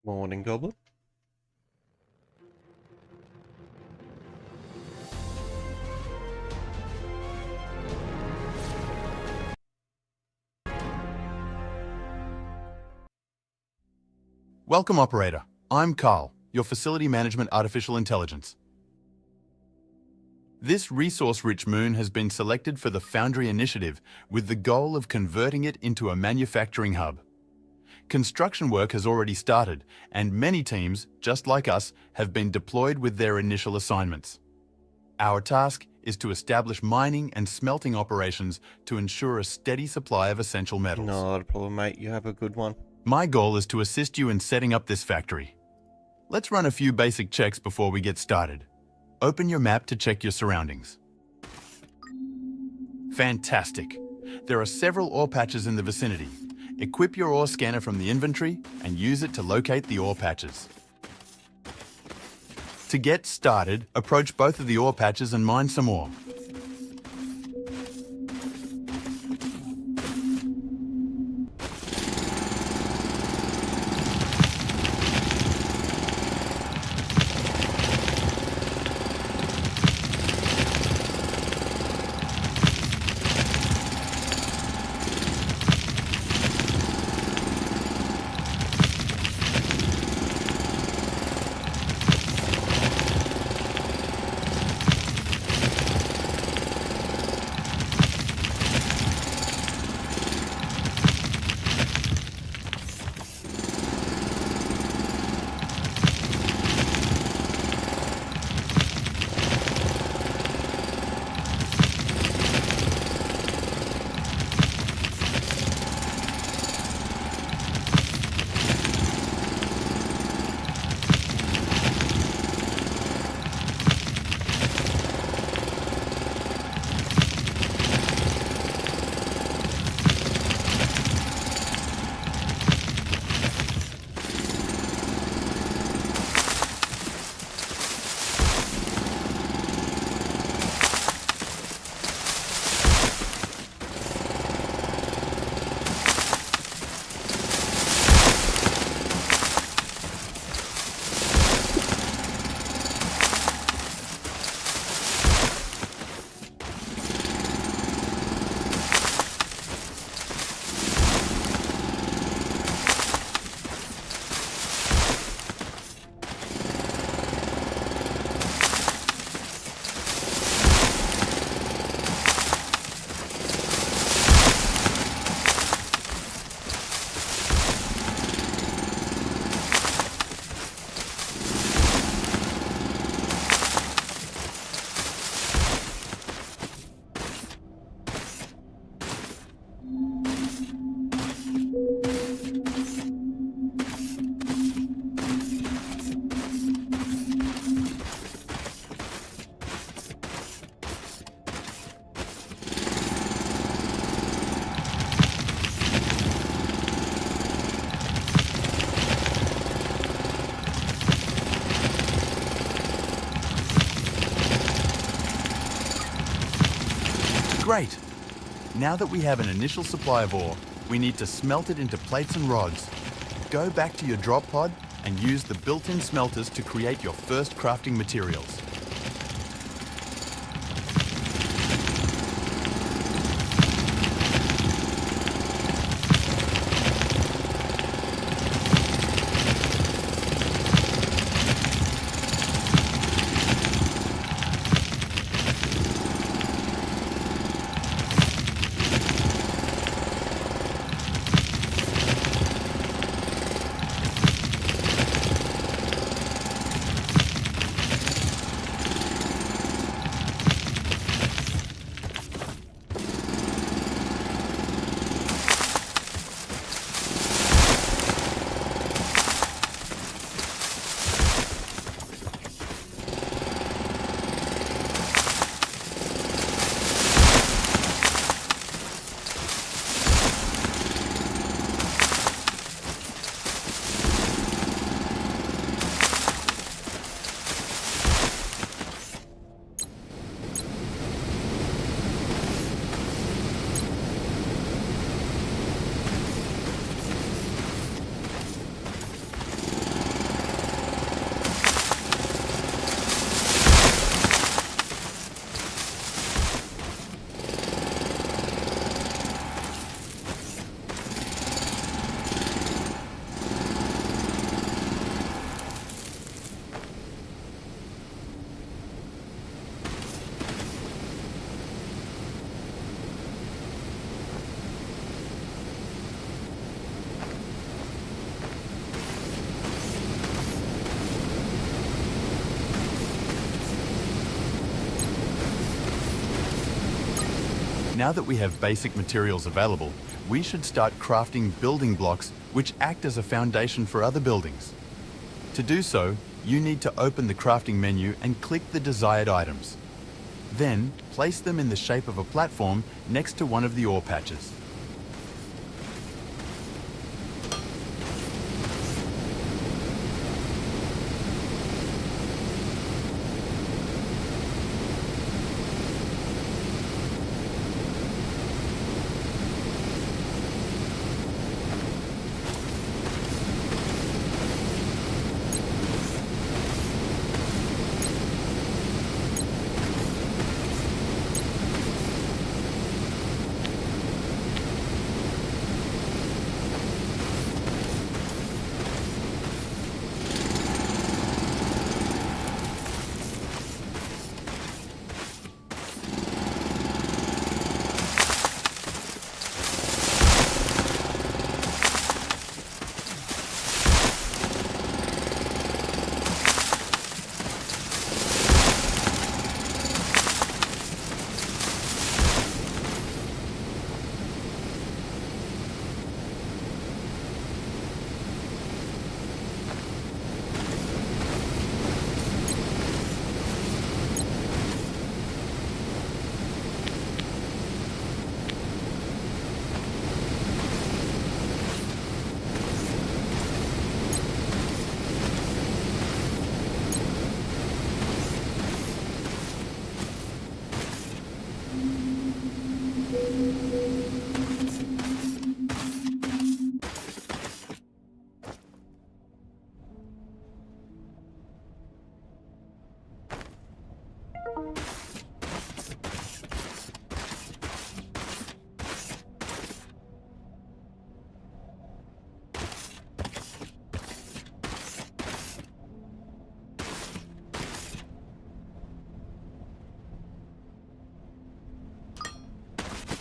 Morning, Goblin. Welcome, operator. I'm Carl, your Facility Management Artificial Intelligence. This resource-rich moon has been selected for the Foundry Initiative with the goal of converting it into a manufacturing hub. Construction work has already started, and many teams, just like us, have been deployed with their initial assignments. Our task is to establish mining and smelting operations to ensure a steady supply of essential metals. Not a problem, mate. You have a good one. My goal is to assist you in setting up this factory. Let's run a few basic checks before we get started. Open your map to check your surroundings. Fantastic! There are several ore patches in the vicinity. Equip your ore scanner from the inventory and use it to locate the ore patches. To get started, approach both of the ore patches and mine some ore. Great! Now that we have an initial supply of ore, we need to smelt it into plates and rods. Go back to your drop pod and use the built-in smelters to create your first crafting materials. Now that we have basic materials available, we should start crafting building blocks which act as a foundation for other buildings. To do so, you need to open the crafting menu and click the desired items. Then, place them in the shape of a platform next to one of the ore patches.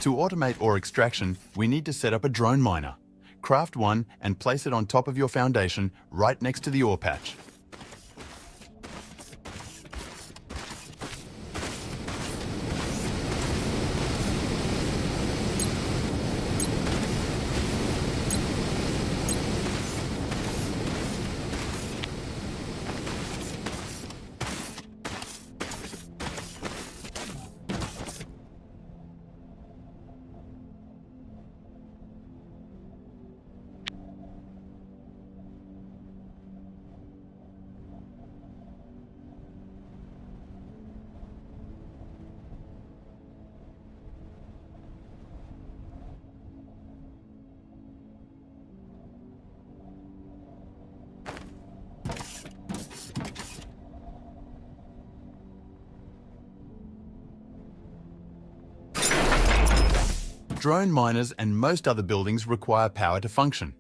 To automate ore extraction, we need to set up a drone miner. Craft one and place it on top of your foundation right next to the ore patch. Drone miners and most other buildings require power to function.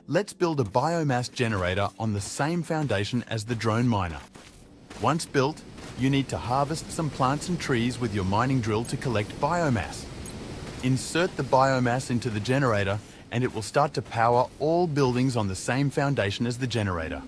Let's build a biomass generator on the same foundation as the drone miner. Once built, you need to harvest some plants and trees with your mining drill to collect biomass. Insert the biomass into the generator and it will start to power all buildings on the same foundation as the generator.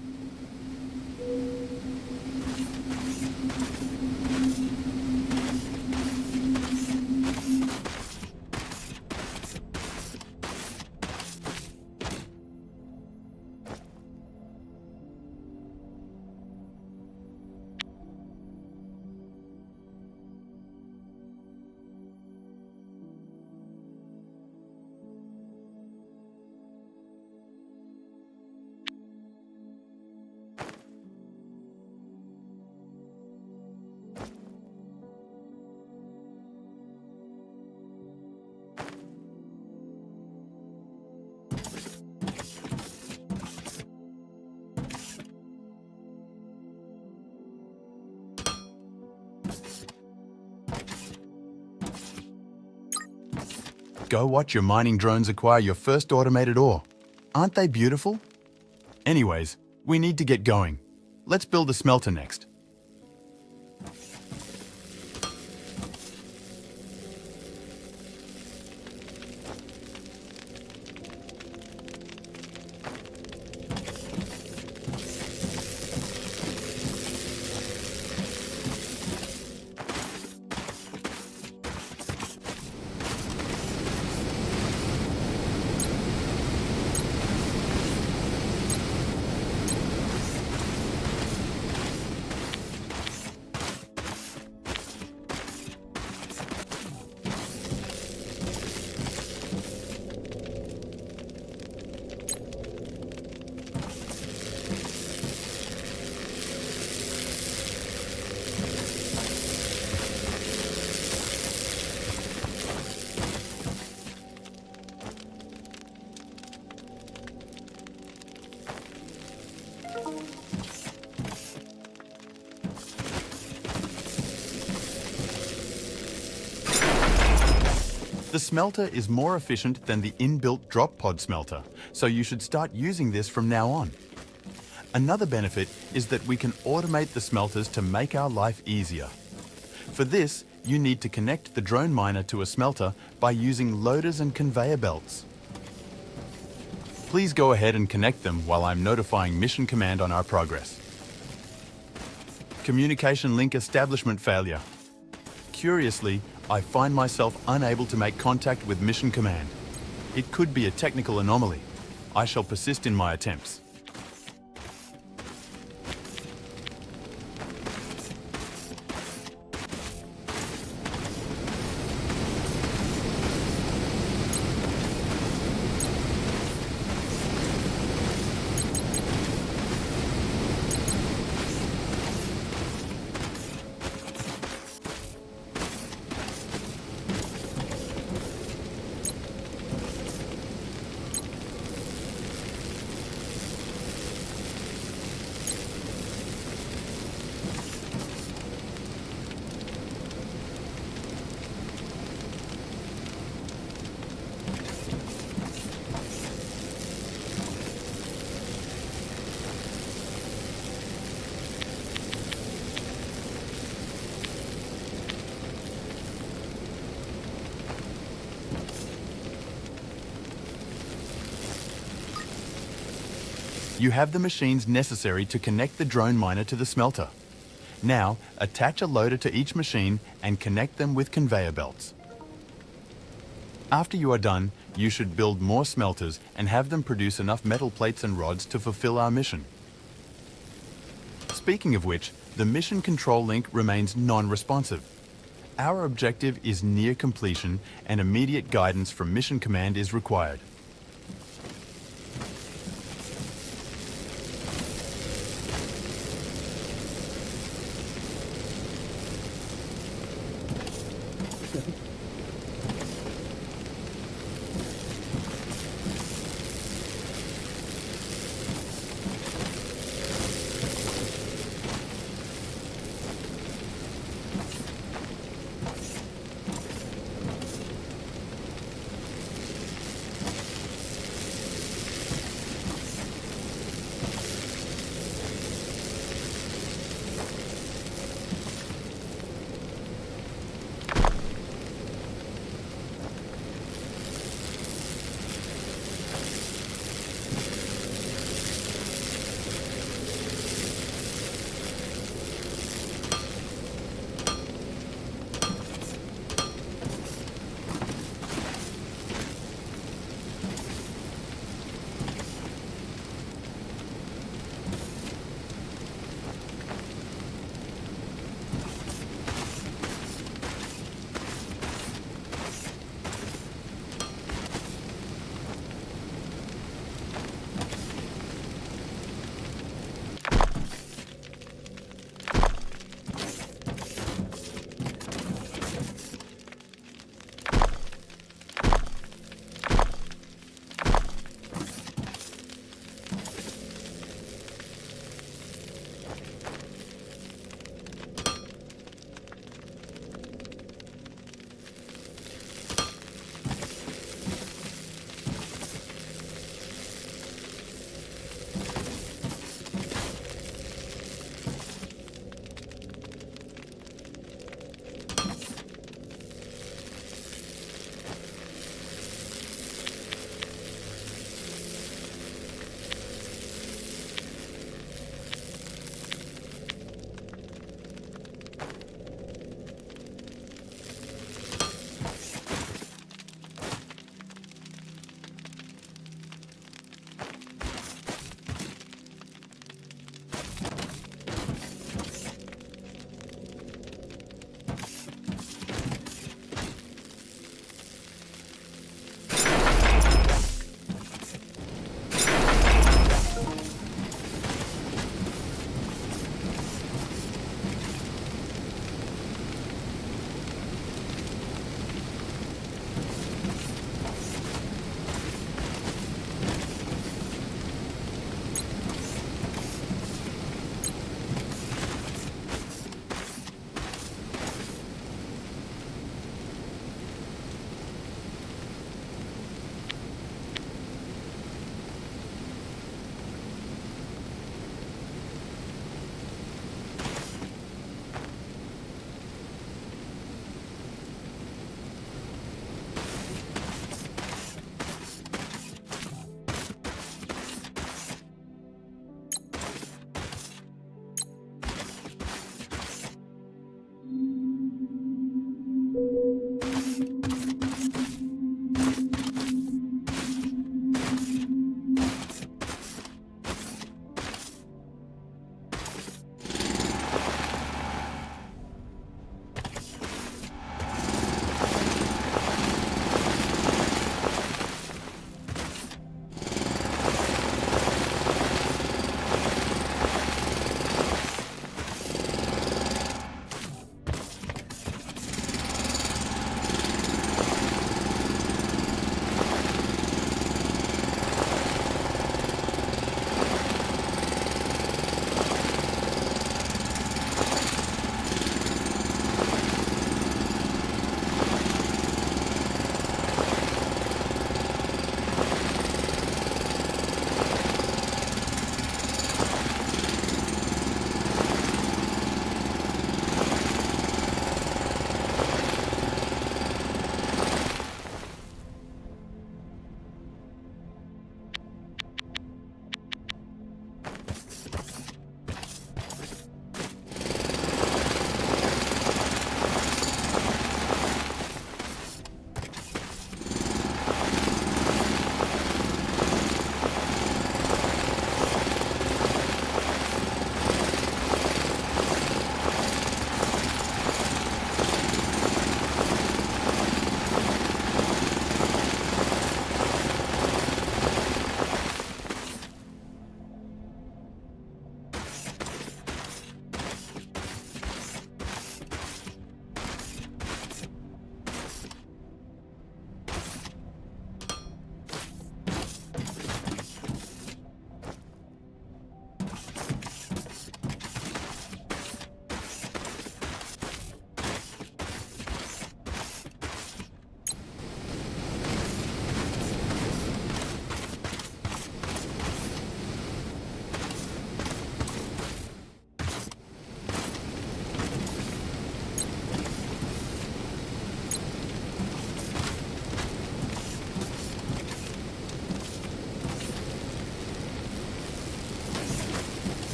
Go watch your mining drones acquire your first automated ore. Aren't they beautiful? Anyways, we need to get going. Let's build a smelter next. The smelter is more efficient than the inbuilt drop pod smelter, so you should start using this from now on. Another benefit is that we can automate the smelters to make our life easier. For this, you need to connect the drone miner to a smelter by using loaders and conveyor belts. Please go ahead and connect them while I'm notifying Mission Command on our progress. Communication link establishment failure. Curiously, I find myself unable to make contact with Mission Command. It could be a technical anomaly. I shall persist in my attempts. You have the machines necessary to connect the drone miner to the smelter. Now, attach a loader to each machine and connect them with conveyor belts. After you are done, you should build more smelters and have them produce enough metal plates and rods to fulfill our mission. Speaking of which, the mission control link remains non-responsive. Our objective is near completion and immediate guidance from Mission Command is required.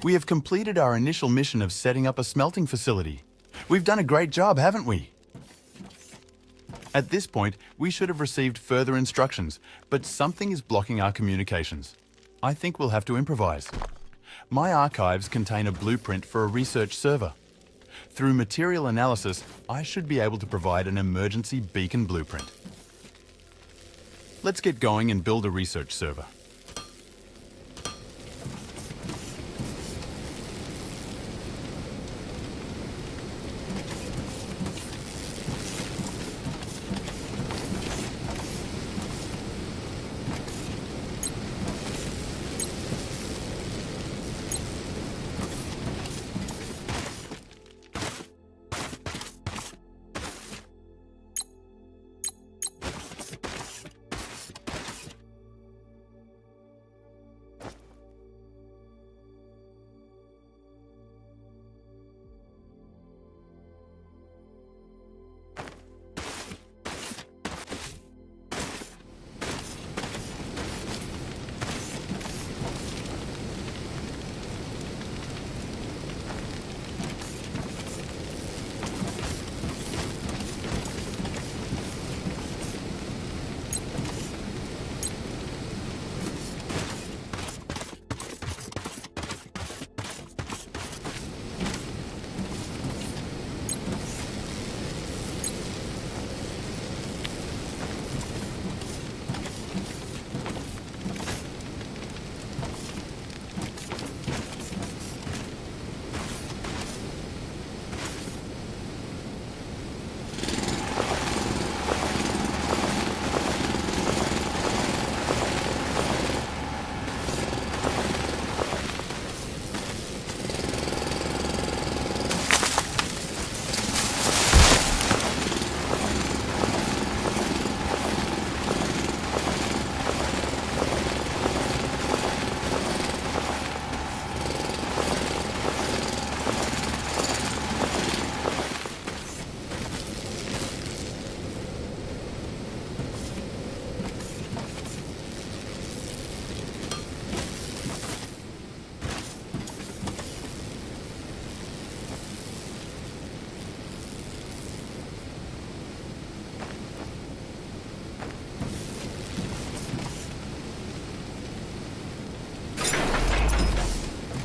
We have completed our initial mission of setting up a smelting facility. We've done a great job, haven't we? At this point, we should have received further instructions, but something is blocking our communications. I think we'll have to improvise. My archives contain a blueprint for a research server. Through material analysis, I should be able to provide an emergency beacon blueprint. Let's get going and build a research server.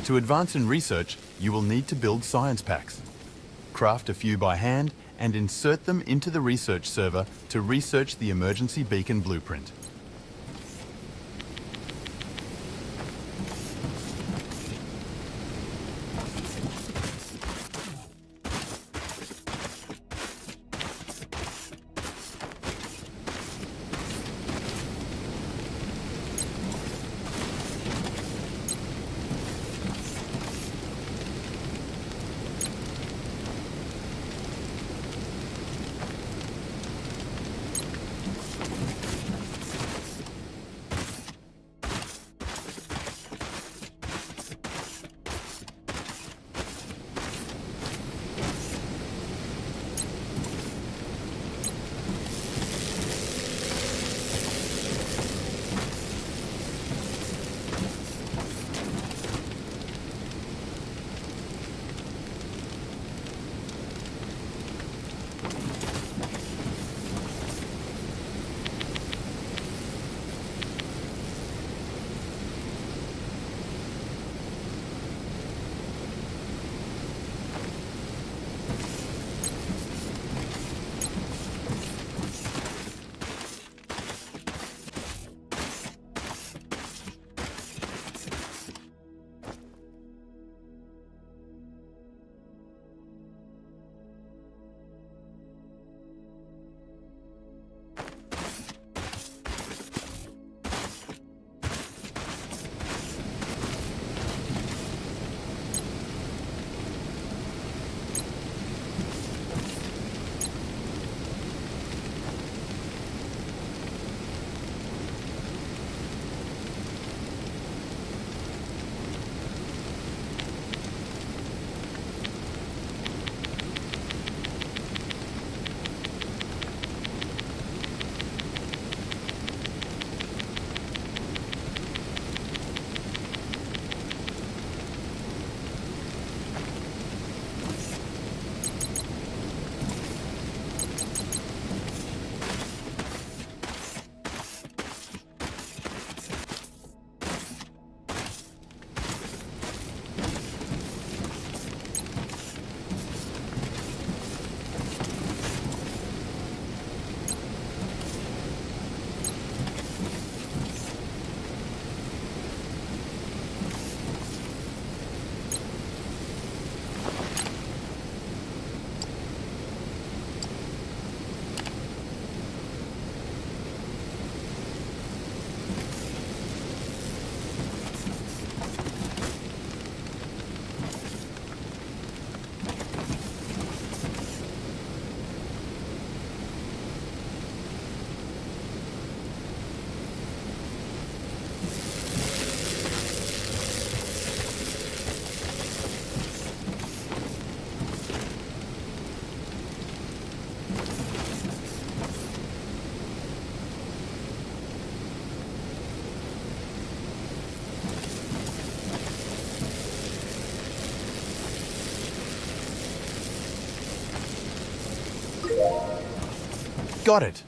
To advance in research, you will need to build science packs. Craft a few by hand and insert them into the research server to research the emergency beacon blueprint. Got it!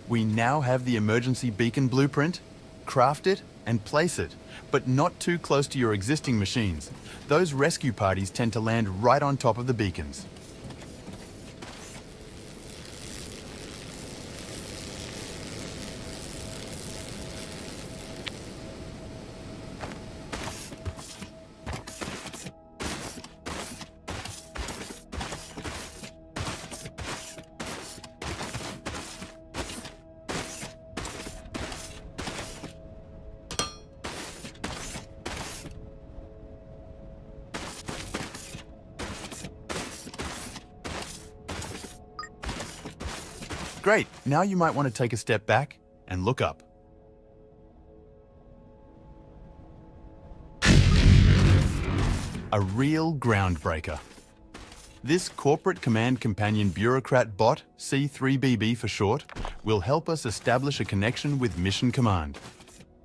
We now have the emergency beacon blueprint. Craft it and place it, but not too close to your existing machines. Those rescue parties tend to land right on top of the beacons. Great, now you might want to take a step back and look up. A real groundbreaker. This Corporate Command Companion Bureaucrat bot, C3BB for short, will help us establish a connection with Mission Command.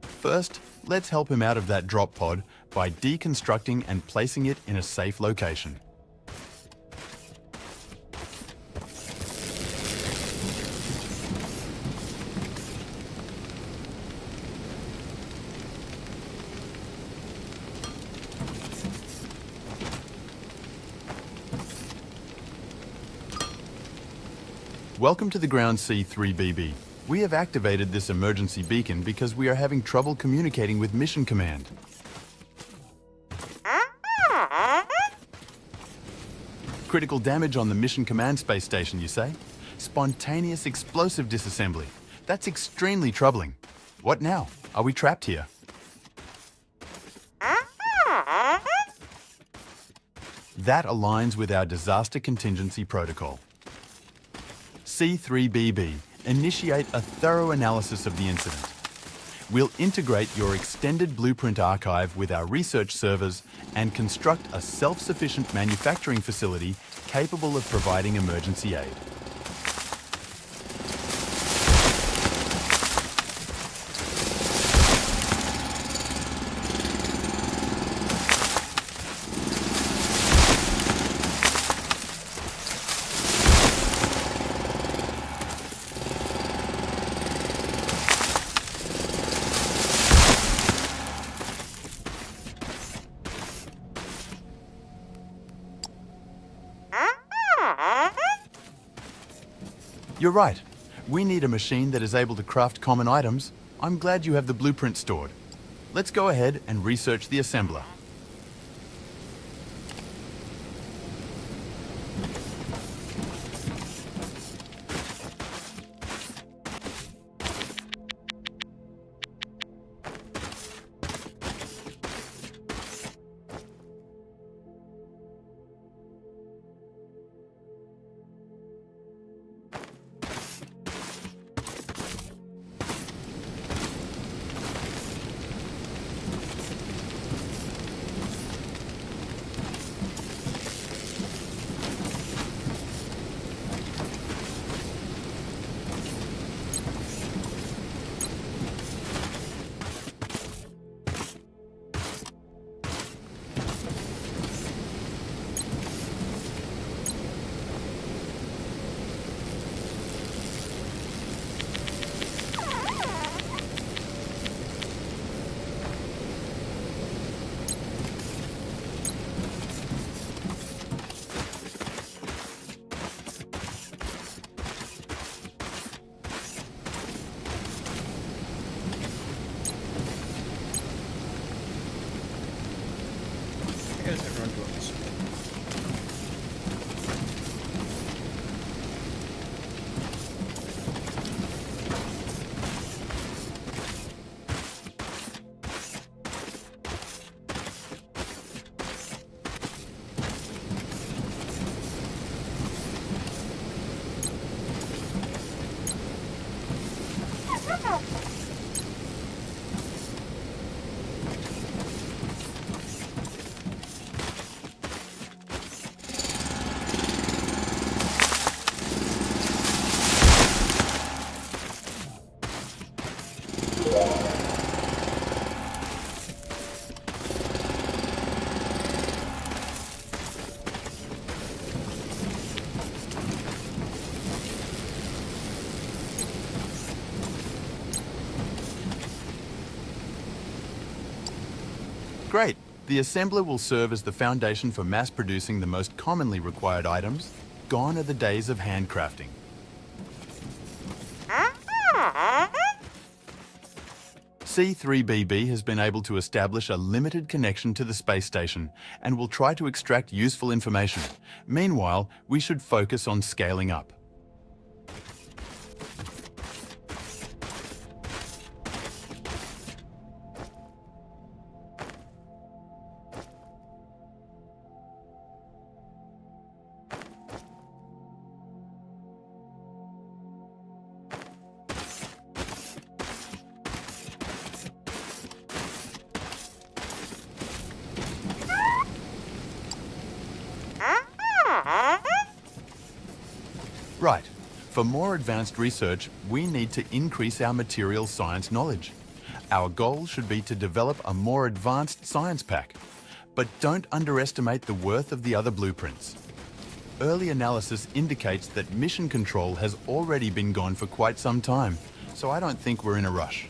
First, let's help him out of that drop pod by deconstructing and placing it in a safe location. Welcome to the ground, C3BB. We have activated this emergency beacon because we are having trouble communicating with Mission Command. Critical damage on the Mission Command space station, you say? Spontaneous explosive disassembly. That's extremely troubling. What now? Are we trapped here? That aligns with our disaster contingency protocol. C3BB, initiate a thorough analysis of the incident. We'll integrate your extended blueprint archive with our research servers and construct a self-sufficient manufacturing facility capable of providing emergency aid. You're right. We need a machine that is able to craft common items. I'm glad you have the blueprint stored. Let's go ahead and research the assembler. The assembler will serve as the foundation for mass producing the most commonly required items. Gone are the days of handcrafting. C3BB has been able to establish a limited connection to the space station and will try to extract useful information. Meanwhile, we should focus on scaling up. Right. For more advanced research, we need to increase our material science knowledge. Our goal should be to develop a more advanced science pack. But don't underestimate the worth of the other blueprints. Early analysis indicates that mission control has already been gone for quite some time, so I don't think we're in a rush.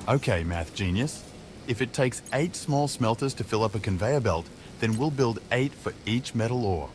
Okay, math genius. If it takes 8 small smelters to fill up a conveyor belt, then we'll build 8 for each metal ore.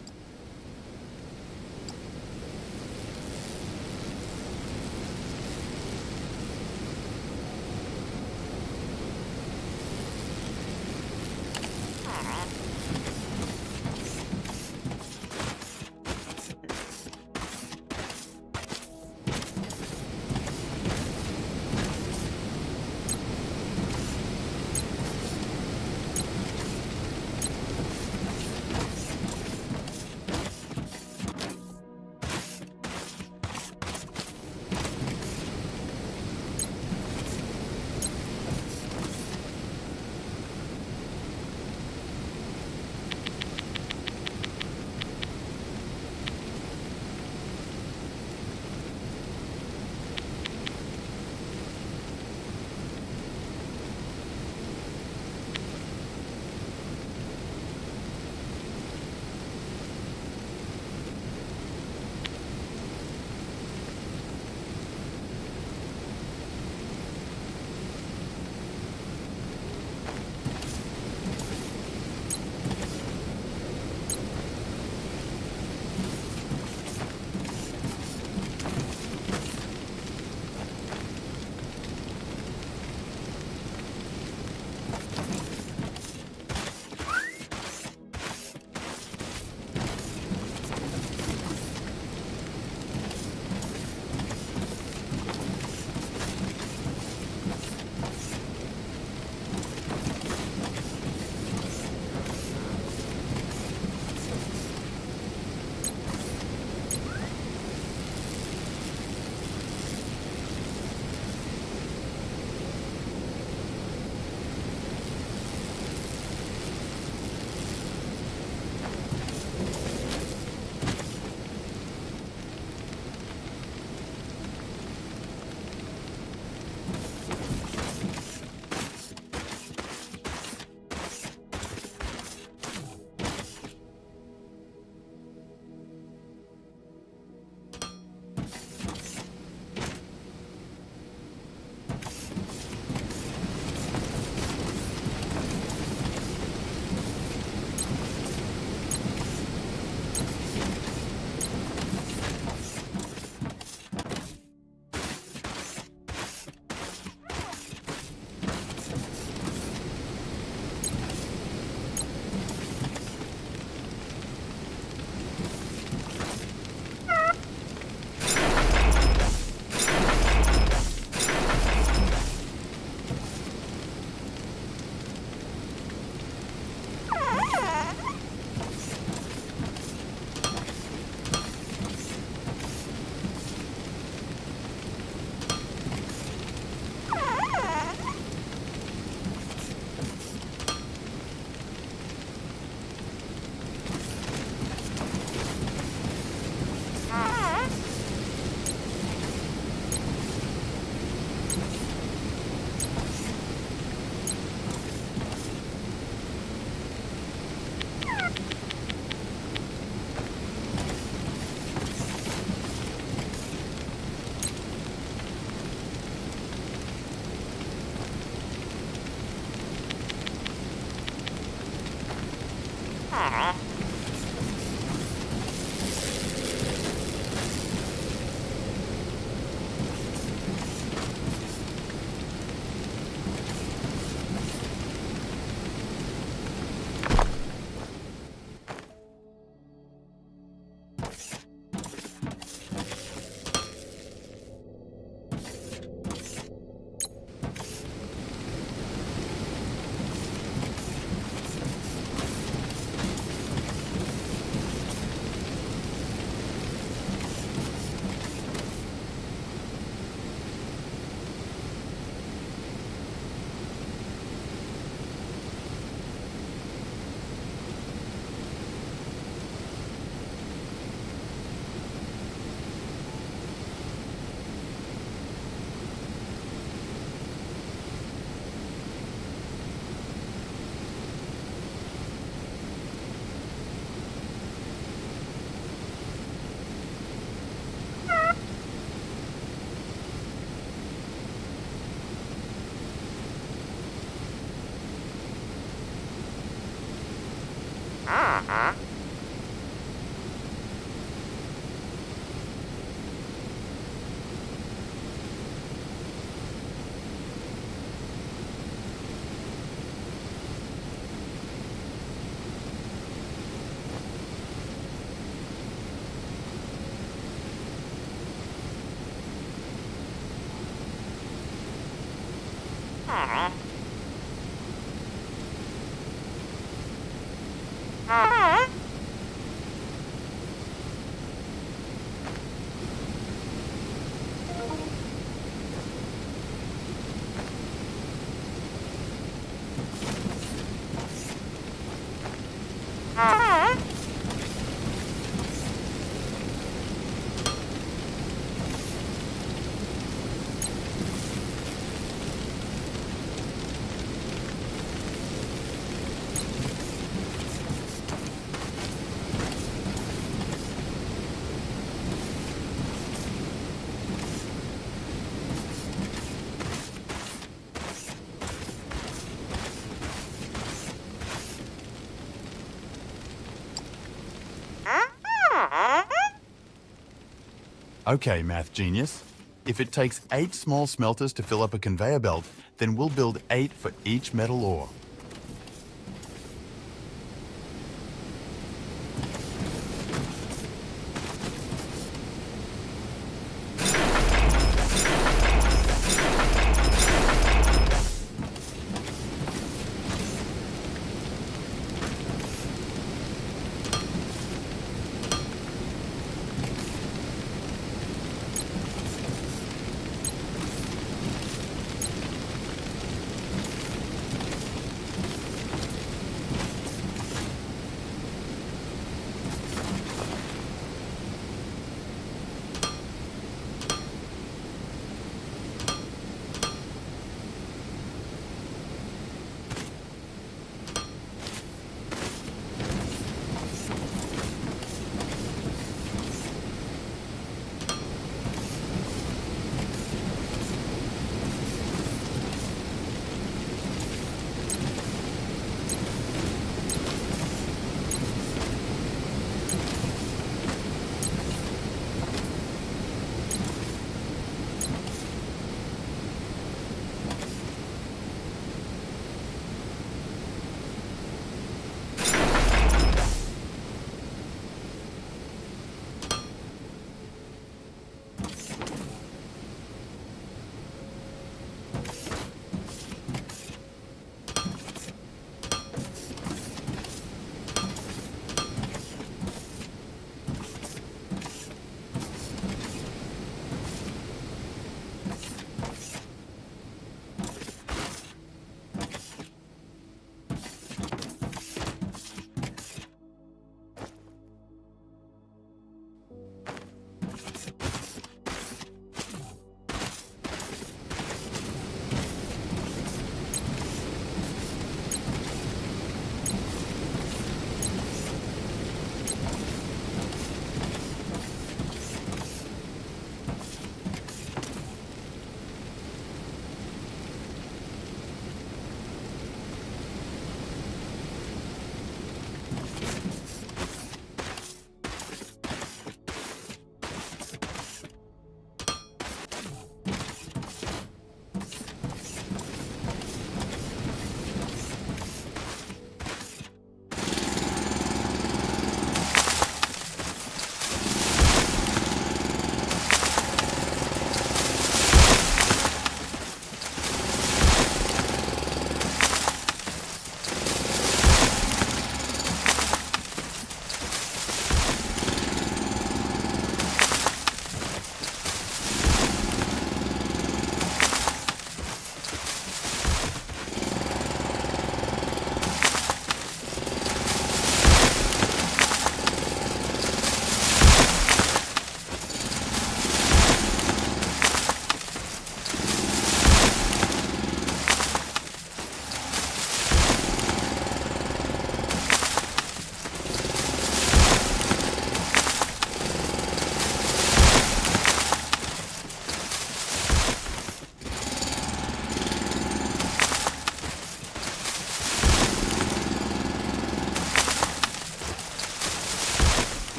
Okay, math genius. If it takes 8 small smelters to fill up a conveyor belt, then we'll build 8 for each metal ore.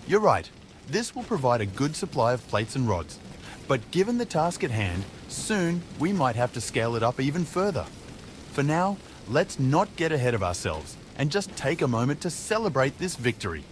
You're right, this will provide a good supply of plates and rods. But given the task at hand, soon we might have to scale it up even further. For now, let's not get ahead of ourselves and just take a moment to celebrate this victory.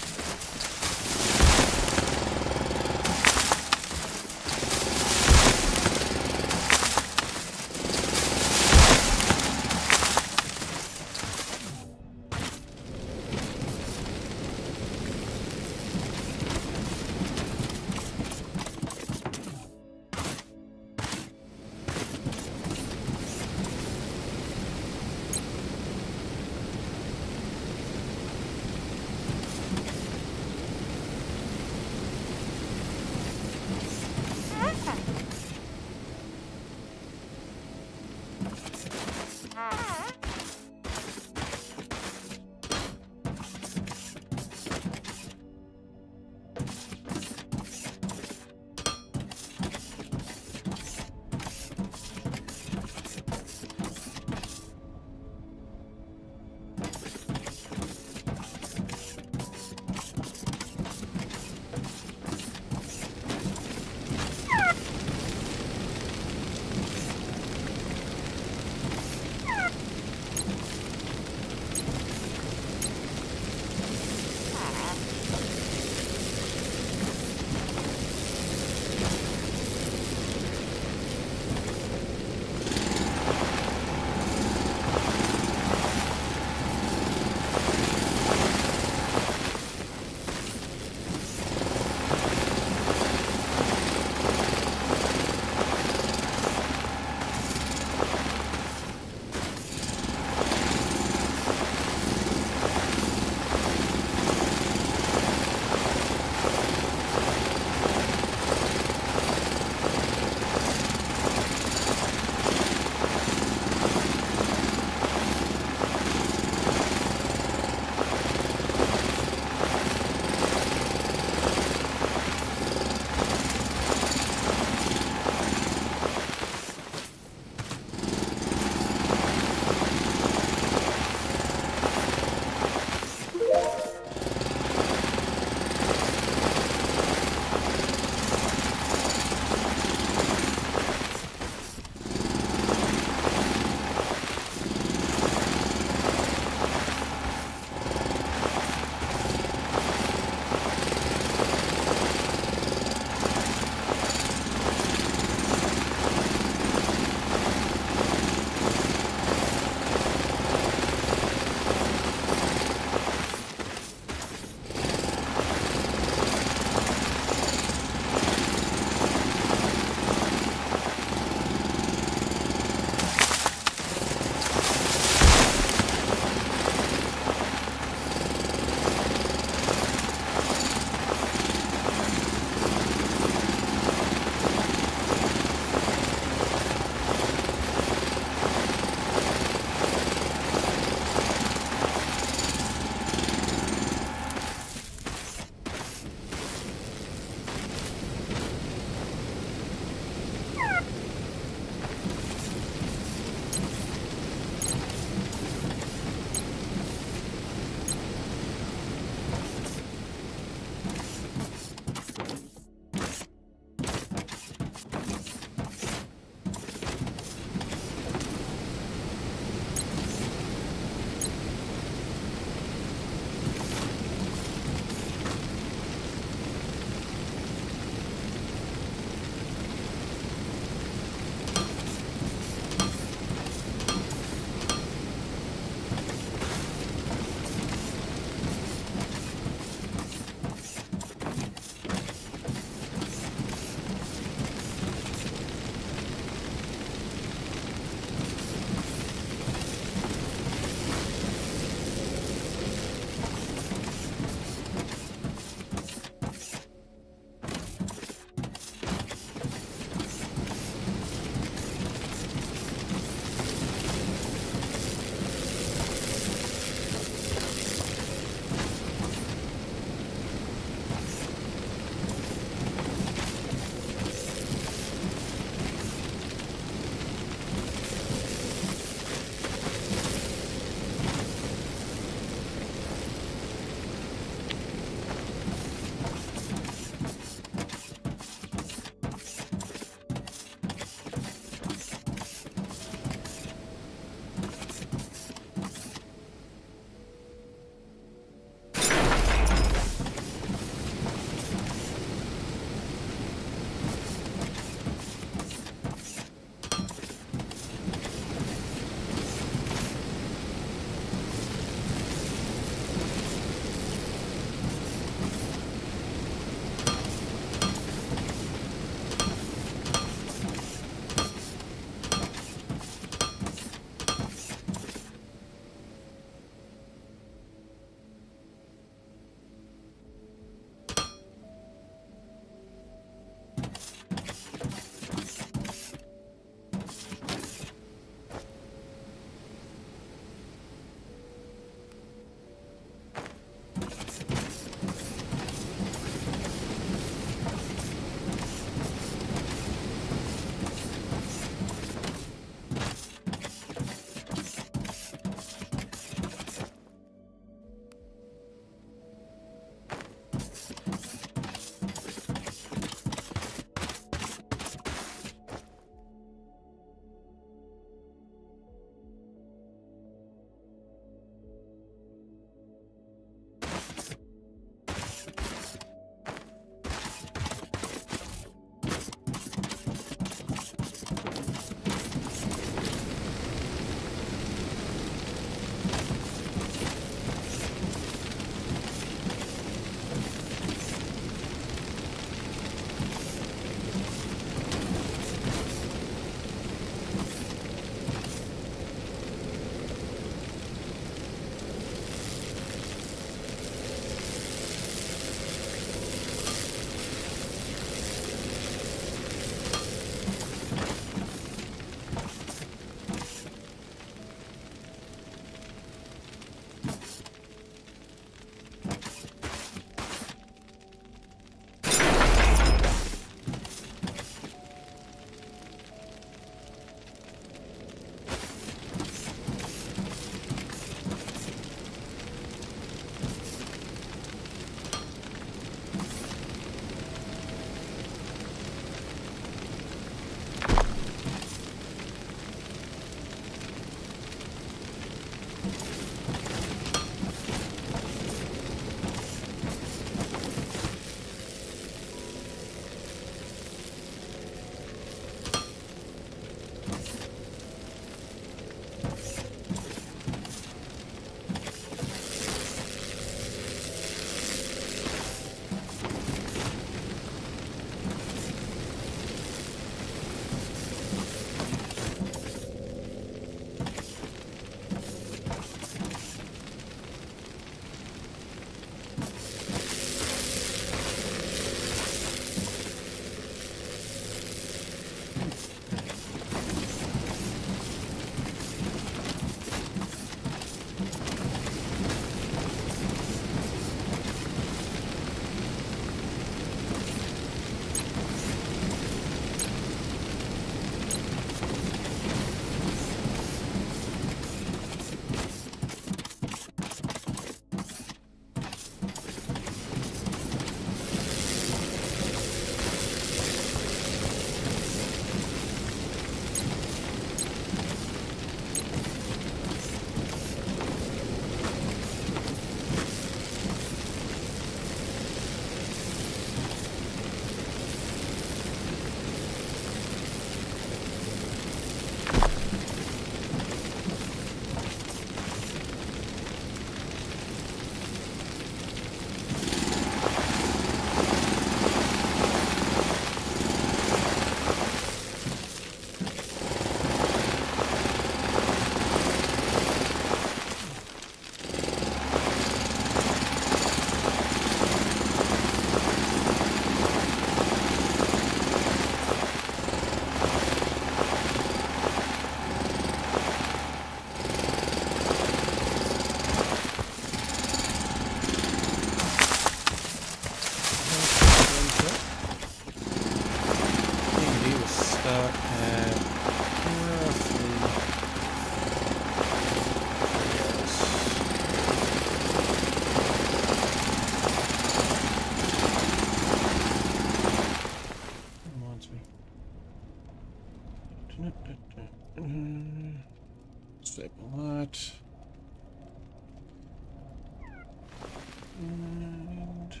And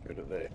go to there.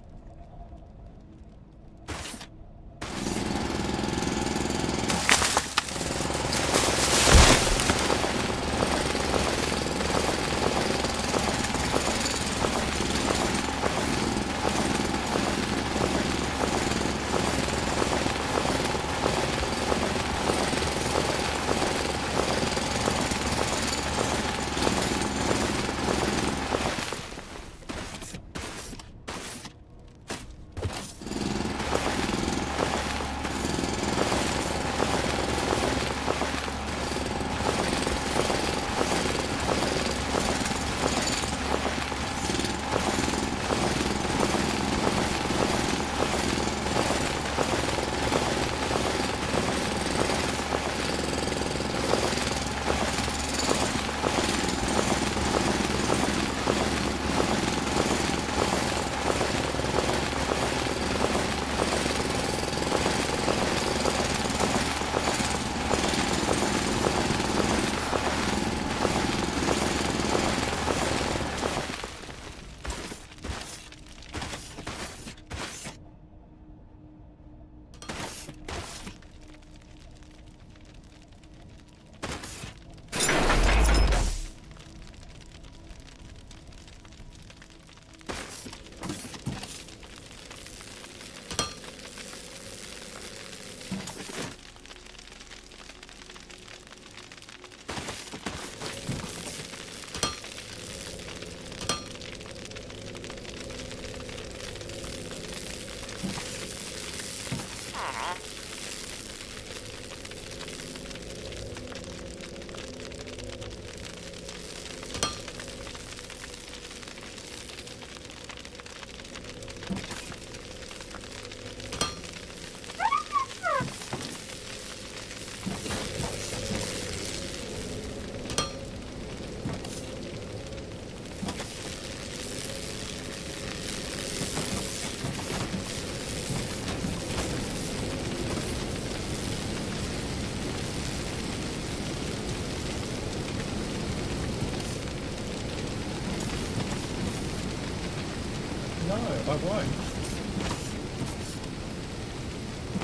No, I won't.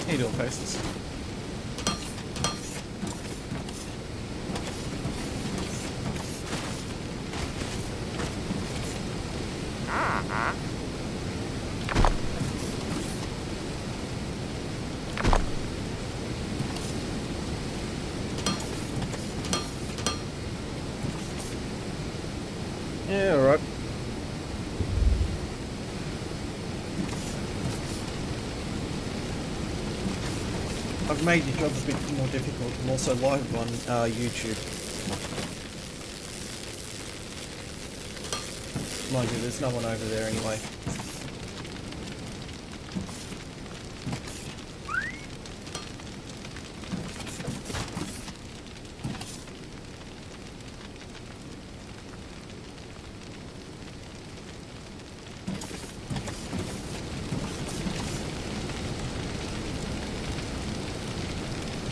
Needle posts. Yeah, alright. I've made your job a bit more difficult. I'm also live on YouTube. Mind you, there's no one over there anyway.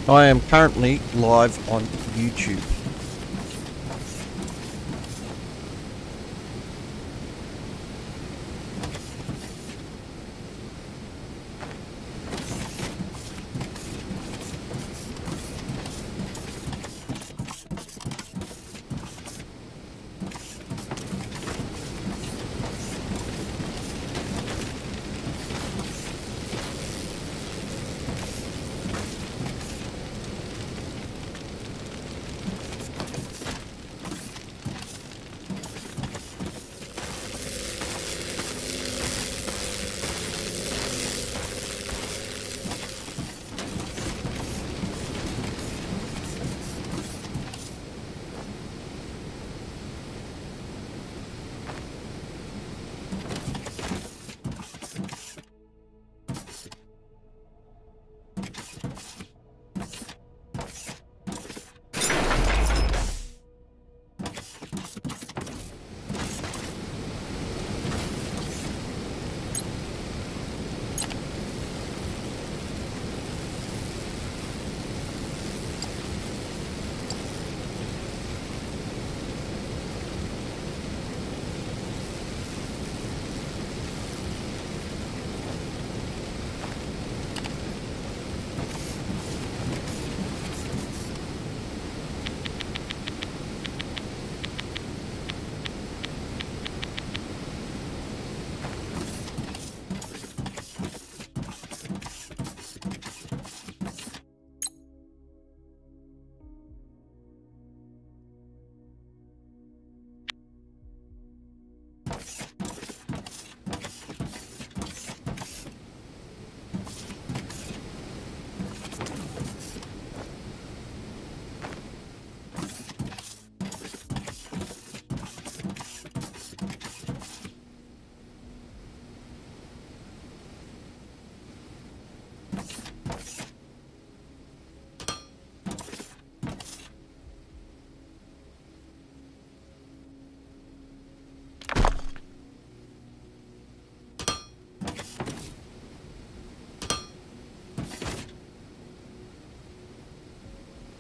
I am currently live on YouTube.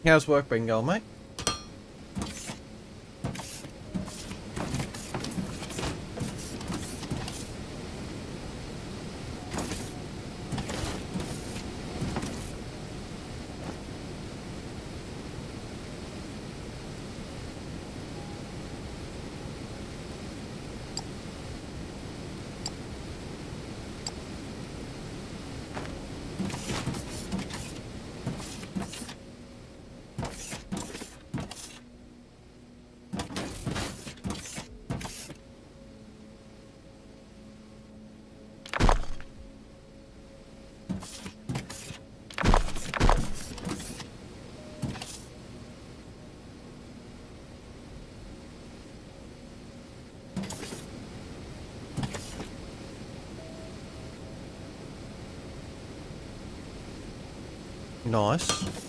How's work been going, mate? Nice.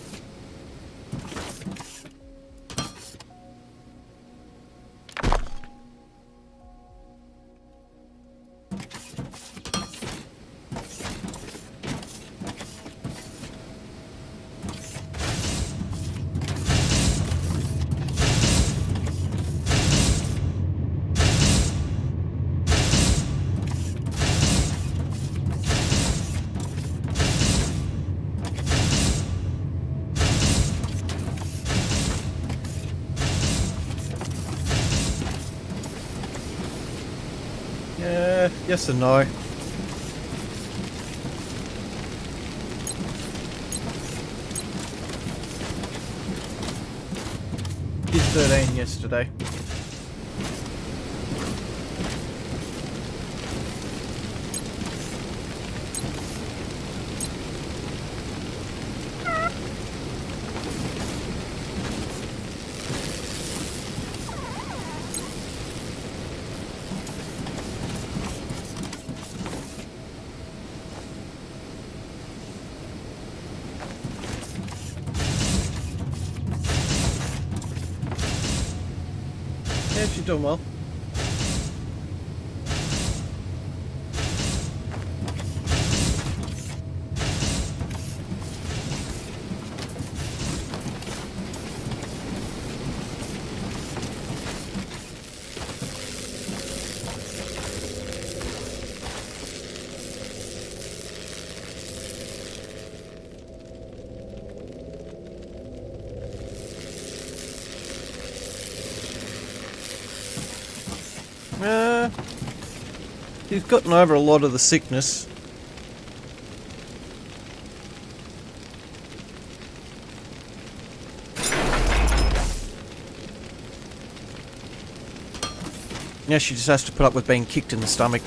Yeah, yes and no. Did 13 yesterday. Yeah, she's doing well. He's gotten over a lot of the sickness. Now she just has to put up with being kicked in the stomach.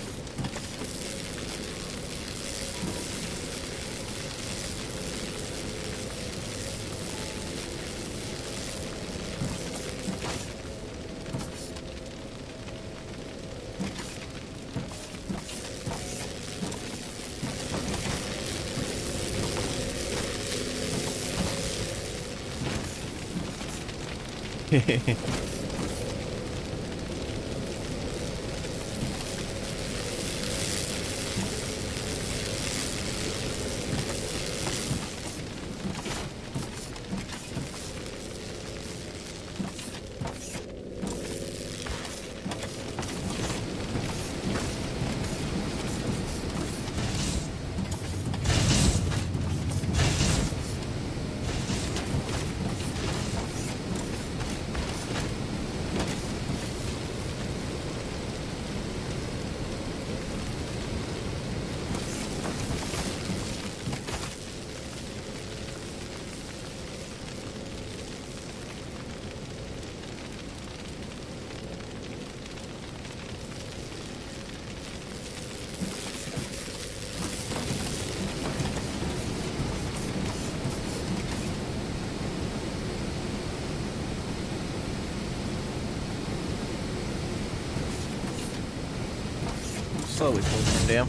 Slowly filtering down.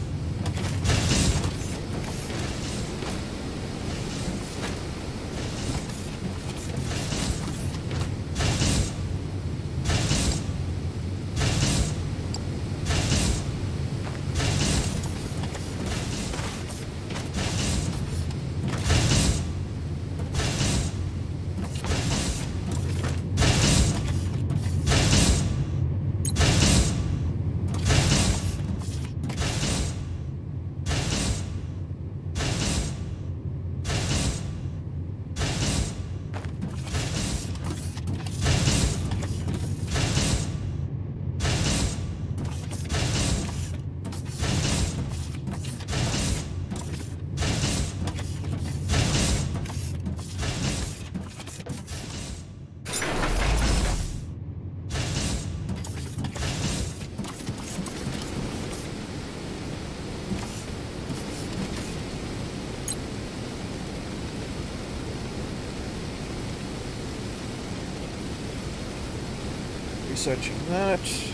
researching that.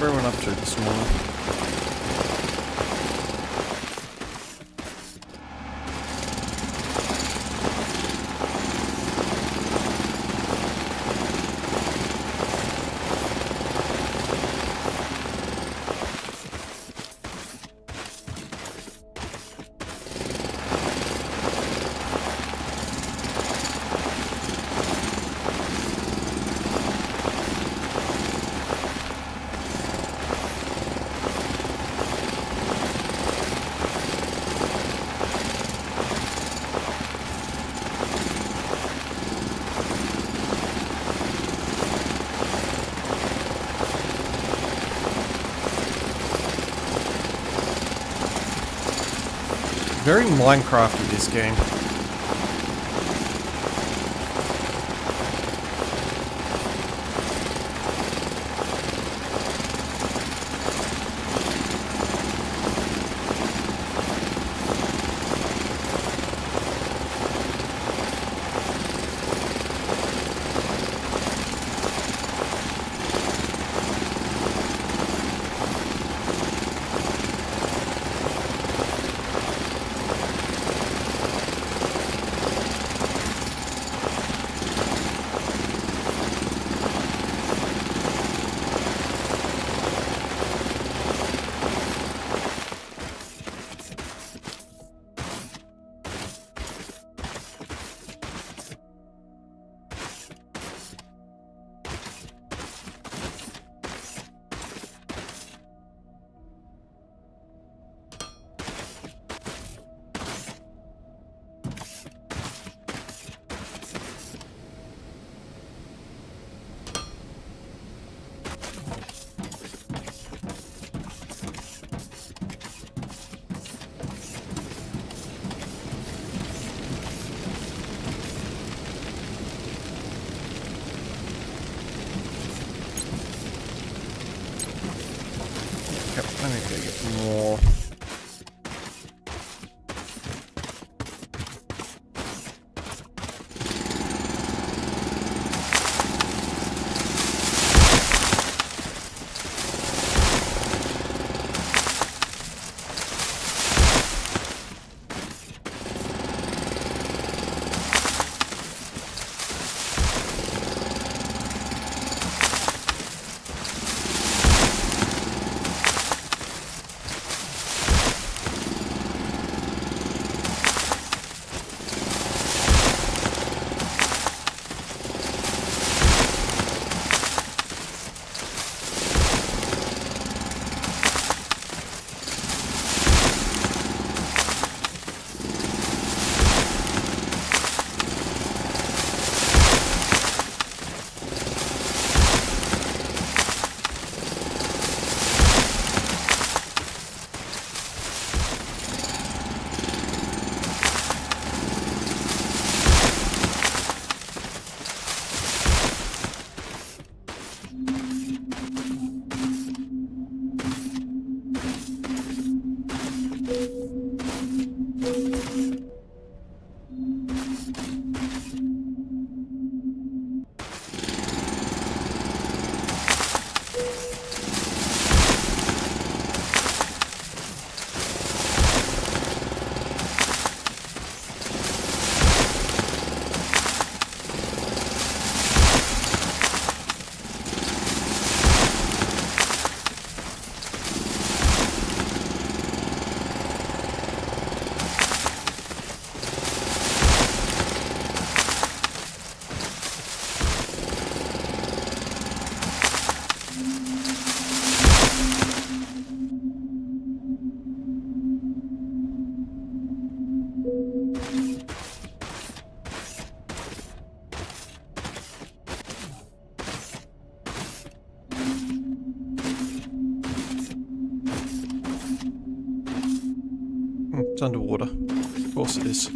everyone up to this morning? Very Minecrafty, this game. I need to get more. It's underwater. Of course it is.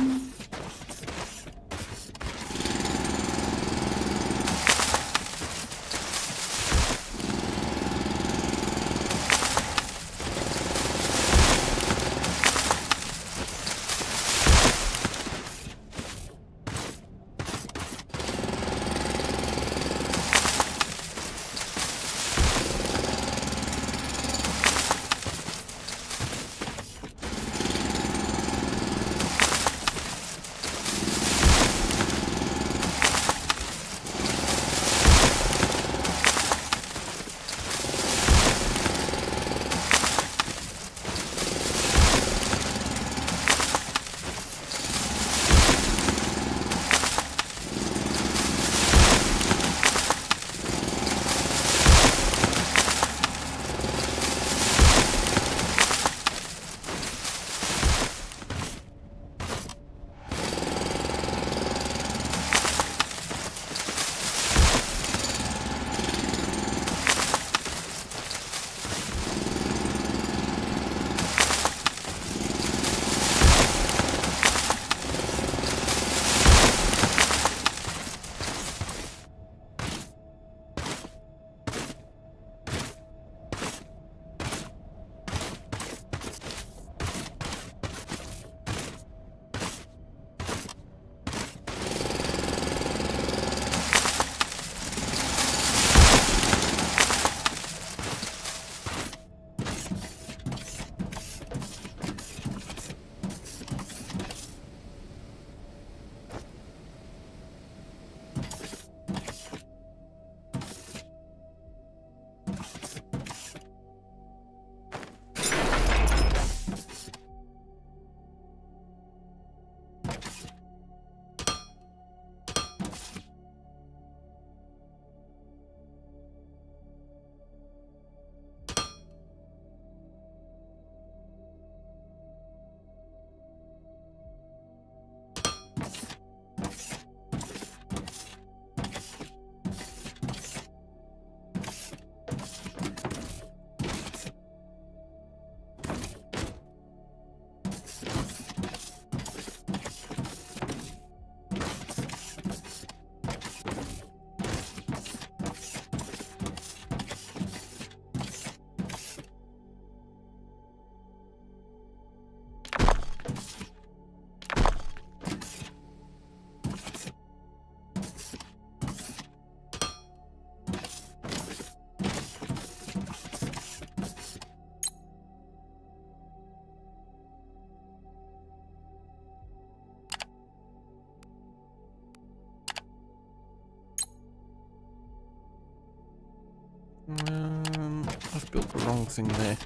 I've built the wrong thing there.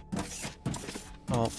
Oh.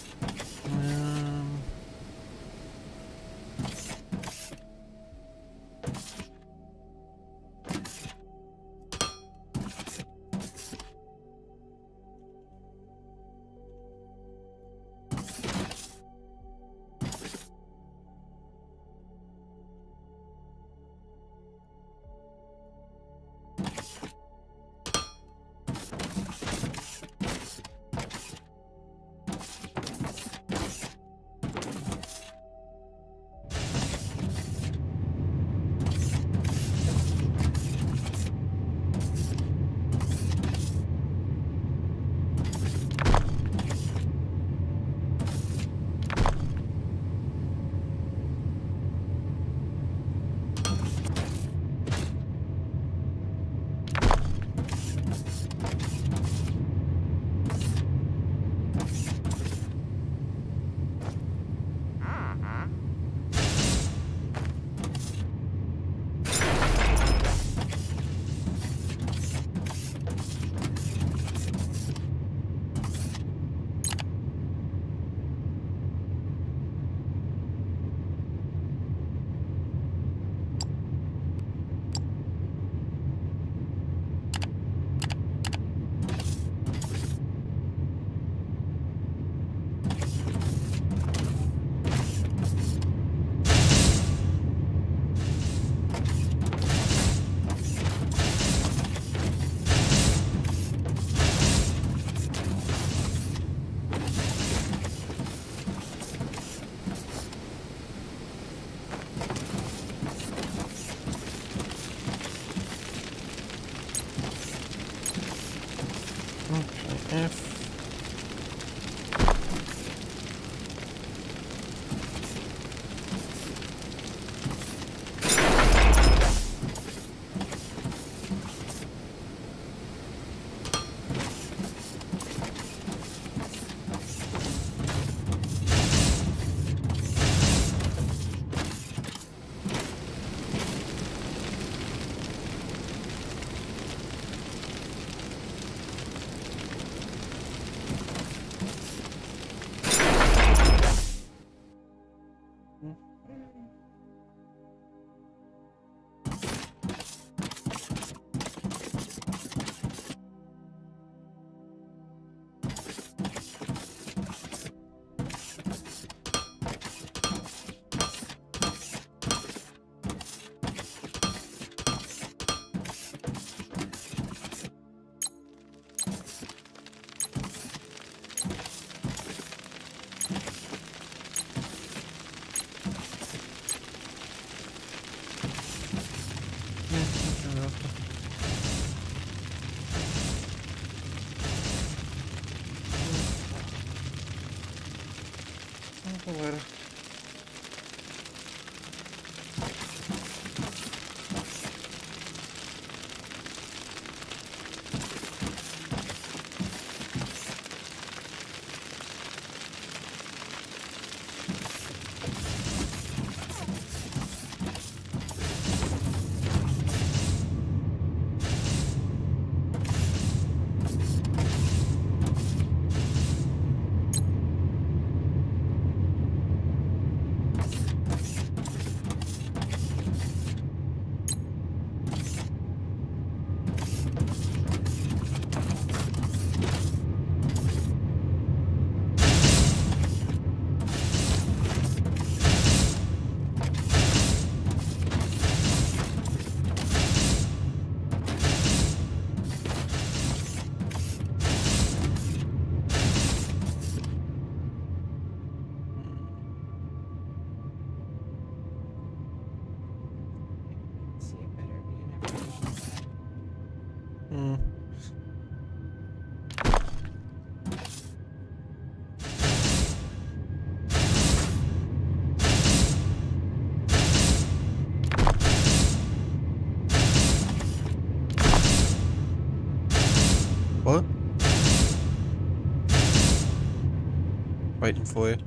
Okay, F. Later. What? Waiting for you.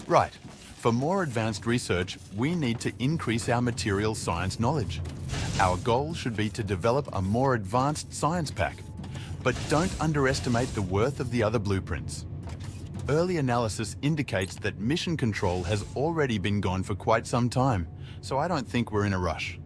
Right. For more advanced research, we need to increase our materials science knowledge. Our goal should be to develop a more advanced science pack. But don't underestimate the worth of the other blueprints. Early analysis indicates that mission control has already been gone for quite some time, so I don't think we're in a rush.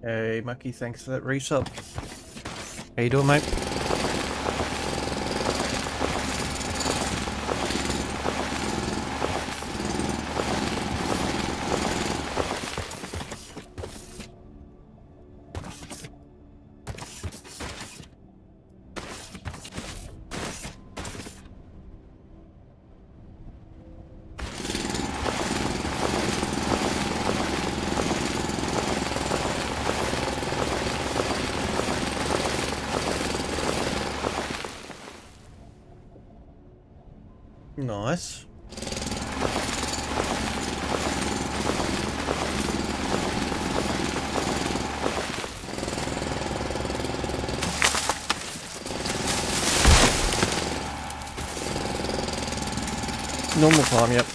Hey, Mucky, thanks for that resub. How you doing, mate? Nice. Normal time, yep.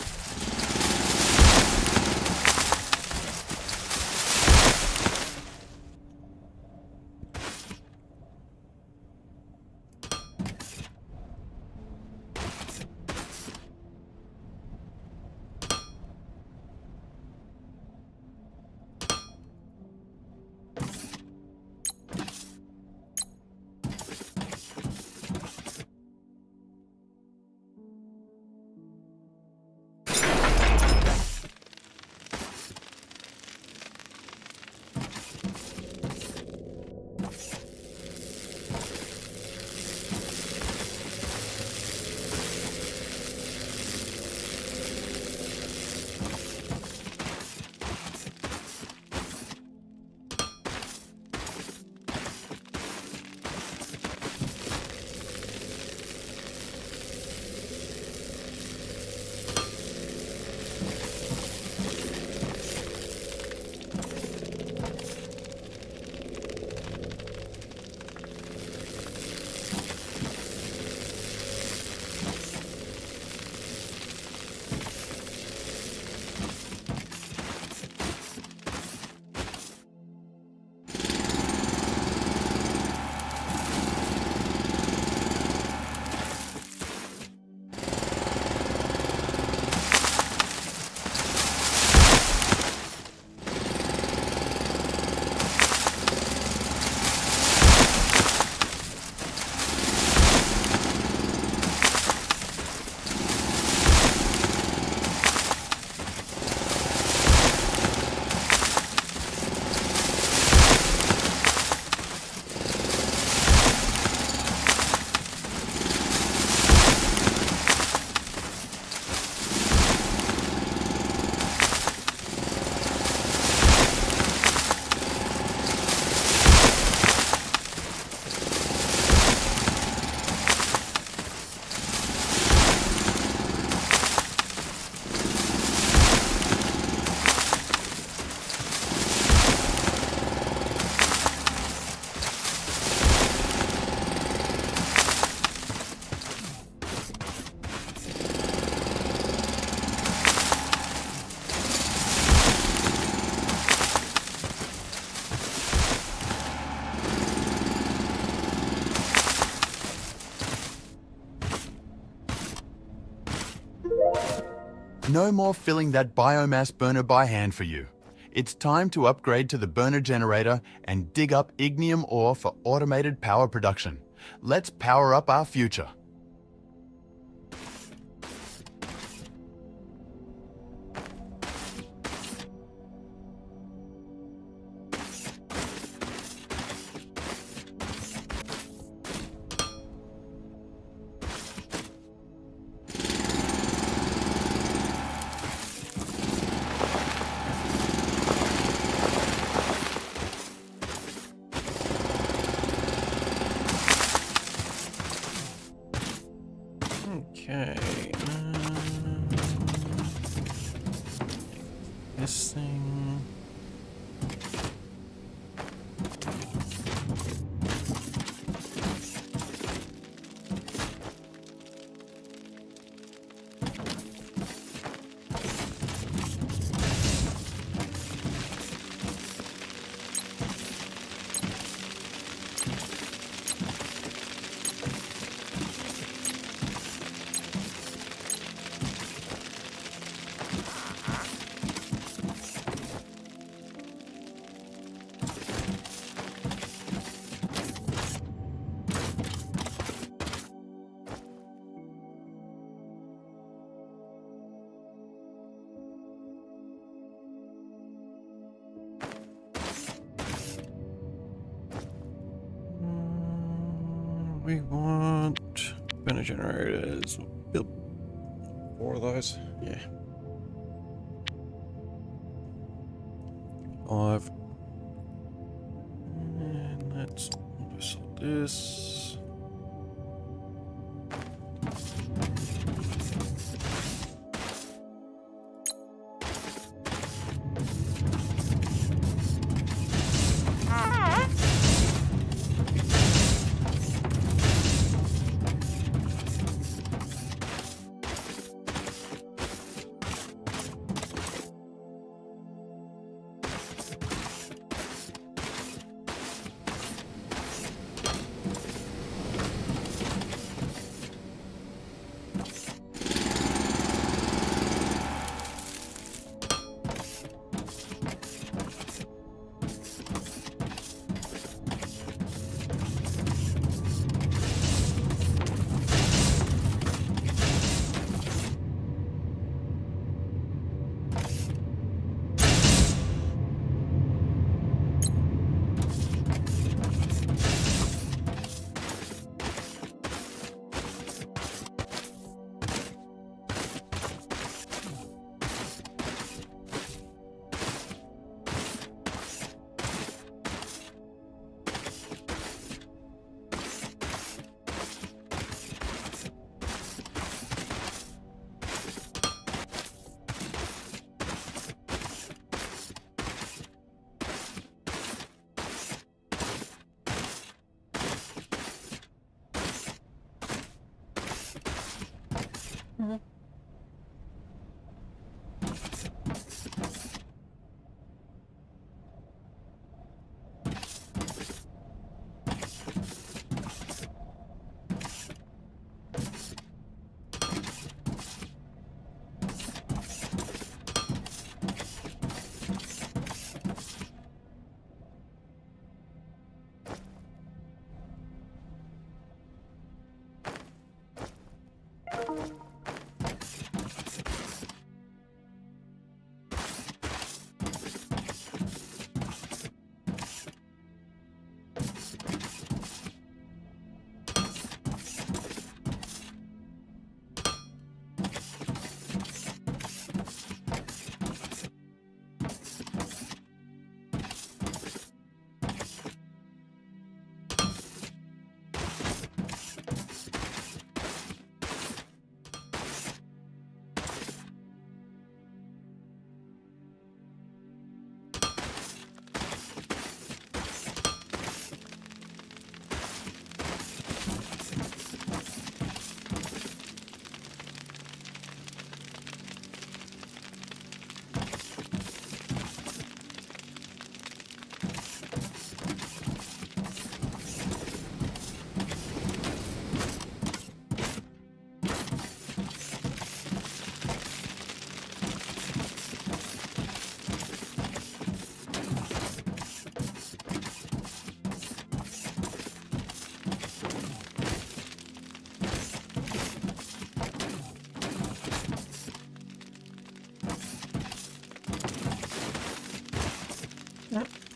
No more filling that biomass burner by hand for you. It's time to upgrade to the burner generator and dig up ignium ore for automated power production. Let's power up our future. Okay. This thing. We want burner generators. Build 4 of those. Yeah. 5. And let's sort this.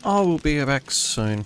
I will be back soon.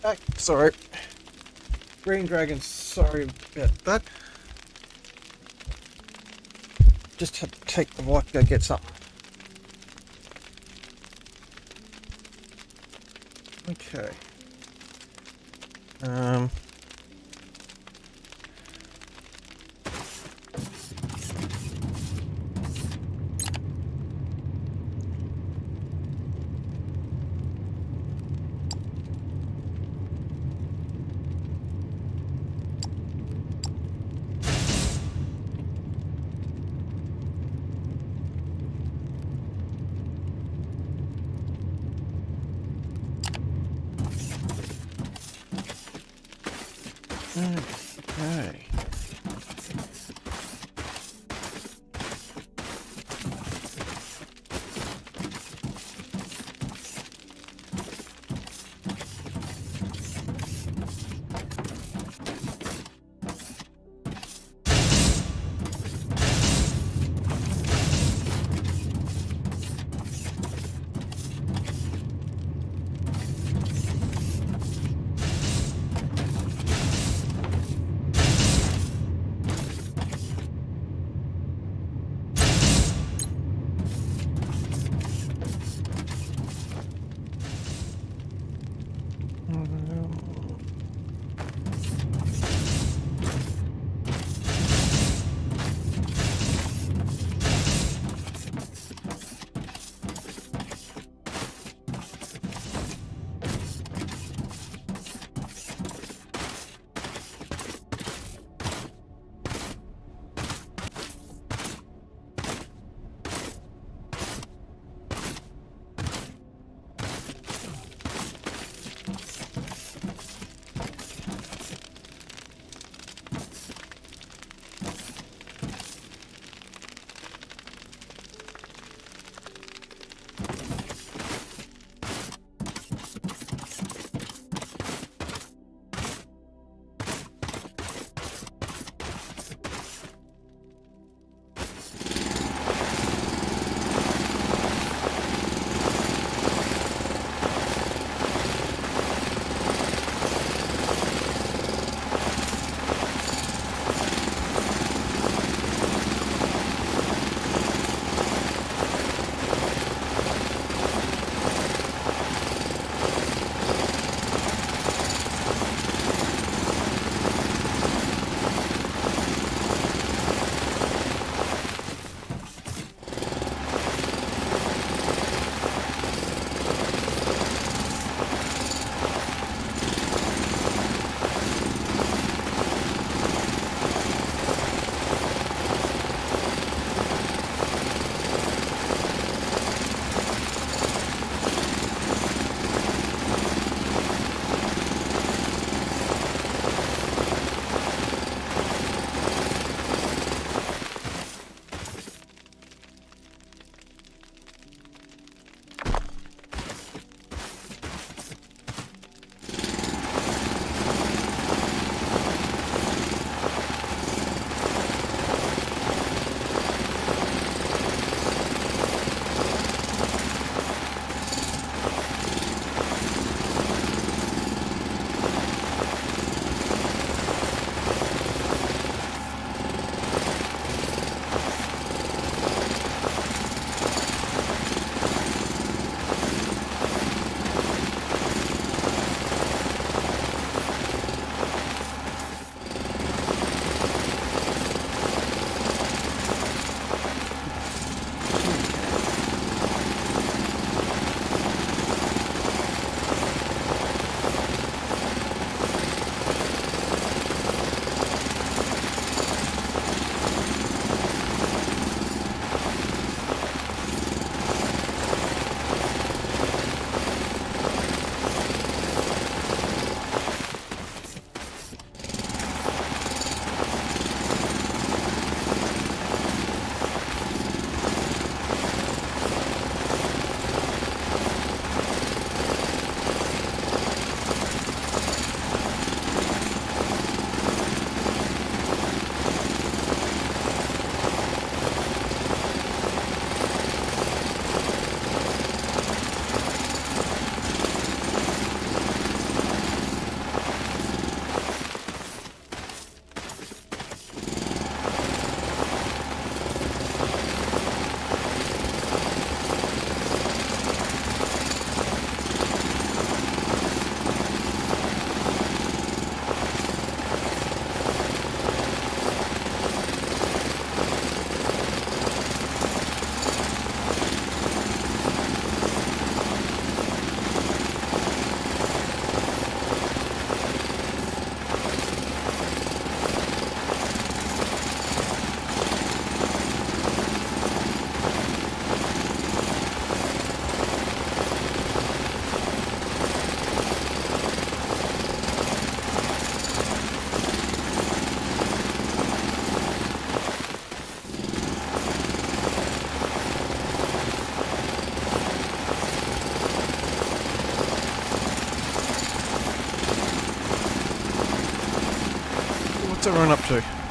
back. Sorry. Green Dragon, sorry about that. Just had to take the wipe to go get some. Okay. What's everyone up to?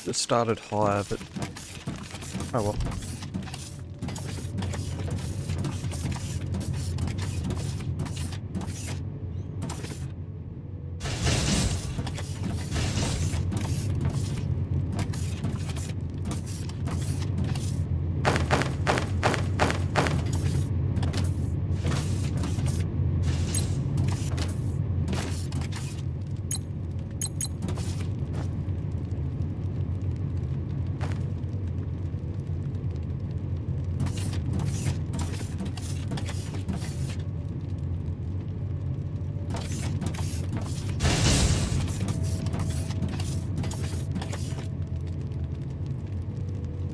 have started higher, but oh well.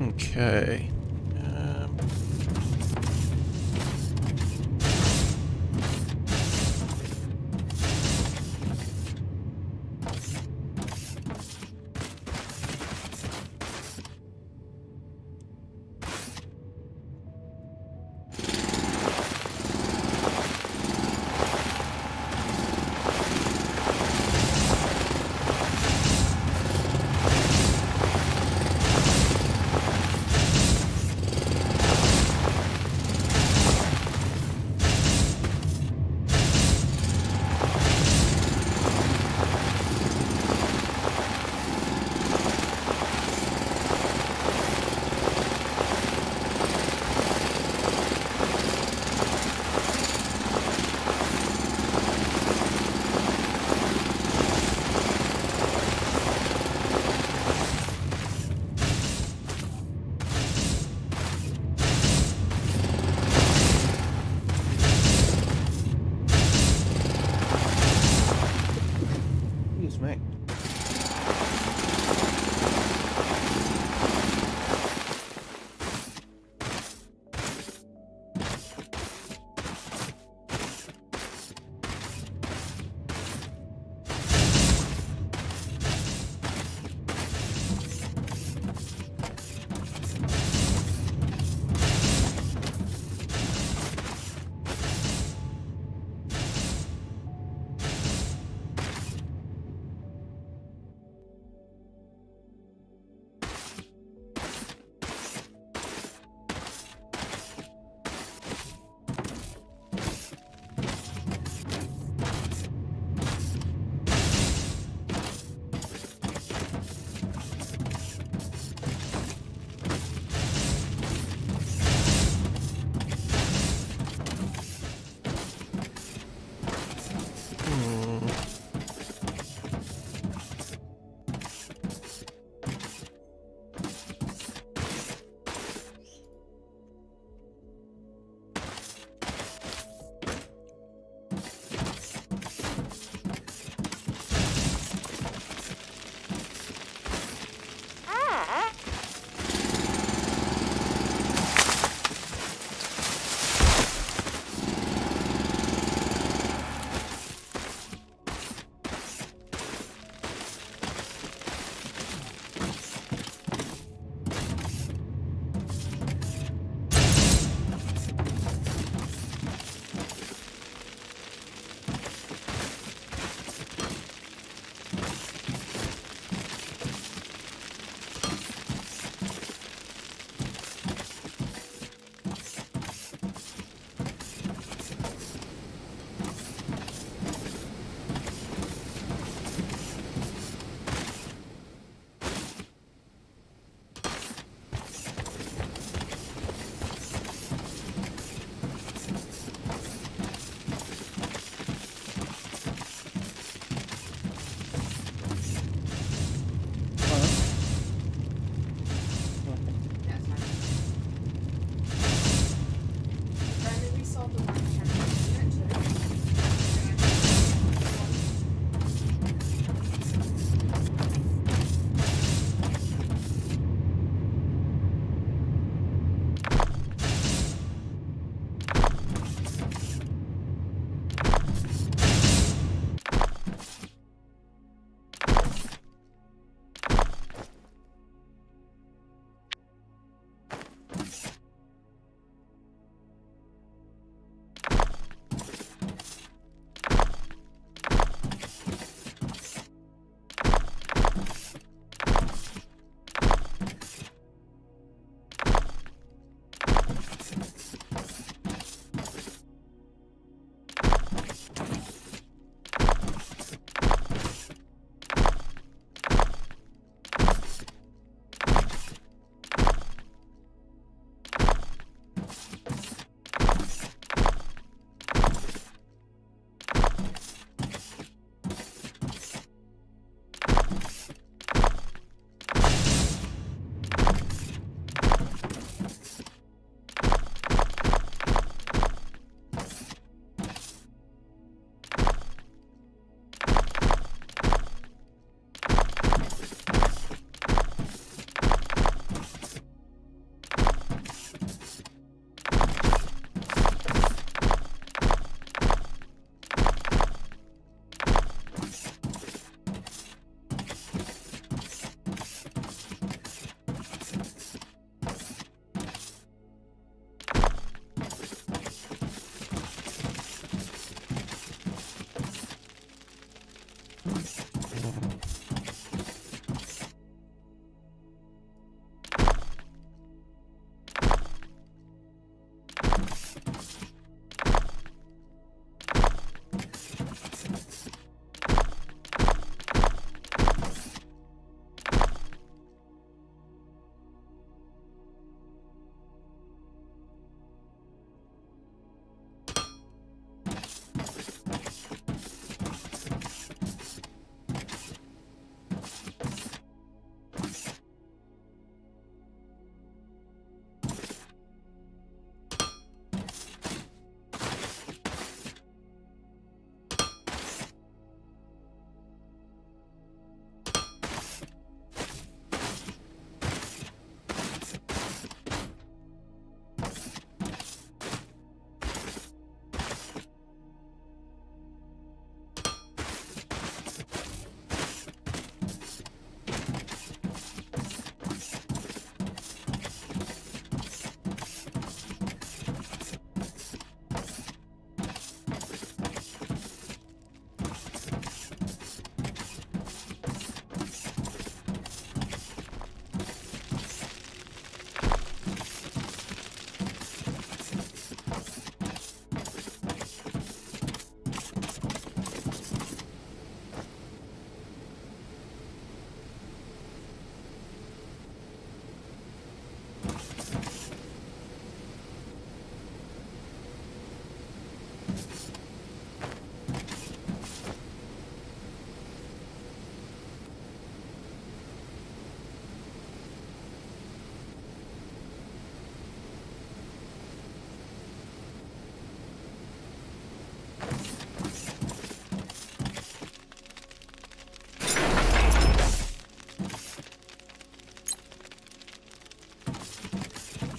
Okay.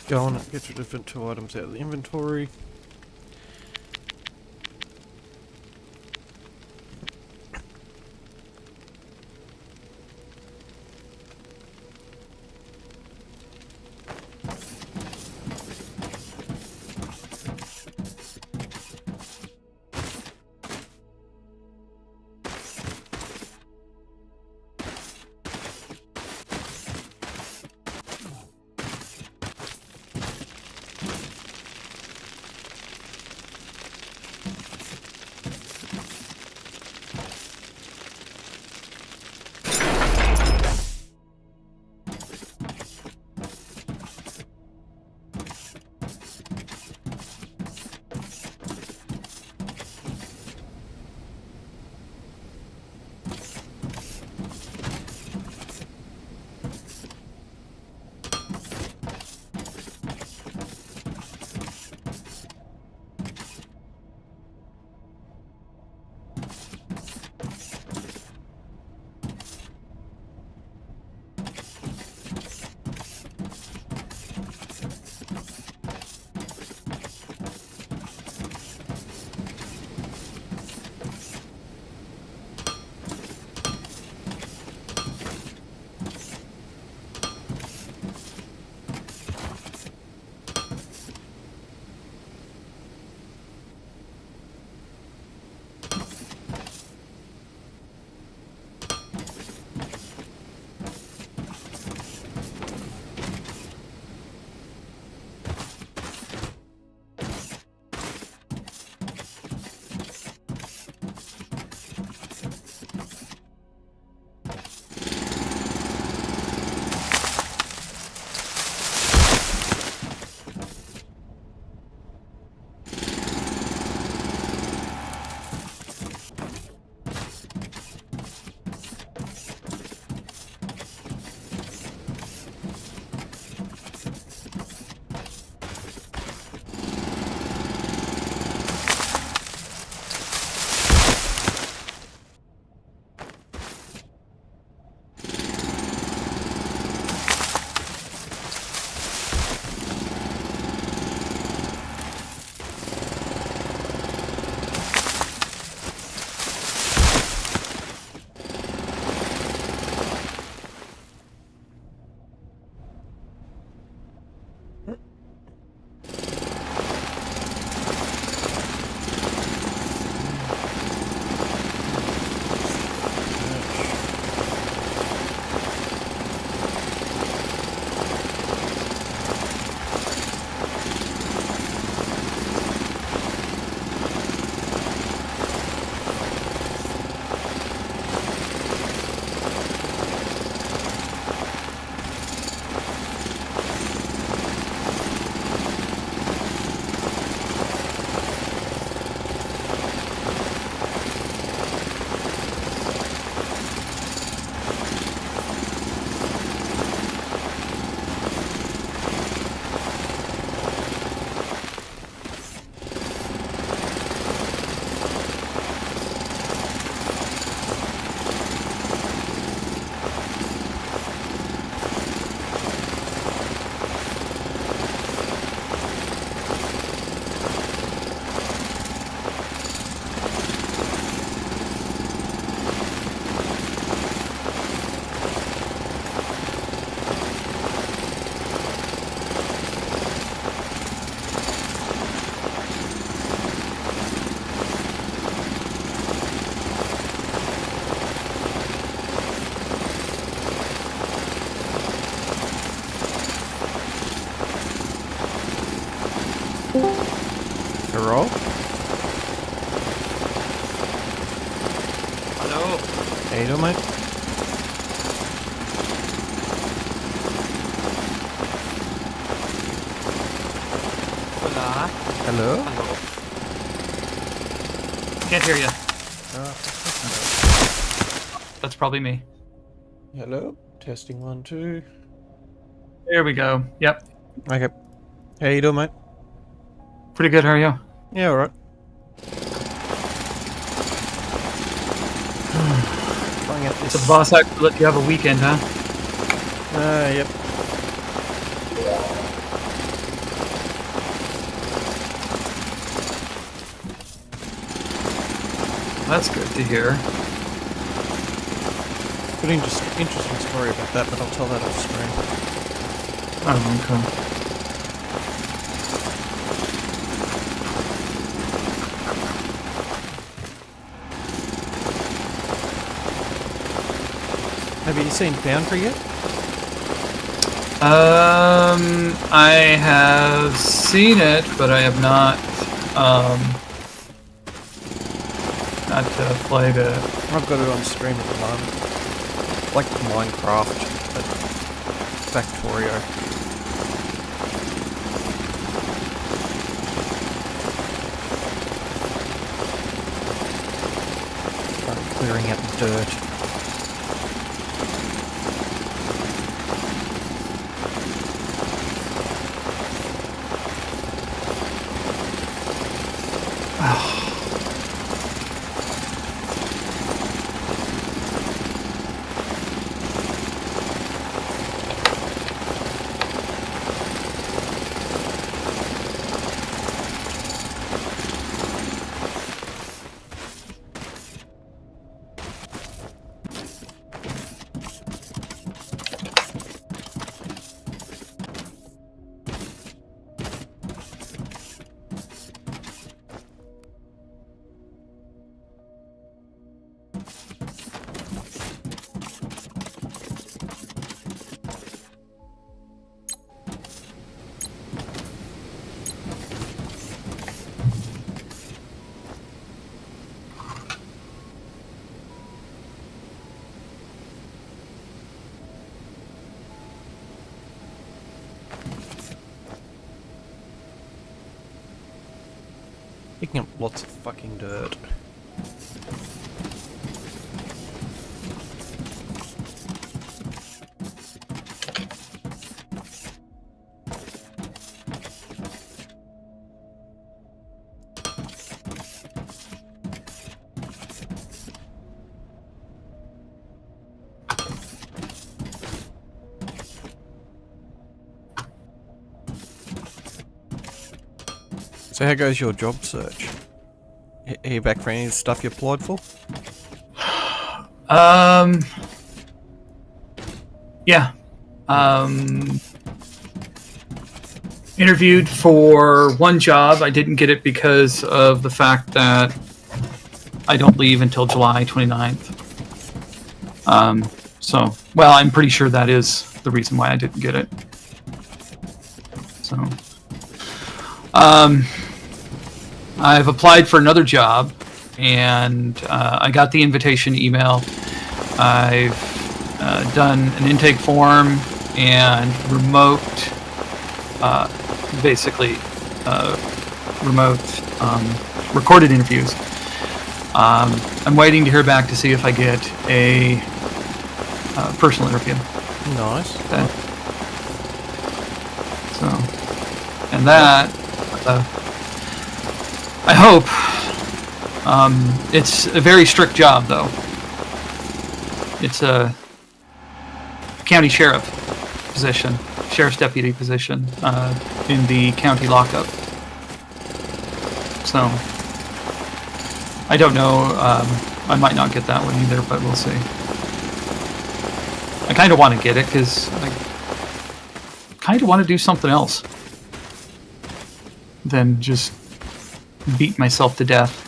Go on and get your different 2 items out of the inventory. Hello? Hello. How you doing, mate? Hola. Hello? Hello. Can't hear you. That's probably me. Hello? Testing 1, 2. There we go. Yep. Okay. How you doing, mate? Pretty good. How are you? Yeah, alright. Trying out So this. the boss actually let you have a weekend, huh? Yep. That's good to hear. Good interesting story about that, but I'll tell that off screen. Oh, okay. Have you seen Foundry yet? I have seen it, but I have not played it. I've got it on stream at the moment. Like Minecraft, but Factorio. Clearing out the dirt. Picking up lots of fucking dirt. So how goes your job search? Are you back for any of the stuff you applied for? Yeah. Interviewed for one job. I didn't get it because of the fact that I don't leave until July 29th. Well, I'm pretty sure that is the reason why I didn't get it. So, I've applied for another job, and I got the invitation email. I've done an intake form and remote, recorded interviews. I'm waiting to hear back to see if I get a personal interview. Nice. Okay. So, and that, I hope. It's a very strict job, though. It's a county sheriff position, sheriff's deputy position in the county lockup. So, I don't know. I might not get that one either, but we'll see. I kind of want to get it because I kind of want to do something else than just beat myself to death.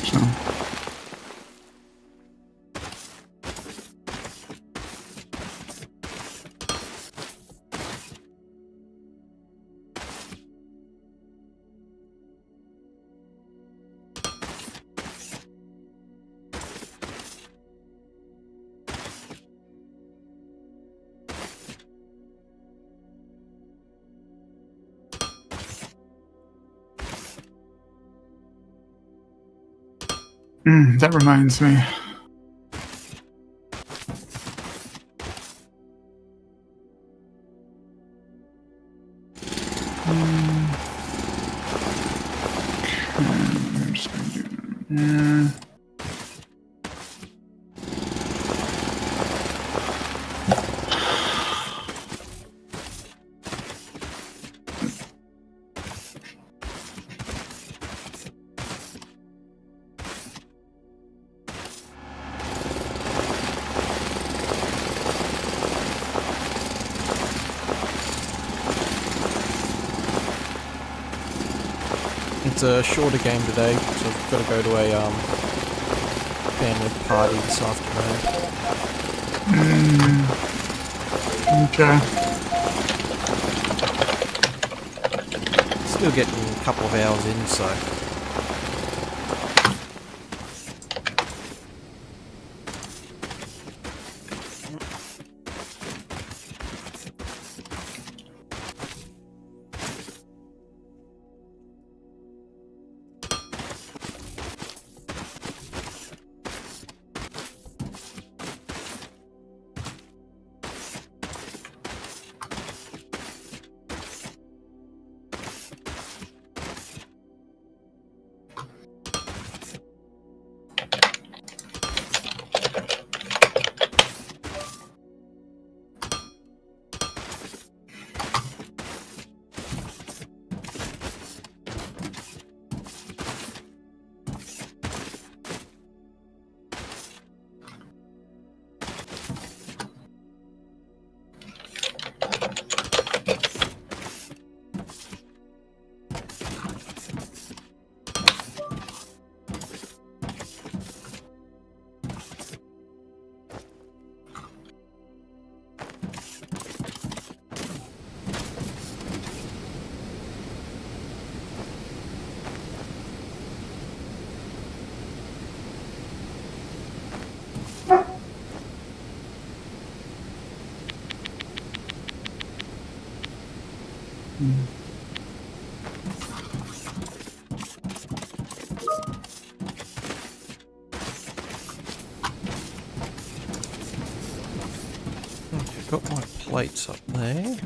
So. That reminds me. It's a shorter game today, so I've got to go to a family party this afternoon. Okay. Still getting a couple of hours in, so. Okay, got my plates up there.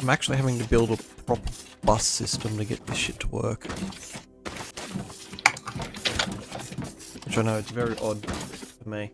I'm actually having to build a proper bus system to get this shit to work. Which I know it's very odd for me.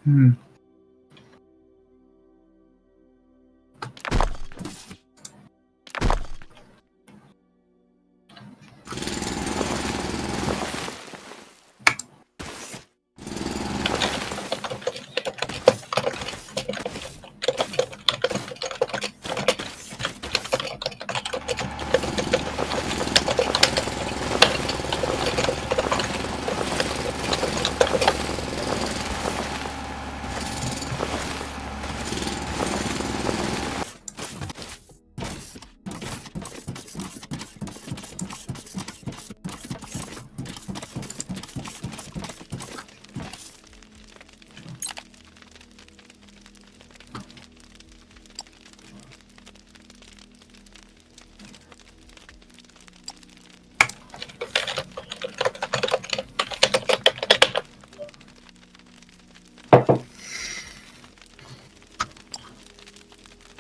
Hmm.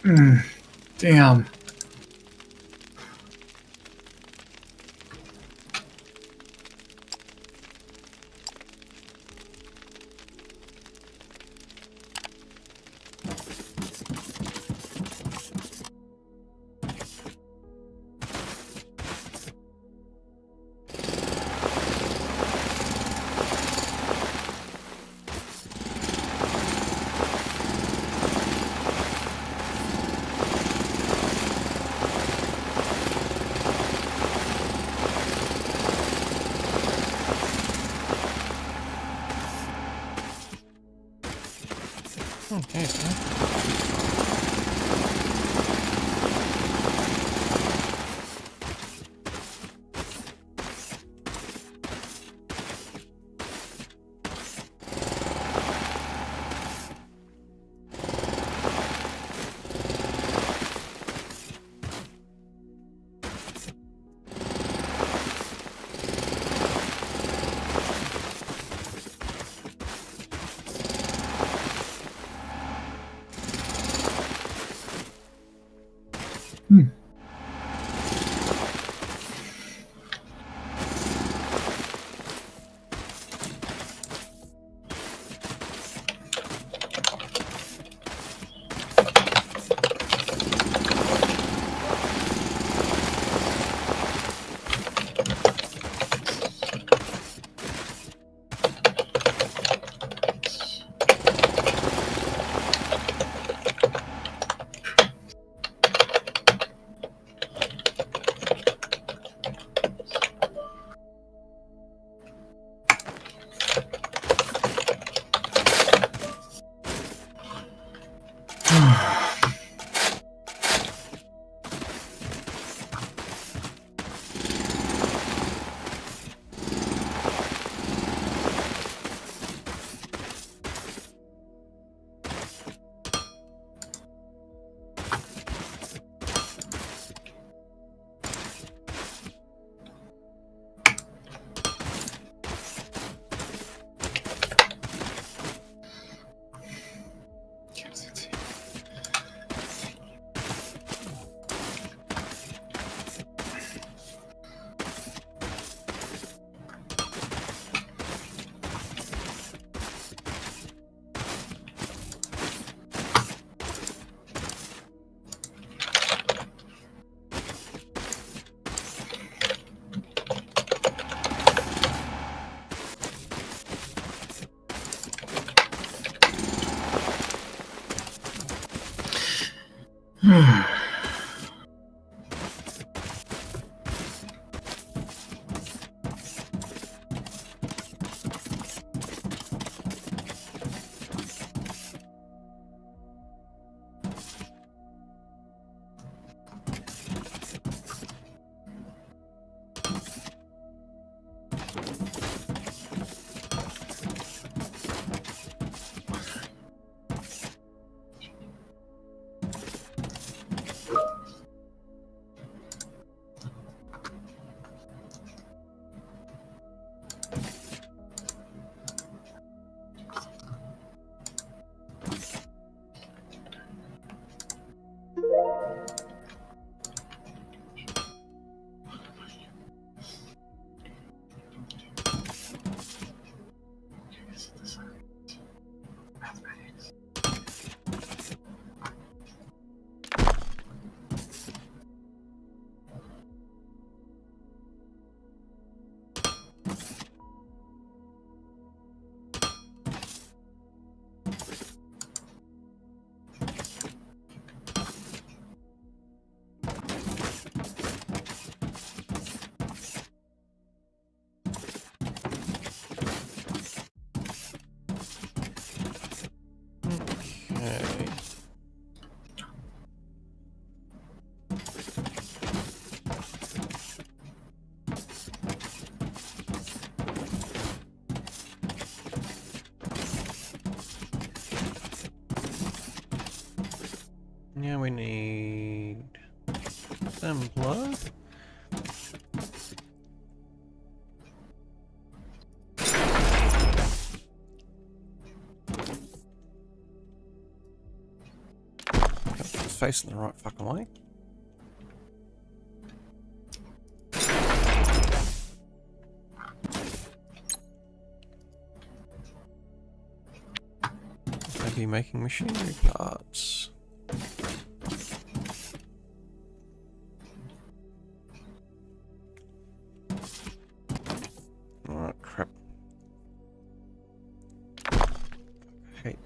Damn. Okay, so. Okay. Yeah, we need assembler. facing the right fucking way? Maybe making machinery parts. Alright, crap. Hey,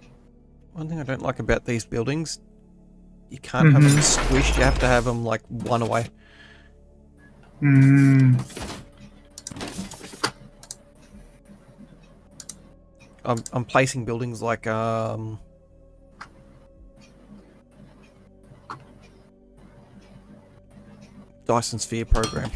one thing I don't like about these buildings, you can't have them squished, you have to have them like one away. I'm placing buildings like Dyson Sphere program.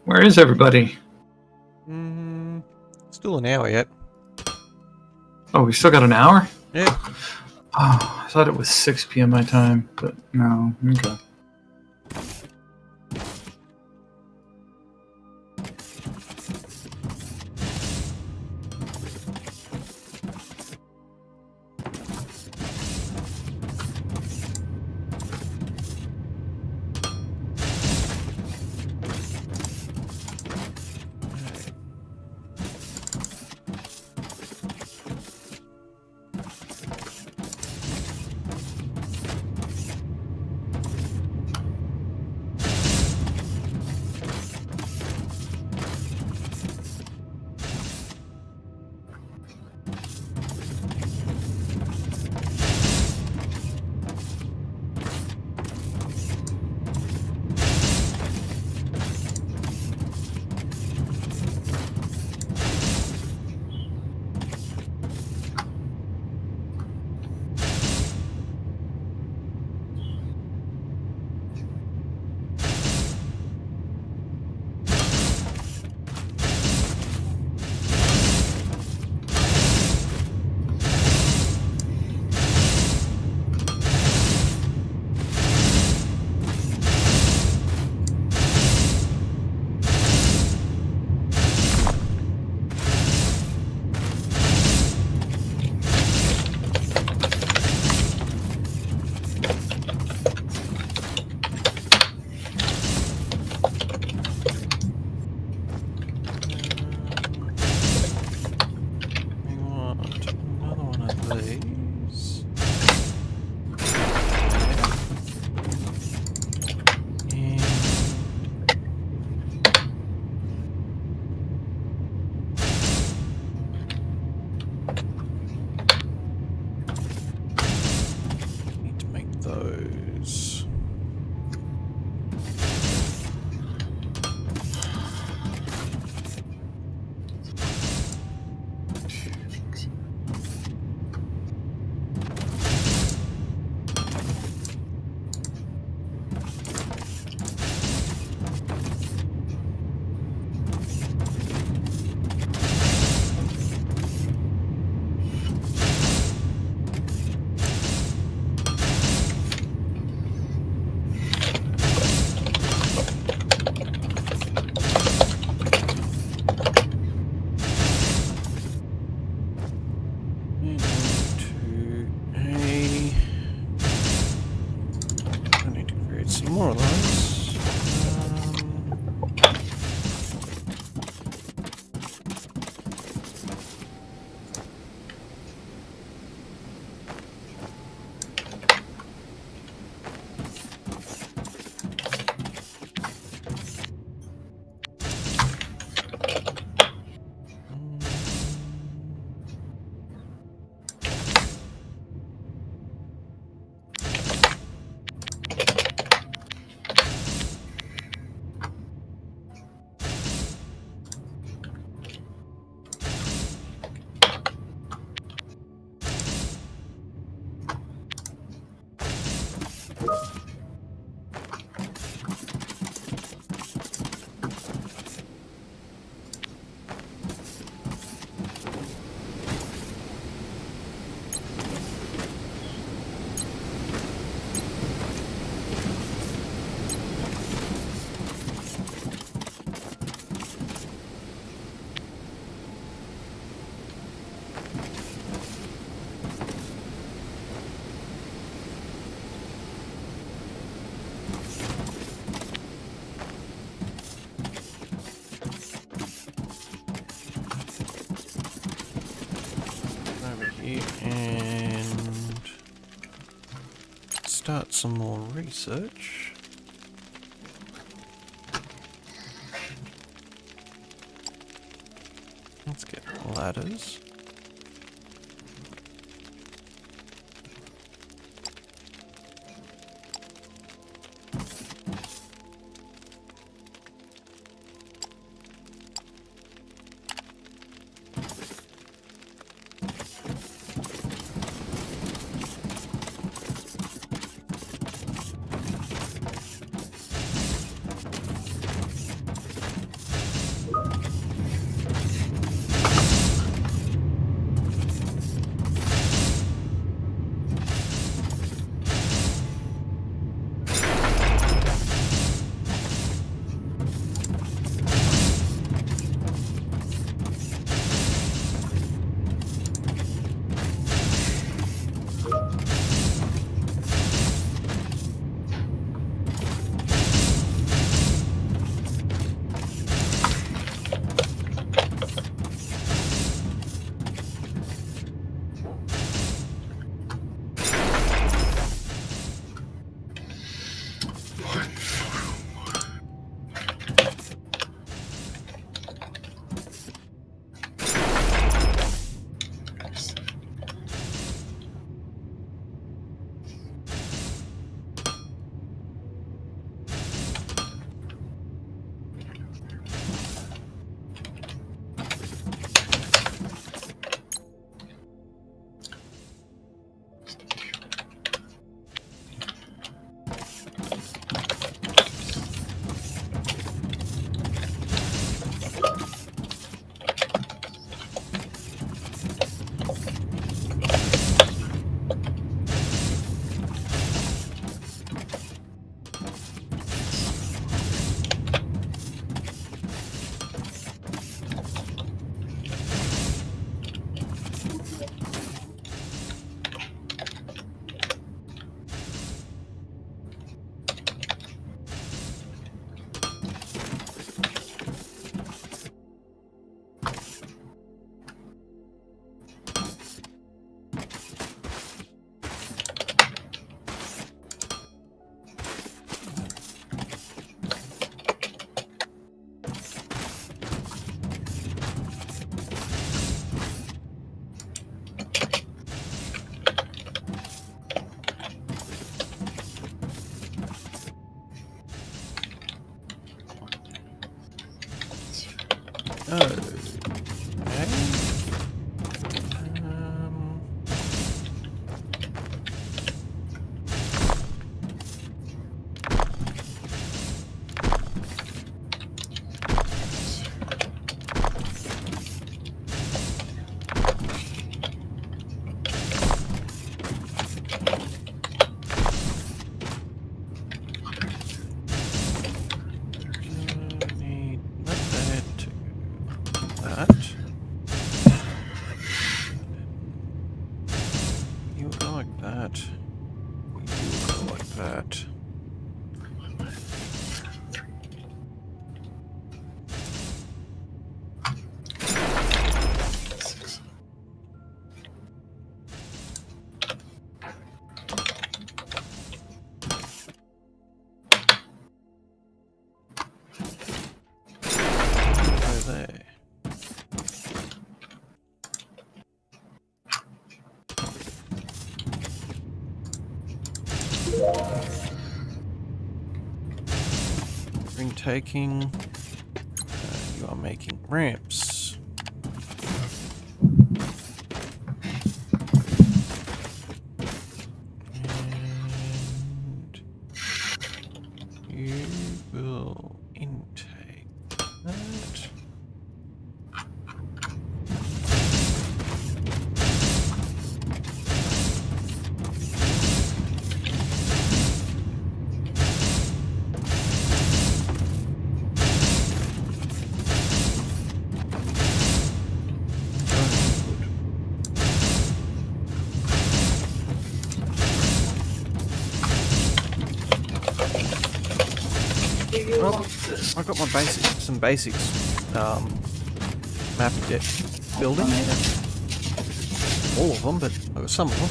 Where is everybody? Still an hour yet. Oh, we still got an hour? Yeah. Oh, I thought it was 6 p.m. my time, but no. Okay. We want another one of these. And need to make those. I need to create some more of those. Over here and start some more research. Let's get ladders. Okay. Um, need that to that. You would go like that. You would go like that. Go there. Ring taking. You are making ramps. And you will intake that. Well, I got my some basics mapped yet building. All of them, but I got some of them.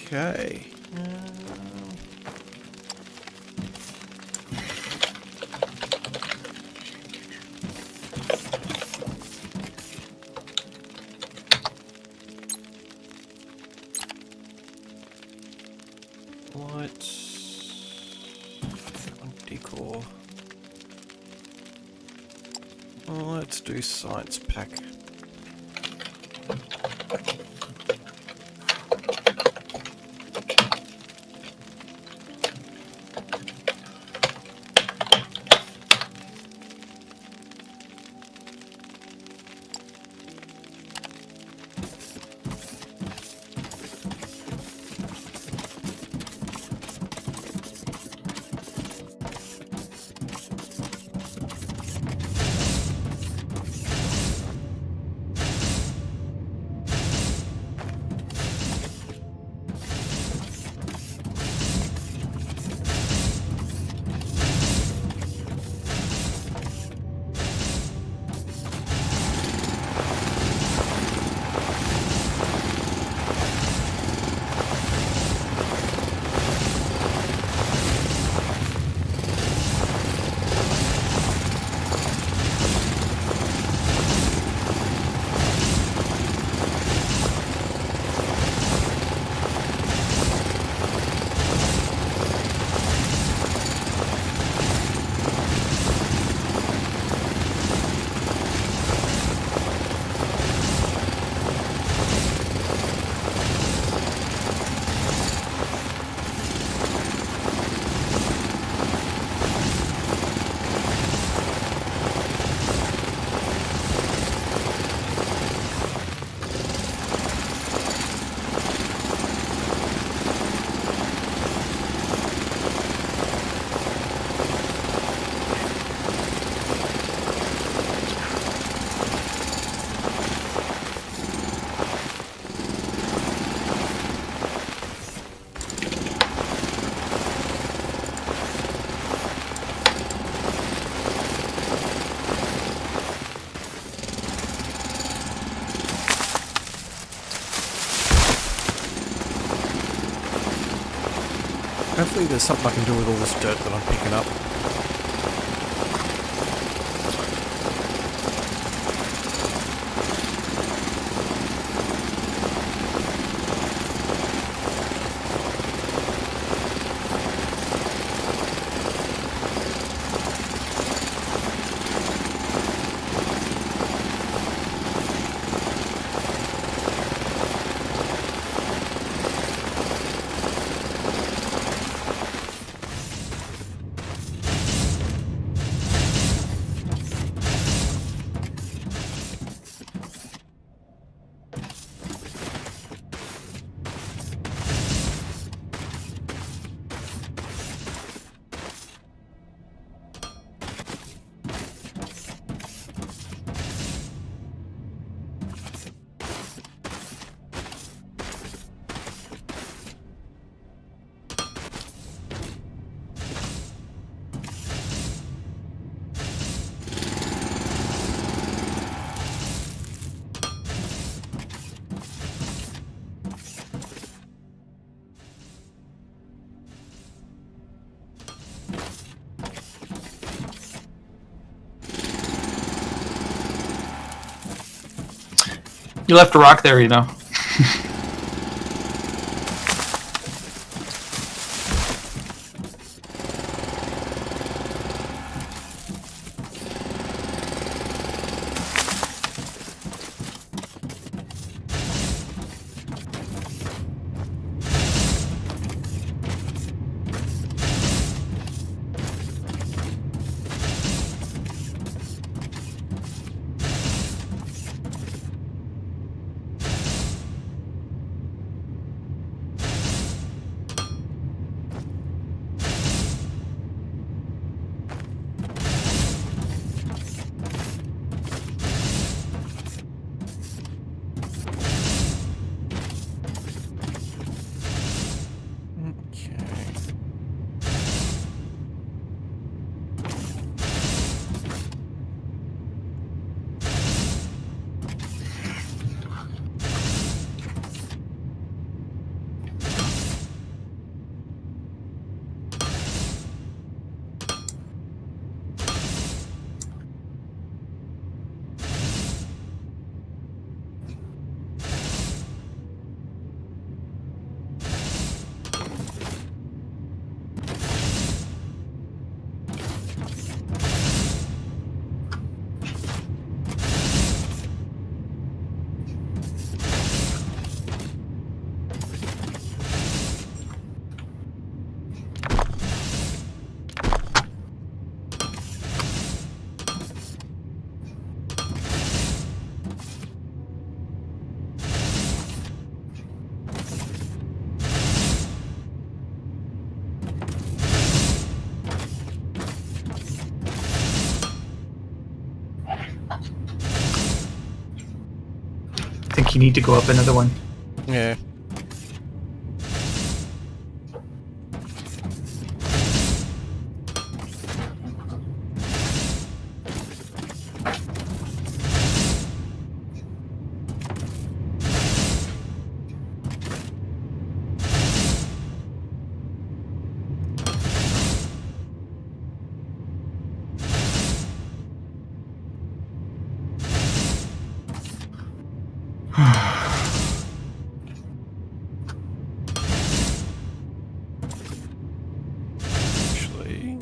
Okay. Lights on decor. Let's do science pack. Hopefully there's something I can do with all this dirt that I'm picking up. You left a rock there, you know. like you need to go up another one. Yeah. Actually,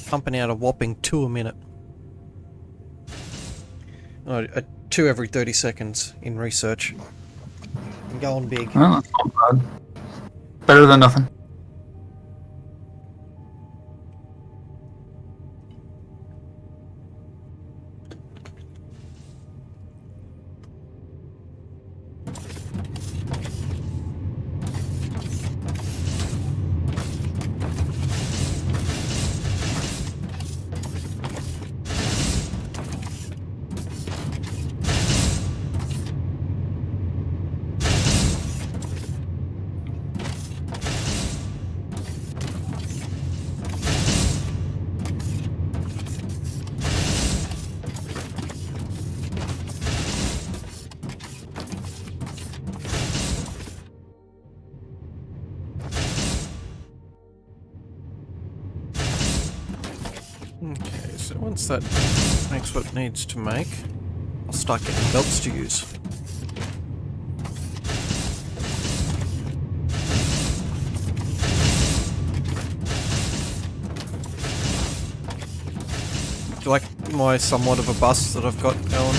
pumping out a whopping 2 a minute. Oh, 2 every 30 seconds in research. I'm going big. Well, that's not bad. Better than nothing. Okay, so once that makes what it needs to make, I'll start getting belts to use. Do you like my somewhat of a bus that I've got going?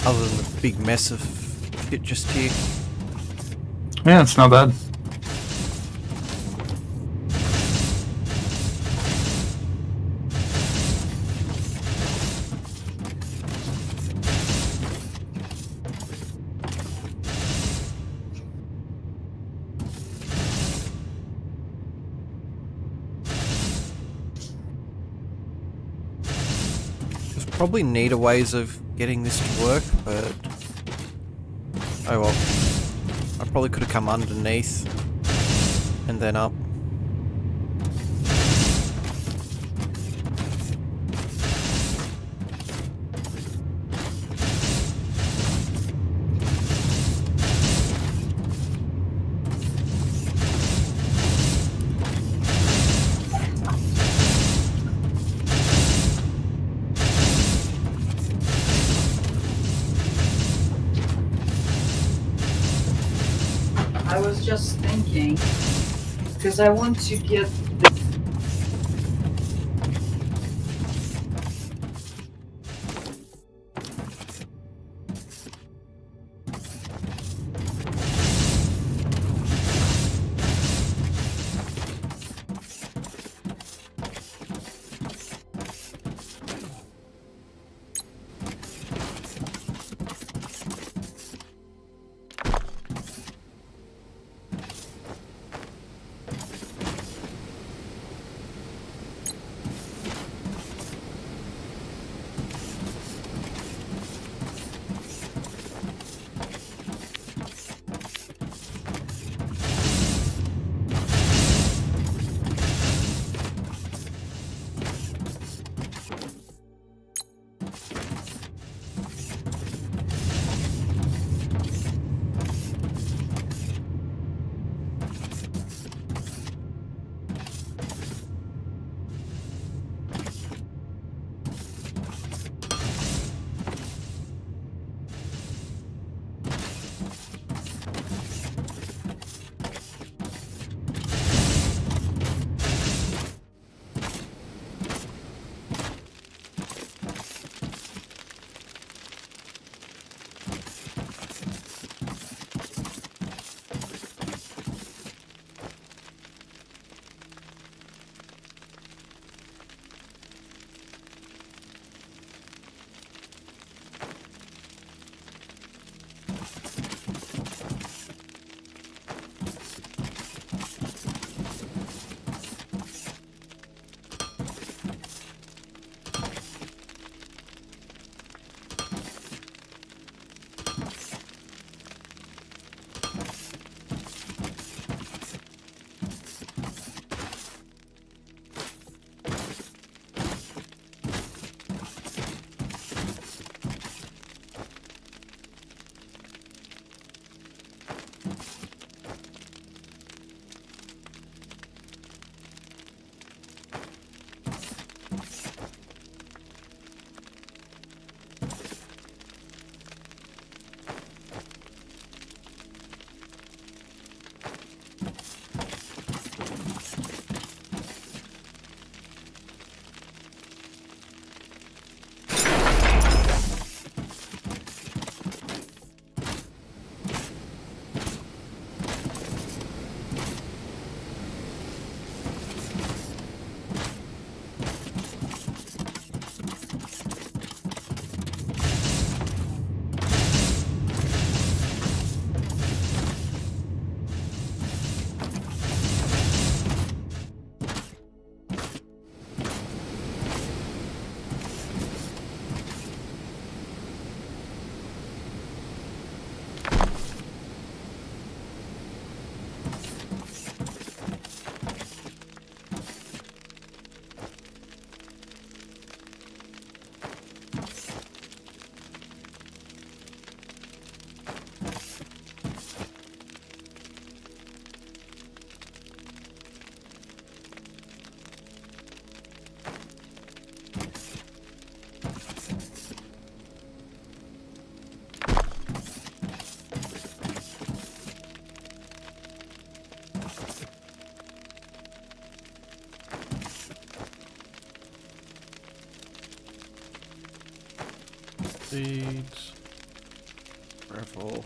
Other than the big mess of shit just here. Yeah, it's not bad. There's probably neater ways of getting this to work, but... oh well. I probably could have come underneath and then up. I was just thinking, because I want to get Seeds. Gravel.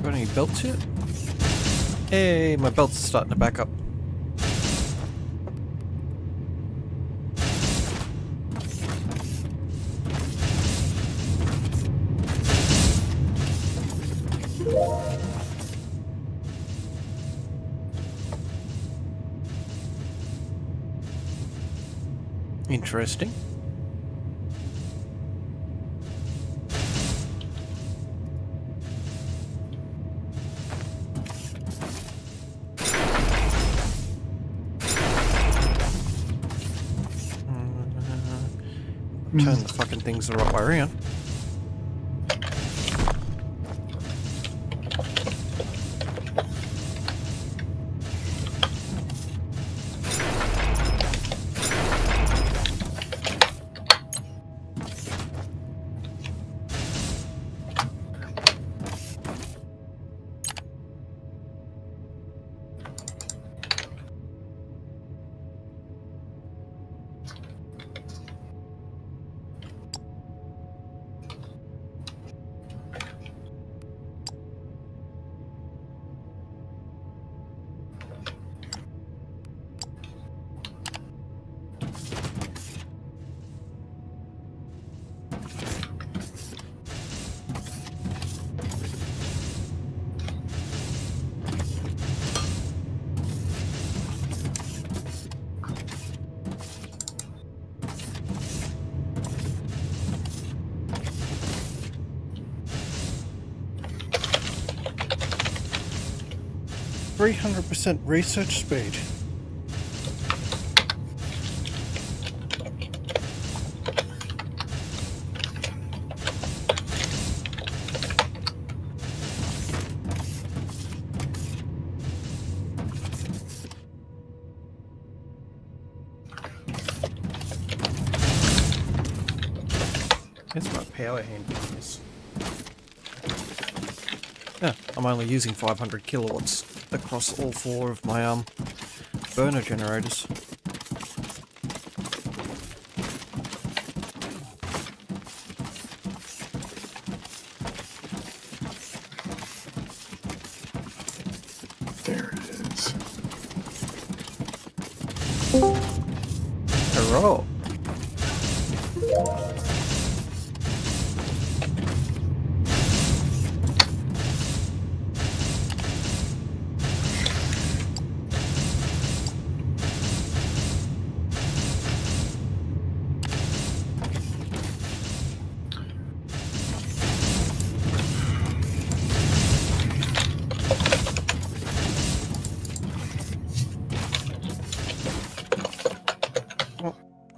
Got any belts yet? Hey, my belts are starting to back up. Interesting. Turn the fucking things the right way around. %300 research speed. That's my power hand doing this. Yeah, I'm only using 500 kilowatts across all 4 of my burner generators. There it is. Hurrah!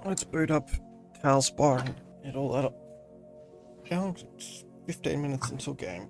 Let's boot up Tailspire and get all that up. Oh, it's 15 minutes until game.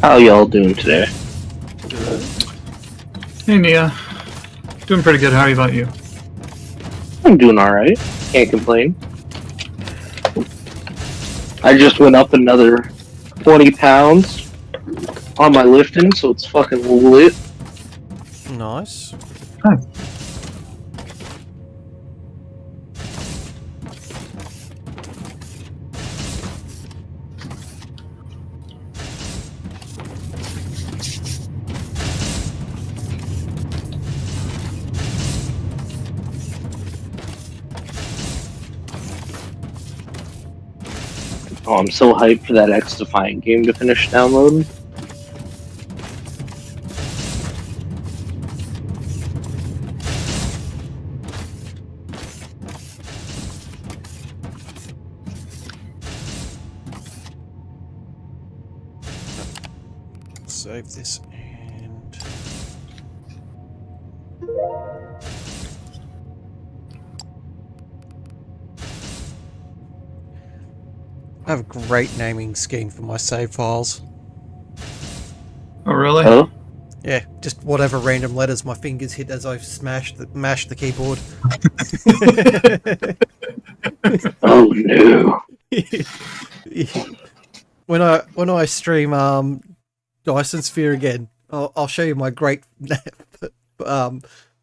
How y'all doing today? Hey, Nia. Doing pretty good. How about you? I'm doing alright. Can't complain. I just went up another 20 pounds on my lifting, so it's fucking lit. Nice. Oh, I'm so hyped for that X-Defiant game to finish downloading. Save this and... I have a great naming scheme for my save files. Oh, really? Oh? Yeah, just whatever random letters my fingers hit as I mash the keyboard. Oh no. when I stream Dyson Sphere again, I'll show you my great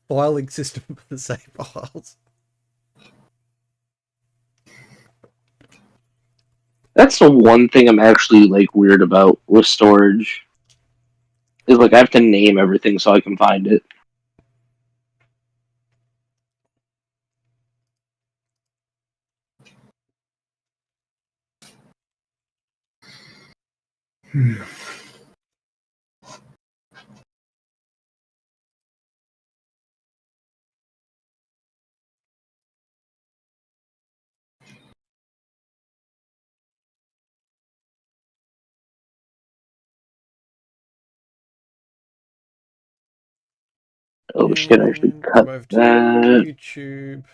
filing system for the save files. That's the one thing I'm actually, like, weird about with storage. Is, like, I have to name everything so I can find it. Oh shit, I should cut Come over to that. YouTube.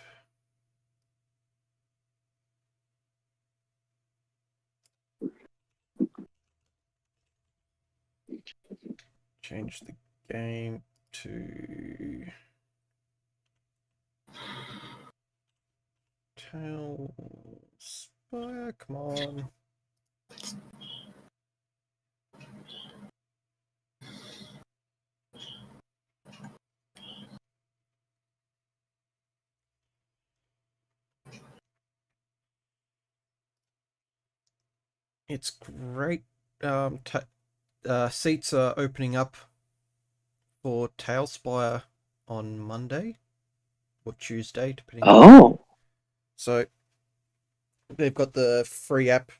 Change the game to Tailspire. Come on. It's great. Seats are opening up for Tailspire on Monday or Tuesday, depending on. Oh. So they've got the free app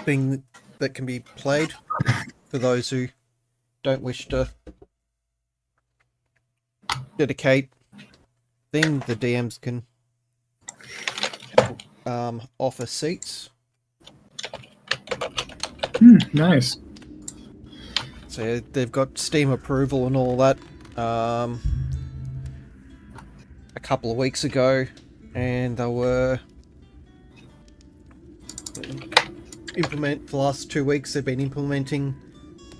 thing that can be played for those who don't wish to dedicate thing. The DMs can offer seats. Nice. So they've got Steam approval and all that a couple of weeks ago, and they were for the last 2 weeks. They've been implementing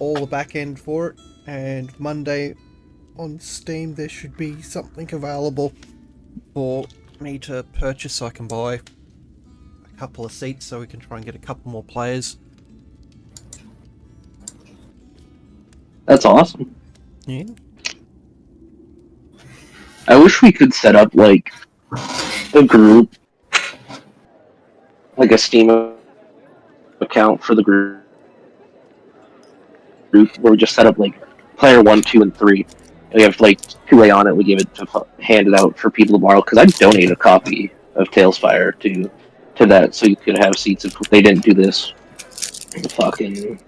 all the back end for it, and Monday on Steam there should be something available for me to purchase so I can buy a couple of seats so we can try and get a couple more players. That's awesome. Yeah. I wish we could set up, like, a group, like a Steam account for the group, where we just set up, like, player 1, 2, and 3. And we have, like, 2A on it, we give it to hand it out for people to borrow, because I'd donate a copy of Tailspire to that, so you could have seats if they didn't do this. Fucking...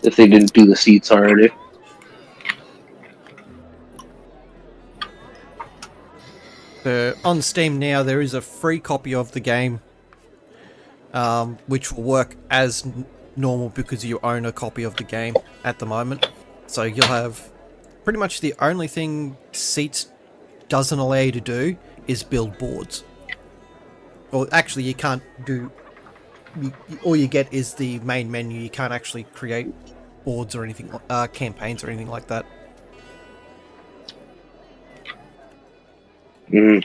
If they didn't do the seats already. On Steam now, there is a free copy of the game, which will work as normal because you own a copy of the game at the moment. So you'll have pretty much the only thing Seats doesn't allow you to do is build boards. Well, actually, you can't do all you get is the main menu. You can't actually create boards or anything, campaigns or anything like that. Mm.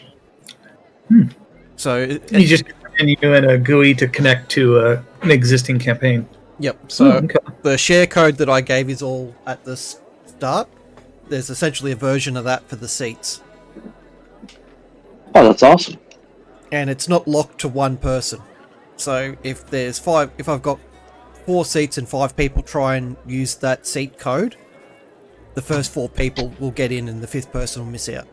So You just continue in a GUI to connect to an existing campaign. yep. So okay. the share code that I gave is all at the start. There's essentially a version of that for the seats, Oh, that's awesome. and it's not locked to one person. So if I've got 4 seats and 5 people try and use that seat code, the first 4 people will get in, and the 5th person will miss out.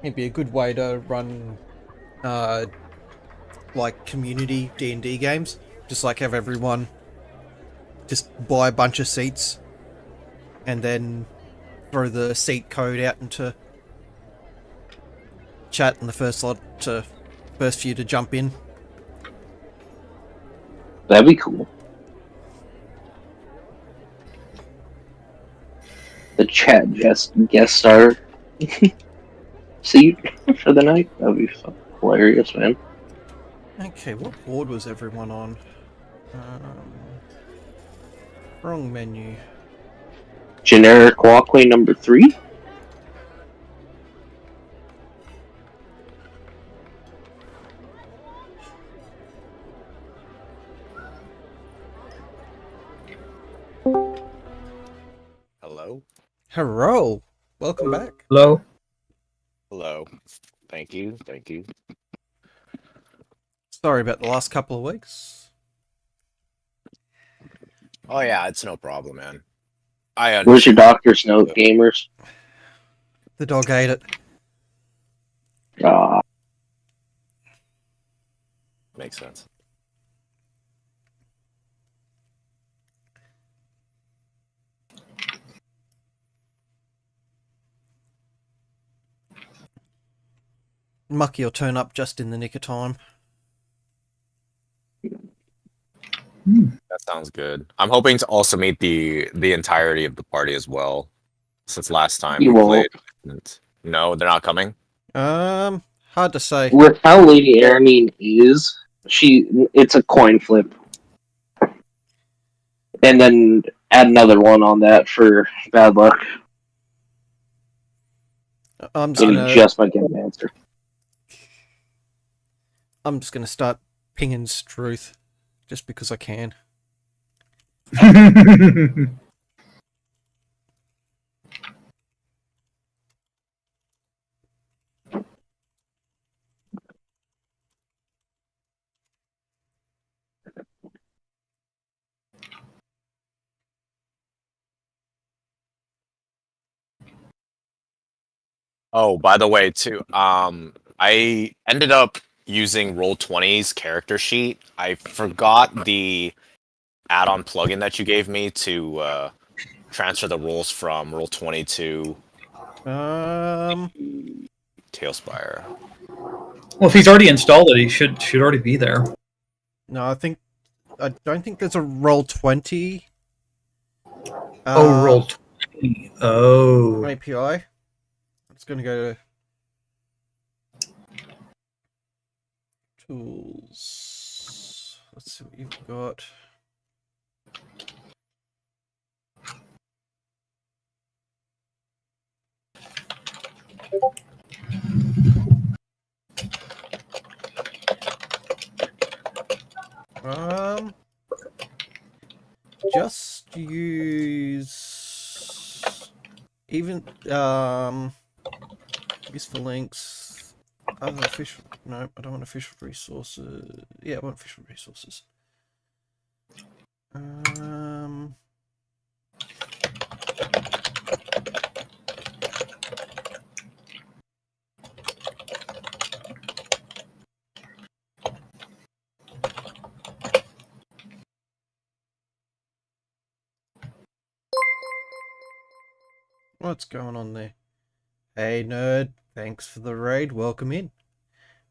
It'd be a good way to run, like community D&D games. Just like have everyone just buy a bunch of seats, and then throw the seat code out into chat, and the first few to jump in. That'd be cool. The chat just guest star seat for the night. That'd be hilarious, man. Okay, what board was everyone on? Wrong menu. Generic walkway number 3. Hello? Hello! Welcome back. Hello? Hello. Thank you. Thank you. Sorry about the last couple of weeks. Oh, yeah, it's no problem, man. Where's your doctor's note, gamers? The dog ate it. Ah, Makes sense. Mucky will turn up just in the nick of time. That sounds good. I'm hoping to also meet the entirety of the party as well. Since last time You we won't. played. No, they're not coming? Hard to say. with how Lady Aramine is, it's a coin flip. And then add another one on that for bad luck. I'm And you just might get an answer. gonna start pinging Struth, just because I can. Oh, by the way, too, I ended up using Roll20's character sheet. I forgot the add-on plugin that you gave me to transfer the rolls from Roll20 to Tailspire. Well, if he's already installed it, he should already be there. No, I don't think there's a Roll20. Roll 20. Oh. API. I'm just gonna go to tools. Let's see what you've got. Just use useful links. Other official. No, I don't want official resources. Yeah, I want official resources. What's going on there? Hey, nerd. Thanks for the raid. Welcome in.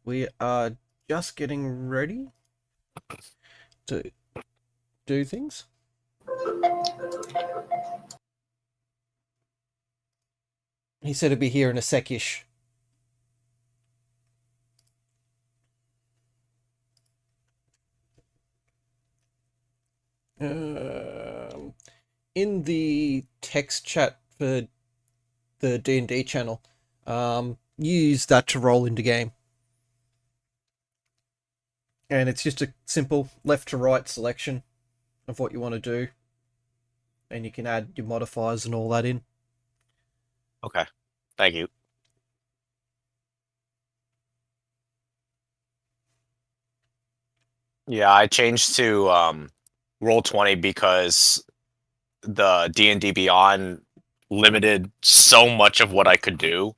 We are just getting ready to do things. He said he'd be here in a sec-ish. In the text chat for the D&D channel, use that to roll into game. And it's just a simple left to right selection of what you want to do. And you can add your modifiers and all that in. Okay. Thank you. Yeah, I changed to Roll20 because the D&D Beyond limited so much of what I could do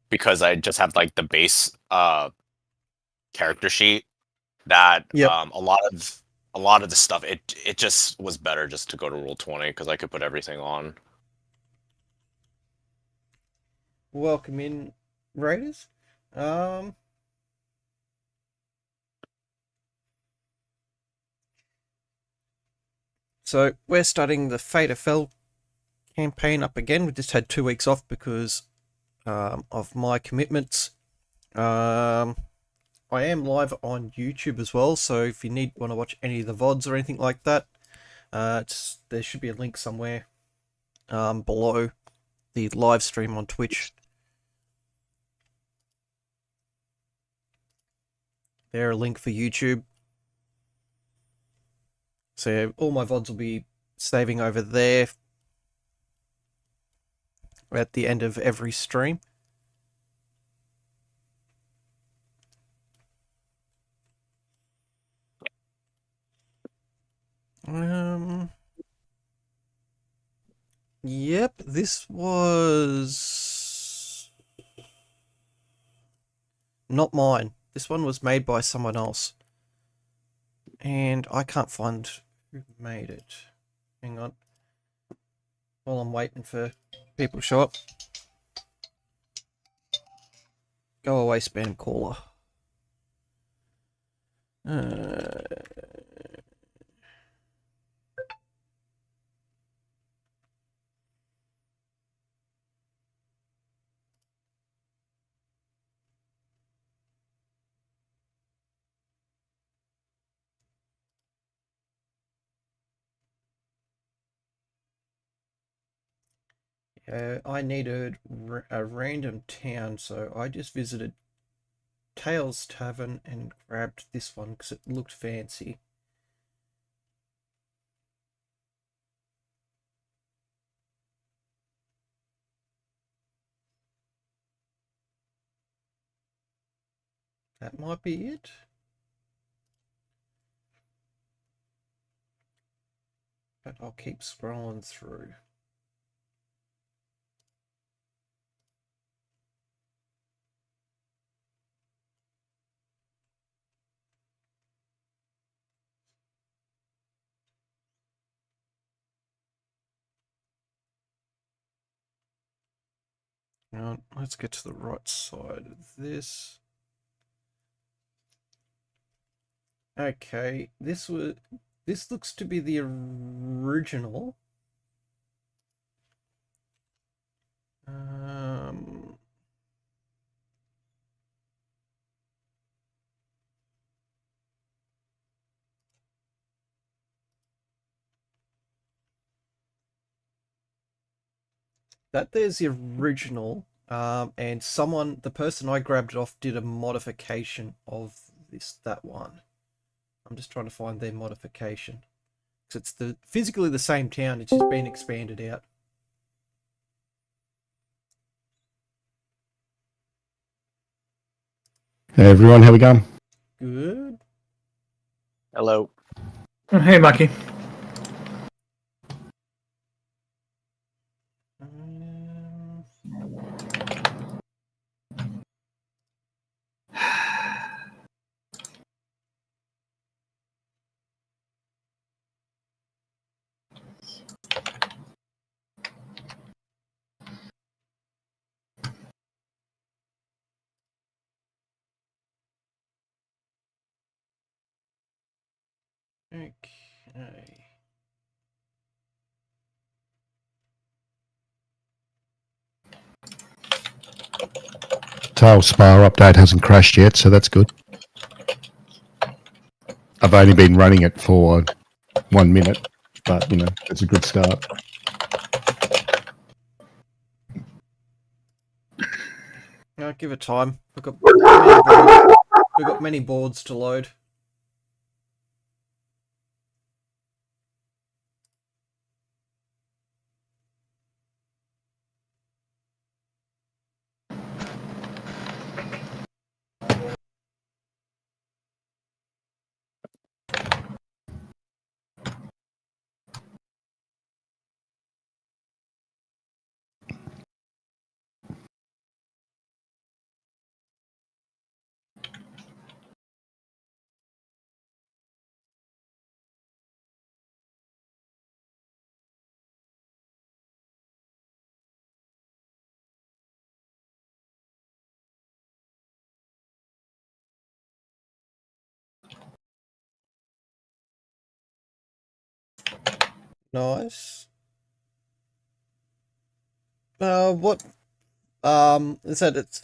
because I just have like the base character sheet that Yep. a lot of the stuff it just was better just to go to Roll20 because I could put everything on. Welcome in, Raiders. So we're starting the Fate of Fell campaign up again. We just had 2 weeks off because of my commitments. I am live on YouTube as well, so if you want to watch any of the VODs or anything like that, there should be a link somewhere below the live stream on Twitch. There, a link for YouTube. So all my VODs will be saving over there at the end of every stream. Yep, this was not mine. This one was made by someone else. And I can't find who made it. Hang on. While I'm waiting for people to show up. Go away, spam caller. I needed a random town, so I just visited Tails Tavern and grabbed this one because it looked fancy. That might be it. But I'll keep scrolling through. Now, let's get to the right side of this. Okay, this looks to be the original. There's the original, and the person I grabbed it off did a modification of that one. I'm just trying to find their modification. Because it's physically the same town, it's just been expanded out. Hey everyone, how we going? Good. Hello. Oh, hey, Maki. Okay. Tailspire update hasn't crashed yet, so that's good. I've only been running it for 1 minute, but you know, it's a good start. Give it time. We've got many boards to load. Nice. What is that its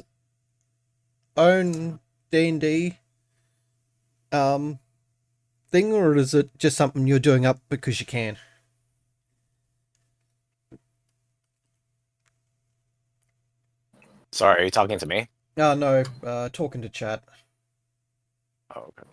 own D&D thing, or is it just something you're doing up because you can? Sorry, are you talking to me? No, talking to chat. Oh, okay.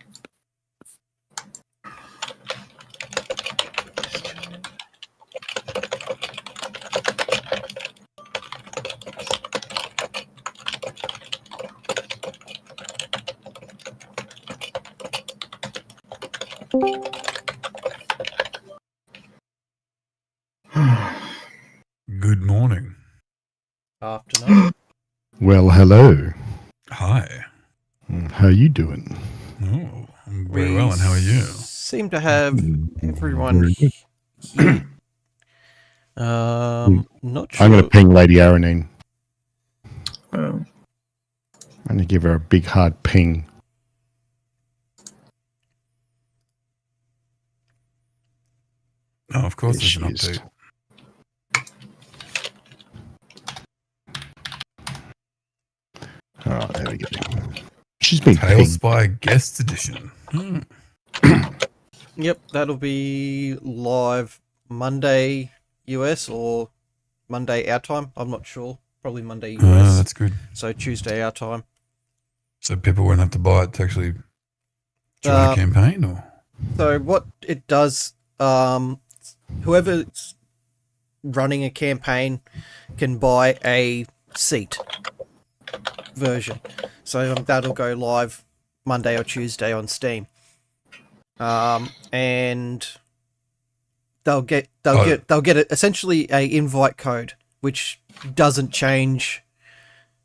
Good morning. Afternoon. Well, hello. Hi. How you doing? Oh, I'm very well, and how are you? Seem to have everyone Very good. here. Not sure. I'm going to ping Lady Aranine. Oh. I'm going to give her a big hard ping. Oh, of course, There there's she an is. update. Oh, there we go. She's been Tail pinged. Spy Guest Edition. Yep, that'll be live Monday US or Monday our time. I'm not sure. Probably Monday US. That's good. So Tuesday our time. So people won't have to buy it to actually join a campaign, or So what it does, whoever's running a campaign can buy a seat version. So that'll go live Monday or Tuesday on Steam. And they'll get essentially a invite code which doesn't change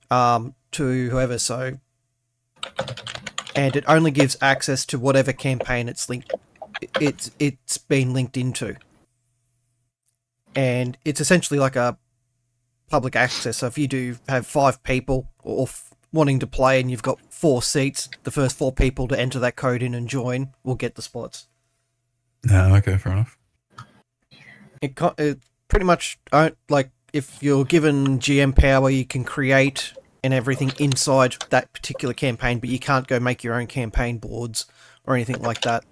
to whoever, so and it only gives access to whatever campaign it's been linked into. And it's essentially like a public access. So if you do have 5 people or wanting to play and you've got 4 seats, the first 4 people to enter that code in and join will get the spots. no? Okay, fair enough. It pretty much, like, if you're given GM power, you can create and everything inside that particular campaign, but you can't go make your own campaign boards or anything like that.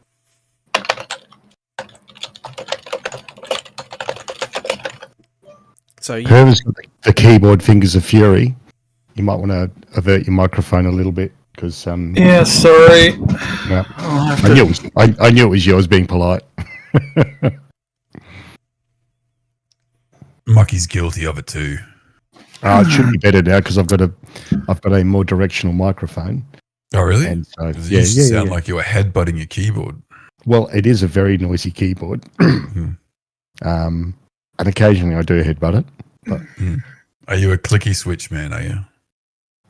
So Whoever's got the keyboard fingers of fury, you might want to avert your microphone a little bit because Yeah, sorry. yeah, I'll have I to. knew it was yours being polite. Mucky's guilty of it too. It should be better now because I've got a more directional microphone. Oh, really? And so, 'Cause it used to sound like you were headbutting your keyboard. Well, it is a very noisy keyboard. And occasionally I do headbutt it. But Are you a clicky switch man, are you?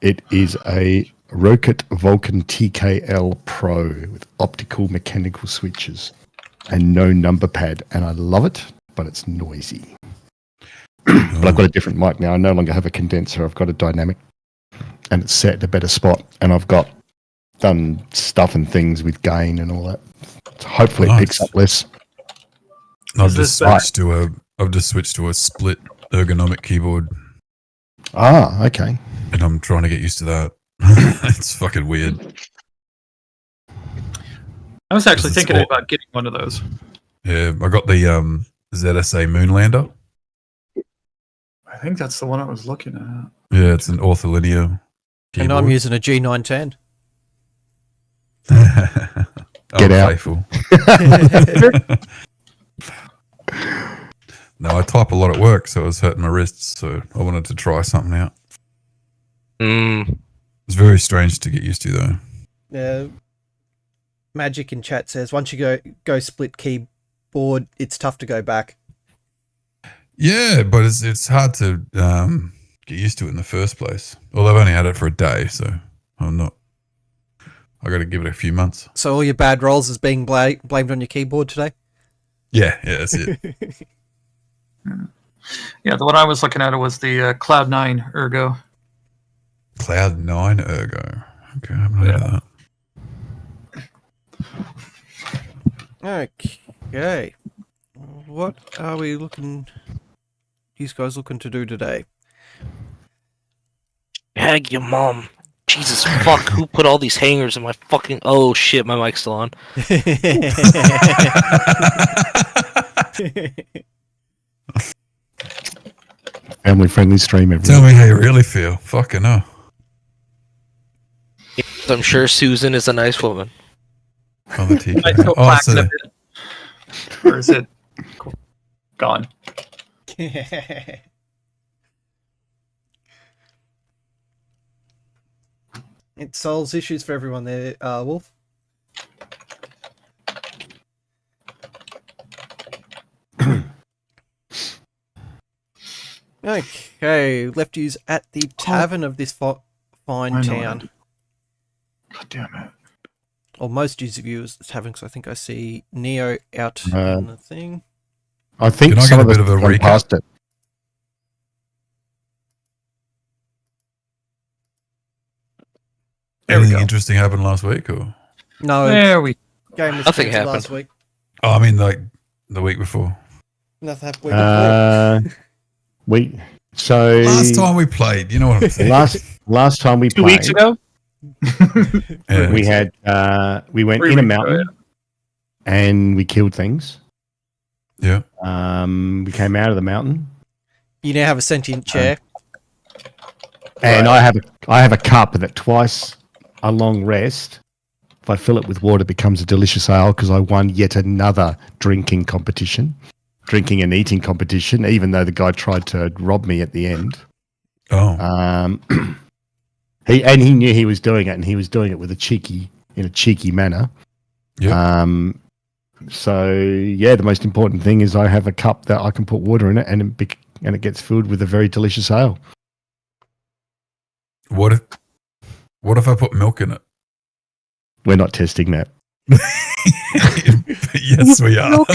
it is a Rocket Vulcan TKL Pro with optical mechanical switches and no number pad. And I love it, but it's noisy. But I've got a different mic now. I no longer have a condenser. I've got a dynamic and it's set at a better spot. And I've got done stuff and things with gain and all that. So hopefully it picks Nice. up less. I've just switched to a split ergonomic keyboard, Ah, okay. and I'm trying to get used to that. It's fucking weird. I was actually It's thinking all- about getting one of those. Yeah, I got the ZSA Moonlander. I think that's the one I was looking at. Yeah, it's an ortholinear And keyboard. I'm using a G910. Get out. Faithful. No, I type a lot at work, so it was hurting my wrists. So I wanted to try something out. It's very strange to get used to, though. Magic in chat says once you go split keyboard, it's tough to go back. Yeah, but it's hard to get used to it in the first place. Well, I've only had it for a day, so I'm not. I got to give it a few months. So all your bad rolls is being blamed on your keyboard today? Yeah, that's it. Yeah, the one I was looking at was the Cloud9 Ergo. Cloud9 Ergo. Okay, I haven't heard of that. Okay. What are we looking... These guys looking to do today? Hag your mom. Jesus fuck, who put all these hangers in my fucking... Oh shit, my mic's still on. Family friendly stream, everyone. Tell me how you really feel. Fucking hell. I'm sure Susan is a nice woman. Oh, the TK. Might still Oh, clacking so a bit. Or is it gone? It solves issues for everyone there, Wolf. Okay, lefties at the tavern of this fine I know town. it. God damn it. Or most of you is the tavern, because I think I see Neo out in the thing. I think Can I some get a of us bit of a have gone recap? past it. There we Anything go. interesting happened last week, or? No, There we game was Nothing cancelled happened. last week. Oh, I mean, like the week before. Nothing happened week before. So Last time we played, you know what I'm saying? last time we 2 played, weeks ago? Yeah. we had we went 3 in a weeks ago, mountain and we killed things. Yeah. We came out of the mountain, You now have a sentient chair. and I have a cup that twice a long rest, if I fill it with water, becomes a delicious ale because I won yet another drinking and eating competition, even though the guy tried to rob me at the end. Oh. He knew he was doing it, and he was doing it with in a cheeky manner. Yeah. So yeah, the most important thing is I have a cup that I can put water in it, and it gets filled with a very delicious ale. What if I put milk in it? We're not testing that. Yes, we are.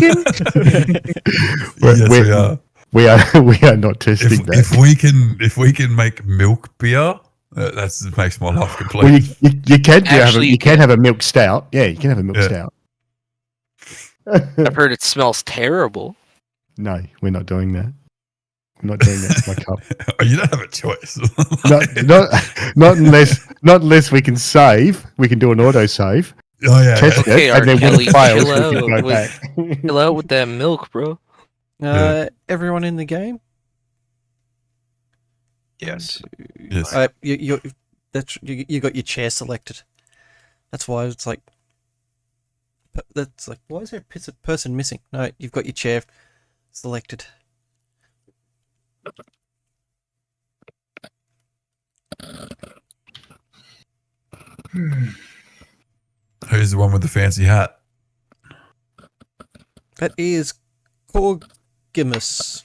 Yes, we are. We are not testing that. If we can make milk beer, that makes my life complete. Well, you can Actually, you can have a milk stout. Yeah, you can have a milk stout. I've heard it smells terrible. No, we're not doing that. We're not doing that. It's my cup. Oh, you don't have a choice. Not unless we can save. We can do an auto save. Oh yeah. Test Okay, it, and then when Kelly, it fails, chill we can out go with- back. Chill out with that milk, bro. Everyone in the game? Yes. Yes. You got your chair selected. That's why it's like. That's like, why is there a person missing? No, you've got your chair selected. Who's the one with the fancy hat? That is Corgimus.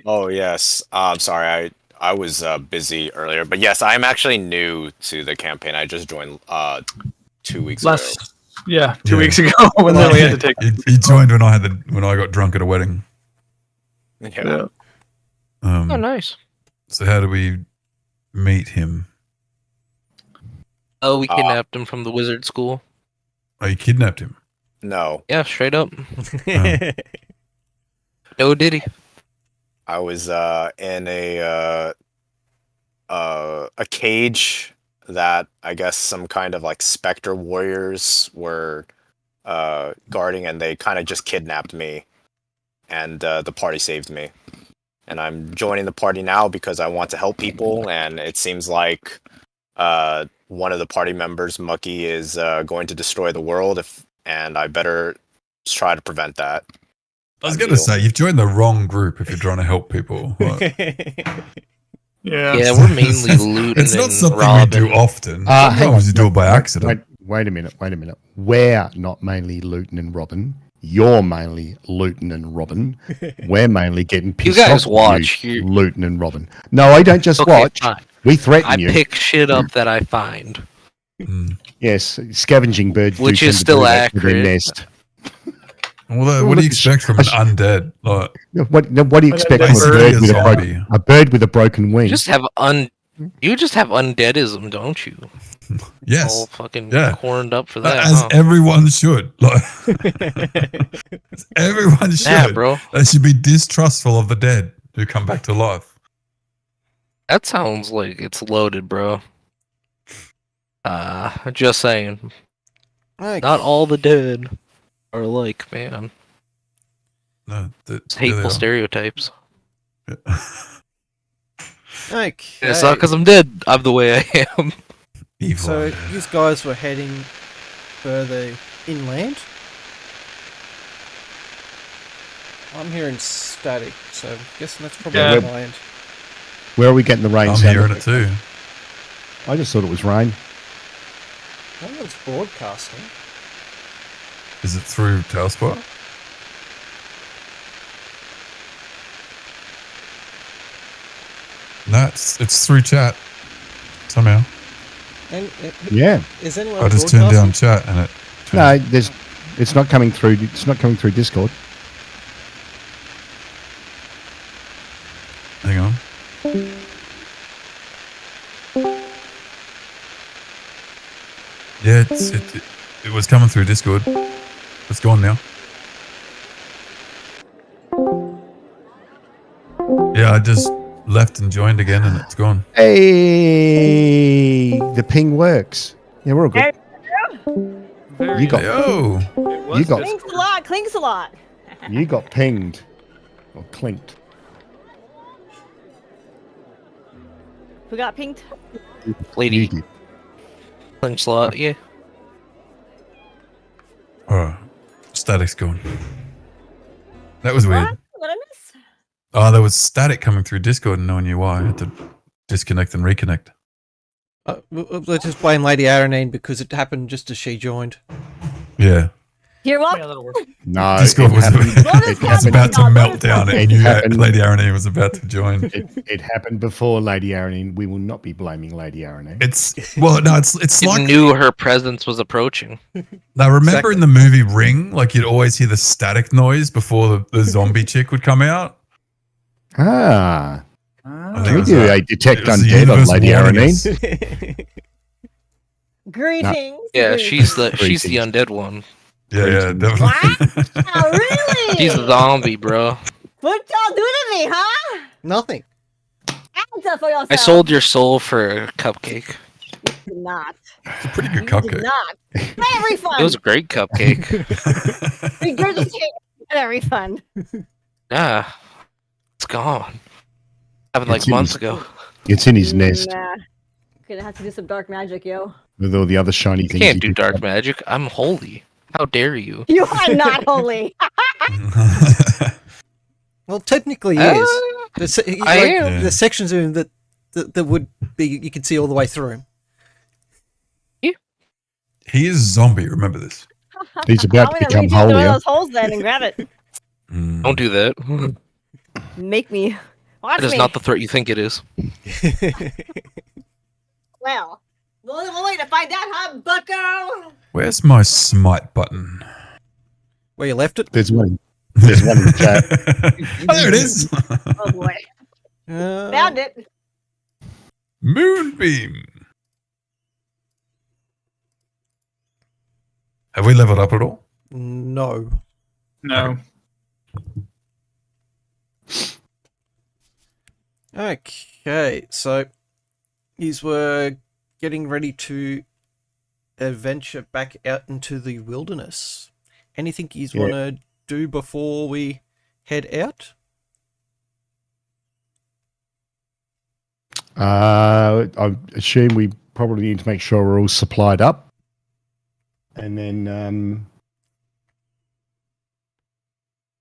Oh yes. I'm sorry. I was busy earlier, but yes, I'm actually new to the campaign. I just joined 2 weeks ago. Yeah, 2 Yeah. weeks ago when then we had to take. He joined when I got drunk at a wedding. Yeah. Oh, nice. So how do we meet him? Oh, we kidnapped him from the wizard school. Oh, you kidnapped him? No, Yeah, straight up. Oh. No diddy. I was in a cage that I guess some kind of like specter warriors were guarding, and they kind of just kidnapped me, and the party saved me. And I'm joining the party now because I want to help people, and it seems like one of the party members, Mucky, is going to destroy the world, and I better try to prevent that. I was going to say, you've joined the wrong group if you're trying to help people. Yeah, we're mainly looting. It's not and something robbing. we do often. Hang on. Sometimes you do it by accident. Wait a minute. We're not mainly looting and robbing. You're mainly looting and robbing. We're mainly getting pissed off. You guys with watch. you looting and robbing. No, I don't just Okay, watch. fine. We threaten I you. pick shit up that I find. Yes, scavenging birds. Which do is tend to still do that to their accurate. nest. Well, what do you expect from an undead? Like, What do you expect from basically a bird with a broken wing? You just have undeadism, don't you? Yes. All fucking Yeah. corned up for that. As huh? everyone should. Like, everyone should. Yeah, bro. They should be distrustful of the dead who come back to life. That sounds like it's loaded, bro. Just saying. Okay. Not all the dead are like, man. No, It's hateful stereotypes. Okay. It's not because I'm dead. I'm the way I am. Evil. So these guys were heading further inland. I'm hearing static, so I'm guessing that's probably Yeah. inland. Where are we getting the rain? I'm sound hearing it effect? too. I just thought it was rain. No one's broadcasting. Is it through Tailspot? No, it's through chat. Somehow. And Yeah. is anyone I just turned down broadcasting? chat and it. No, it's not coming through. It's not coming through Discord. Hang on. Yeah, it was coming through Discord. It's gone now. Yeah, I just left and joined again and it's gone. Hey, the ping works. Yeah, we're all good. You got Yo! you got Clinks a lot, clinks a lot. you got pinged or clinked. Who got pinged? Lady You did. Clinch slot, yeah. Oh, static's gone. That was weird. What? What I miss? Oh, there was static coming through Discord and no one knew why. I had to disconnect and reconnect. Let's just blame Lady Aranine because it happened just as she joined. Yeah. You're welcome. Yeah, that'll work. No, Discord it was happened, it was about to melt down and you happened. Lady Aranine was about to join. it happened before Lady Aranine. We will not be blaming Lady Aranine. It's well, no, it's It like knew her presence was approaching. now. Remember in the movie Ring, like you'd always hear the static noise before the zombie chick would come out. Ah, I think it we was do that. a detect It was the undead on universe Lady warning Aranine. us. Greetings. Yeah, greetings. she's the undead one. Yeah, definitely. Wow, really? She's a zombie, bro. What y'all do to me, huh? Nothing. Answer for yourself. I sold your soul for a cupcake. Did not. It's a pretty good Did cupcake. not. Pay a refund. It was a great cupcake. Regurgitate a refund. Yeah, it's gone. Happened like It's in months his- ago. It's in his nest Nah. Gonna have to do some dark magic, yo. with all the other shiny You things. can't he do picked dark up. magic. I'm holy. How dare you? You are not holy. Well, technically, he Uh, is. I am. The sections of him that would be you can see all the way through him. He is a zombie. Remember this. He's about to I'm gonna become reach into one of holier. those holes then and grab it. Don't do that. Make me. Watch That is me. not the threat you think it is. Well, we'll wait to find out, huh, bucko? Where's my smite button? Where you left it. There's one. There's one in the chat. Oh, there it is. Oh boy. Found it. Moonbeam. Have we leveled up at all? No. No. Okay, so these were getting ready to adventure back out into the wilderness. Anything you want to do before we head out? I assume we probably need to make sure we're all supplied up. And then,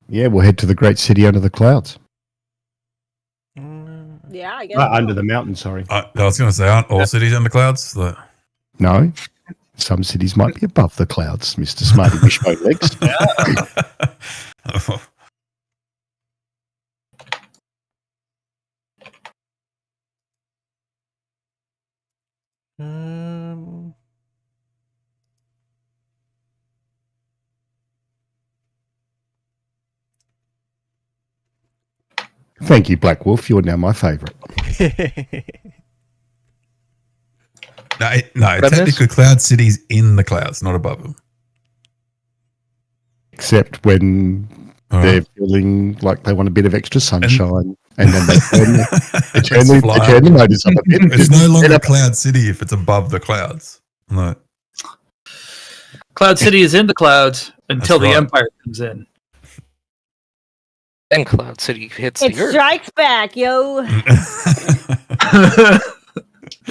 we'll head to the great city under the clouds. Yeah, I guess. Under the mountain, sorry. I was going to say, aren't all cities under clouds? No. Some cities might be above the clouds, Mr. Smarty Wishbone Legs. Thank you, Black Wolf. You're now my favourite. No, technically Cloud City's in the clouds, not above them. Except when they're feeling like they want a bit of extra sunshine, and then they turn the motors up a bit. It's no longer Cloud City if it's above the clouds. No. Cloud City is in the clouds until the Empire comes in. Then Cloud City hits It the earth. strikes back, yo.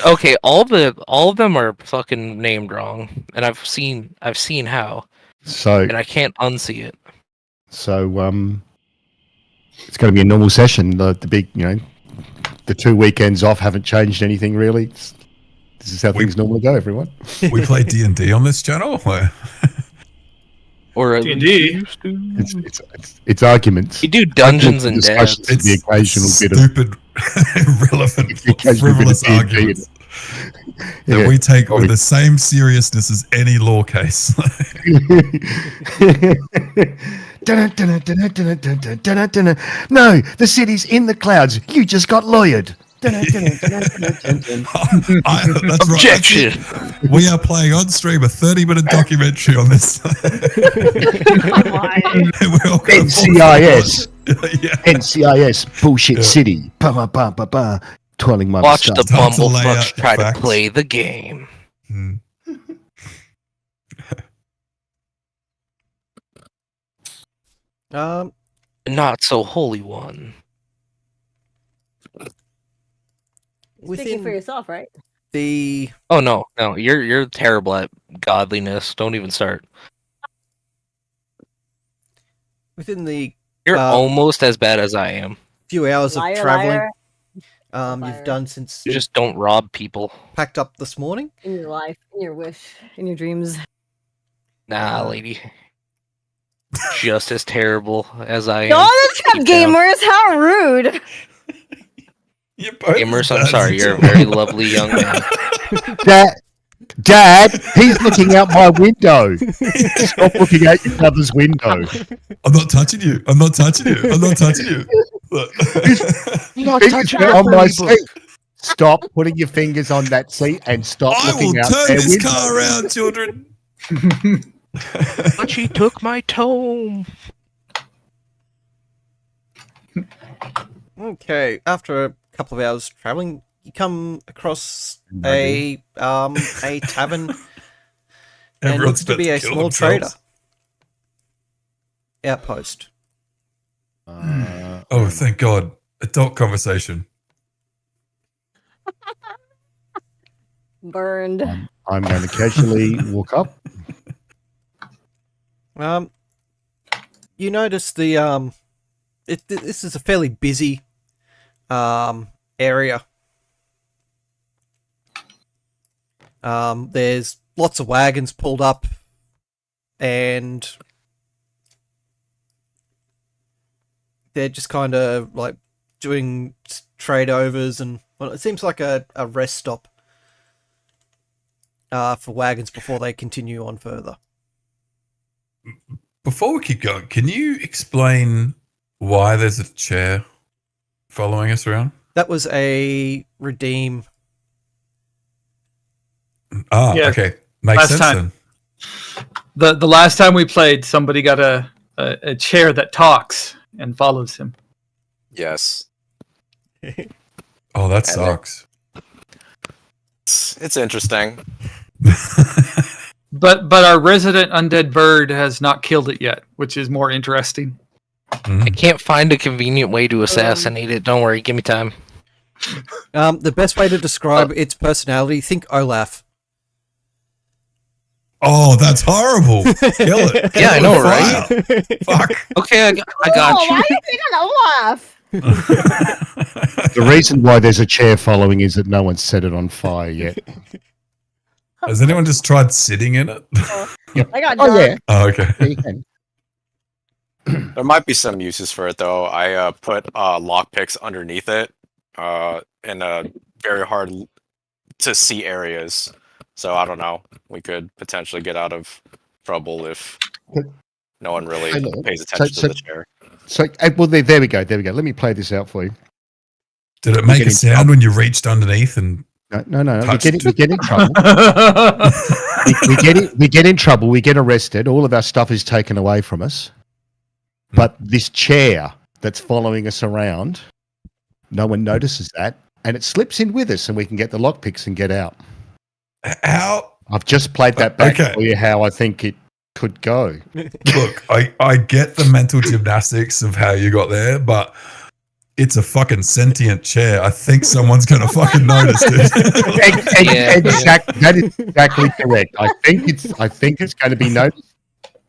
Okay, all of them are fucking named wrong, and I've seen how. And I can't unsee it. So it's going to be a normal session. The big, the 2 weekends off haven't changed anything really. This is how things normally go, everyone. We play D&D on this channel? Or D&D. It's arguments. You do dungeons and dabs. It's the occasional stupid, irrelevant, frivolous arguments that we take with the same seriousness as any law case. No, the city's in the clouds. You just got lawyered. That's Objection. Right, we are playing on stream a 30-minute documentary on this. NCIS. NCIS. Bullshit city. Twirling my Watch the mustache. bumblefucks try to play the game. Not so holy one. Speaking for yourself, right? Oh no, you're terrible at godliness. Don't even start. Within the You're almost as bad as I am. few hours Liar, of traveling liar. you've done since You just don't rob people. packed up this morning. In your life, in your wish, in your dreams. Nah, lady. Just as terrible as I am. Y'all just have gamers. How rude. Gamers, I'm sorry. You're a very lovely young man. Dad, he's looking out my window. Stop looking out your mother's window. I'm not touching you. I'm not touching you. I'm not touching you. Not touching on my seat. Stop putting your fingers on that seat and stop looking out turn their this window. car around, children. But she took my tome. Okay, after a couple of hours traveling, you come across a tavern and Everyone's looks to be about a to kill small trader themselves. outpost. Oh, thank God. Adult conversation. Burned. I'm going to casually walk up. You notice the this is a fairly busy area. There's lots of wagons pulled up, and they're just kind of like doing trade overs, and well, it seems like a rest stop for wagons before they continue on further. Before we keep going, can you explain why there's a chair following us around? That was a redeem. Ah, Yeah. okay. Makes Last sense time. then. The last time we played, somebody got a chair that talks and follows him. Yes. Oh, that sucks. It's interesting. But our resident undead bird has not killed it yet, which is more interesting. I can't find a convenient way to assassinate it. Don't worry, give me time. The best way to describe its personality, think Olaf. Oh, that's horrible. Kill it. Yeah, I know, right? Fuck. Okay, I got Oh, you. why are you picking Olaf? The reason why there's a chair following is that no one's set it on fire yet. Has anyone just tried sitting in it? I got Oh, dark. yeah. Oh, okay. Yeah, you can. There might be some uses for it though. I put lockpicks underneath it in very hard to see areas. So I don't know. We could potentially get out of trouble if no one really pays attention to the chair. So, well, there we go. There we go. Let me play this out for you. Did it make a sound when you reached underneath and? No. We touched get in trouble. we get in trouble. We get arrested. All of our stuff is taken away from us. But this chair that's following us around, no one notices that, and it slips in with us, and we can get the lockpicks and get out. How? I've just played that back for you. How I think it could go. Look, I get the mental gymnastics of how you got there, but it's a fucking sentient chair. I think someone's gonna fucking notice it. Exactly. That is exactly correct. I think it's going to be noticed.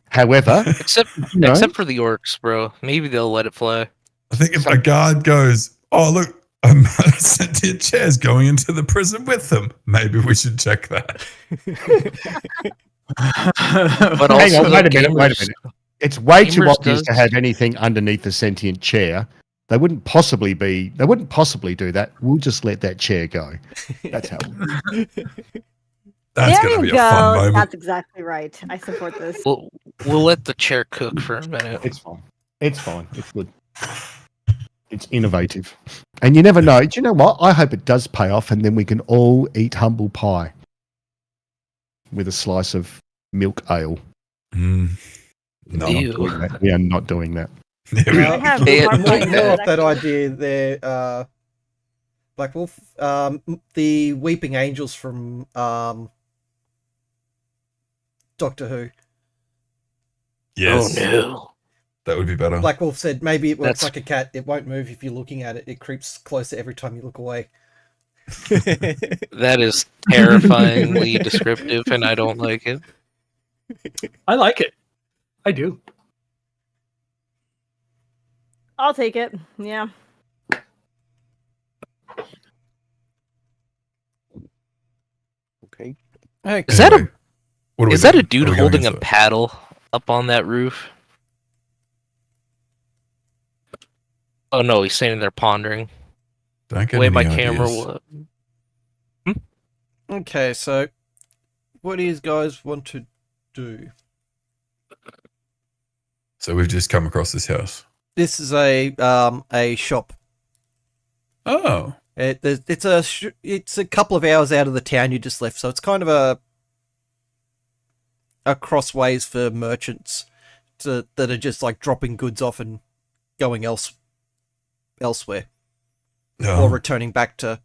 However, except for the orcs, bro. Maybe they'll let it fly. I think if a guard goes, "Oh look, a sentient chair's going into the prison with them," maybe we should check that. But hang also, on, wait a minute. It's way too Gamers obvious to have anything underneath the sentient chair. They wouldn't possibly do that. We'll just let that chair go. That's how. That's there gonna you be a fun moment. That's exactly right. I support this. We'll let the chair cook for a minute. It's fine. It's fine. It's good. It's innovative, and you never know. Do you know what? I hope it does pay off, and then we can all eat humble pie with a slice of milk ale. No, we are not doing that. I have more off that idea there, Black Wolf. The Weeping Angels from Doctor Who. Yes. Oh no. That would be better. Black Wolf said maybe it works like a cat. It won't move if you're looking at it. It creeps closer every time you look away. That is terrifyingly descriptive, and I don't like it. I like it. I do. I'll take it. Yeah. Okay. Is that a dude Are we going holding a into it? paddle up on that roof? Oh no, he's standing there pondering. Don't The get way any my ideas. camera was. Okay, so what do you guys want to do? So we've just come across this house. This is a shop. Oh. It's a couple of hours out of the town you just left, so it's kind of a crossways for merchants that are just like dropping goods off and going elsewhere, or returning back to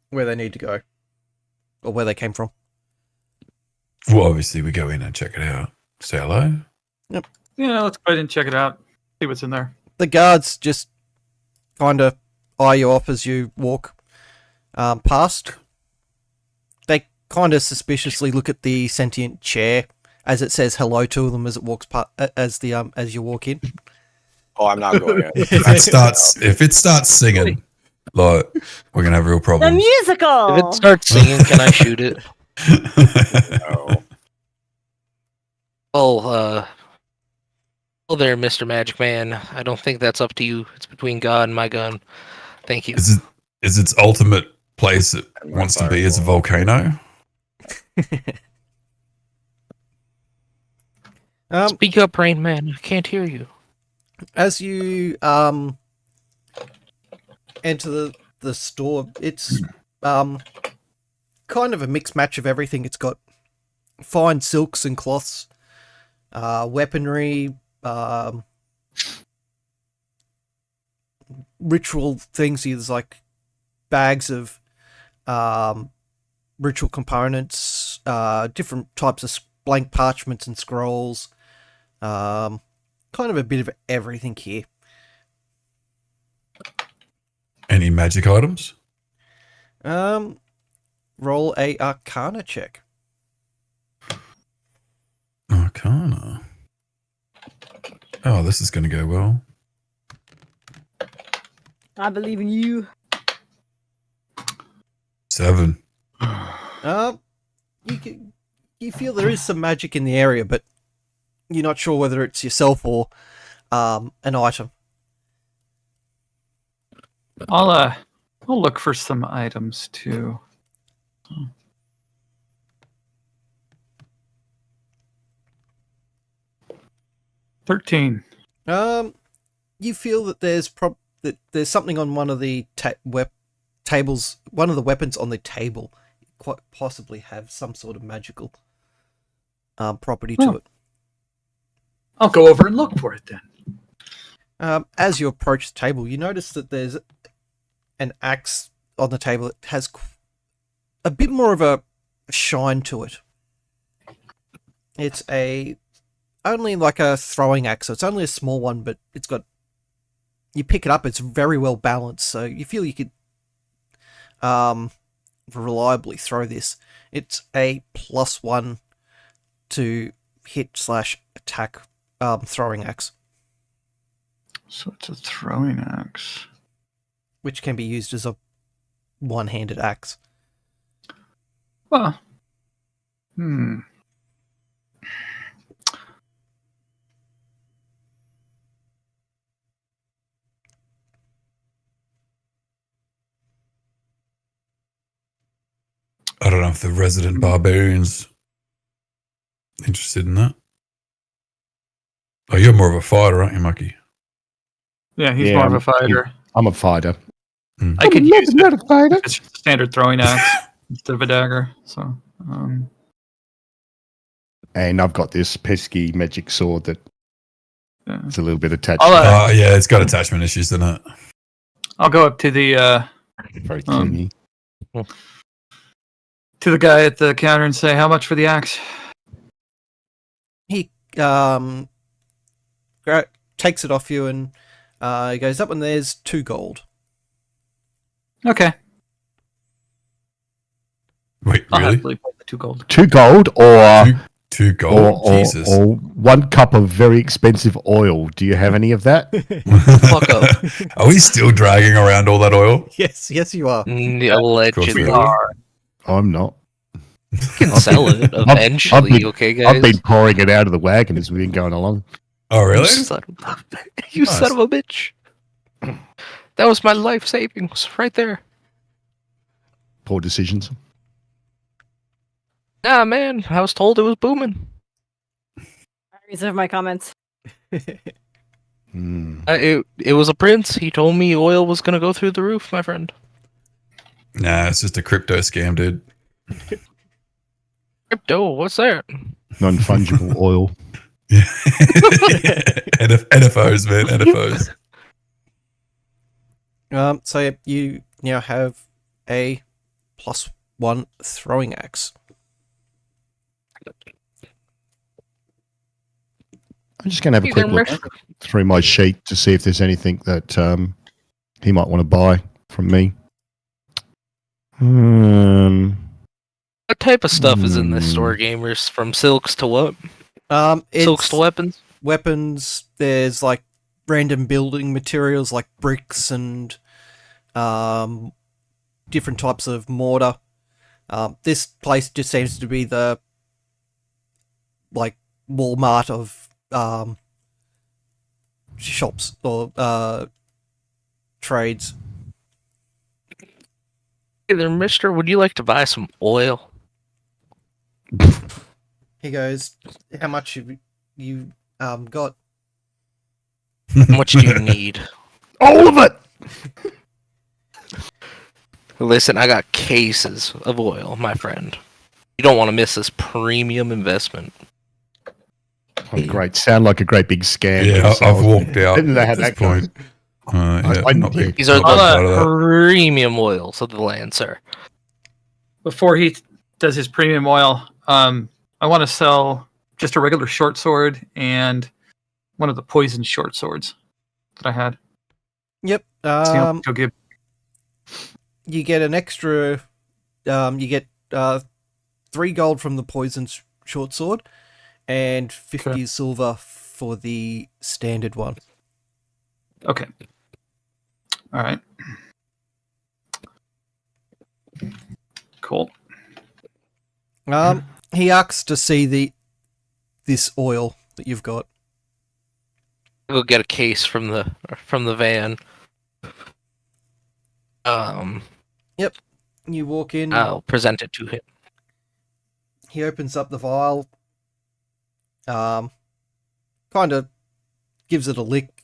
where they need to go, or where they came from. Well, obviously we go in and check it out. Say hello. Yep. Yeah, let's go ahead and check it out. See what's in there. The guards just kind of eye you off as you walk past. They kind of suspiciously look at the sentient chair as it says hello to them as it walks as you walk in. Oh, I'm not going in. If it starts singing, like we're gonna have real The problems. musical. If it starts singing, can I shoot it? No. Oh there, Mr. Magic Man. I don't think that's up to you. It's between God and my gun. Thank you. Is its ultimate place it wants to be as a volcano? Speak up, Rain Man. I can't hear you. As you enter the store, it's kind of a mixed match of everything. It's got fine silks and cloths, weaponry, ritual things. There's like bags of ritual components, different types of blank parchments and scrolls. Kind of a bit of everything here. Any magic items? Roll a Arcana check. Arcana. Oh, this is going to go well. I believe in you. 7. You feel there is some magic in the area, but you're not sure whether it's yourself or an item. I'll look for some items too. 13. You feel that there's something on one of the tables, one of the weapons on the table, quite possibly have some sort of magical property to it. I'll go over and look for it then. As you approach the table, you notice that there's an axe on the table. It has a bit more of a shine to it. It's only like a throwing axe, so it's only a small one, but it's got. You pick it up; it's very well balanced, so you feel you could reliably throw this. It's a +1 to hit / attack throwing axe. So it's a throwing axe, which can be used as a one-handed axe. Well, I don't know if the resident barbarian's interested in that. Oh, you're more of a fighter, aren't you, Mucky? Yeah, he's more of a fighter. I'm a fighter. I could use it. Not a fighter. It's just a standard throwing axe instead of a dagger. So, and I've got this pesky magic sword that it's a little bit attached. Yeah, it's got attachment issues, doesn't it? I'll go up to the very clingy. To the guy at the counter and say, "How much for the axe?" He takes it off you and he goes up, and there's 2 gold. Okay. Wait, I'll really? happily pay the 2 gold. 2 gold or 2 gold? Jesus. Or 1 cup of very expensive oil. Do you have any of that? Fuck up. Are we still dragging around all that oil? Yes, you are. Allegedly. I'm not. You can sell it eventually, okay, guys? I've been pouring it out of the wagon as we've been going along. Oh, really? You son of a bitch. That was my life savings right there. Poor decisions. Nah, man. I was told it was booming. I reserve my comments. It was a prince. He told me oil was going to go through the roof, my friend. Nah, it's just a crypto scam, dude. Crypto? What's that? Non-fungible oil. NFOs, man. NFOs. So you now have a +1 throwing axe. I'm just going to have a quick look through my sheet to see if there's anything that he might want to buy from me. What type of stuff is in this store, gamers? From silks to what? Silks to weapons? Weapons. There's like random building materials like bricks and different types of mortar. This place just seems to be the like Walmart of shops or trades. Hey there, mister. Would you like to buy some oil? He goes, how much have you got? How much do you need? All of it! Listen, I got cases of oil, my friend. You don't want to miss this premium investment. Oh, great. Sound like a great big scam. Yeah, I've walked out Didn't they at have this that going? point. Not big. These are not big part of the that. premium oils of the land, sir. Before he does his premium oil, I want to sell just a regular short sword and one of the poison short swords that I had. Yep. See how much he'll give. You get an extra. You get 3 gold from the poison short sword, and 50 silver for the standard one. Okay. All right. Cool. He asks to see this oil that you've got. Go get a case from the van. Yep. You walk in. I'll present it to him. He opens up the vial. Kind of gives it a lick,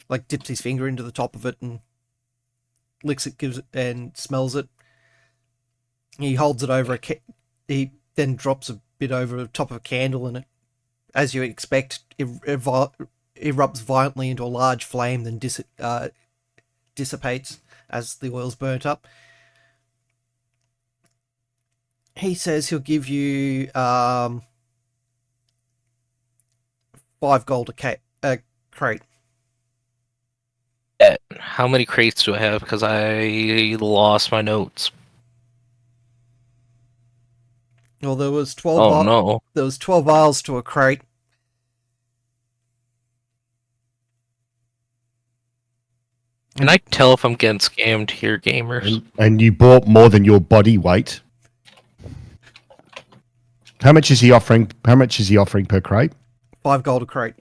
like dips his finger into the top of it and licks it, gives it, and smells it. He holds it over he then drops a bit over the top of a candle, and it, as you expect, it erupts violently into a large flame, then dissipates as the oil's burnt up. He says he'll give you 5 gold a crate. How many crates do I have? Because I lost my notes. Well, there was 12. Oh no! There was 12 vials to a crate. Can I tell if I'm getting scammed here, gamers? And you bought more than your body weight. How much is he offering? How much is he offering per crate? 5 gold a crate.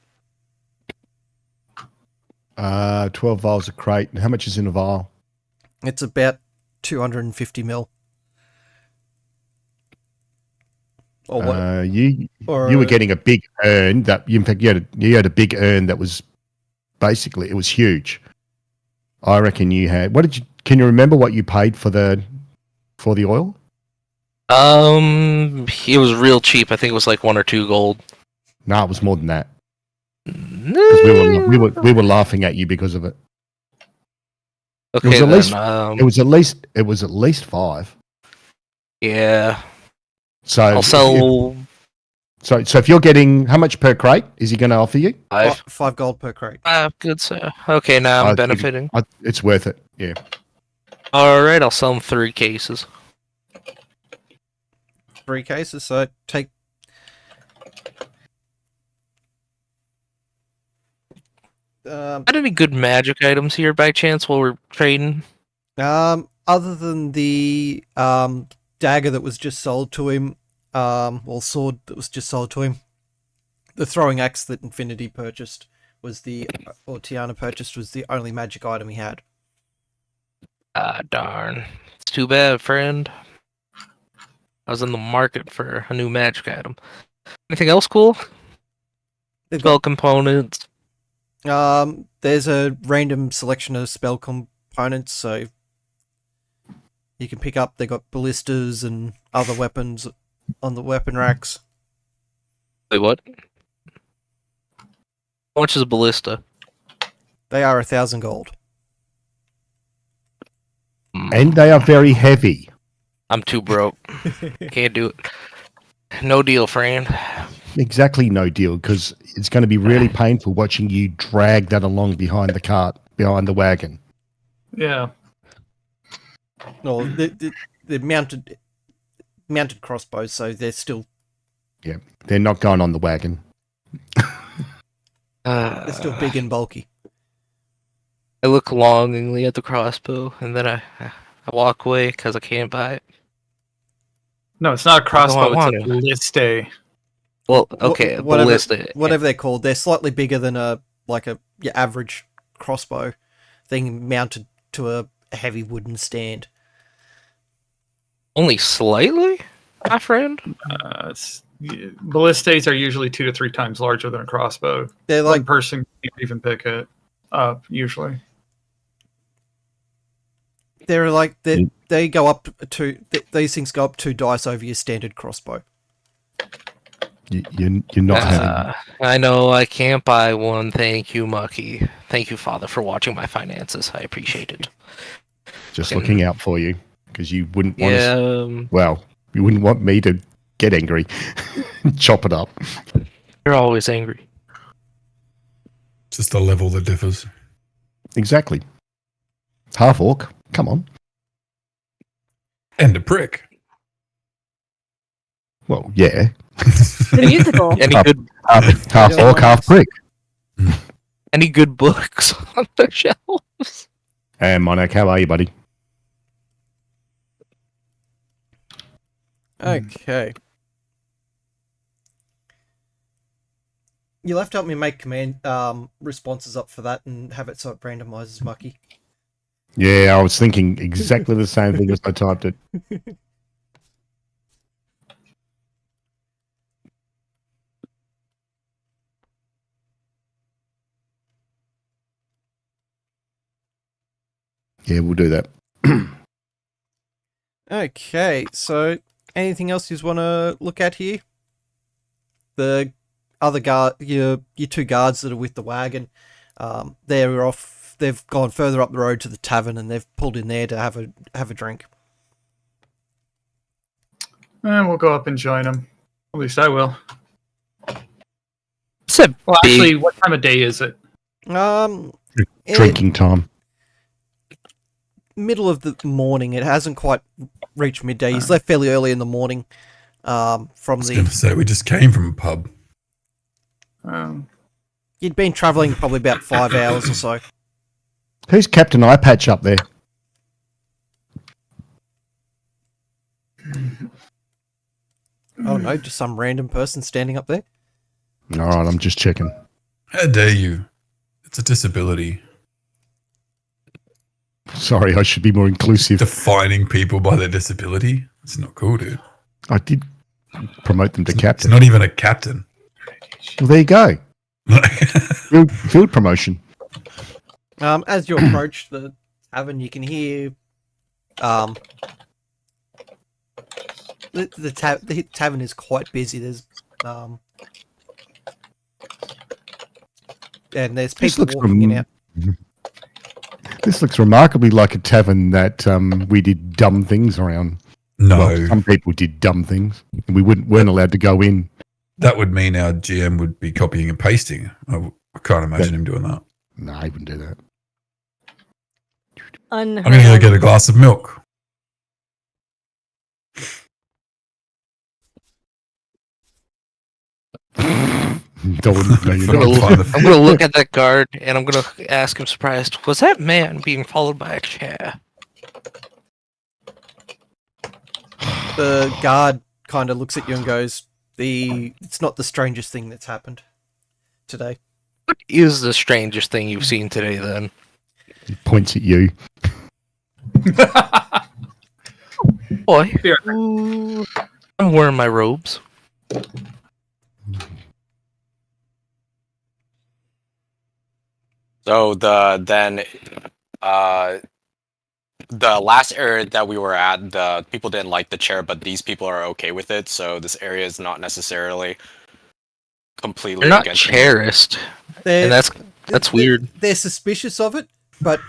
12 vials a crate. And how much is in a vial? It's about 250 mil. Or what? You were getting a big urn that in fact you had a big urn that was basically, it was huge. I reckon you had. Can you remember what you paid for the oil? It was real cheap. I think it was like 1 or 2 gold. No, it was more than that. Because we were laughing at you because of it. Okay, it was at least 5. Yeah. So I'll sell. So if you're getting, how much per crate is he going to offer you? 5 gold per crate. Good, sir. Okay, now I'm benefiting. It's worth it. Yeah. All right, I'll sell him 3 cases. 3 cases. So take. Got any good magic items here by chance while we're trading? Other than the dagger that was just sold to him, or sword that was just sold to him, the throwing axe that Infinity purchased or Tiana purchased was the only magic item he had. Ah, darn. It's too bad, friend. I was in the market for a new magic item. Anything else cool? Spell components. There's a random selection of spell components, so you can pick up. They got ballistas and other weapons on the weapon racks. Wait, what? How much is a ballista? They are 1,000 gold. And they are very heavy. I'm too broke. Can't do it. No deal, friend. Exactly, no deal, because it's going to be really painful watching you drag that along behind the cart, behind the wagon. Yeah. No, they're mounted crossbows, so they're still. Yeah, they're not going on the wagon. They're still big and bulky. I look longingly at the crossbow, and then I walk away because I can't buy it. No, it's not a crossbow. I It's a ballista. Well, okay, ballista. Whatever they're called, they're slightly bigger than your average crossbow thing mounted to a heavy wooden stand. Only slightly, my friend. Ballistas are usually 2 to 3 times larger than a crossbow. They're like one person can't even pick it up usually. They're like they go up to these things go up 2 dice over your standard crossbow. You're not having. I know I can't buy one. Thank you, Mucky. Thank you, Father, for watching my finances. I appreciate it. Just looking out for you because you wouldn't want to. Yeah, Well, you wouldn't want me to get angry, chop it up. you're always angry. Just the level that differs. Exactly. Half orc. Come on. And a prick. Well, yeah. The musical. Any good Half orc, half prick. any good books on the shelves? And Monarch, how are you, buddy? Okay. You'll have to help me make command responses up for that and have it so it randomizes Mucky. Yeah, I was thinking exactly the same thing as I typed it. Yeah, we'll do that. Okay, so anything else you want to look at here? The other guard, your 2 guards that are with the wagon, they're off. They've gone further up the road to the tavern and they've pulled in there to have a drink. We'll go up and join them. At least I will. It's a Well, big- actually, what time of day is it? Drinking time. Middle of the morning. It hasn't quite reached midday. He's left fairly early in the morning. From I was going to say, we just came from a pub. You'd been travelling probably about 5 hours or so. Who's Captain Eye Patch up there? I don't know, just some random person standing up there. All right, I'm just checking. How dare you? It's a disability. Sorry, I should be more inclusive. Defining people by their disability? It's not cool, dude. I did promote them to captain. It's not even a captain. Well, there you go. Field promotion. As you approach the tavern, you can hear the tavern is quite busy. There's and there's people walking in and out. This looks remarkably like a tavern that we did dumb things around. No. Well, some people did dumb things, and we weren't allowed to go in. That would mean our GM would be copying and pasting. I can't imagine him doing that. No, he wouldn't do that. I'm going to go get a glass of milk. I'm gonna look at that guard and I'm gonna ask him, surprised, was that man being followed by a chair? The guard kind of looks at you and goes, "It's not the strangest thing that's happened today." What is the strangest thing you've seen today, then? He points at you. Boy, I'm wearing my robes. So the last area that we were at, the people didn't like the chair, but these people are okay with it. So this area is not necessarily completely. They're not against chairist, and that's weird. They're suspicious of it, but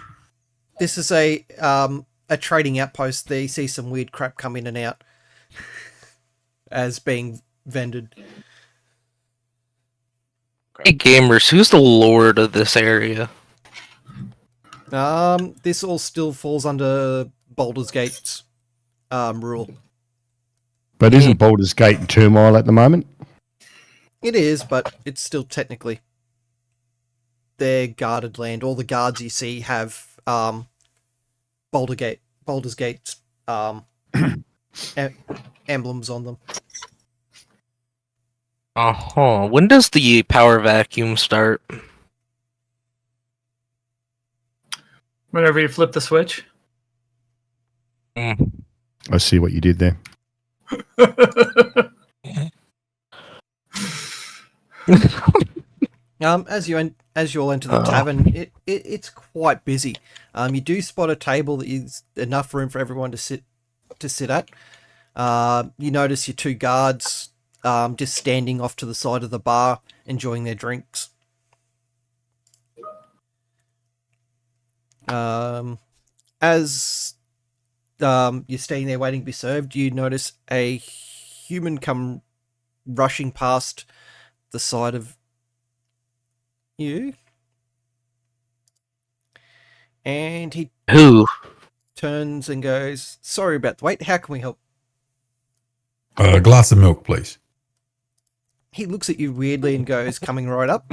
this is a trading outpost. They see some weird crap come in and out as being vended. Hey gamers, who's the lord of this area? This all still falls under Baldur's Gate's rule. But isn't Baldur's Gate in turmoil at the moment? It is, but it's still technically their guarded land. All the guards you see have Baldur's Gate's emblems on them. When does the power vacuum start? Whenever you flip the switch. I see what you did there. As you all enter the tavern, it's quite busy. You do spot a table that is enough room for everyone to sit at. You notice your two guards just standing off to the side of the bar, enjoying their drinks. As you're staying there waiting to be served, you notice a human come rushing past the side of you. And he turns and goes, "Sorry about the wait, how can we help?" A glass of milk, please. He looks at you weirdly and goes, "Coming right up."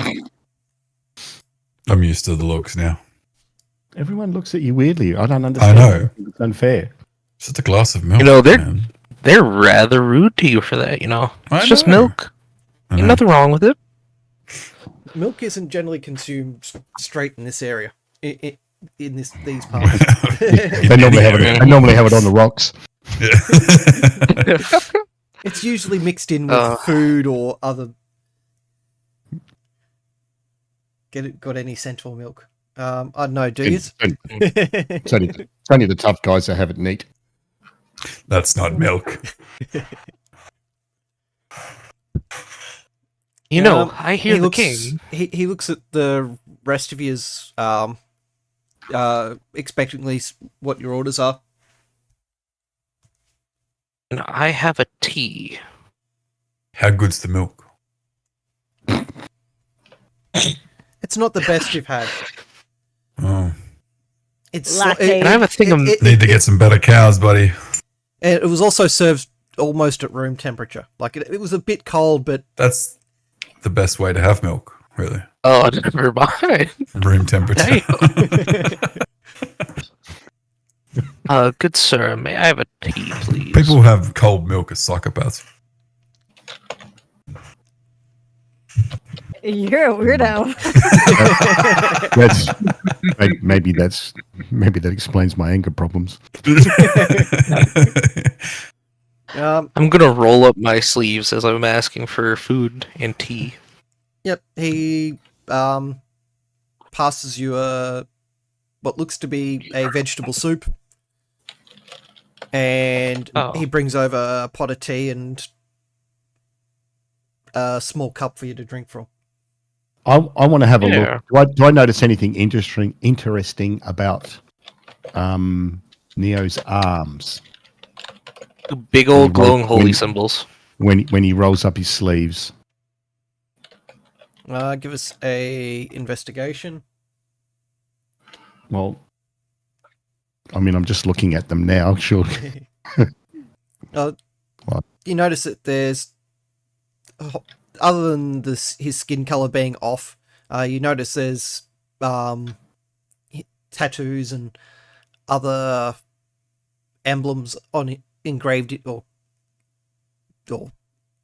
I'm used to the looks now. Everyone looks at you weirdly. I don't understand. I know. It's unfair. It's just a glass of milk. You know, man. they're rather rude to you for that, you know. It's just know. milk. Ain't nothing wrong with it. Milk isn't generally consumed straight in this area. In these parts. They normally have it on the rocks. It's usually mixed in with food or other. Got any Centaur milk? I don't know, do you? It's only the tough guys that have it neat. That's not milk. You know, I hear the king. He looks at the rest of his expectantly what your orders are. And I have a tea. How good's the milk? It's not the best you've had. Oh. It's Latte. Can I have a thing of... Need to get some better cows, buddy. It was also served almost at room temperature. Like it was a bit cold, but That's the best way to have milk, really. Oh, never mind. Room temperature. Good sir, may I have a tea, please? People who have cold milk as psychopaths. You're a weirdo. Maybe that explains my anger problems. I'm gonna roll up my sleeves as I'm asking for food and tea. Yep, he passes you what looks to be a vegetable soup, and he brings over a pot of tea and a small cup for you to drink from. I want to have a look. Do I notice anything interesting about Neo's arms? Big old glowing holy symbols. When he rolls up his sleeves. Give us a investigation. Well, I mean, I'm just looking at them now. Sure. You notice that there's, other than his skin color being off, you notice there's tattoos and other emblems on it, engraved or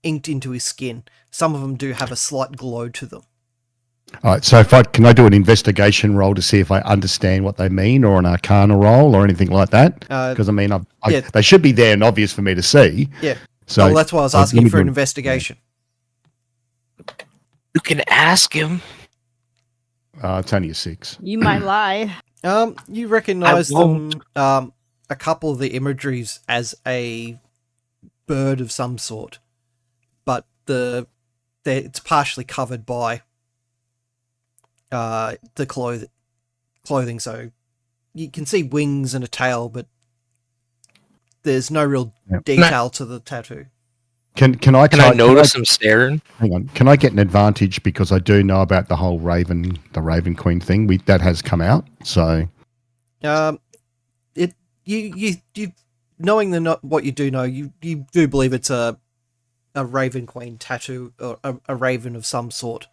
inked into his skin. Some of them do have a slight glow to them. All right, so can I do an investigation roll to see if I understand what they mean, or an arcana roll, or anything like that? Because I mean, they should be there and obvious for me to see. Yeah. So well, that's why I was asking you for an investigation. You can ask him. It's only a 6. You might lie. You recognise them. A couple of the imageries as a bird of some sort, but it's partially covered by the clothing, so you can see wings and a tail, but there's no real detail to the tattoo. Can I notice him staring? Hang on. Can I get an advantage because I do know about the whole Raven Queen thing? That has come out. So, you knowing what you do know, you do believe it's a Raven Queen tattoo, or a raven of some sort.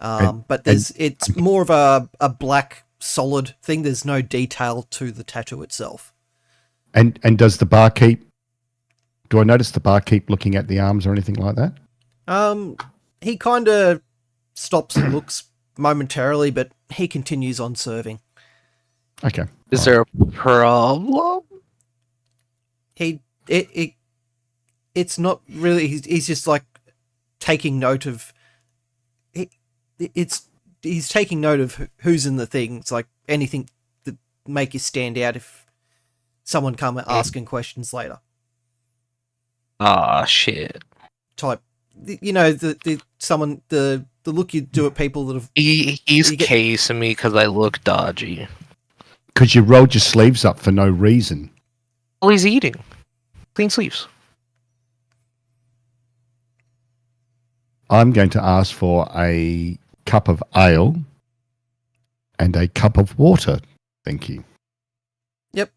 But it's more of a black solid thing. There's no detail to the tattoo itself. And does the barkeep? Do I notice the barkeep looking at the arms or anything like that? He kind of stops and looks momentarily, but he continues on serving. Okay. Is there a problem? It's not really. He's just like taking note of. It's he's taking note of who's in the things, like anything that make you stand out if someone come asking questions later. Ah, shit. Type, you know, the look you do at people that have. He's casing me because I look dodgy. Because you rolled your sleeves up for no reason. Well, he's eating. Clean sleeves. I'm going to ask for a cup of ale and a cup of water. Thank you. Yep.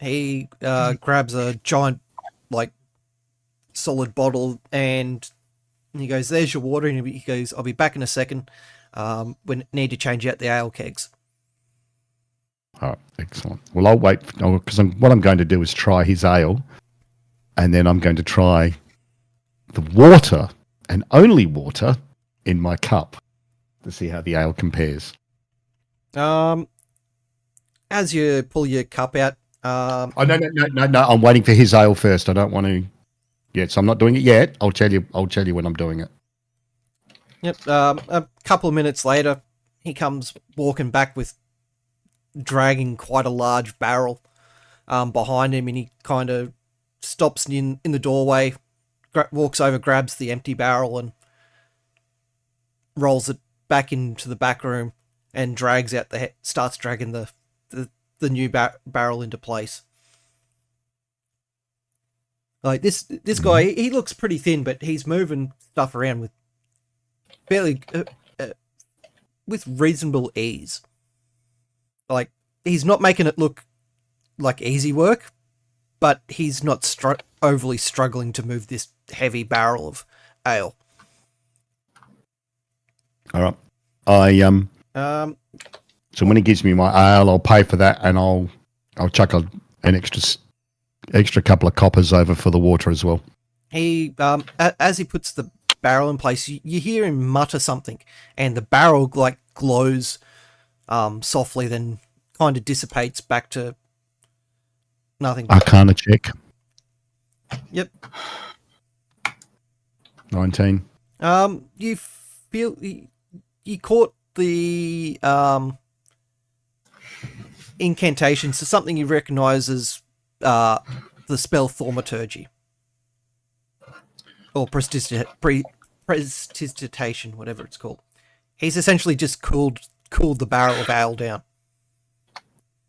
He grabs a giant, like, solid bottle, and he goes, "There's your water." And he goes, "I'll be back in a second. We need to change out the ale kegs." Oh, excellent. Well, I'll wait because what I'm going to do is try his ale, and then I'm going to try the water and only water in my cup to see how the ale compares. As you pull your cup out, Oh no! I'm waiting for his ale first. I don't want to. Yeah, so I'm not doing it yet. I'll tell you when I'm doing it. Yep. A couple of minutes later, he comes walking back with dragging quite a large barrel behind him, and he kind of stops in the doorway, walks over, grabs the empty barrel, and rolls it back into the back room, and drags out starts dragging the new barrel into place. Like this guy, he looks pretty thin, but he's moving stuff around with with reasonable ease. Like, he's not making it look like easy work, but he's not overly struggling to move this heavy barrel of ale. All right. So when he gives me my ale, I'll pay for that, and I'll chuck an extra couple of coppers over for the water as well. He as he puts the barrel in place, you hear him mutter something, and the barrel like glows softly, then kind of dissipates back to nothing. Arcana check. Yep. 19. You feel you caught the incantation, so something you recognise as the spell thaumaturgy or prestidigitation, whatever it's called. He's essentially just cooled the barrel of ale down.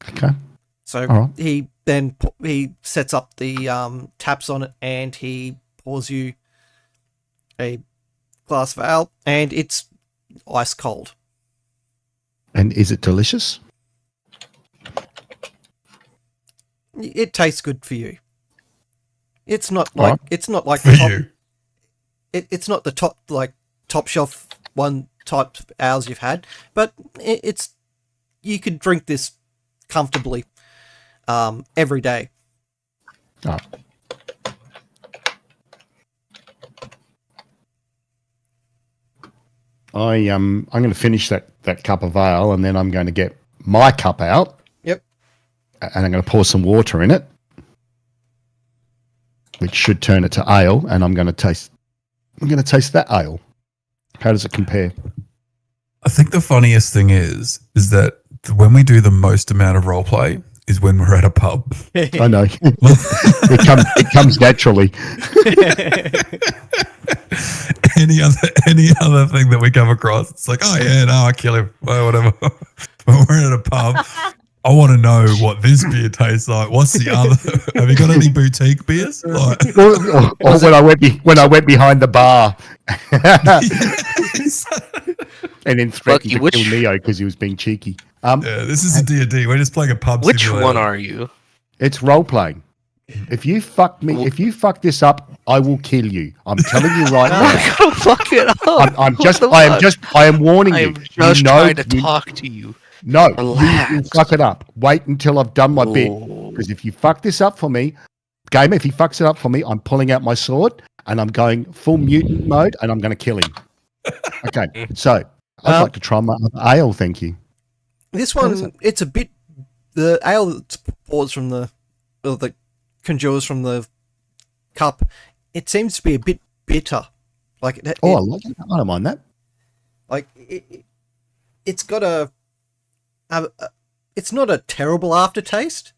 Okay. So he sets up the taps on it, and he pours you a glass of ale, and it's ice cold. And is it delicious? It tastes good for you. It's not like it's not like For the top, you. It's not the top shelf one type of ales you've had, but it's you could drink this comfortably every day. Oh. I'm going to finish that cup of ale, and then I'm going to get my cup out. Yep. And I'm going to pour some water in it, which should turn it to ale, and I'm going to taste that ale. How does it compare? I think the funniest thing is that when we do the most amount of roleplay is when we're at a pub. I know. It comes naturally. Any other thing that we come across, it's like, oh yeah, no, I kill him, well, whatever. When we're at a pub, I want to know what this beer tastes like. What's the other? Have you got any boutique beers? Like, or when I went behind the bar, and then threatened to kill Neo because he was being cheeky. Yeah, this is a D&D. We're just playing a pub. Which simulator. one are you? It's role playing. If you fuck this up, I will kill you. I'm telling you right now. I'm gonna fuck it up. I am warning you. I'm just trying to talk to you. No, relax. you fuck it up. Wait until I've done my bit. Because if you fuck this up for me, gamer, if he fucks it up for me, I'm pulling out my sword and I'm going full mutant mode and I'm going to kill him. Okay, so I'd like to try my ale. Thank you. This one, it's a bit. The ale that pours from the conjures from the cup, it seems to be a bit bitter. Like I like it. I don't mind that. Like it's got it's not a terrible aftertaste,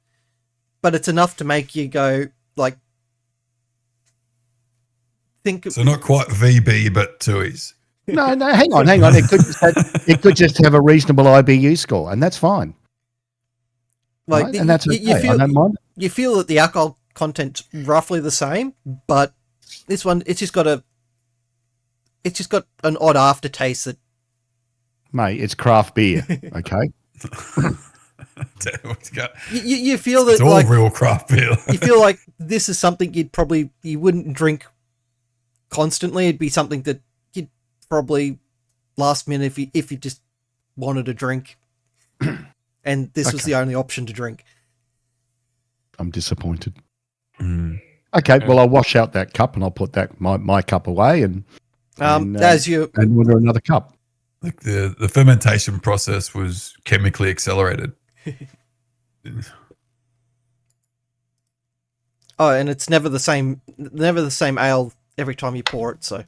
but it's enough to make you go like think. So not quite VB, but TUIs. No, hang on. It could just have a reasonable IBU score, and that's fine. Like right? And that's okay. you I don't mind. You feel that the alcohol content's roughly the same, but this one it's just got an odd aftertaste that. Mate, it's craft beer. Okay. You feel that it's all like real craft beer. you feel like this is something you wouldn't drink constantly. It'd be something that you'd probably last minute if you just wanted a drink, and this was the only option to drink. I'm disappointed. Okay, well I'll wash out that cup and I'll put that my cup away and order another cup. Like the fermentation process was chemically accelerated. Oh, and it's never the same ale every time you pour it. So,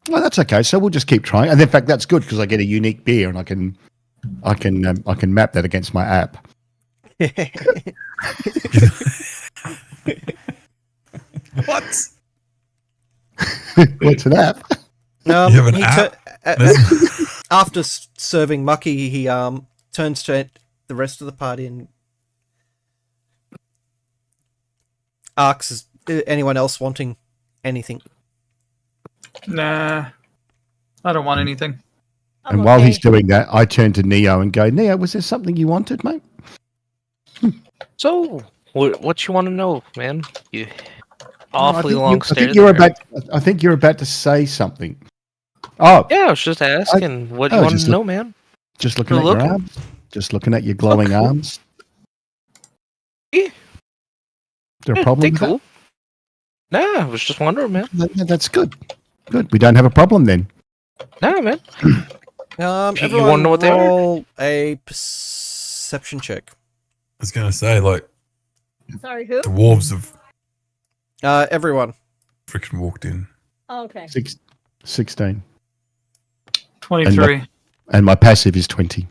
well, that's okay. So we'll just keep trying. And in fact, that's good because I get a unique beer and I can map that against my app. What? What's an app? You have an app? After serving Mucky, he turns to the rest of the party and asks, "Is anyone else wanting anything?" Nah, I don't want anything. And while he's doing that, I turn to Neo and go, "Neo, was there something you wanted, mate?" So, what you want to know, man? You awfully I think you're about to say something. Oh, yeah, I was just asking what you want to know, man. Just looking at your arms. Just looking at your glowing arms. Yeah. Is there a problem with cool. Nah, I was just wondering, man. That's good. Good. We don't have a problem then. Nah, man. Everyone want to know what they roll a perception check. I was going to say, like, Sorry, who? dwarves have Everyone. freaking walked in. Oh, okay. 16. 23. And my passive is 20.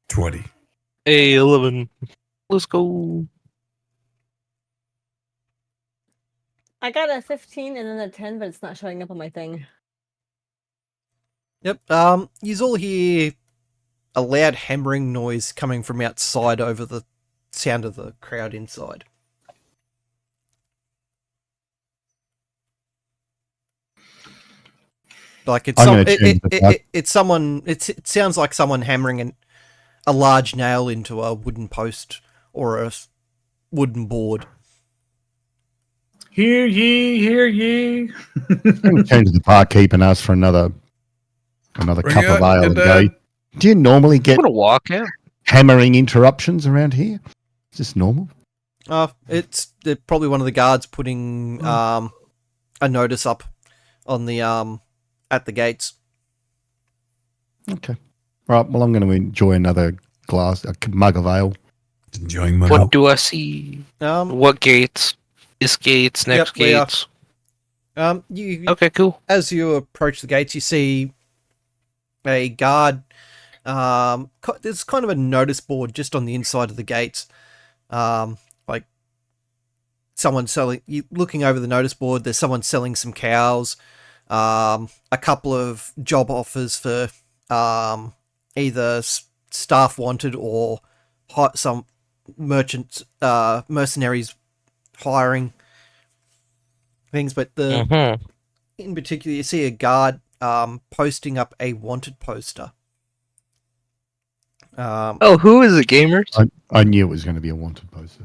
20. Hey, 11. Let's go. I got a 15 and then a 10, but it's not showing up on my thing. Yep. You all hear a loud hammering noise coming from outside over the sound of the crowd inside. Like it's it's someone. It sounds like someone hammering a large nail into a wooden post or a wooden board. Hear ye, hear ye. Turn to the barkeep and ask for another cup of ale and go, do you normally get hammering interruptions around here? Is this normal? It's probably one of the guards putting a notice up on the at the gates. Okay. Right, well, I'm going to enjoy another mug of ale. Enjoying my What do I see? What gates? This gates, next gates. Okay, cool. As you approach the gates, you see a guard. There's kind of a notice board just on the inside of the gates. Like someone selling. You looking over the notice board. There's someone selling some cows. A couple of job offers for either staff wanted or some mercenaries hiring things, but in particular you see a guard posting up a wanted poster. Who is it, gamers? I knew it was going to be a wanted poster.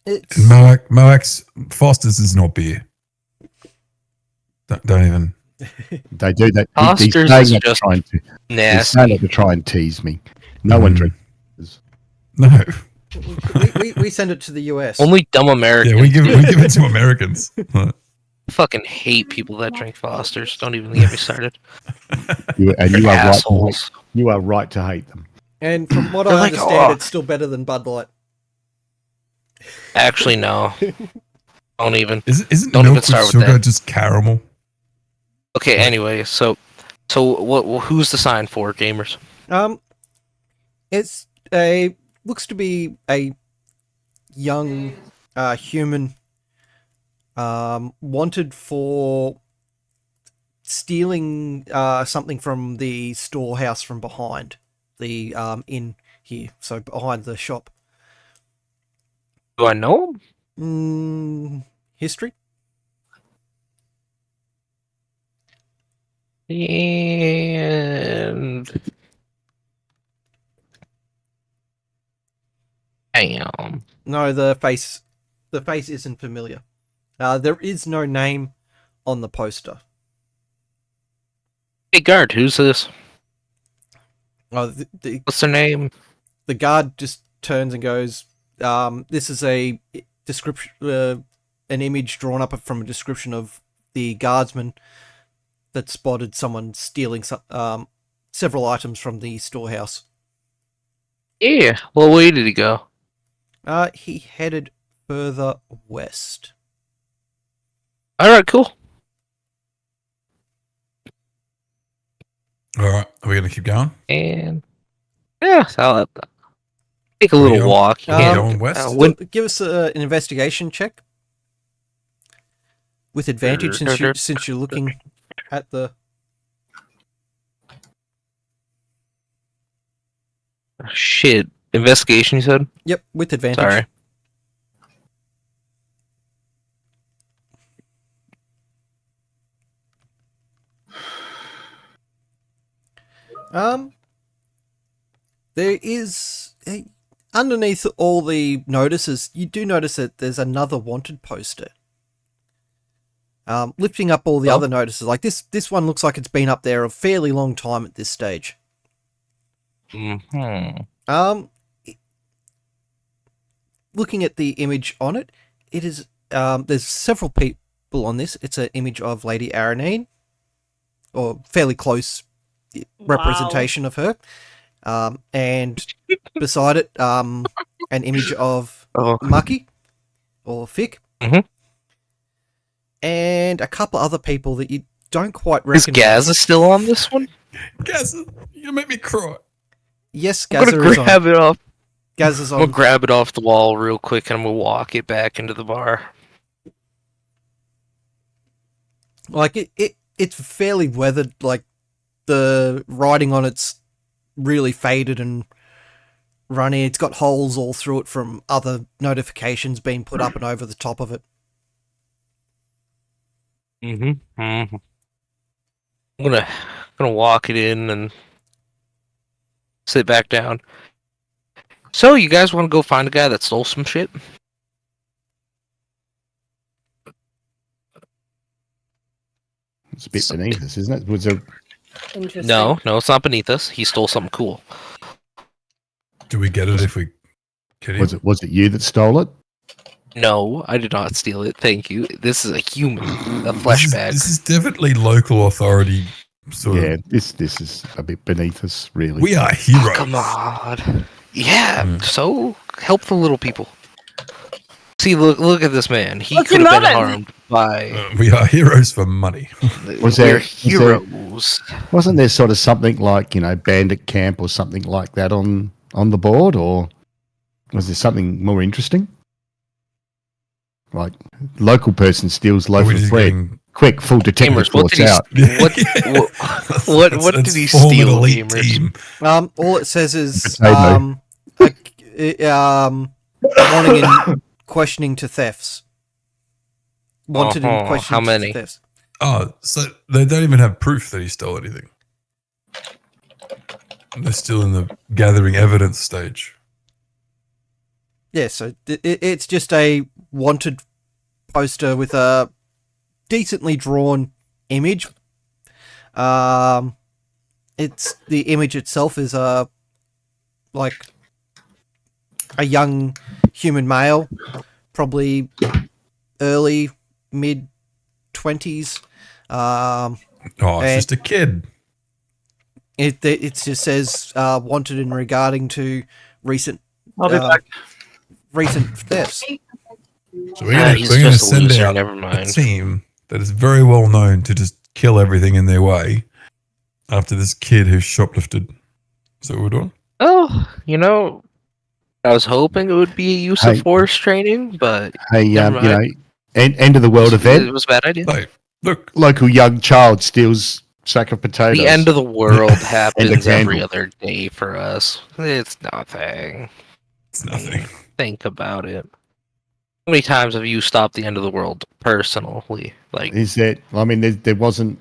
It's Moax Foster's is not beer. Don't even. They do that. Foster's is just nasty. To try and tease me. No one drinks. No. we send it to the US. Only dumb Americans. Yeah, we give it to Americans. I fucking hate people that drink Fosters. Don't even get me started. You are assholes. You are right to hate them. And from what I understand, it's still better than Bud Light. Actually, no. Don't even. Isn't Don't milk even start with with sugar that. just caramel? Okay. Anyway, so what? Who's the sign for, gamers? It's looks to be a young human wanted for stealing something from the storehouse from behind the inn here, so behind the shop. Do I know him? History? And damn. No, the face isn't familiar. There is no name on the poster. Hey, guard, who's this? Oh, What's their name? The guard just turns and goes, this is a description, an image drawn up from a description of the guardsman that spotted someone stealing several items from the storehouse. Yeah. Well, where did he go? He headed further west. All right, cool. All right, are we going to keep going? And yeah, I'll take a little walk. Going west? Give us an investigation check with advantage since you're looking at the. Shit. Investigation, you said? Yep, with advantage. Sorry. There is underneath all the notices, you do notice that there's another wanted poster. Lifting up all the other notices, like this one looks like it's been up there a fairly long time at this stage. Looking at the image on it, it is there's several people on this. It's an image of Lady Aranine, or fairly close representation of her. And beside it, an image of Mucky or Fick. And a couple other people that you don't quite recognize. Is Gaza still on this one? Gaza, you make me cry. Yes, I'm Gaza gonna is on. grab it off. Gaza's I'm on. gonna grab it off the wall real quick, and I'm gonna walk it back into the bar. Like it's fairly weathered. Like the writing on it's really faded and runny. It's got holes all through it from other notifications being put up and over the top of it. I'm gonna walk it in and sit back down. So, you guys want to go find a guy that stole some shit? It's a bit beneath us, isn't it? Was there... Interesting. No, it's not beneath us. He stole something cool. Do we get it if we kill him? Was it you that stole it? No, I did not steal it. Thank you. This is a human, a flesh bag. This is definitely local authority. This is a bit beneath us, really. We are heroes. Oh, come on. Yeah, so help the little people. See, look at this man. He could have been harmed by... we are heroes for money. We're heroes. Wasn't there sort of something like, bandit camp or something like that on the board? Or was there something more interesting? Like, local person steals loaf of bread. Quick, full detective reports out. What did he steal, gamers? All it says is warning in questioning to thefts. Wanted in questioning how many? to thefts. Oh, so they don't even have proof that he stole anything. They're still in the gathering evidence stage. Yeah, so it's just a wanted poster with a decently drawn image. It's the image itself is like a young human male, probably early mid 20s. It's just a kid. It just says wanted in regarding to recent. I'll be back. Recent thefts. So we're going to send out a team that is very well known to just kill everything in their way after this kid who shoplifted. Is that what we're doing? Oh, I was hoping it would be a use of Hey. force training, but Hey, never mind. end of the world It event. was a bad idea. Hey, look, Local young child steals sack of potatoes. The end of the world happens every candle. other day for us. It's nothing. it's nothing. Think about it. How many times have you stopped the end of the world personally? Like, Is that? I mean, there wasn't.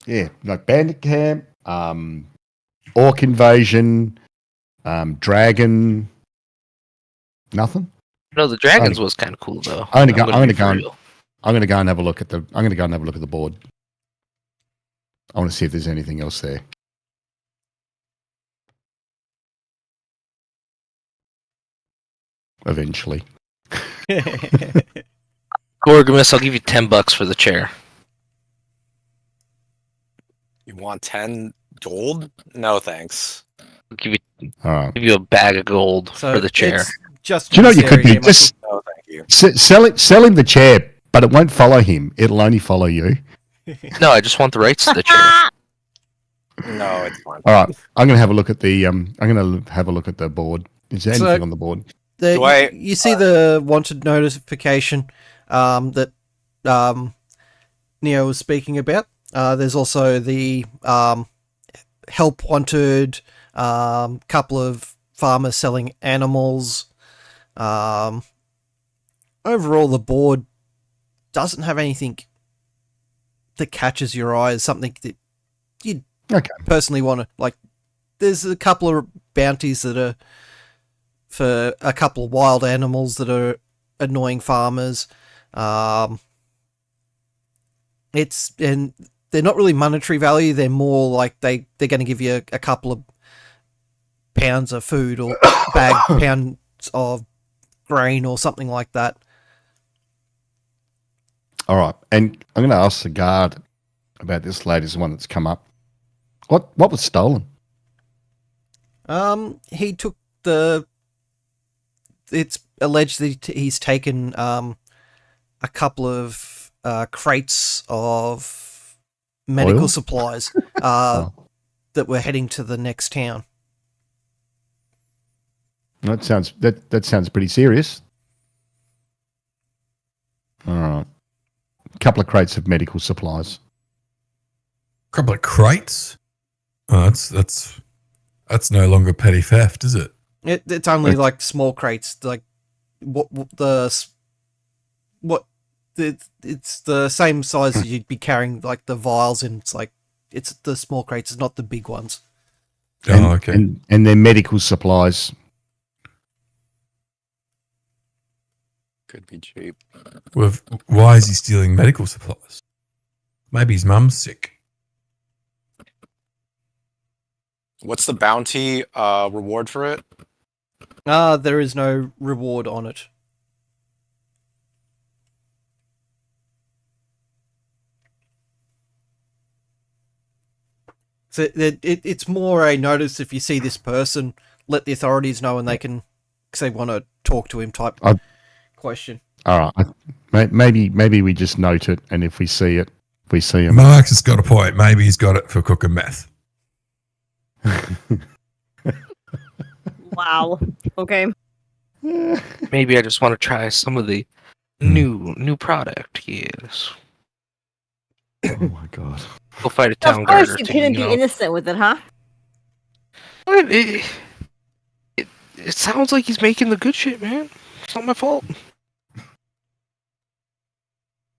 Yeah, like bandit camp, orc invasion, dragon. Nothing. no, the dragons was kind of cool though. I'm gonna be go. for real. I'm gonna go and have a look at the. I'm gonna go and have a look at the board. I want to see if there's anything else there. Eventually. Gorgamus, I'll give you $10 for the chair. You want 10 gold? No, thanks. I'll give All right. you a bag of gold So for the chair. it's just Do you know what you this could area, do? Michael. Just No, thank you. sell him the chair, but it won't follow him. It'll only follow you. No, I just want the rights to the chair. No, it's fine. All right. I'm gonna have a look at the. I'm gonna have a look at the board. Is there So- anything on the board? Do I- You see the wanted notification that Neo was speaking about. There's also the help wanted, couple of farmers selling animals. Overall, the board doesn't have anything that catches your eye as something that you Okay. personally want to like. There's a couple of bounties that are for a couple of wild animals that are annoying farmers. And they're not really monetary value. They're more like they're going to give you a couple of pounds of food or pounds of grain or something like that. All right. And I'm gonna ask the guard about this latest one that's come up. What was stolen? He took it's alleged that he's taken a couple of crates of medical Oil? supplies Oh. that were heading to the next town. That sounds pretty serious. All right. A couple of crates of medical supplies. Couple of crates. Oh, that's no longer petty theft, is it? It's only like small crates, like it's the same size as you'd be carrying like the vials in. It's the small crates, it's not the big ones. And, Oh, okay. And they're medical supplies. Could be cheap. Why is he stealing medical supplies? Maybe his mum's sick. What's the bounty reward for it? There is no reward on it. So it's more a notice if you see this person, let the authorities know and they can, because they want to talk to him type question. All right. Maybe we just note it, and if we see him. Marx has got a point. Maybe he's got it for cooking meth. Wow. Okay. Maybe I just want to try some of the new product. Yes. Oh my god. Go fight a town Of guard. course, or you two, couldn't be know. innocent with it, huh? What? It sounds like he's making the good shit, man. It's not my fault.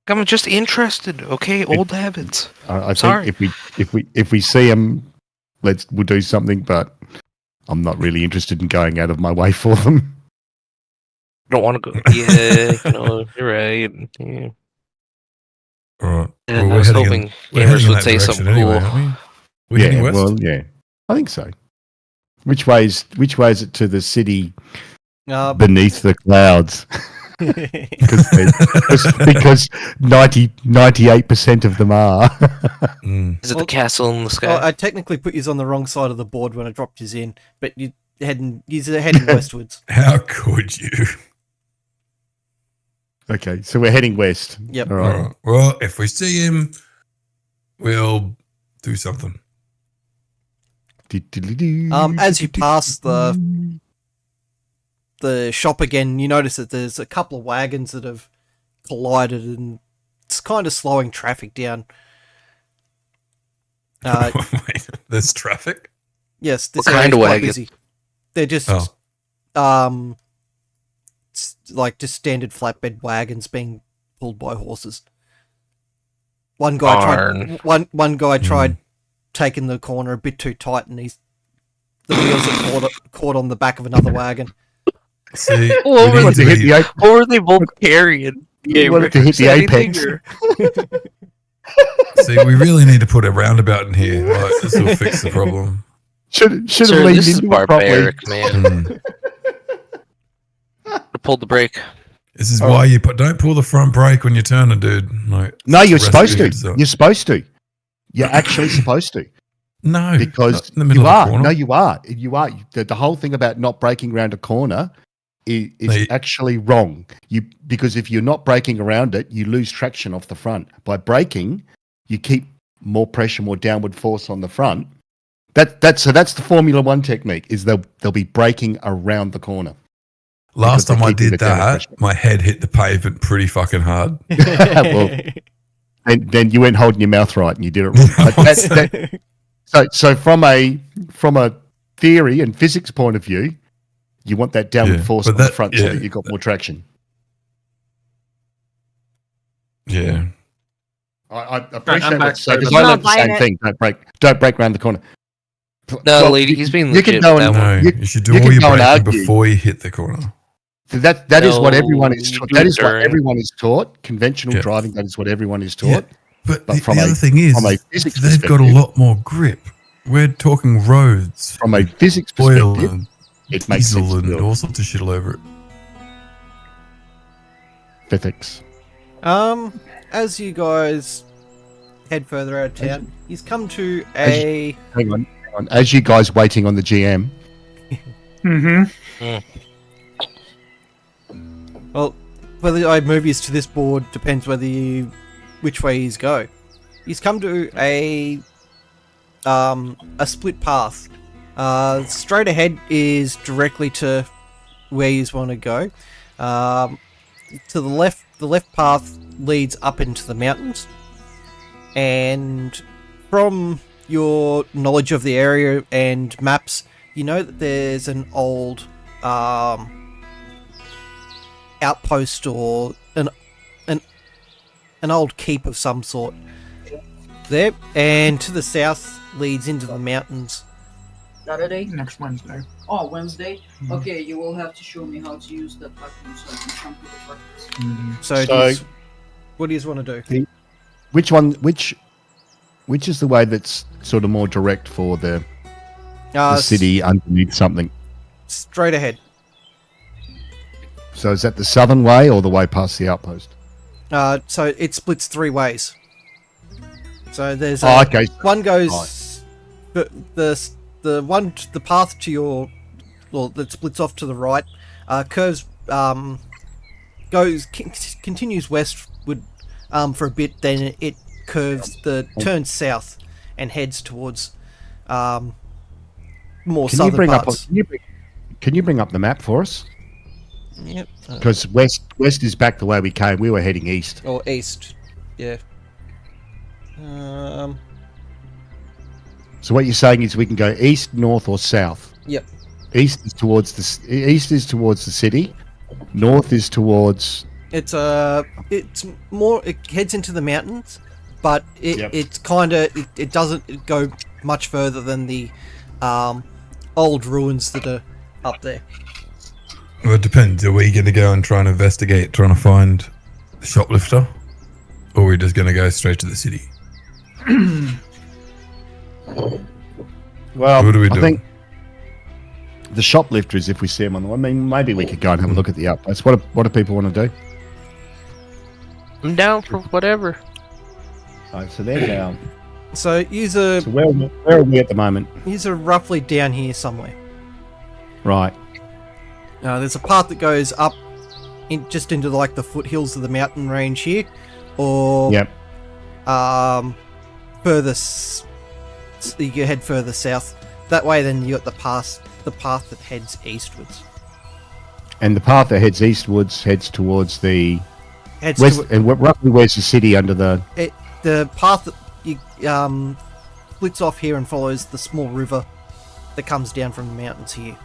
I'm just interested. Okay, old habits. I Sorry. think if we see him, we'll do something. But I'm not really interested in going out of my way for them. I don't want to go. Yeah, you're right. Yeah. All right. Yeah, Well, I was heading hoping we're gamers heading in would that say direction something anyway, cool. aren't we? We're heading west? Well, yeah, I think so. Which way is it to the city beneath the clouds? because 98% of them are. Is it the castle in the sky? Well, I technically put you on the wrong side of the board when I dropped you in, but you're heading westwards. How could you? Okay, so we're heading west. Yep. All All right. right. Well, if we see him, We'll do something. As you pass the shop again, you notice that there's a couple of wagons that have collided, and it's kind of slowing traffic down. Wait, there's traffic? Yes, this What area's kind of quite wagon? busy. They're just like just standard flatbed wagons being pulled by horses. One guy tried taking the corner a bit too tight, and the wheels are caught on the back of another wagon. See, What we were need to be- What were they both carrying? wanted to hit the apex. See, we really need to put a roundabout in here. Like, this will fix the problem. Should have Sir, leaned this is into it properly. barbaric, man. Pulled the brake. This is why you don't pull the front brake when you're turning, dude. Like, No, you're it's a supposed recipe to. for You're supposed to. You're actually supposed to. No, Because not in the middle you of are. the corner. No, you are. You are. The whole thing about not braking around a corner is actually wrong. Because if you're not braking around it, you lose traction off the front. By braking, you keep more pressure, more downward force on the front. That's the Formula One technique. Is they'll be braking around the corner. Last because time I they're keeping did the downward that, pressure. my head hit the pavement pretty fucking hard. Well, and then you weren't holding your mouth right, and you did it wrong. But so from a theory and physics point of view, you want that downward force on the front so that you've got more traction. Yeah. I appreciate what back, because sir. I I'm learned not the same buying thing. Don't break around the corner. No, Well, lady, he's being you legit. can go with and- that one. No, you- you should do you all can your go and braking argue. before you hit the corner. That is what No, everyone is. you do That it is what during. everyone is taught. Conventional Yeah. driving. That is what everyone is Yeah. taught. But, But the from other a- thing is, from a physics they've got a perspective- lot more grip. We're talking roads, From a physics oil perspective, and it makes sense. diesel to do and it. all sorts of shit all over it. Physics. As you guys head further out of town, he's come to a Hang on. As you guys waiting on the GM, Mm-hmm. well, whether I move you to this board depends which way he's go. He's come to a split path. Straight ahead is directly to where you want to go. To the left path leads up into the mountains, and from your knowledge of the area and maps, you know that there's an old outpost or an old keep of some sort there, and to the south leads into the mountains. Saturday? Next Wednesday. Oh, Wednesday? Mhm. Okay, you will have to show me how to use the platform so I can jump to the practice. So, So- what do you want to do? which is the way that's sort of more direct for the Uh, city underneath something? straight ahead. So is that the southern way or the way past the outpost? So it splits three ways. So there's Oh, okay. one goes, but the path to your, well, that splits off to the right, curves, continues westward, for a bit. Then it turns south and heads towards, more Can you southern bring parts. can you bring up the map for us? Yep. Because west is back the way we came. We were heading east. Or east. Yeah. So what you're saying is we can go east, north, or south. Yep. East is towards the city. North is towards. It's more. It heads into the mountains, but Yep. it's kind of it doesn't go much further than the old ruins that are up there. Well, it depends. Are we going to go and try and investigate, trying to find the shoplifter? Or are we just going to go straight to the city? Well, What are we I doing? think the shoplifters, if we see them on the. I mean, maybe we could go and have a look at the outpost. What do people want to do? I'm down for whatever. Right, so they're down. So user So where are we at the moment? roughly down here somewhere. Right. There's a path that goes up just into like the foothills of the mountain range here, or Yep. you head further south. That way, then you got the path that heads eastwards. And the path that heads eastwards heads towards the Heads west. to, And roughly where's the city under the? the path that you splits off here and follows the small river that comes down from the mountains here.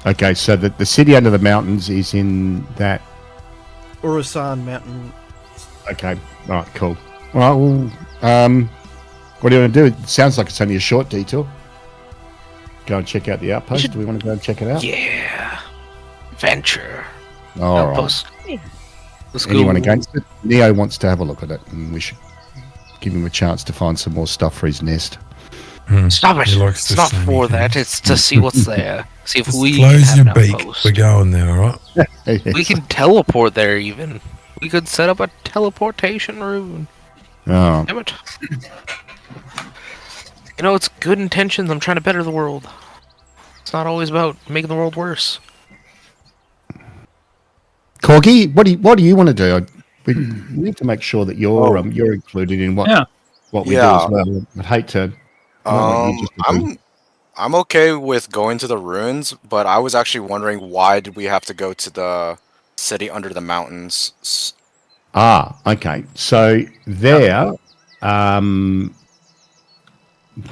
Okay, so the city under the mountains is in that. Urasan Mountain. Okay, all right, cool. All right, well, what do you want to do? It sounds like it's only a short detour. Go and check out the outpost. Do we want to go and check it out? Yeah. Venture. All right. Outpost. Let's Anyone go. against it? Neo wants to have a look at it, and we should give him a chance to find some more stuff for his nest. Stop it. He likes It's to not sneak for in. that. It's to see what's there. See if Just we close have your an beak. outpost. We're going there, all right? We can teleport there even. We could set up a teleportation rune. Oh, Damn it. You know, it's good intentions. I'm trying to better the world. It's not always about making the world worse. Corgi, what do you want to do? We need to make sure that you're included in what we do as well. I'd hate to. I don't want you just to do- I'm okay with going to the ruins, but I was actually wondering why did we have to go to the city under the mountains? Okay. So there,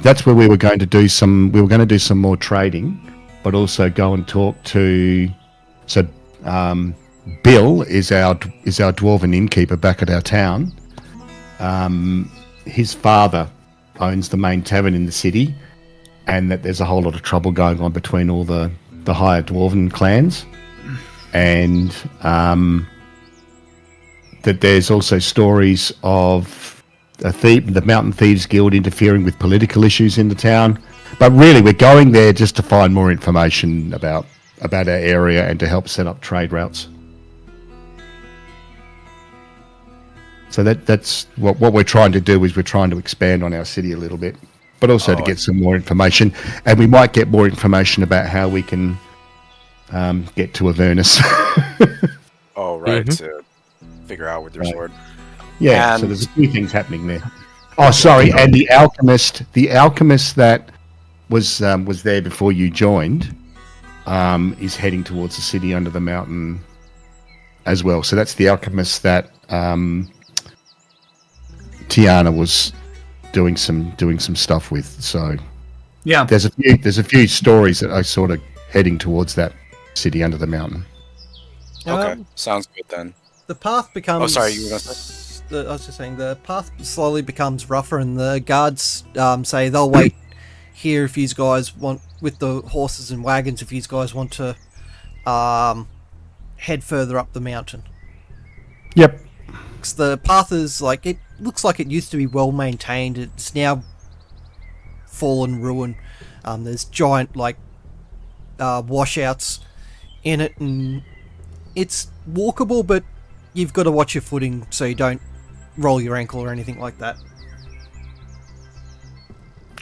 that's where we were going to do some. We were going to do some more trading, but also go and talk to. So, Bill is our dwarven innkeeper back at our town. His father owns the main tavern in the city, and that there's a whole lot of trouble going on between all the higher dwarven clans, and that there's also stories of the Mountain Thieves Guild interfering with political issues in the town. But really, we're going there just to find more information about our area and to help set up trade routes. So that's what we're trying to do, is we're trying to expand on our city a little bit, but also to get some more information. And we might get more information about how we can get to Avernus. Oh, right, to figure out with your sword. Yeah, And- so there's a few things happening there. Oh, sorry, and the alchemist that was there before you joined, is heading towards the city under the mountain as well. So that's the alchemist that Tiana was doing some stuff with. So Yeah. there's a few stories that are sort of heading towards that city under the mountain. Okay, sounds good then. The path becomes. Oh, sorry, you were gonna say? I was just saying the path slowly becomes rougher, and the guards say they'll wait here if you guys want, with the horses and wagons, if you guys want to head further up the mountain. Yep. 'Cause the path is it looks like it used to be well maintained. It's now fallen ruin. There's giant washouts in it, and it's walkable, but you've got to watch your footing so you don't roll your ankle or anything like that.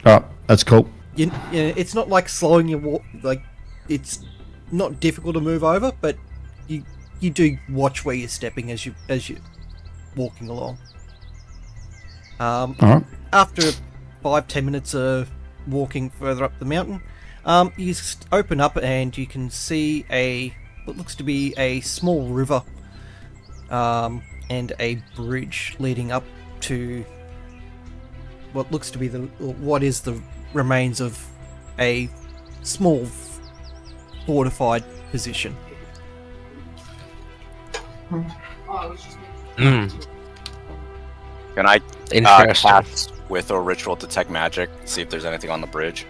Oh, that's cool. It's not like slowing your walk. It's not difficult to move over, but you do watch where you're stepping as you're walking along. All right. After 5-10 minutes of walking further up the mountain, you open up and you can see what looks to be a small river, and a bridge leading up to what looks to be the remains of a small fortified position. Can I Interesting. cast with a ritual detect magic, see if there's anything on the bridge?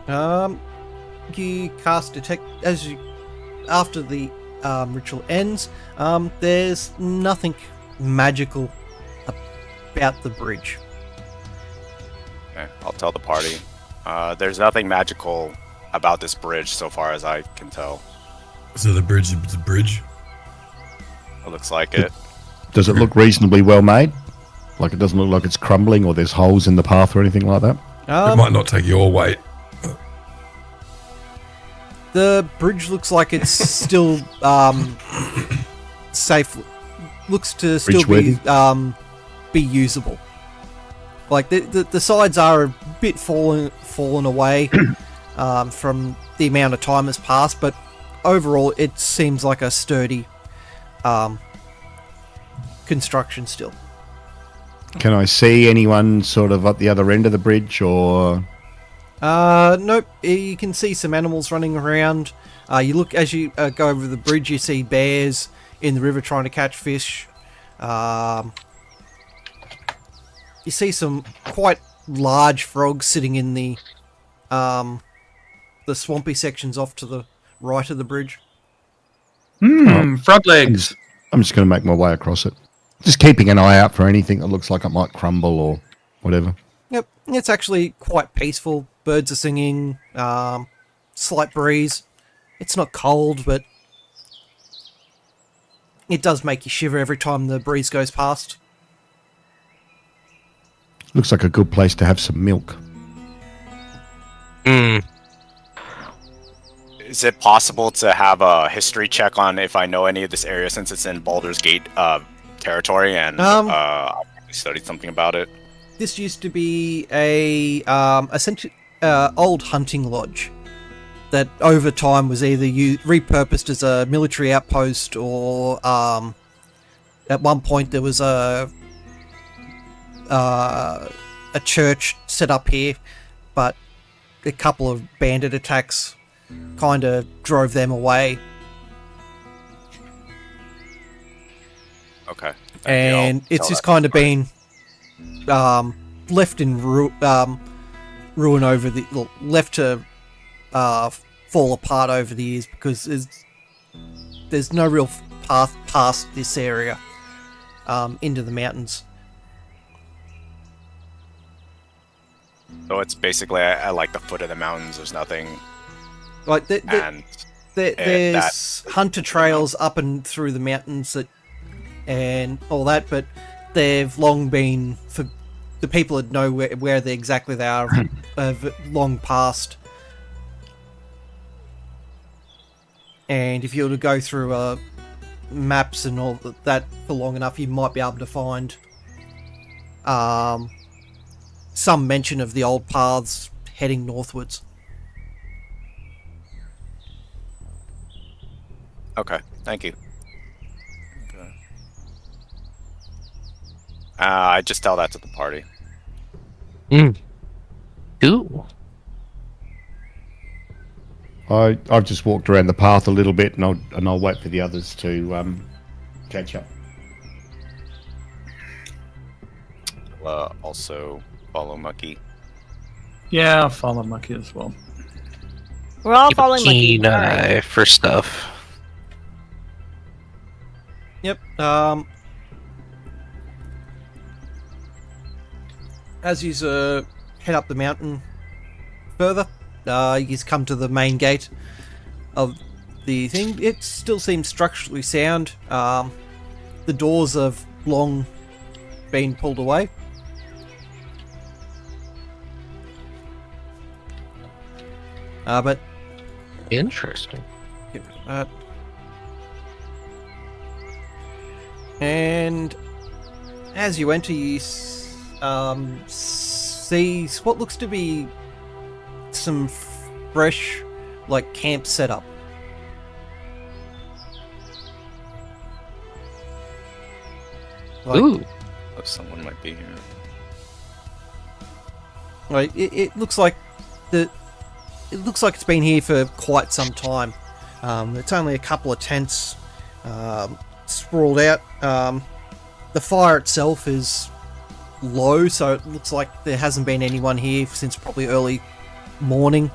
You cast detect after the ritual ends. There's nothing magical about the bridge. Okay, I'll tell the party. There's nothing magical about this bridge so far as I can tell. So the bridge is a bridge? It looks like it. Does it look reasonably well made? Like it doesn't look like it's crumbling or there's holes in the path or anything like that? It might not take your weight. The bridge looks like it's still safe. Looks to still be usable. Like the sides are a bit fallen away from the amount of time has passed, but overall it seems like a sturdy construction still. Can I see anyone sort of at the other end of the bridge, or? Nope. You can see some animals running around. You look as you go over the bridge. You see bears in the river trying to catch fish. You see some quite large frogs sitting in the swampy sections off to the right of the bridge. Frog legs. I'm just going to make my way across it. Just keeping an eye out for anything that looks like it might crumble or whatever. Yep, it's actually quite peaceful. Birds are singing. Slight breeze. It's not cold, but it does make you shiver every time the breeze goes past. Looks like a good place to have some milk. Is it possible to have a history check on if I know any of this area, since it's in Baldur's Gate territory, and I studied something about it? This used to be a essentially old hunting lodge that over time was either repurposed as a military outpost, or at one point there was a church set up here, but a couple of bandit attacks kind of drove them away. Okay. And it's just kind of been left in ruin over the left to fall apart over the years, because there's no real path past this area into the mountains. So it's basically at like the foot of the mountains. There's nothing. Like there's hunter trails up and through the mountains and all that, but they've long been, for the people that know where they exactly they are, have long passed. And if you were to go through maps and all that for long enough, you might be able to find some mention of the old paths heading northwards. Okay, thank you. Okay. I just tell that to the party. Ooh. I've just walked around the path a little bit, and I'll wait for the others to catch up. Also follow Mucky. Yeah, I'll follow Mucky as well. We're all Keep a following Lucky. keen All eye right. for stuff. Yep. As you head up the mountain further, you come to the main gate of the thing. It still seems structurally sound. The doors have long been pulled away. But Interesting. And as you enter, you see what looks to be some fresh, like, camp setup. Like, Ooh. Oh, someone might be here. like it looks like it looks like it's been here for quite some time. It's only a couple of tents sprawled out. The fire itself is low, so it looks like there hasn't been anyone here since probably early morning.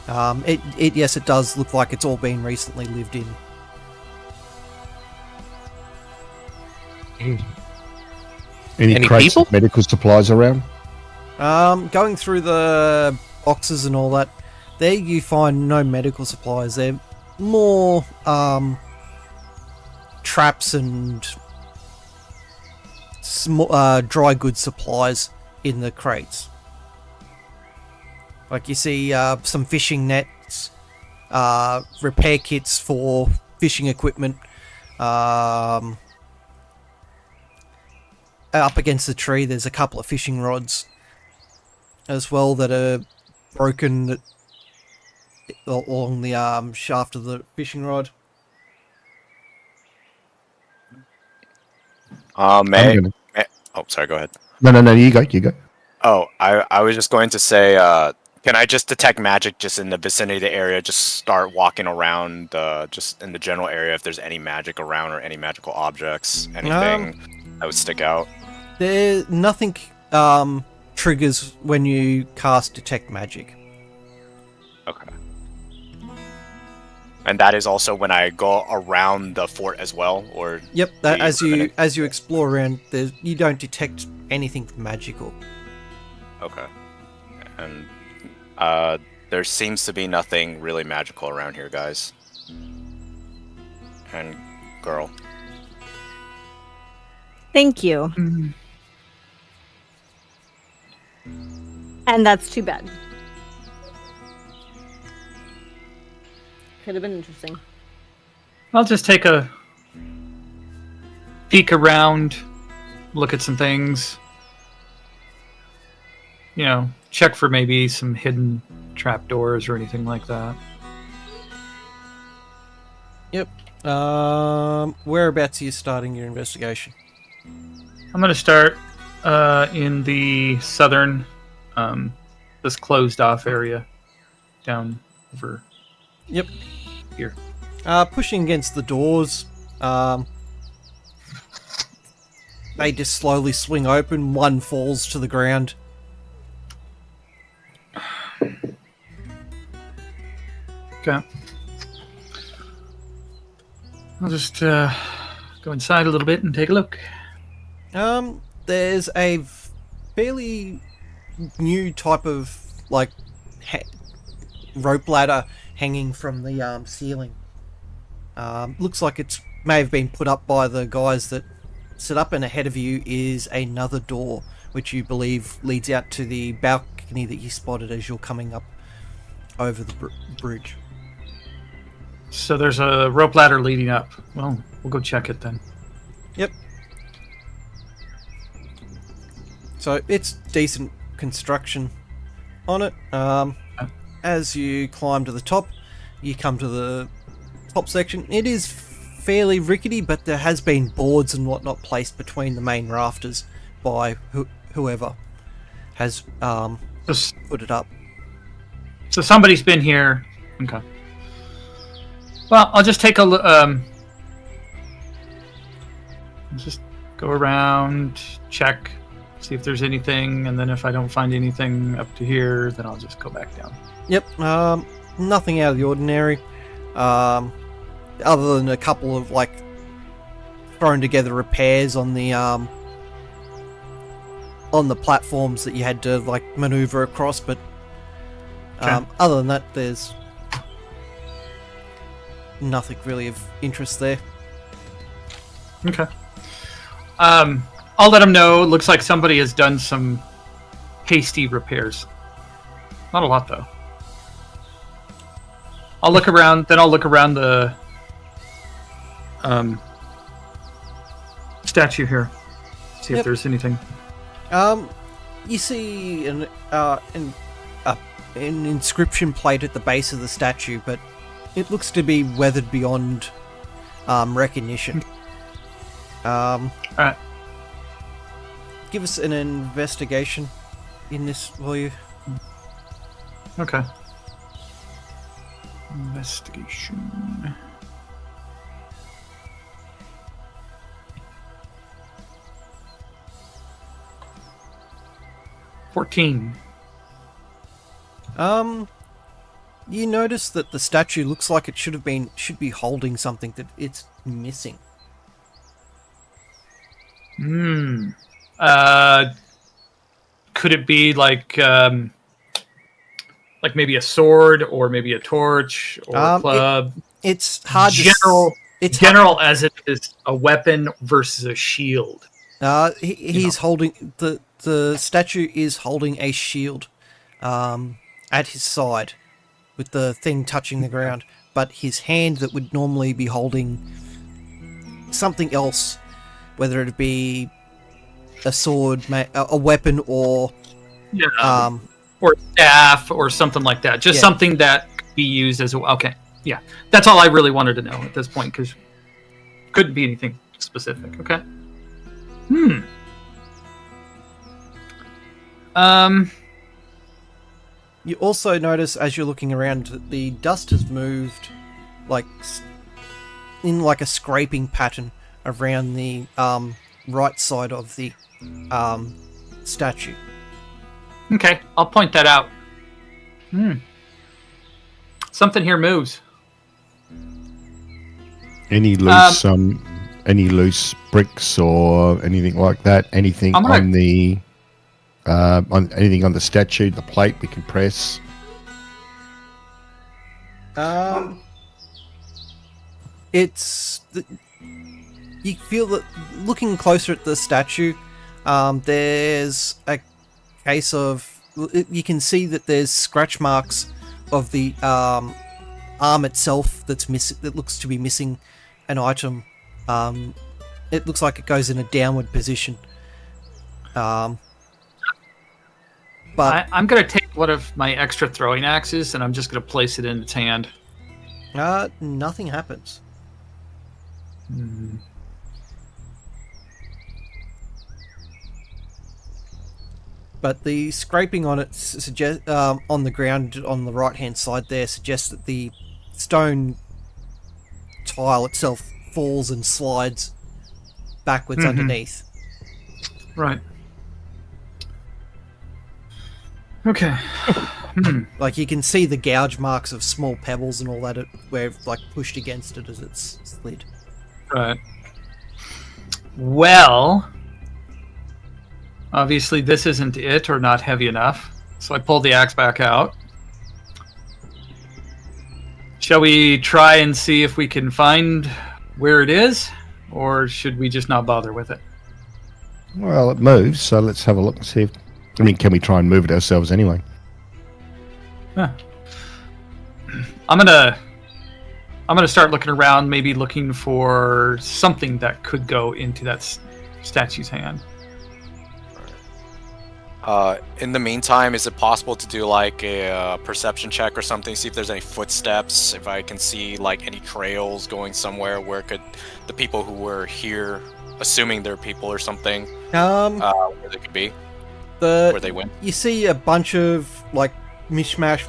Yes, it does look like it's all been recently lived in. Any crates people? of medical supplies around? Going through the boxes and all that, there you find no medical supplies. They're more traps and dry goods supplies in the crates. Like you see some fishing nets, repair kits for fishing equipment, up against the tree, there's a couple of fishing rods as well that are broken along the shaft of the fishing rod. May, gonna- oh, sorry, go ahead. No, you go. Oh, I was just going to say, can I just detect magic just in the vicinity of the area? Just start walking around, just in the general area if there's any magic around or any magical objects, anything that would stick out. There, nothing triggers when you cast detect magic. Okay. And that is also when I go around the fort as well, or Yep. That, as you explore around, you don't detect anything magical. Okay. And there seems to be nothing really magical around here, guys. And girl. Thank you. And that's too bad. Could have been interesting. I'll just take a peek around, look at some things. You know, check for maybe some hidden trapdoors or anything like that. Yep. Whereabouts are you starting your investigation? I'm going to start in the southern, this closed off area down over. Yep. Here. Pushing against the doors, they just slowly swing open. One falls to the ground. Okay. I'll just go inside a little bit and take a look. There's a fairly new type of like rope ladder hanging from the ceiling. Looks like it may have been put up by the guys that set up, and ahead of you is another door, which you believe leads out to the balcony that you spotted as you're coming up over the bridge. So there's a rope ladder leading up. Well, we'll go check it then. Yep. So it's decent construction on it. As you climb to the top, you come to the top section. It is fairly rickety, but there has been boards and whatnot placed between the main rafters by whoever has put it up. So somebody's been here. Okay. Well, I'll just take a look. Just go around, check, see if there's anything, and then if I don't find anything up to here, then I'll just go back down. Yep. Nothing out of the ordinary. Other than a couple of like thrown together repairs on the platforms that you had to like maneuver across, but other than that, there's nothing really of interest there. Okay. I'll let them know. It looks like somebody has done some hasty repairs. Not a lot, though. I'll look around. Then I'll look around the statue here. See if there's anything. You see an inscription plate at the base of the statue, but it looks to be weathered beyond recognition. Alright. Give us an investigation in this, will you? Okay. Investigation. $14. You notice that the statue looks like it should be holding something that it's missing. Could it be like maybe a sword or maybe a torch or a club? It's hard. It's general as it is a weapon versus a shield. He's holding the statue is holding a shield at his side, with the thing touching the ground, but his hand that would normally be holding something else, whether it be a sword, a weapon, or or staff or something like that. Just Yeah. something that could be used as a. Okay, yeah, that's all I really wanted to know at this point because couldn't be anything specific. Okay. You also notice as you're looking around, the dust has moved, like in like a scraping pattern around the right side of the statue. Okay, I'll point that out. Something here moves. Any loose bricks or anything like that? Anything I'm gonna- on the anything on the statue, the plate we can press? You feel that looking closer at the statue, there's a case of. You can see that there's scratch marks of the arm itself that's missing. That looks to be missing an item. It looks like it goes in a downward position. But I'm going to take one of my extra throwing axes and I'm just going to place it in its hand. nothing happens. But the scraping on it suggest on the ground on the right hand side there suggests that the stone tile itself falls and slides backwards underneath. Right. Okay. Like you can see the gouge marks of small pebbles and all that where it's like pushed against it as it's slid. Right. Well, obviously this isn't it or not heavy enough, so I pulled the axe back out. Shall we try and see if we can find where it is, or should we just not bother with it? Well, it moves, so let's have a look and see if... I mean, can we try and move it ourselves anyway? Huh. I'm gonna start looking around, maybe looking for something that could go into that statue's hand. In the meantime, is it possible to do like a perception check or something? See if there's any footsteps. If I can see like any trails going somewhere where could the people who were here, assuming they're people or something, where they could be, where they went. You see a bunch of like mishmash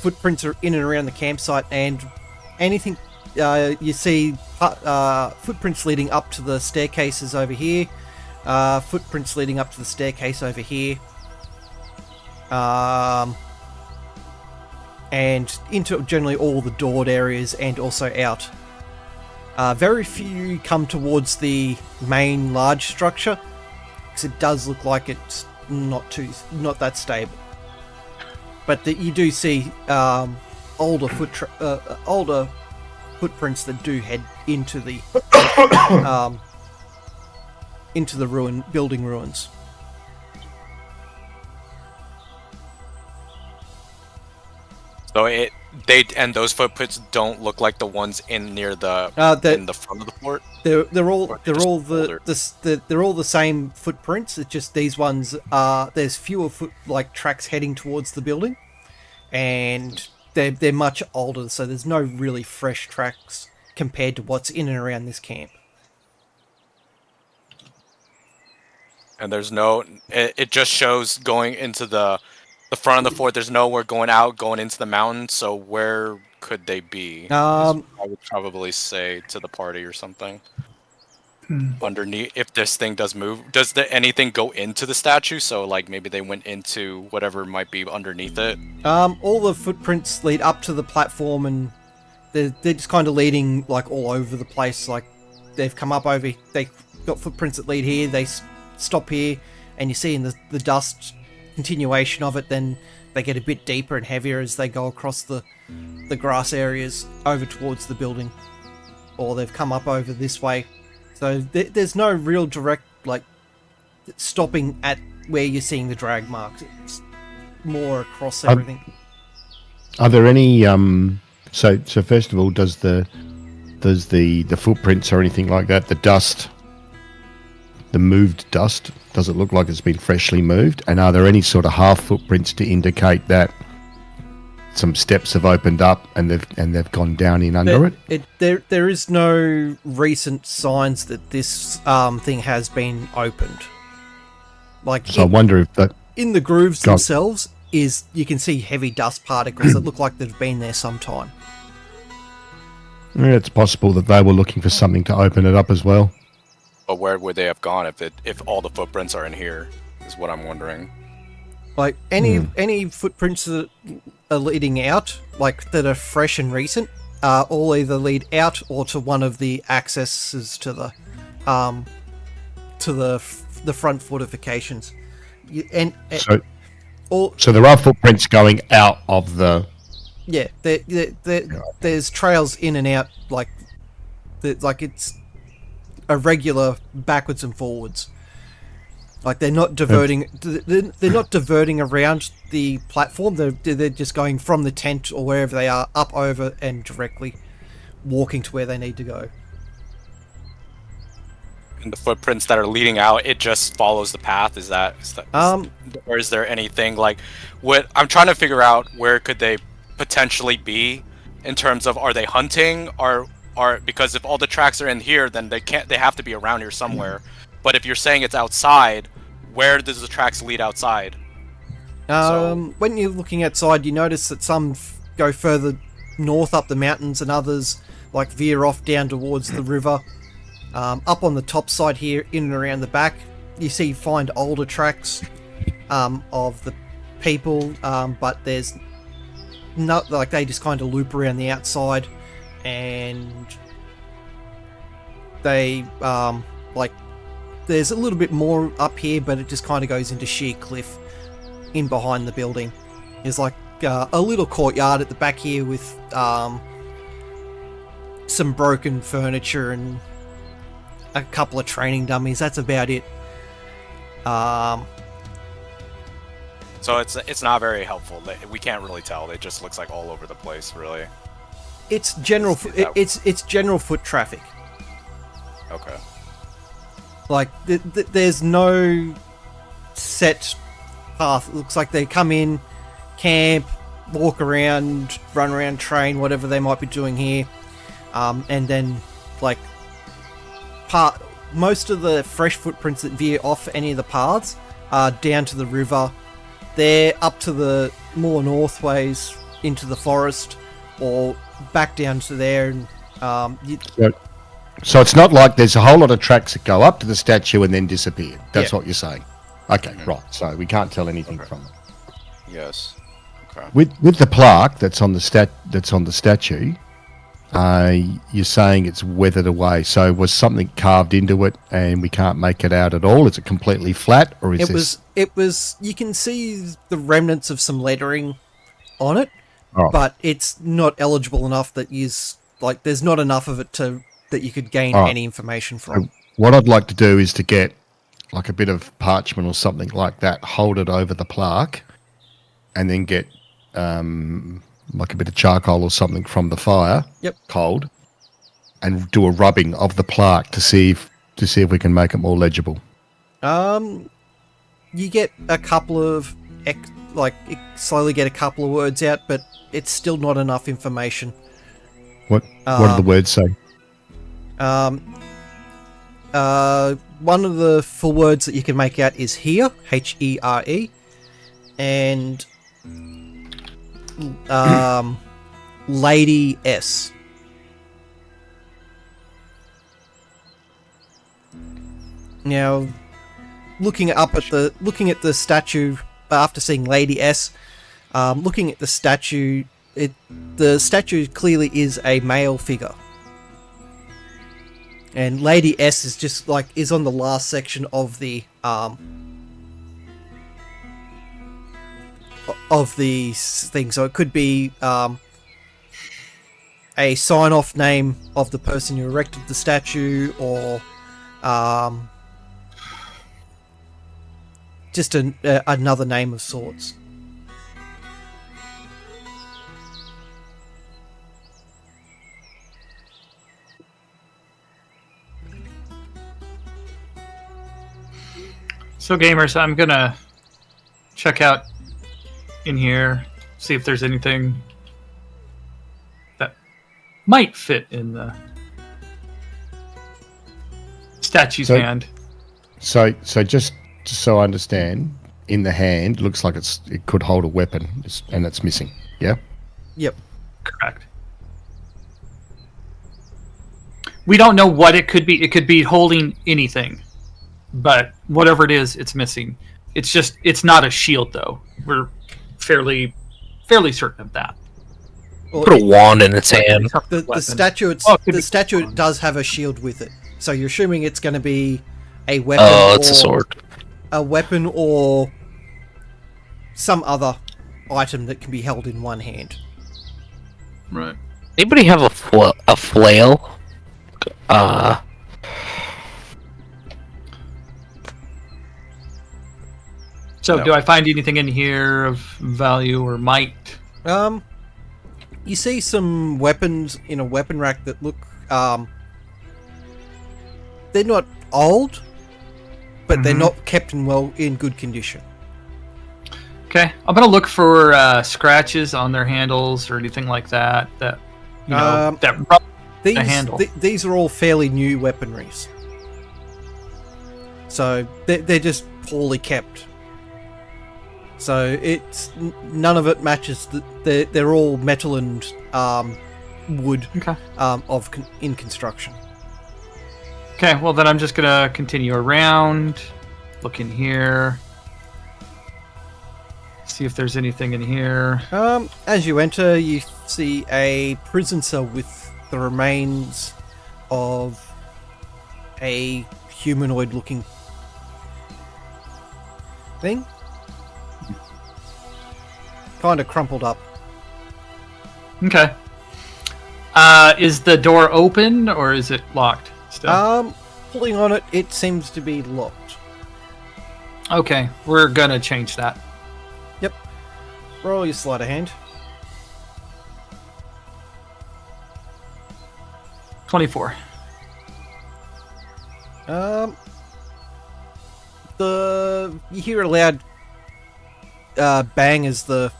footprints are in and around the campsite, and anything you see footprints leading up to the staircases over here, footprints leading up to the staircase over here, and into generally all the doored areas and also out. Very few come towards the main large structure, because it does look like it's not that stable. But you do see older footprints that do head into the building ruins. So those footprints don't look like the ones in near the in the front of the fort. They're all the same footprints. It's just these ones there's fewer tracks heading towards the building, and they're much older. So there's no really fresh tracks compared to what's in and around this camp. And there's no. It just shows going into the front of the fort. There's nowhere going out, going into the mountain. So where could they be? I would probably say to the party or something. Underneath, if this thing does move, does anything go into the statue? So like maybe they went into whatever might be underneath it. All the footprints lead up to the platform, and they're just kind of leading like all over the place. Like they've come up over, they got footprints that lead here. They stop here, and you see in the dust continuation of it. Then they get a bit deeper and heavier as they go across the grass areas over towards the building, or they've come up over this way. So there's no real direct stopping at where you're seeing the drag marks. It's more across everything. Are there any? So first of all, does the Does the footprints or anything like that, the dust, the moved dust, does it look like it's been freshly moved? And are there any sort of half footprints to indicate that some steps have opened up and they've gone down in under it? There is no recent signs that this thing has been opened. Like, so I wonder if that in the grooves themselves you can see heavy dust particles that look like they've been there some time. Yeah, it's possible that they were looking for something to open it up as well. But where would they have gone if all the footprints are in here? Is what I'm wondering. Like any footprints that are leading out, like that are fresh and recent, all either lead out or to one of the accesses to the front fortifications. So there are footprints going out of the. Yeah, there's trails in and out, like it's a regular backwards and forwards. Like they're not diverting. They're not diverting around the platform. They're just going from the tent or wherever they are up over and directly walking to where they need to go. And the footprints that are leading out, it just follows the path. Is that or is there anything like what I'm trying to figure out? Where could they potentially be in terms of, are they hunting or because if all the tracks are in here, then they have to be around here somewhere. But if you're saying it's outside, where does the tracks lead outside? When you're looking outside, you notice that some go further north up the mountains and others like veer off down towards the river. Up on the top side here, in and around the back, you find older tracks of the people, but there's not, like, they just kind of loop around the outside, and they like, there's a little bit more up here, but it just kind of goes into sheer cliff in behind the building. There's like a little courtyard at the back here with some broken furniture and a couple of training dummies. That's about it. So it's not very helpful. We can't really tell. It just looks like all over the place, really. It's general. It's general foot traffic. Okay. Like there's no set path. It looks like they come in, camp, walk around, run around, train, whatever they might be doing here, and then like most of the fresh footprints that veer off any of the paths are down to the river. They're up to the more north ways into the forest, or back down to there. And so it's not like there's a whole lot of tracks that go up to the statue and then disappear. That's what you're saying. Okay, right. So we can't tell anything from it. Yes. Okay. With the plaque that's on the statue, you're saying it's weathered away. So was something carved into it and we can't make it out at all? Is it completely flat, or is it was you can see the remnants of some lettering on it, but it's not eligible enough that there's not enough of it that you could gain any information from. So what I'd like to do is to get like a bit of parchment or something like that, hold it over the plaque, and then get like a bit of charcoal or something from the fire, cold, and do a rubbing of the plaque to see if we can make it more legible. You get a couple of slowly get a couple of words out, but it's still not enough information. What do the words say? One of the full words that you can make out is here, Here, and Lady S. Now, looking at the statue after seeing Lady S, looking at the statue, the statue clearly is a male figure. And Lady S is just is on the last section of the thing, so it could be a sign-off name of the person who erected the statue, or just another name of sorts. So gamers, I'm gonna check out in here, see if there's anything that might fit in the statue's hand. So just so I understand, in the hand looks like it could hold a weapon, and it's missing. Yeah. Yep. Correct. We don't know what it could be. It could be holding anything, but whatever it is, it's missing. It's not a shield though. We're fairly certain of that. Well, Put a wand in its hand. The statue does have a shield with it, so you're assuming it's going to be a weapon. Oh, it's a sword. A weapon or some other item that can be held in one hand. Right. Anybody have a flail? So, No. do I find anything in here of value or might? You see some weapons in a weapon rack that look, they're not old, but they're not kept in good condition. Okay, I'm gonna look for scratches on their handles or anything like that. That you know, that rub the handle. These are all fairly new weaponries, so they're just poorly kept. So it's none of it matches. They're all metal and wood in construction. Okay, well then I'm just gonna continue around, look in here, see if there's anything in here. As you enter, you see a prison cell with the remains of a humanoid-looking thing. Kind of crumpled up. Okay. Is the door open or is it locked still? Pulling on it, it seems to be locked. Okay, we're gonna change that. Yep. Roll your sleight of hand. 24. You hear a loud bang as the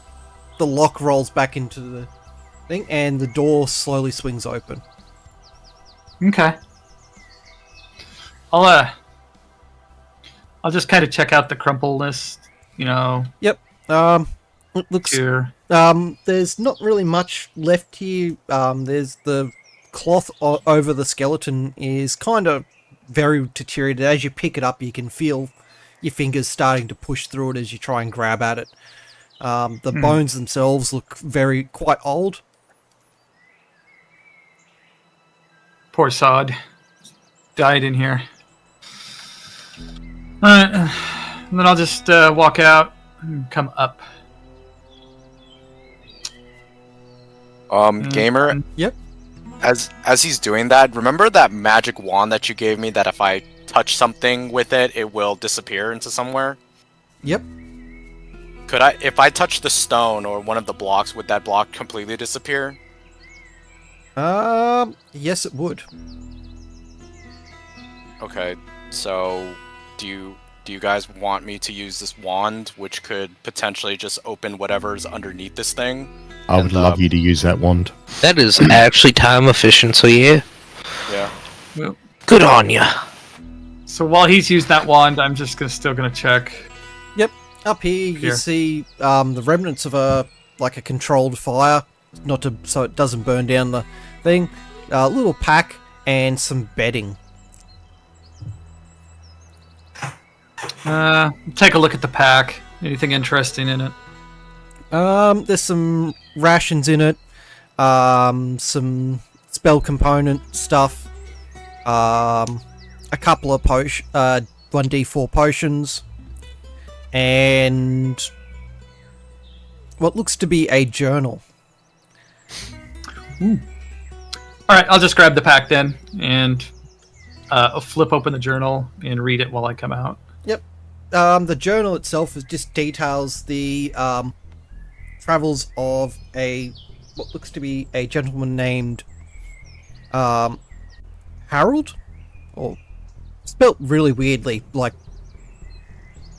lock rolls back into the thing, and the door slowly swings open. Okay. I'll just kind of check out the crumpleness, you know. Yep. It looks here. There's not really much left here. There's the cloth over the skeleton is kind of very deteriorated. As you pick it up, you can feel your fingers starting to push through it as you try and grab at it. The bones themselves look quite old. Poor sod. Died in here. Alright. And then I'll just walk out and come up. Gamer? Yep. As he's doing that, remember that magic wand that you gave me that if I touch something with it, it will disappear into somewhere? Yep. If I touch the stone or one of the blocks, would that block completely disappear? Yes, it would. Okay, so do you guys want me to use this wand, which could potentially just open whatever's underneath this thing? I would love you to use that wand. That is actually time efficient, so yeah. Yeah. Well, good on ya. So while he's used that wand, I'm just still gonna check. Yep. Up here, you see the remnants of a controlled fire, so it doesn't burn down the thing. A little pack and some bedding. Take a look at the pack. Anything interesting in it? There's some rations in it. Some spell component stuff. A couple of 1d4 potions. And what looks to be a journal. Alright, I'll just grab the pack then, and I'll flip open the journal and read it while I come out. Yep. The journal itself just details the travels of what looks to be a gentleman named Harold, or spelt really weirdly, like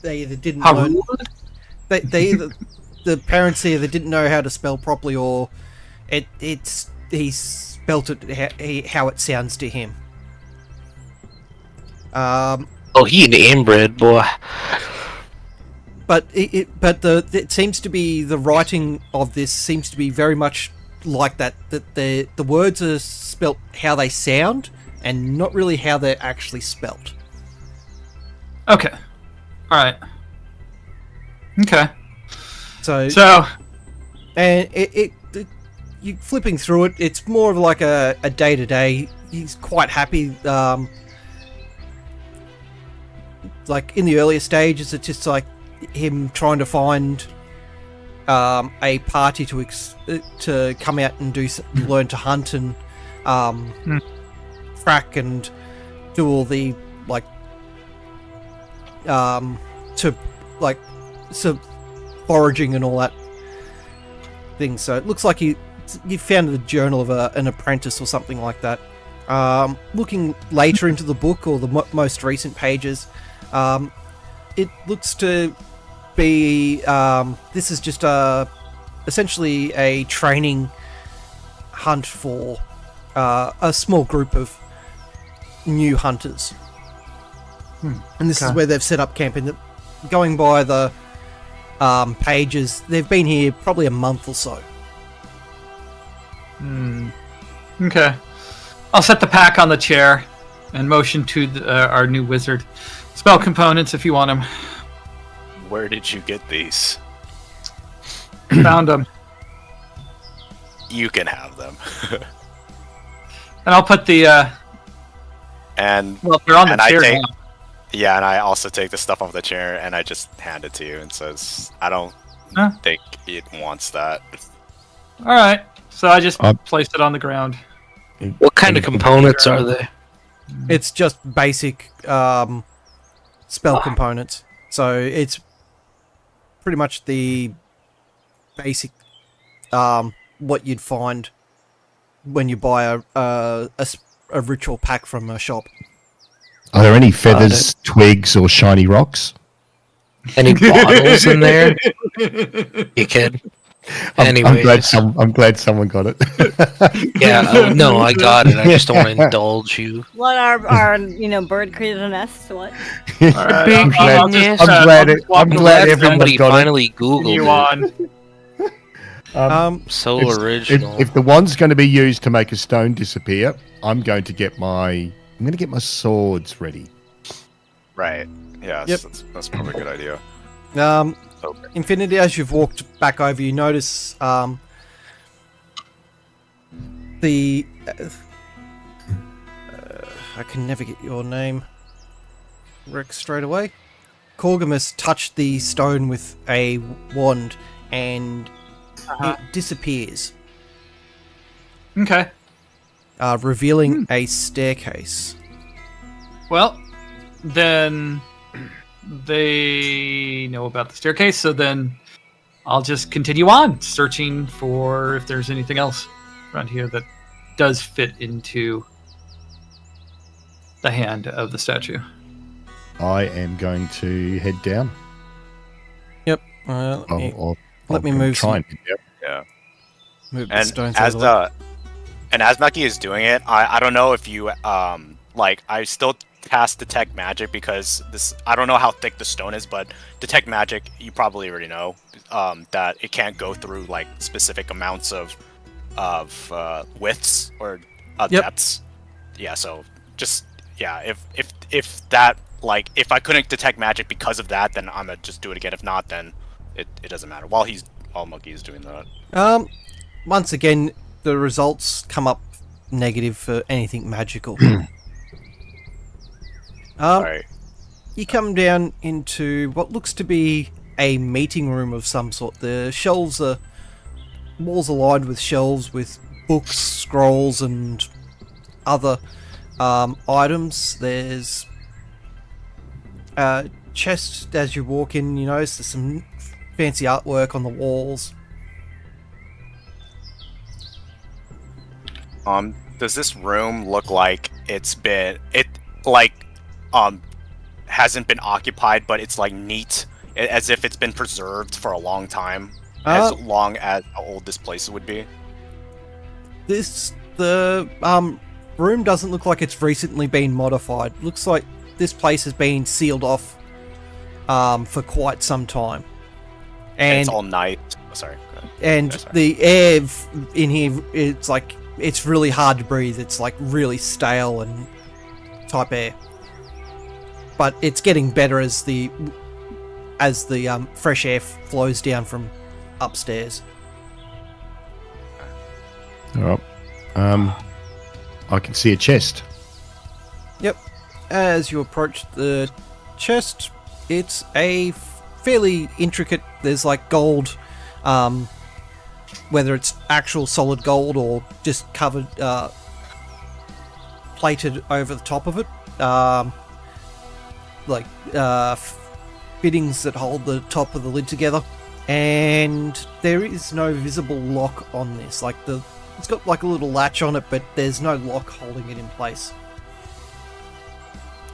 they either didn't How learn. rude? They either the parents either didn't know how to spell properly, or he spelt it how it sounds to him. Oh, he an inbred boy. But it seems to be, the writing of this seems to be very much like that. That the words are spelt how they sound, and not really how they're actually spelt. Okay. All right. Okay. So and you flipping through it, it's more of like a day to day. He's quite happy. Like in the earlier stages, it's just like him trying to find a party to come out and learn to hunt and frack and do all the foraging and all that thing. So it looks like you found the journal of an apprentice or something like that. Looking later into the book, or the most recent pages, it looks to be this is just essentially a training hunt for a small group of new hunters. And this is where they've set up camp. And going by the pages, they've been here probably a month or so. Okay. I'll set the pack on the chair and motion to our new wizard. Spell components if you want them. Where did you get these? Found them. You can have them. And I'll put the well, they're on the chair now. Yeah, and I also take the stuff off the chair and I just hand it to you and says, I don't think it wants that. All right. So I just placed it on the ground. What kind of components are they? It's just basic spell components. So it's pretty much the basic what you'd find when you buy a ritual pack from a shop. Are there any feathers, twigs, or shiny rocks? Any bottles in there? You kid. I'm glad someone got it. Yeah, no, I got it. I just don't want to indulge you. What our bird created a nest? What? I'm glad everyone somebody got finally it. Googled it. So original. If the wand's going to be used to make a stone disappear, I'm going to get my swords ready. Right. Yeah, Yep. that's probably a good idea. Okay. Infinity, as you've walked back over, you notice the I can never get your name, Rex, straight away. Corgamus touched the stone with a wand and it disappears. Okay. Revealing a staircase. Well, then they know about the staircase, so then I'll just continue on searching for if there's anything else around here that does fit into the hand of the statue. I am going to head down. Yep. Let me move. Try and Yeah. Move the And stones as out of as Maki is doing it, I don't know if you I still cast detect magic because I don't know how thick the stone is, but detect magic you probably already know that it can't go through like specific amounts of widths or depths. Yeah, so just if that if I couldn't detect magic because of that, then I'm gonna just do it again. If not, then it doesn't matter. While Monkey is doing that. Once again, the results come up negative for anything magical. Alright. You come down into what looks to be a meeting room of some sort. The walls are lined with shelves with books, scrolls, and other items. There's a chest as you walk in. You notice there's some fancy artwork on the walls. Does this room look like hasn't been occupied, but it's like neat, as if it's been preserved for a long time, as long as how old this place would be. The room doesn't look like it's recently been modified. Looks like this place has been sealed off for quite some time. And it's all night. Oh, sorry. And the air in here, it's really hard to breathe. It's like really stale and type air. But it's getting better as the fresh air flows down from upstairs. All right. I can see a chest. Yep. As you approach the chest, it's a fairly intricate. There's like gold, whether it's actual solid gold or just covered, plated over the top of it. Fittings that hold the top of the lid together, and there is no visible lock on this. It's got like a little latch on it, but there's no lock holding it in place.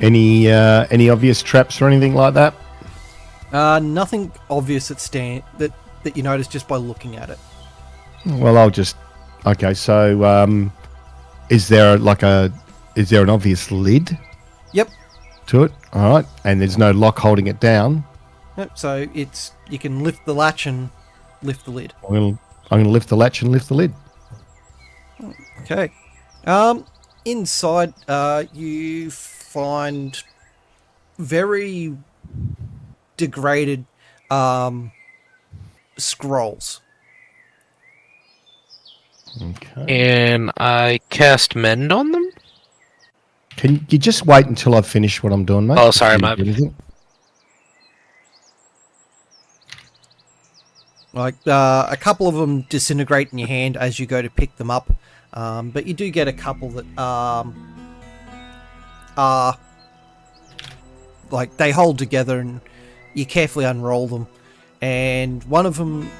Any obvious traps or anything like that? Nothing obvious that you notice just by looking at it. Well, okay. So, is there an obvious lid? Yep. To it. All right, and there's no lock holding it down. Yep. So you can lift the latch and lift the lid. I'm gonna lift the latch and lift the lid. Okay. Inside, you find very degraded scrolls. Okay. And I cast mend on them? Can you just wait until I finish what I'm doing, mate? Oh, sorry, my... A couple of them disintegrate in your hand as you go to pick them up, but you do get a couple that are they hold together, and you carefully unroll them. And one of them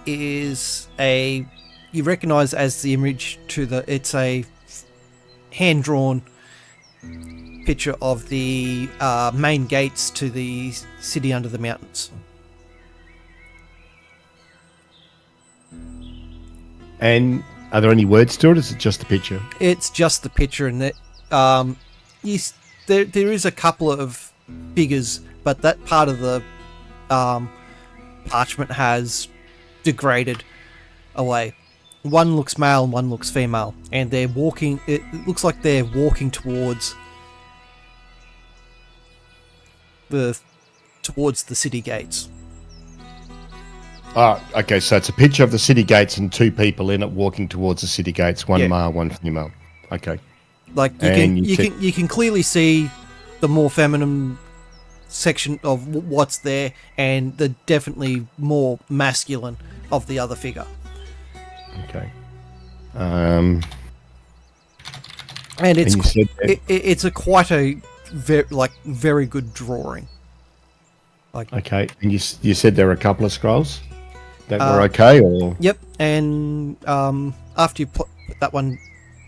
is you recognise as the image it's a hand-drawn picture of the main gates to the city under the mountains. And are there any words to it? Or is it just a picture? It's just the picture, and that there is a couple of figures, but that part of the parchment has degraded away. One looks male and one looks female, and they're walking. It looks like they're walking towards the city gates. Okay, so it's a picture of the city gates and two people in it walking towards the city gates, one male, one female. Okay. You can clearly see the more feminine section of what's there, and the definitely more masculine of the other figure. Okay. And it's quite a very good drawing. Okay, and you said there were a couple of scrolls that were okay, or yep. And after you put that one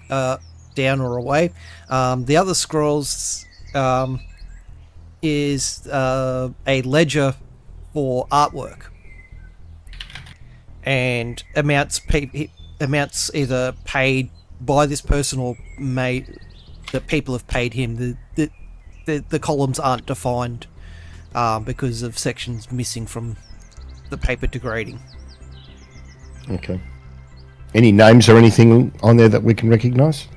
down or away, the other scrolls is a ledger for artwork, and amounts either paid by this person or that people have paid him. The columns aren't defined because of sections missing from the paper degrading. Okay. Any names or anything on there that we can recognise?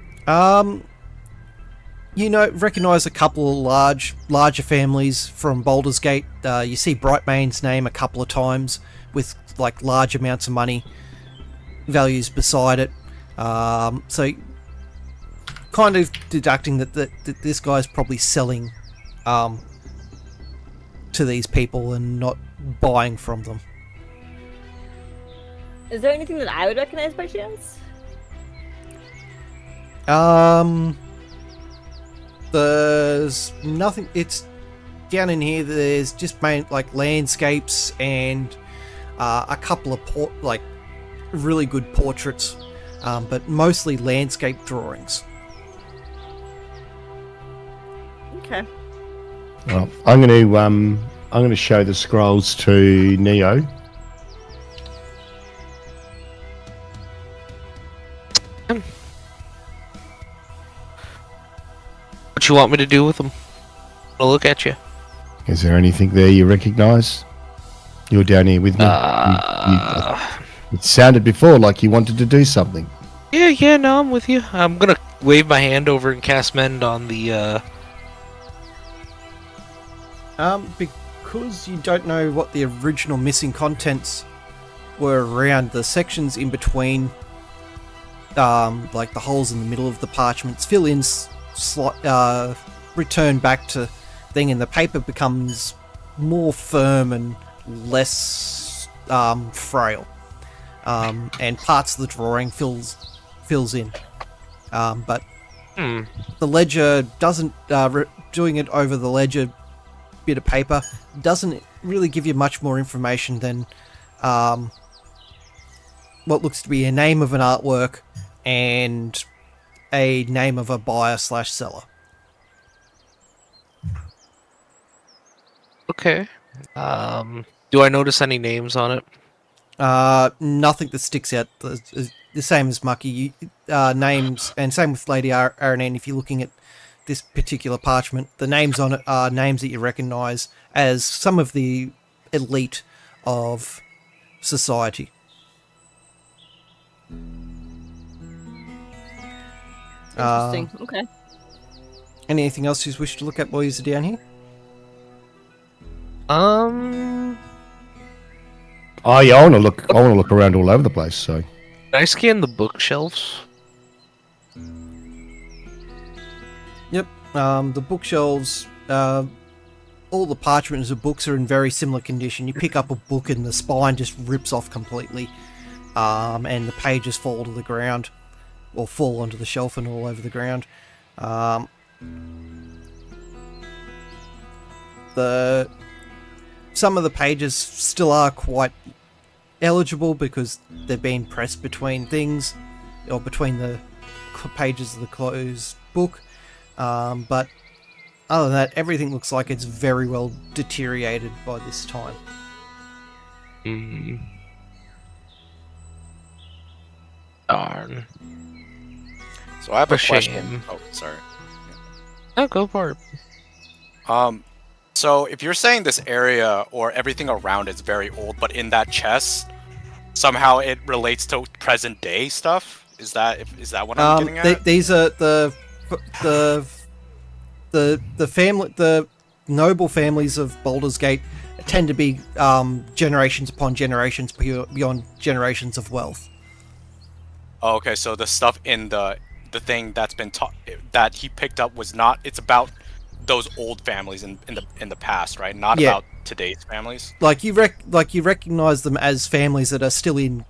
Recognise a couple of larger families from Baldur's Gate. You see Brightmane's name a couple of times with large amounts of money values beside it. So kind of deducting that this guy's probably selling to these people and not buying from them. Is there anything that I would recognize by chance? There's nothing. It's down in here. There's just landscapes and a couple of really good portraits, but mostly landscape drawings. Okay. Well, I'm going to show the scrolls to Neo. What you want me to do with them? I'll look at you. Is there anything there you recognise? You're down here with me. It sounded before like you wanted to do something. Yeah, no, I'm with you. I'm gonna wave my hand over and cast Mend on the, Because you don't know what the original missing contents were around, the sections in between, like the holes in the middle of the parchments, fill in, return back to thing, and the paper becomes more firm and less frail. And parts of the drawing fills in. But the ledger doesn't, doing it over the ledger bit of paper doesn't really give you much more information than what looks to be a name of an artwork and a name of a buyer/seller. Okay. Do I notice any names on it? Nothing that sticks out. The same as Mucky. Names, and same with Lady Aranine. If you're looking at this particular parchment, the names on it are names that you recognise as some of the elite of society. Interesting. Okay. Anything else you wish to look at while you're down here? Oh yeah, I want to look. I want to look around all over the place. So, Can I scan the bookshelves? Yep. The bookshelves, all the parchments of books are in very similar condition. You pick up a book and the spine just rips off completely, and the pages fall to the ground, or fall onto the shelf and all over the ground. Some of the pages still are quite eligible because they've been pressed between things, or between the pages of the closed book. But other than that, everything looks like it's very well deteriorated by this time. Darn. So I have a For question. shame. Oh, sorry. Oh, go for it. So if you're saying this area or everything around is very old, but in that chest, somehow it relates to present day stuff, is that what I'm getting at? These are the family, the noble families of Baldur's Gate tend to be generations upon generations beyond generations of wealth. Oh, okay, so the stuff in the thing that's been that he picked up was not. It's about those old families in the past, right? Not about today's families. Like you recognize them as families that are still in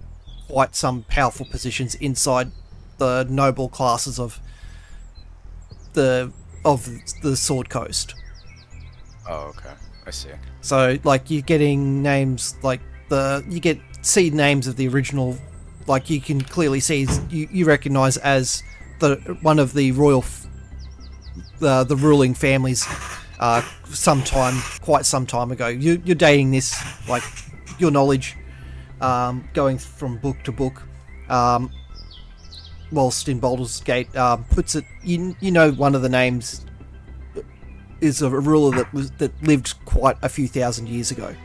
quite some powerful positions inside the noble classes of the Sword Coast. Oh, okay, I see. So, like, you're getting names like see names of the original. Like, you can clearly see you recognize as one of the royal. The ruling families, quite some time ago. You're dating this, like, your knowledge, going from book to book, whilst in Baldur's Gate puts it. You know, one of the names is a ruler that lived quite a few thousand years ago.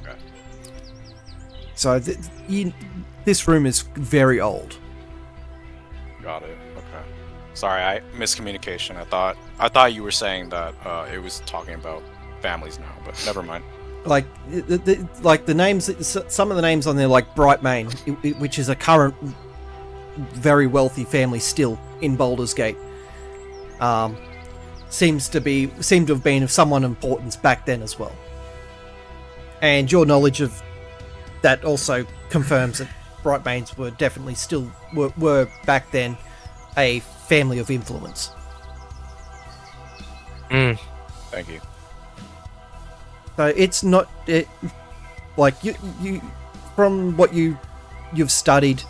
Okay. So this room is very old. Got it. Okay. Sorry, miscommunication. I thought you were saying that it was talking about families now, but never mind. Like the names, some of the names on there, like Brightmane, which is a current very wealthy family still in Baldur's Gate, seem to have been of someone importance back then as well. And your knowledge of that also confirms that Brightmanes were definitely were back then a family of influence. Thank you. So it's not like you from what you've studied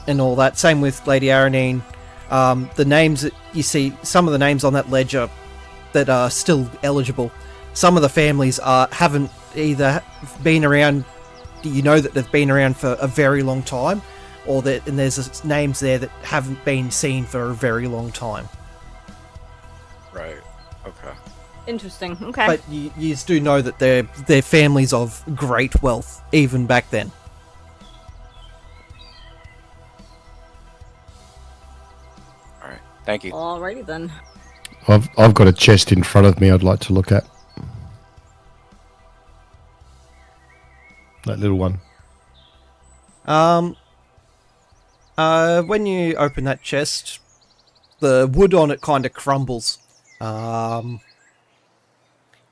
and all that. Same with Lady Aranine. The names that you see, some of the names on that ledger that are still eligible. Some of the families haven't either been around. You know that they've been around for a very long time, or that and there's names there that haven't been seen for a very long time. Right. Okay. Interesting. Okay. But you do know that they're families of great wealth even back then. All right. Thank you. Alrighty then. I've got a chest in front of me I'd like to look at. That little one. When you open that chest, the wood on it kind of crumbles.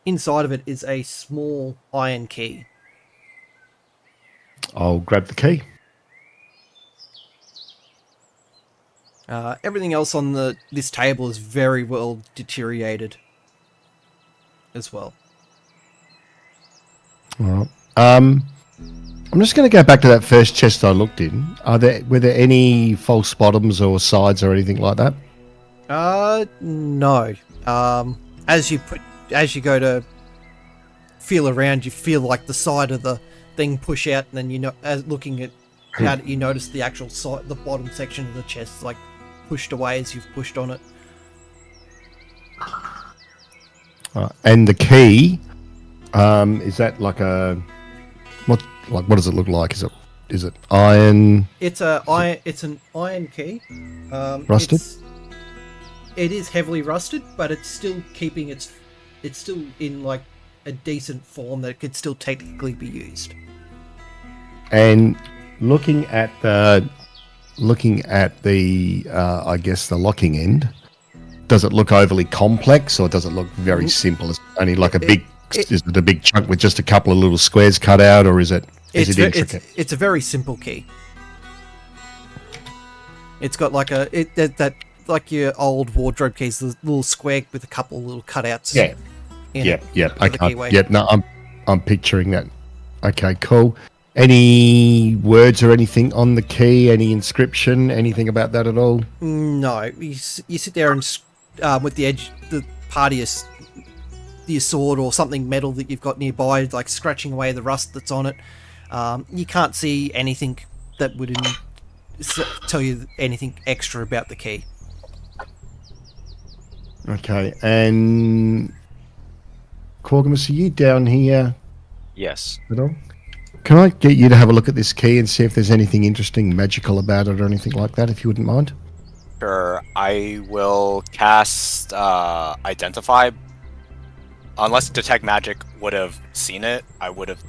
Inside of it is a small iron key. I'll grab the key. Everything else on this table is very well deteriorated as well. All right. I'm just going to go back to that first chest I looked in. Were there any false bottoms or sides or anything like that? No. As you go to feel around, you feel like the side of the thing push out, and then as looking at it, you notice the actual side, the bottom section of the chest, like pushed away as you've pushed on it. And the key, is that like what does it look like? Is it iron? It's an iron key. Rusted? It is heavily rusted, but it's still keeping it's still in like a decent form that it could still technically be used. And looking at the I guess the locking end, does it look overly complex or does it look very simple? It's only like is it a big chunk with just a couple of little squares cut out, or is it intricate? It's a very simple key. It's got like like your old wardrobe keys, the little square with a couple of little cutouts. Yeah. I'm picturing that. Okay, cool. Any words or anything on the key? Any inscription? Anything about that at all? No. You sit there and with the edge, the part of your sword or something metal that you've got nearby, like scratching away the rust that's on it. You can't see anything that would tell you anything extra about the key. Okay, and Corgamus, are you down here Yes. at all? Can I get you to have a look at this key and see if there's anything interesting, magical about it or anything like that, if you wouldn't mind? Sure. I will cast Identify. Unless Detect Magic would have seen it, I would have.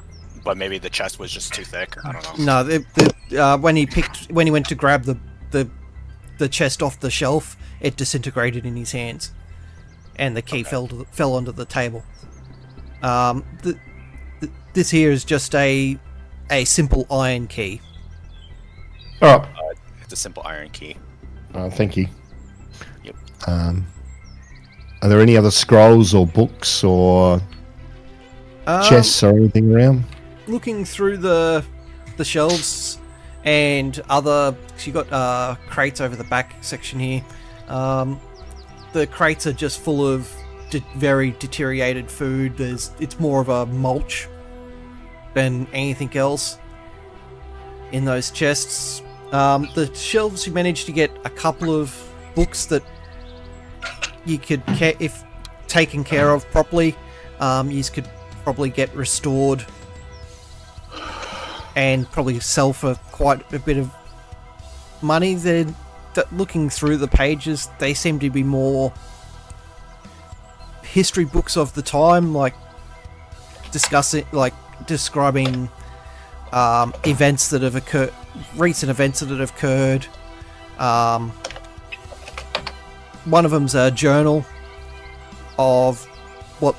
But maybe the chest was just too thick. I don't know. No, when he went to grab the chest off the shelf, it disintegrated in his hands, and the key fell onto the table. This here is just a simple iron key. All right. It's a simple iron key. Thank you. Yep. Are there any other scrolls or books or chests or anything around? Looking through the shelves and other, so you got crates over the back section here. The crates are just full of very deteriorated food. It's more of a mulch than anything else in those chests. The shelves, you managed to get a couple of books that you could, if taken care of properly, you could probably get restored and probably sell for quite a bit of money. Looking through the pages, they seem to be more history books of the time, like describing events that have occurred, recent events that have occurred. One of them's a journal of what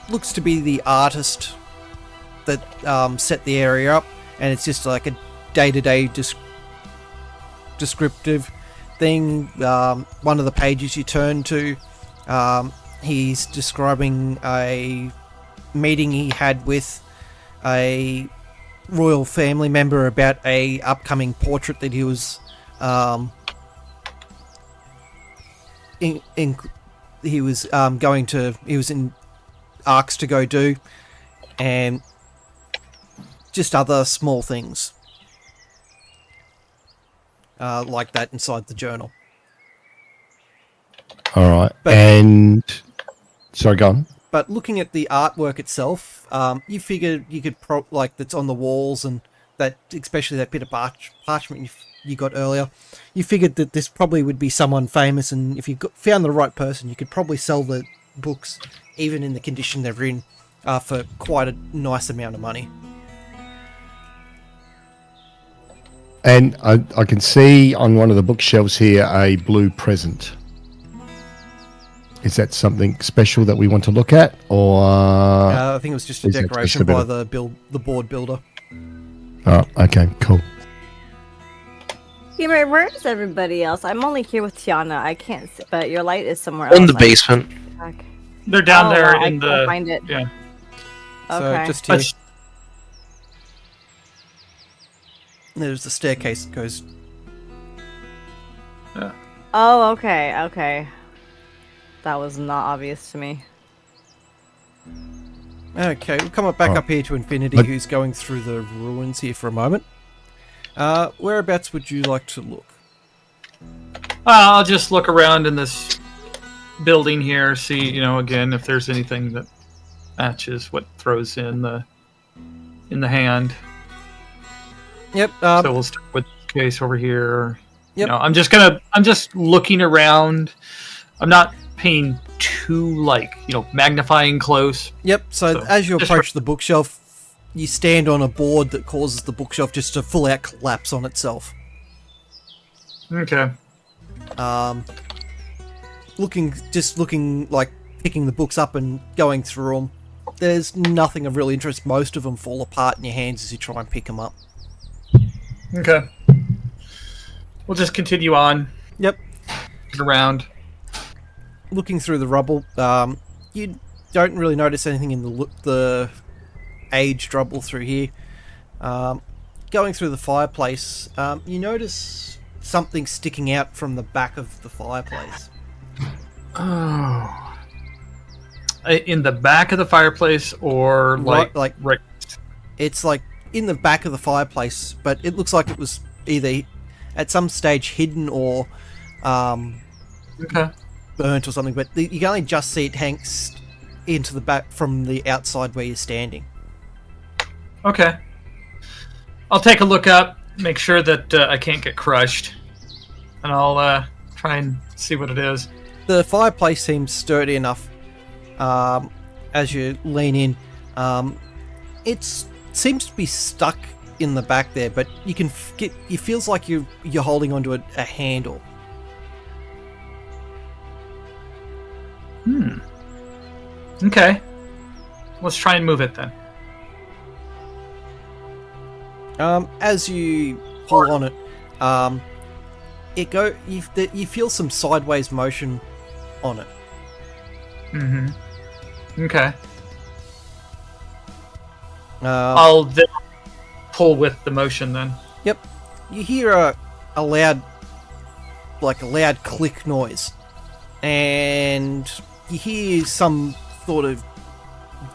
looks to be the artist that set the area up, and it's just like a day-to-day descriptive thing. One of the pages you turn to, he's describing a meeting he had with a royal family member about a upcoming portrait that he was he was in Arcs to go do, and just other small things like that inside the journal. All right. But- Sorry, go on. But looking at the artwork itself, you figured you could that's on the walls, and that especially that bit of parchment you got earlier. You figured that this probably would be someone famous, and if you found the right person, you could probably sell the books, even in the condition they're in, for quite a nice amount of money. And I can see on one of the bookshelves here a blue present. Is that something special that we want to look at, or? I think it was just a is that decoration just a bit by of- the board builder. Oh, okay, cool. Gamer, where is everybody else? I'm only here with Tiana. I can't see, but your light is somewhere else. In the basement. They're down there wow, in I the. can't find it. Yeah. So Okay. just here. There's the staircase that goes. Oh, okay. That was not obvious to me. Okay, we'll come back up here to Infinity, But- who's going through the ruins here for a moment. Whereabouts would you like to look? I'll just look around in this building here, see, again, if there's anything that matches what throws in the hand. Yep. So we'll start with this case over here. Yep. I'm just looking around. I'm not paying too magnifying close. Yep. So as you just approach the bookshelf, you stand on a board that causes the bookshelf just to full out collapse on itself. Okay. Looking like picking the books up and going through them. There's nothing of real interest. Most of them fall apart in your hands as you try and pick them up. Okay. We'll just continue on. Yep. Around. Looking through the rubble, you don't really notice anything in the aged rubble through here. Going through the fireplace, you notice something sticking out from the back of the fireplace. Oh. In the back of the fireplace, or right? It's like in the back of the fireplace, but it looks like it was either at some stage hidden or okay. burnt or something. But you can only just see it hangs into the back from the outside where you're standing. Okay. I'll take a look up, make sure that I can't get crushed, and I'll try and see what it is. The fireplace seems sturdy enough. As you lean in, it seems to be stuck in the back there, but you can it feels like you're holding onto a handle. Okay. Let's try and move it then. As you pull on it, you feel some sideways motion on it. Okay. I'll then pull with the motion then. Yep. You hear a loud click noise, and you hear some sort of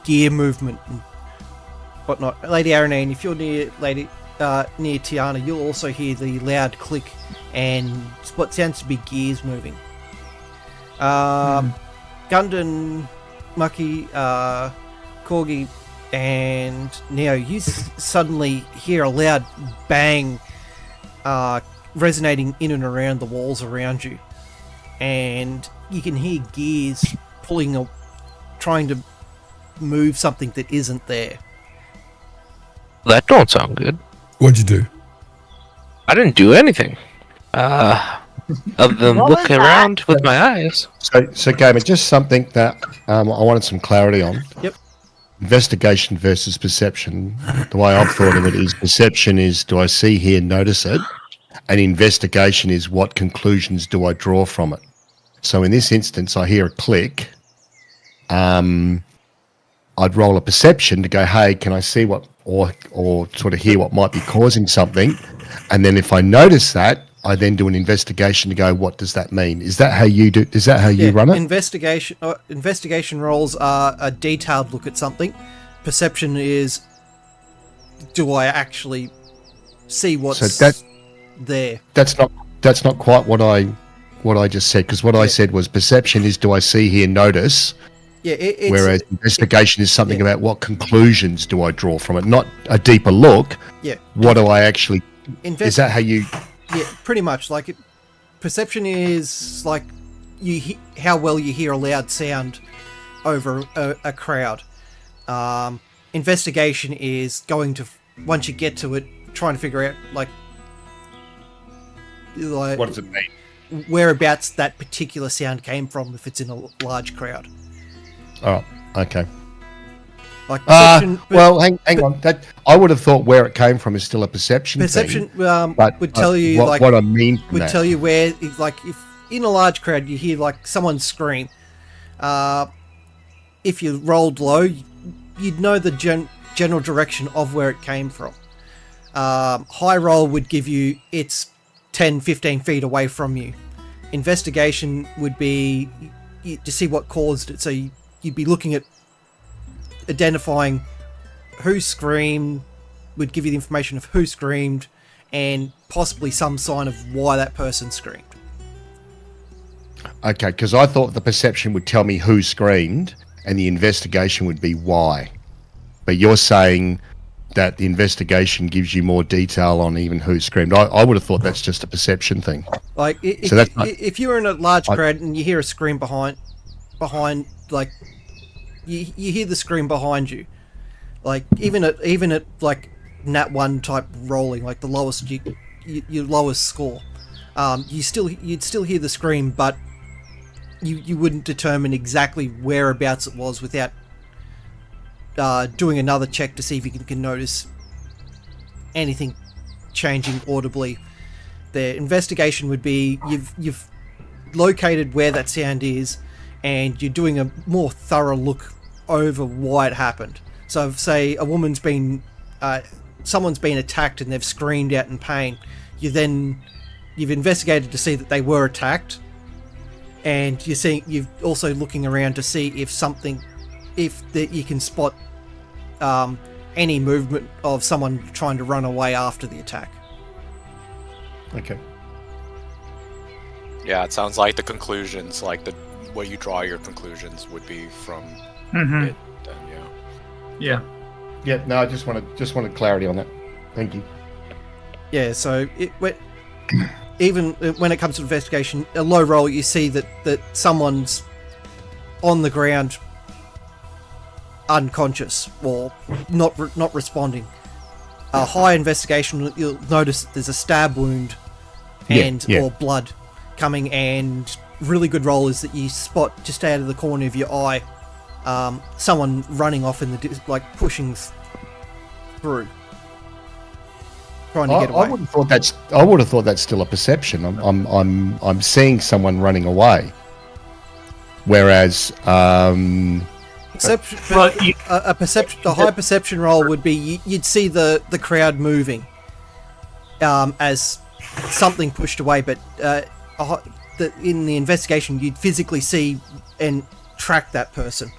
gear movement and whatnot. Lady Aranine, if you're near near Tiana, you'll also hear the loud click and what sounds to be gears moving. Gundam, Mucky, Corgi, and Neo, you suddenly hear a loud bang resonating in and around the walls around you. And you can hear gears trying to move something that isn't there. That don't sound good. What'd you do? I didn't do anything. Other than What was looking that? around with my eyes. So Gamer, just something that I wanted some clarity on. Yep. Investigation versus perception. The way I've thought of it is perception is, do I see here, notice it? And investigation is, what conclusions do I draw from it? So in this instance, I hear a click. I'd roll a perception to go, hey, can I see what, or sort of hear what might be causing something? And then if I notice that, I then do an investigation to go, what does that mean? Is that how you do? Is that how you run it? Investigation rolls are a detailed look at something. Perception is, do I actually see what's there? That's not quite what I just said, because what I said was perception is, do I see, hear, notice? Yeah, whereas investigation is something about what conclusions do I draw from it, not a deeper look. Yeah. What do I actually? Is that how you? Yeah, pretty much. Like, perception is like how well you hear a loud sound over a crowd. Investigation is going to, once you get to it, trying to figure out like what does it mean? Whereabouts that particular sound came from if it's in a large crowd. Oh, okay. Like perception, well, hang on. That I would have thought where it came from is still a perception. Perception thing, but would tell you what I mean. Would tell you where, like, if in a large crowd you hear like someone scream. If you rolled low, you'd know the general direction of where it came from. High roll would give you it's 10, 15 feet away from you. Investigation would be to see what caused it. So you'd be looking at identifying who screamed, would give you the information of who screamed, and possibly some sign of why that person screamed. Okay, because I thought the perception would tell me who screamed, and the investigation would be why. But you're saying that the investigation gives you more detail on even who screamed. I would have thought that's just a perception thing. Like, if you're in a large crowd and you hear a scream behind, like, you hear the scream behind you, like even at like nat 1 type rolling, like the lowest your lowest score, you'd still hear the scream, but you wouldn't determine exactly whereabouts it was without doing another check to see if you can notice anything changing audibly. The investigation would be you've located where that sound is, and you're doing a more thorough look over why it happened. So if, say, someone's been attacked and they've screamed out in pain, you've investigated to see that they were attacked, and you're also looking around to see if you can spot any movement of someone trying to run away after the attack. Okay. Yeah, it sounds like the conclusions, like where you draw your conclusions, would be from it. Then, yeah. Yeah. No, I just wanted clarity on that. Thank you. Yeah. So even when it comes to investigation, a low roll, you see that someone's on the ground, unconscious or not responding. A high investigation, you'll notice that there's a stab wound or blood coming, and really good roll is that you spot just out of the corner of your eye someone running off in the pushing through, trying to get away. I would have thought that's still a perception. I'm seeing someone running away, whereas perception. A high perception roll would be you'd see the crowd moving as something pushed away, but in the investigation you'd physically see and track that person.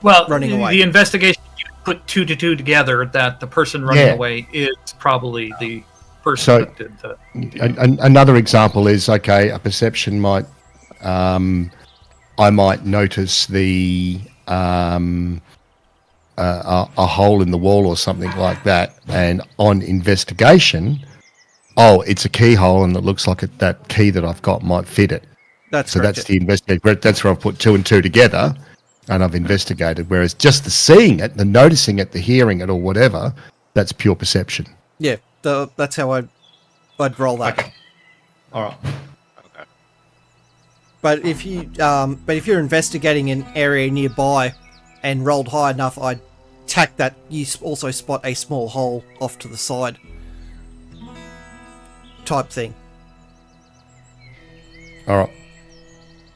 Well, running away. The investigation, you put 2 to 2 together that the person running away is probably the person that did that. Another example is, okay, a perception might, I might notice the a hole in the wall or something like that, and on investigation, it's a keyhole, and it looks like that key that I've got might fit it. That's the investigation. That's where I've put 2 and 2 together, and I've investigated. Whereas just the seeing it, the noticing it, the hearing it, or whatever, that's pure perception. Yeah, that's how I'd roll that. Okay. All right. Okay. But if you're investigating an area nearby and rolled high enough, I'd tack that. You also spot a small hole off to the side, type thing. All right.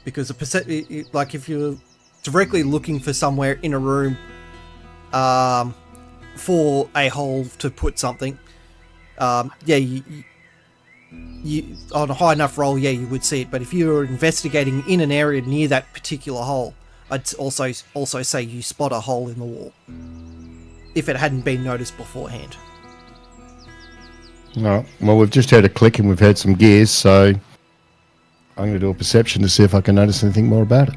Because if you're directly looking for somewhere in a room for a hole to put something, on a high enough roll, yeah, you would see it. But if you're investigating in an area near that particular hole, I'd also say you spot a hole in the wall if it hadn't been noticed beforehand. No, well, we've just heard a click and we've heard some gears, so I'm going to do a perception to see if I can notice anything more about it.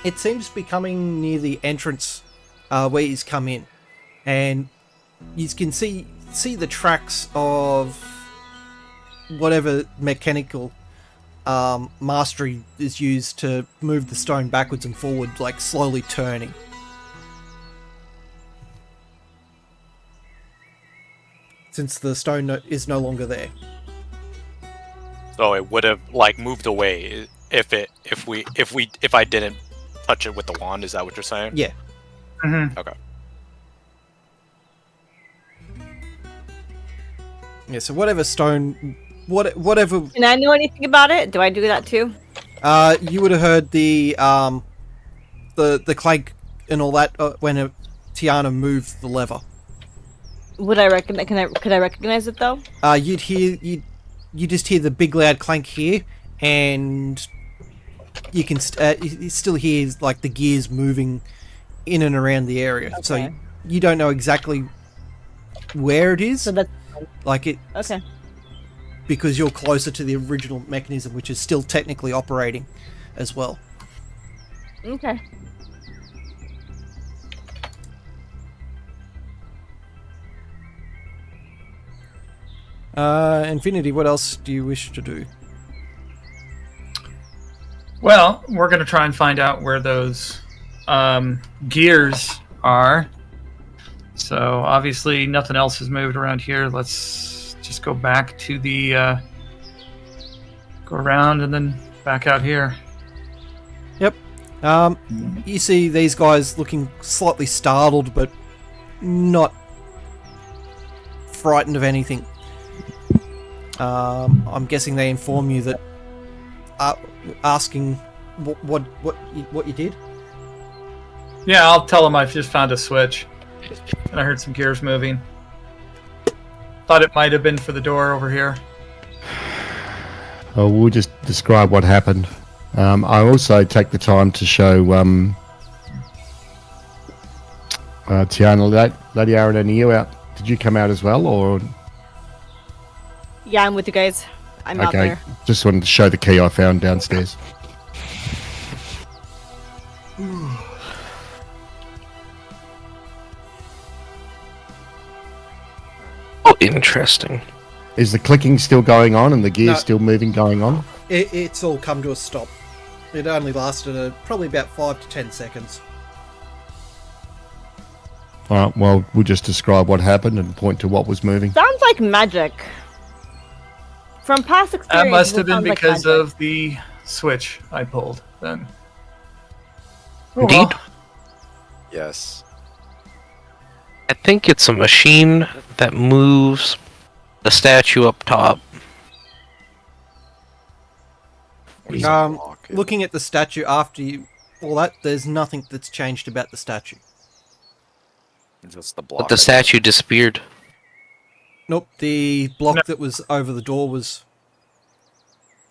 It seems to be coming near the entrance where he's come in, and you can see the tracks of whatever mechanical mastery is used to move the stone backwards and forward, like slowly turning. Since the stone is no longer there. So it would have like moved away if I didn't touch it with the wand. Is that what you're saying? Yeah. Mm-hmm. Okay. Yeah. So whatever stone, whatever. Can I know anything about it? Do I do that too? You would have heard the clank and all that when Tiana moved the lever. Would I recognize? Could I recognize it though? You just hear the big loud clank here, and you can you still hear like the gears moving in and around the area. Okay. So you don't know exactly where it is. So that's like it. Okay. Because you're closer to the original mechanism, which is still technically operating as well. Okay. Infinity, what else do you wish to do? Well, we're going to try and find out where those gears are. So obviously nothing else has moved around here. Let's just go back to the go around and then back out here. Yep. You see these guys looking slightly startled, but not frightened of anything. I'm guessing they inform you that asking what you did. Yeah, I'll tell them I've just found a switch, and I heard some gears moving. Thought it might have been for the door over here. Oh, we'll just describe what happened. I also take the time to show Tiana, Lady Aaron, and you out. Did you come out as well, or? Yeah, I'm with you guys. I'm out there. Just wanted to show the key I found downstairs. Oh, interesting. Is the clicking still going on and the gears still moving going on? It's all come to a stop. It only lasted probably about 5 to 10 seconds. All right, well, we'll just describe what happened and point to what was moving. Sounds like magic. From past experience, That must have been it sounds like because magic. of the switch I pulled then. Indeed. Yes. I think it's a machine that moves the statue up top. Looking at the statue after you, all that, there's nothing that's changed about the statue. Just the But block. the statue disappeared. Nope, the block that was over the door was...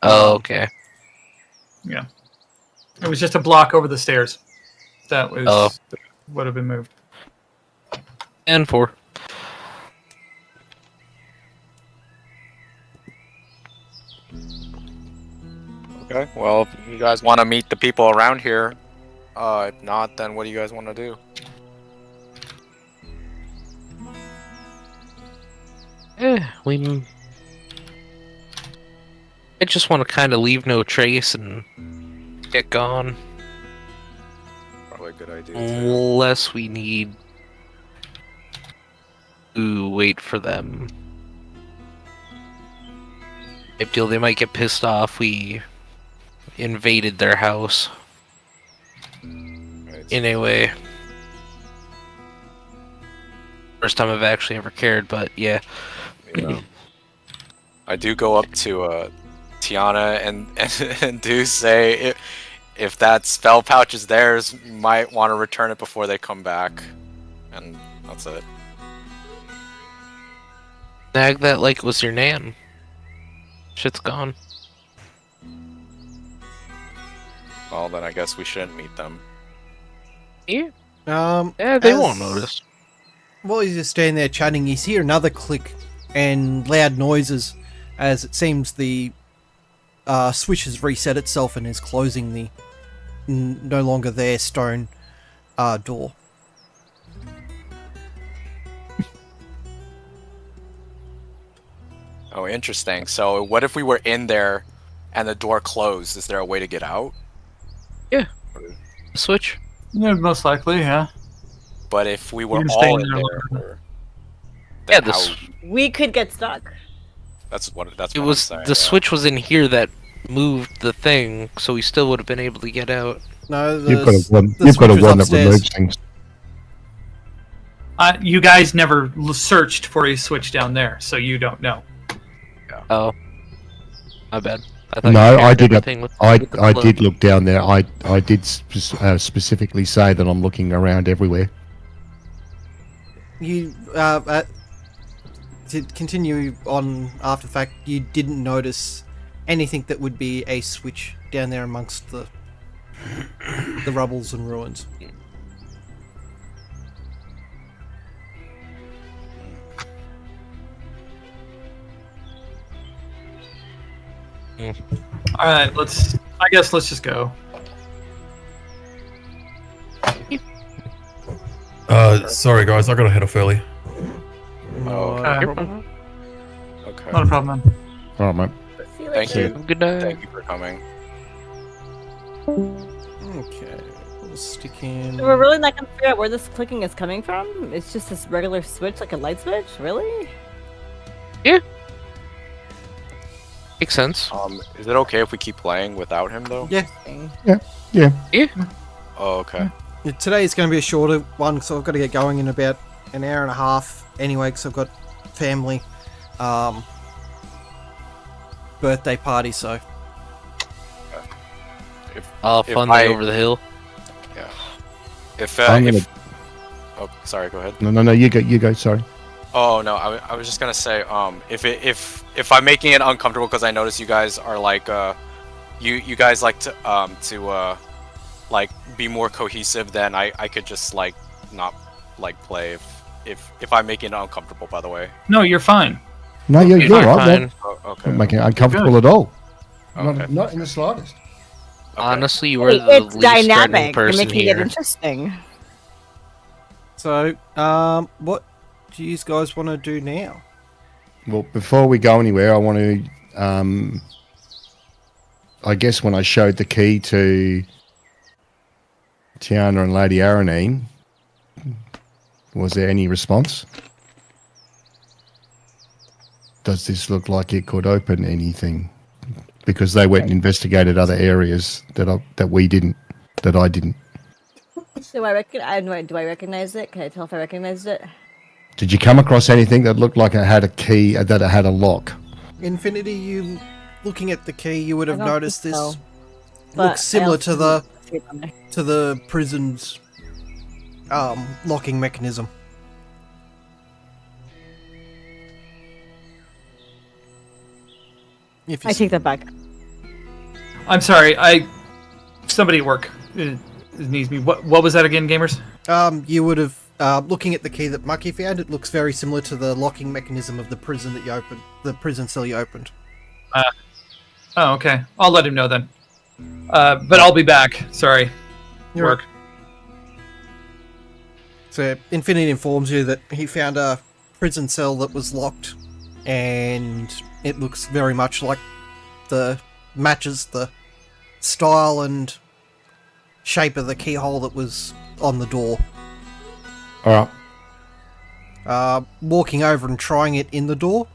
Oh, okay. Yeah. It was just a block over the stairs. That was would have been moved. And 4. Okay. Well, if you guys want to meet the people around here, if not, then what do you guys want to do? I just want to kind of leave no trace and get gone. Probably a good idea. Unless we need to wait for them. I feel they might get pissed off we invaded their house. Anyway. First time I've actually ever cared, but yeah. Yeah. I do go up to Tiana and do say if that spell pouch is theirs, you might want to return it before they come back. And that's it. Nag that like it was your nan. Shit's gone. Well, then I guess we shouldn't meet them. Yeah. Yeah, they won't notice. While he's just standing there chatting, you hear another click and loud noises as it seems the switch has reset itself and is closing the no longer there stone door. Oh, interesting. So what if we were in there and the door closed? Is there a way to get out? Yeah. Switch. Yeah, most likely, yeah. But if we were You can all stay in in there there, Yeah, then how- We could get stuck. that's what It I'm was saying, the yeah. switch was in here that moved the thing, so we still would have been able to get out. No, You've got a one. the You've got a switch was one that upstairs. removes things. You guys never searched for a switch down there, so you don't know. Oh, my bad. I thought No, you I shared did. everything with I the float. did look down there. I did specifically say that I'm looking around everywhere. You to continue on after the fact, you didn't notice anything that would be a switch down there amongst the rubbles and ruins. All right, I guess let's just go. Sorry guys, I gotta head off early. Okay. Okay. Not a problem, man. All right, mate. See you Thank later. you. Good night. Thank you for coming. Okay, we'll stick in. So we're really not gonna figure out where this clicking is coming from? It's just this regular switch, like a light switch? Really? Makes sense. Is it okay if we keep playing without him though? Yeah. Oh, okay. Yeah, today is going to be a shorter one, so I've got to get going in about an hour and a half anyway, because I've got family birthday party, so. Oh, fun day over the hill. Yeah. If I'm gonna- oh, sorry. Go ahead. No. You go. You go. Sorry. Oh no, I was just gonna say, if I'm making it uncomfortable because I notice you guys are like, you guys like to like be more cohesive, then I could just like not like play if I'm making it uncomfortable. By the way. No, you're fine. No, you're Fine, right. fine. Man. Oh, okay. Not making it uncomfortable at all. Okay. Not in the slightest. Honestly, you were Hey, the it's least threatening dynamic. You're person making it here. interesting. So, what do you guys want to do now? Well, before we go anywhere, I want to. I guess when I showed the key to Tiana and Lady Aranine, was there any response? Does this look like it could open anything? Because they went and investigated other areas that I didn't. Do I recognize it? Can I tell if I recognized it? Did you come across anything that looked like it had a key, that it had a lock? Infinity, you looking at the key, you would have I don't noticed think this so. But looks similar I to also the didn't see it on there. prison's locking mechanism. If you I take that back. I'm sorry. Somebody at work needs me. What was that again, gamers? You would have looking at the key that Mucky found. It looks very similar to the locking mechanism of the prison that you opened, the prison cell you opened. Oh, okay. I'll let him know then. But I'll be back. Sorry. You're Work. So Infinity informs you that he found a prison cell that was locked, and it looks very much like matches the style and shape of the keyhole that was on the door. All right. Walking over and trying it in the door,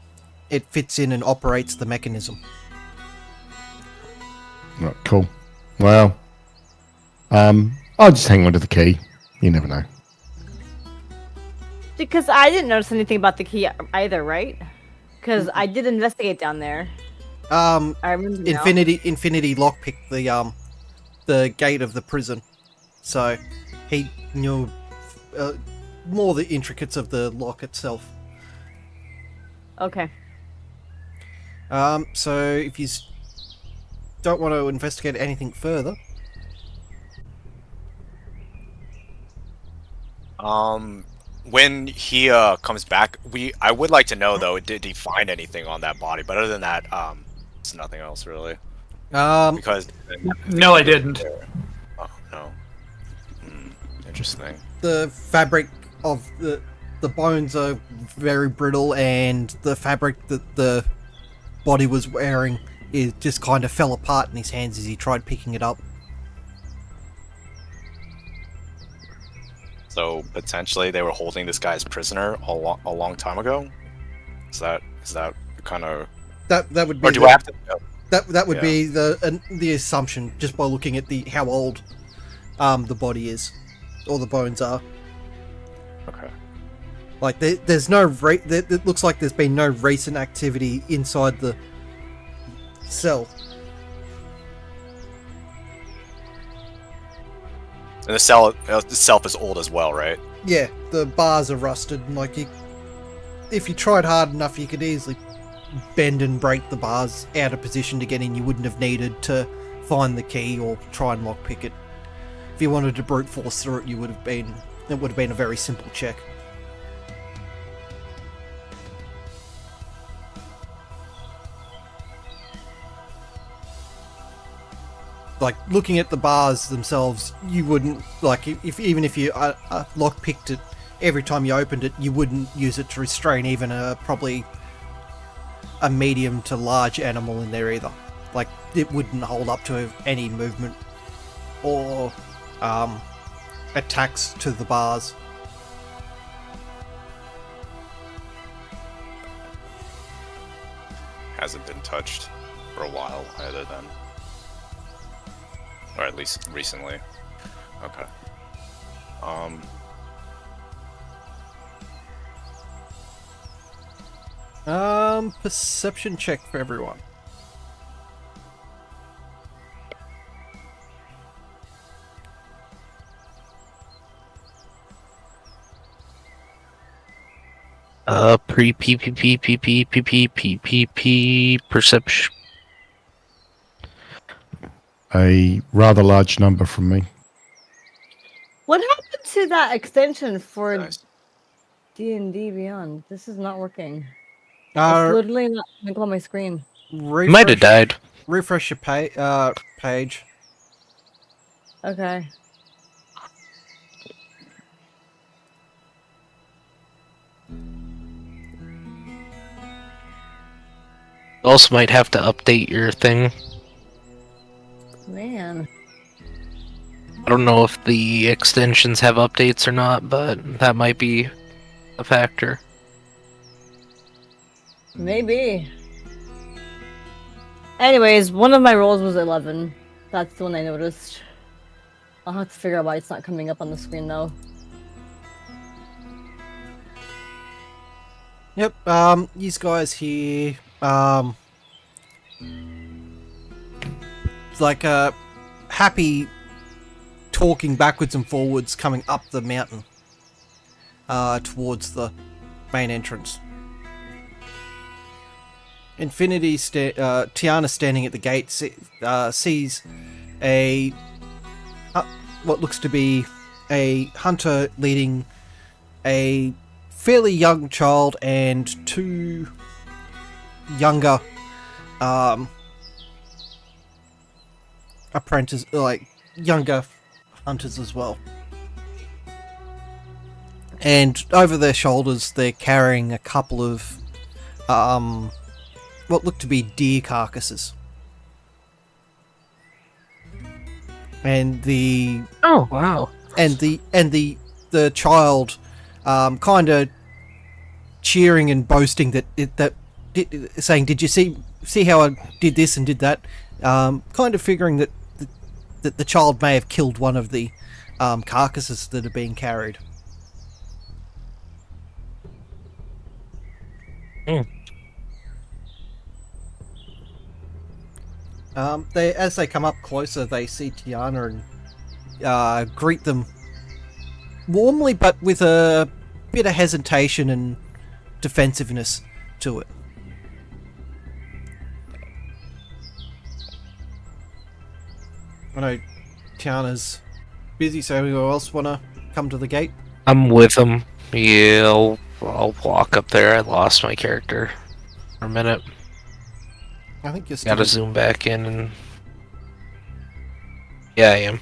it fits in and operates the mechanism. Right, cool. Well, I'll just hang on to the key. You never know. Because I didn't notice anything about the key either, right? Because I did investigate down there. I remember now. Infinity lockpicked the gate of the prison, so he knew more the intricacies of the lock itself. Okay. So if you don't want to investigate anything further, when he comes back, I would like to know though, did he find anything on that body? But other than that, it's nothing else really. Because No, I didn't. Oh no. Interesting. the fabric of the bones are very brittle, and the fabric that the body was wearing it just kind of fell apart in his hands as he tried picking it up. So potentially they were holding this guy as prisoner a long time ago. Is that kind of That would be. Or do I have to? That would be the assumption just by looking at how old the body is, or the bones are. Okay. Like there's no it looks like there's been no recent activity inside the cell. And the cell itself is old as well, right? Yeah, the bars are rusted, and if you tried hard enough, you could easily bend and break the bars out of position to get in. You wouldn't have needed to find the key or try and lockpick it. If you wanted to brute force through it, it would have been a very simple check. Like, looking at the bars themselves, you wouldn't, even if you lockpicked it every time you opened it, you wouldn't use it to restrain even probably a medium to large animal in there either. Like, it wouldn't hold up to any movement or attacks to the bars. Hasn't been touched for a while either then. Or at least recently. Okay. Perception check for everyone. Perception. A rather large number from me. What happened to that extension for D&D Beyond? This is not working. It's literally not coming on my screen. Might have died. Refresh your page. Okay. Also might have to update your thing. Man. I don't know if the extensions have updates or not, but that might be a factor. Maybe. Anyways, one of my rolls was 11. That's the one I noticed. I'll have to figure out why it's not coming up on the screen though. Yep, these guys here, like happy talking backwards and forwards coming up the mountain towards the main entrance. Infinity, Tiana standing at the gate, sees what looks to be a hunter leading a fairly young child and two younger apprentices, younger hunters as well. And over their shoulders they're carrying a couple of what look to be deer carcasses. And the child kind of cheering and boasting saying, "Did you see how I did this and did that?" Kind of figuring that the child may have killed one of the carcasses that are being carried. As they come up closer, they see Tiana and greet them warmly, but with a bit of hesitation and defensiveness to it. I know Tiana's busy, so anyone else want to come to the gate? I'm with him. Yeah, I'll walk up there. I lost my character for a minute. I think you're still... Gotta zoom back in and... Yeah, I am.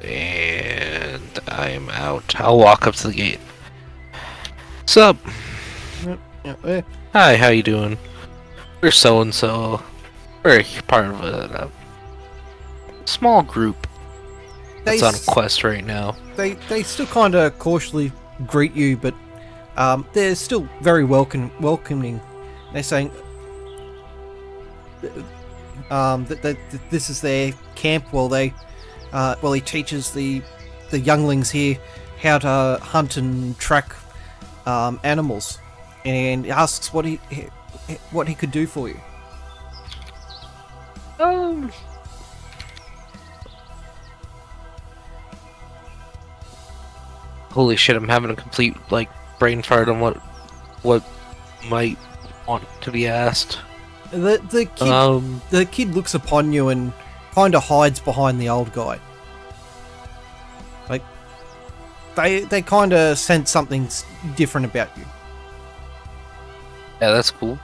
And I am out. I'll walk up to the gate. What's up? Yeah. Hi, how you doing? We're so-and-so. We're part of a small group that's on a quest right now. They still kind of cautiously greet you, but they're still very welcoming. They're saying that this is their camp. He teaches the younglings here how to hunt and track animals, and asks what he could do for you. Holy shit! I'm having a complete brain fart on what might want to be asked. The kid looks upon you and kind of hides behind the old guy. Like they kind of sense something different about you. Yeah, that's cool.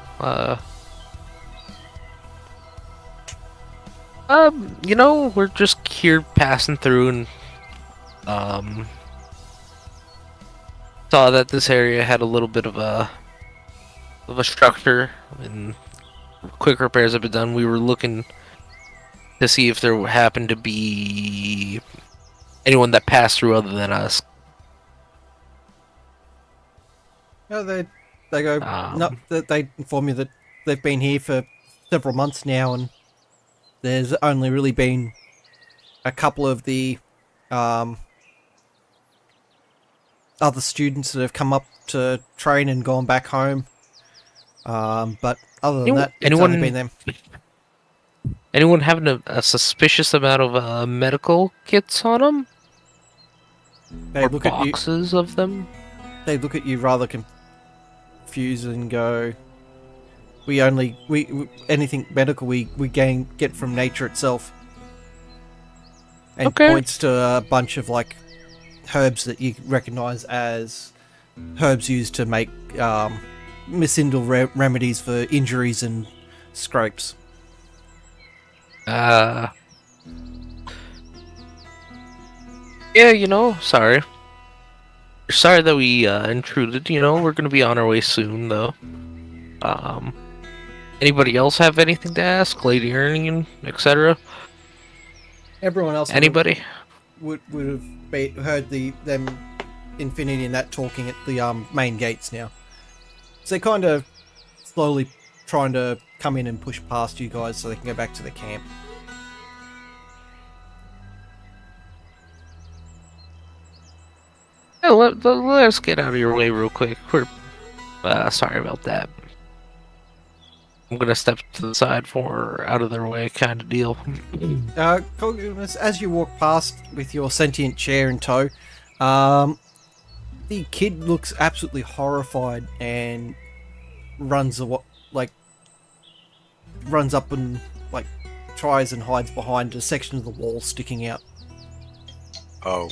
We're just here passing through and saw that this area had a little bit of a structure and quick repairs have been done. We were looking to see if there happened to be anyone that passed through other than us. No, they go. No, they inform you that they've been here for several months now, and there's only really been a couple of the other students that have come up to train and gone back home. But other than that, it's only been them. Anyone having a suspicious amount of medical kits on them? They or look boxes at you, of them? They look at you rather confused and go, we anything medical we get from nature itself. And points to a bunch of herbs that you recognize as herbs used to make medicinal remedies for injuries and scrapes. Yeah, sorry. Sorry that we intruded, we're gonna be on our way soon though. Anybody else have anything to ask? Lady Erning, etc.? Everyone else Anybody? would have heard them Infinity and that talking at the main gates now. So they're kind of slowly trying to come in and push past you guys so they can go back to the camp. Yeah, let's get out of your way real quick. We're sorry about that. I'm gonna step to the side for out of their way kind of deal. As you walk past with your sentient chair in tow, the kid looks absolutely horrified and runs up and tries and hides behind a section of the wall sticking out. Oh,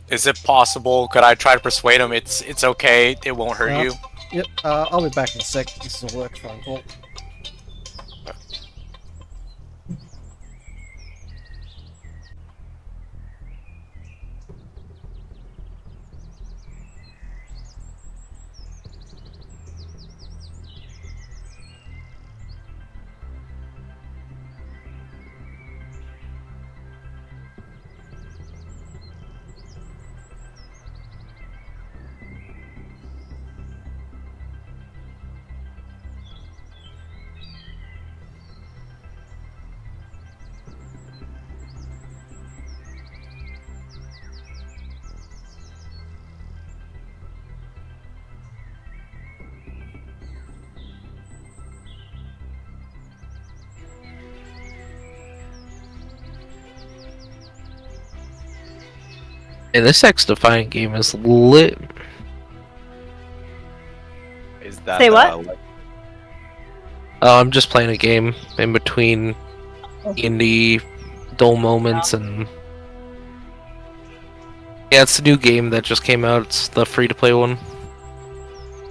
is it possible? Could I try to persuade him it's okay? It won't hurt you. Yep. I'll be back in a sec. This is a work phone call. Hey, this X-Defiant game is lit. Is that Say what? I'm just playing a game in between D&D dull moments and yeah, it's the new game that just came out. It's the free-to-play one.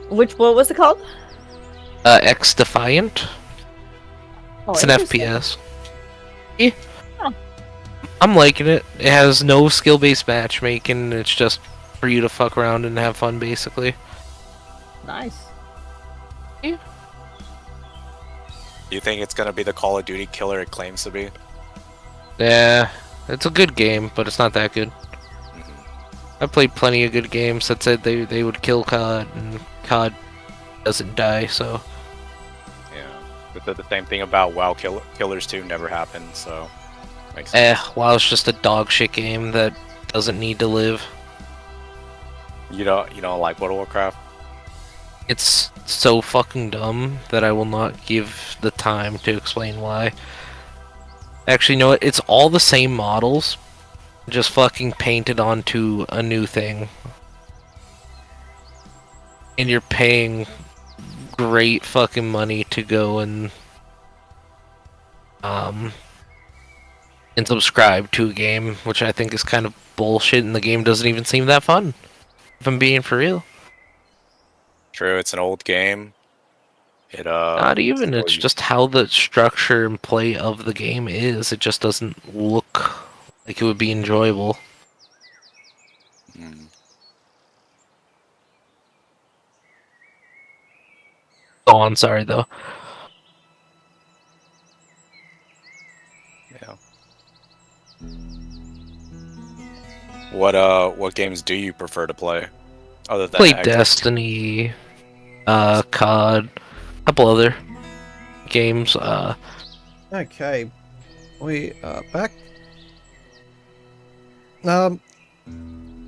What was it called? X Defiant. Oh, It's an interesting. FPS. Yeah. I'm liking it. It has no skill-based matchmaking. It's just for you to fuck around and have fun, basically. Nice. Yeah. Do you think it's gonna be the Call of Duty killer it claims to be? Yeah, it's a good game, but it's not that good. I played plenty of good games that said they would kill COD, and COD doesn't die, so... Yeah. But the same thing about WoW Killers 2 never happened, so... Makes sense. WoW's just a dog shit game that doesn't need to live. You don't like World of Warcraft? It's so fucking dumb that I will not give the time to explain why. Actually, you know what? It's all the same models, just fucking painted onto a new thing. And you're paying great fucking money to go and subscribe to a game, which I think is kind of bullshit, and the game doesn't even seem that fun, if I'm being for real. True, it's an old game. Not even, it's just how the structure and play of the game is. It just doesn't look like it would be enjoyable. Go on, sorry though. Yeah. What games do you prefer to play? Other than Play Xbox? Destiny, COD, a couple other games. Okay, we are back.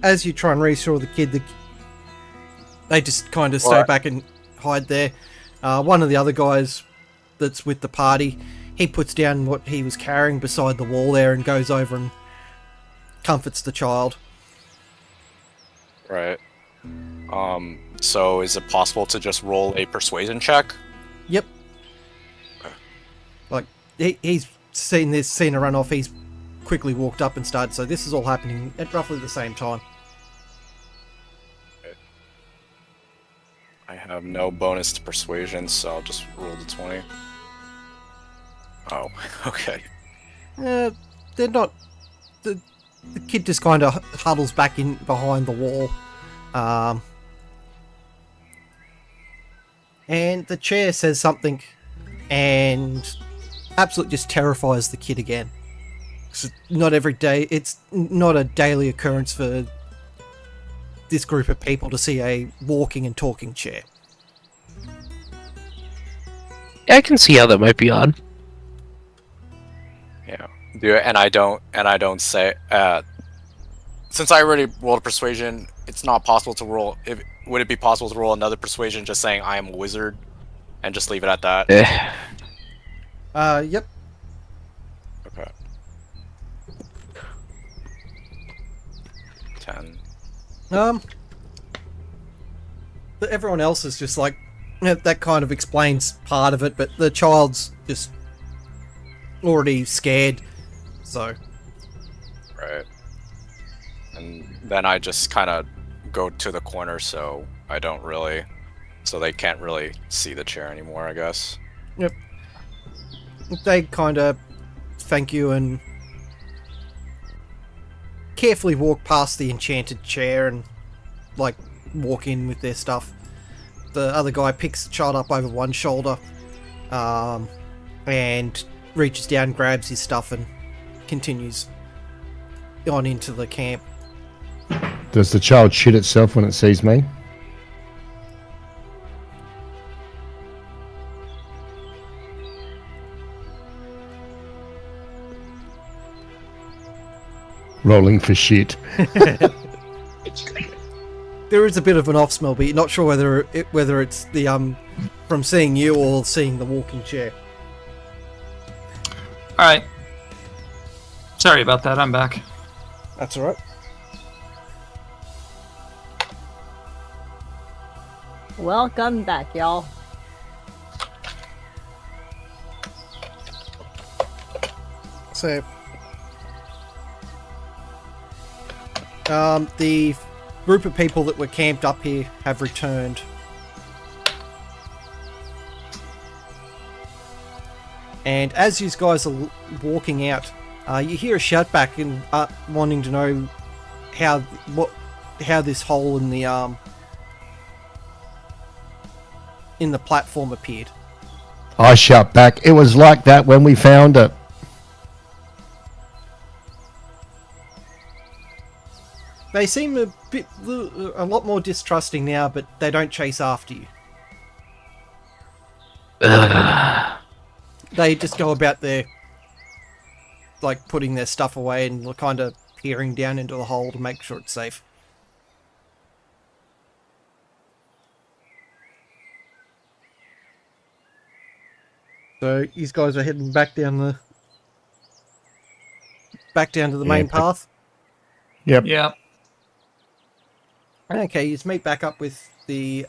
As you try and reassure the kid, they just kind of stay back and hide there. One of the other guys that's with the party, he puts down what he was carrying beside the wall there and goes over and comforts the child. Right. So is it possible to just roll a persuasion check? Yep. Like, he's seen this, seen her run off, he's quickly walked up and started, so this is all happening at roughly the same time. I have no bonus to persuasion, so I'll just roll the 20. Oh, okay. They're not... The kid just kind of huddles back in behind the wall. And the chair says something and absolutely just terrifies the kid again. It's not every day, it's not a daily occurrence for this group of people to see a walking and talking chair. I can see how that might be odd. Yeah. And I don't say since I already rolled a persuasion, it's not possible to roll. Would it be possible to roll another persuasion just saying I am a wizard and just leave it at that? Yep. Okay. 10. Everyone else is just like, that kind of explains part of it, but the child's just already scared, so. Right. And then I just kind of go to the corner so they can't really see the chair anymore, I guess. Yep. They kind of thank you and carefully walk past the enchanted chair and, like, walk in with their stuff. The other guy picks the child up over one shoulder and reaches down, grabs his stuff and continues on into the camp. Does the child shit itself when it sees me? Rolling for shit. There is a bit of an off smell, but you're not sure whether it's the from seeing you or seeing the walking chair. Alright. Sorry about that, I'm back. That's alright. Welcome back, y'all. So, the group of people that were camped up here have returned. And as you guys are walking out, you hear a shout back and wanting to know how this hole in the platform appeared. I shout back, it was like that when we found it. They seem a lot more distrusting now, but they don't chase after you. They just go about their, like, putting their stuff away and kind of peering down into the hole to make sure it's safe. So these guys are heading back down to the main path. Yep. Yeah. Okay, you just meet back up with the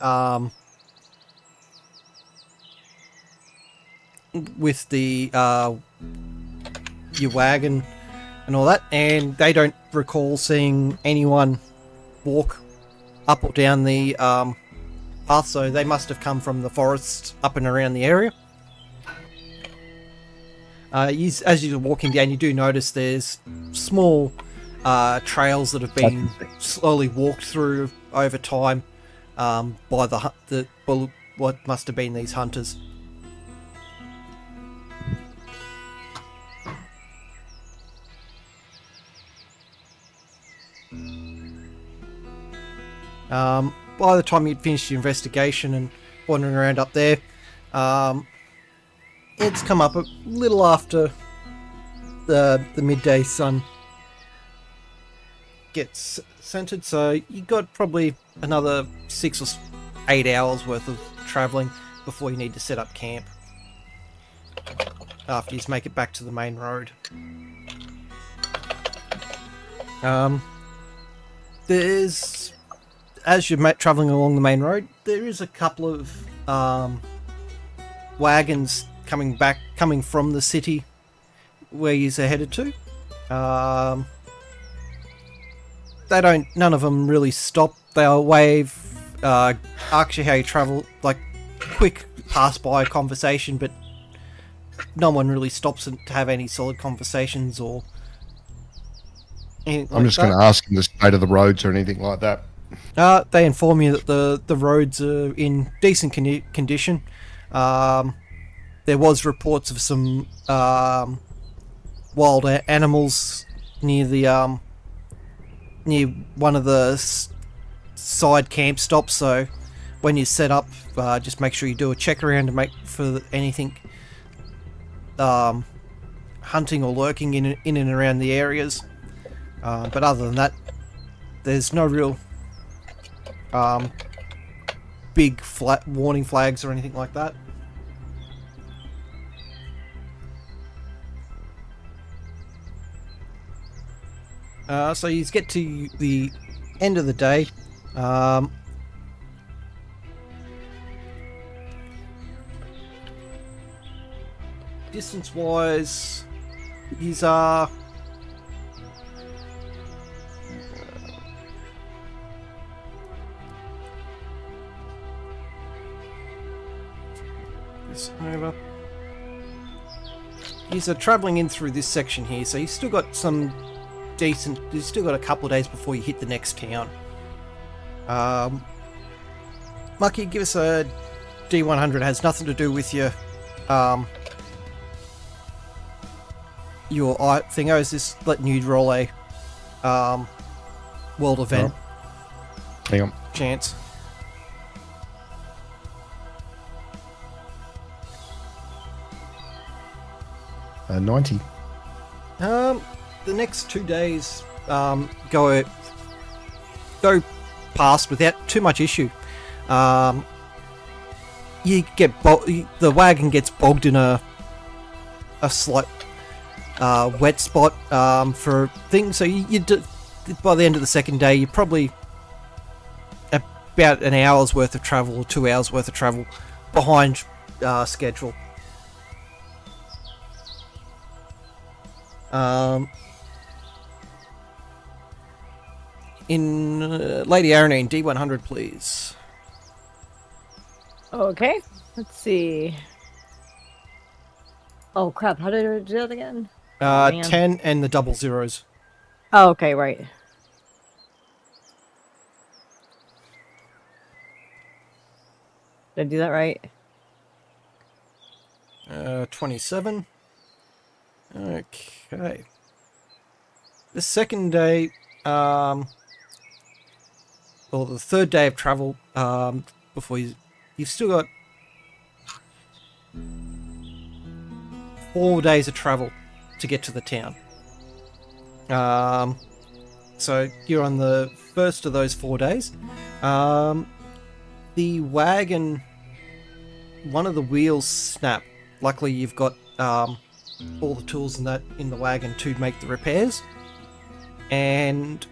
your wagon and all that, and they don't recall seeing anyone walk up or down the path, so they must have come from the forest up and around the area. As you're walking down, you do notice there's small trails that have been slowly walked through over time by what must have been these hunters. By the time you'd finished your investigation and wandering around up there, it's come up a little after the midday sun gets centered, so you got probably another 6 or 8 hours worth of traveling before you need to set up camp after you make it back to the main road. There's, as you're traveling along the main road, there is a couple of wagons coming from the city where you're headed to. None of them really stop. They'll wave, ask you how you travel, like quick pass-by conversation, but no one really stops to have any solid conversations or anything. I'm just going to ask them the state of the roads or anything like that. They inform you that the roads are in decent condition. There was reports of some wild animals near the near one of the side camp stops. So when you set up, just make sure you do a check around to make for anything hunting or lurking in and around the areas. But other than that, there's no real big warning flags or anything like that. So you get to the end of the day. Distance-wise, he's this over. He's traveling in through this section here, so you've still got some decent. You've still got a couple of days before you hit the next town. Mucky, give us a D100. It has nothing to do with your thing. I was just letting you roll a world event. Hang on. Chance. Uh, 90. The next 2 days go past without too much issue. You get the wagon gets bogged in a slight wet spot for things. So you by the end of the second day, you're probably about an hour's worth of travel or 2 hours worth of travel behind schedule. In Lady Aranine, D100, please. Okay, let's see. Oh crap! How did I do that again? Oh, man. 10 and the double zeros. Oh, okay, right. Did I do that right? 27. Okay. The second day, or the third day of travel, before you've still got 4 days of travel to get to the town. So you're on the first of those 4 days. The wagon, one of the wheels snap. Luckily, you've got all the tools and that in the wagon to make the repairs. And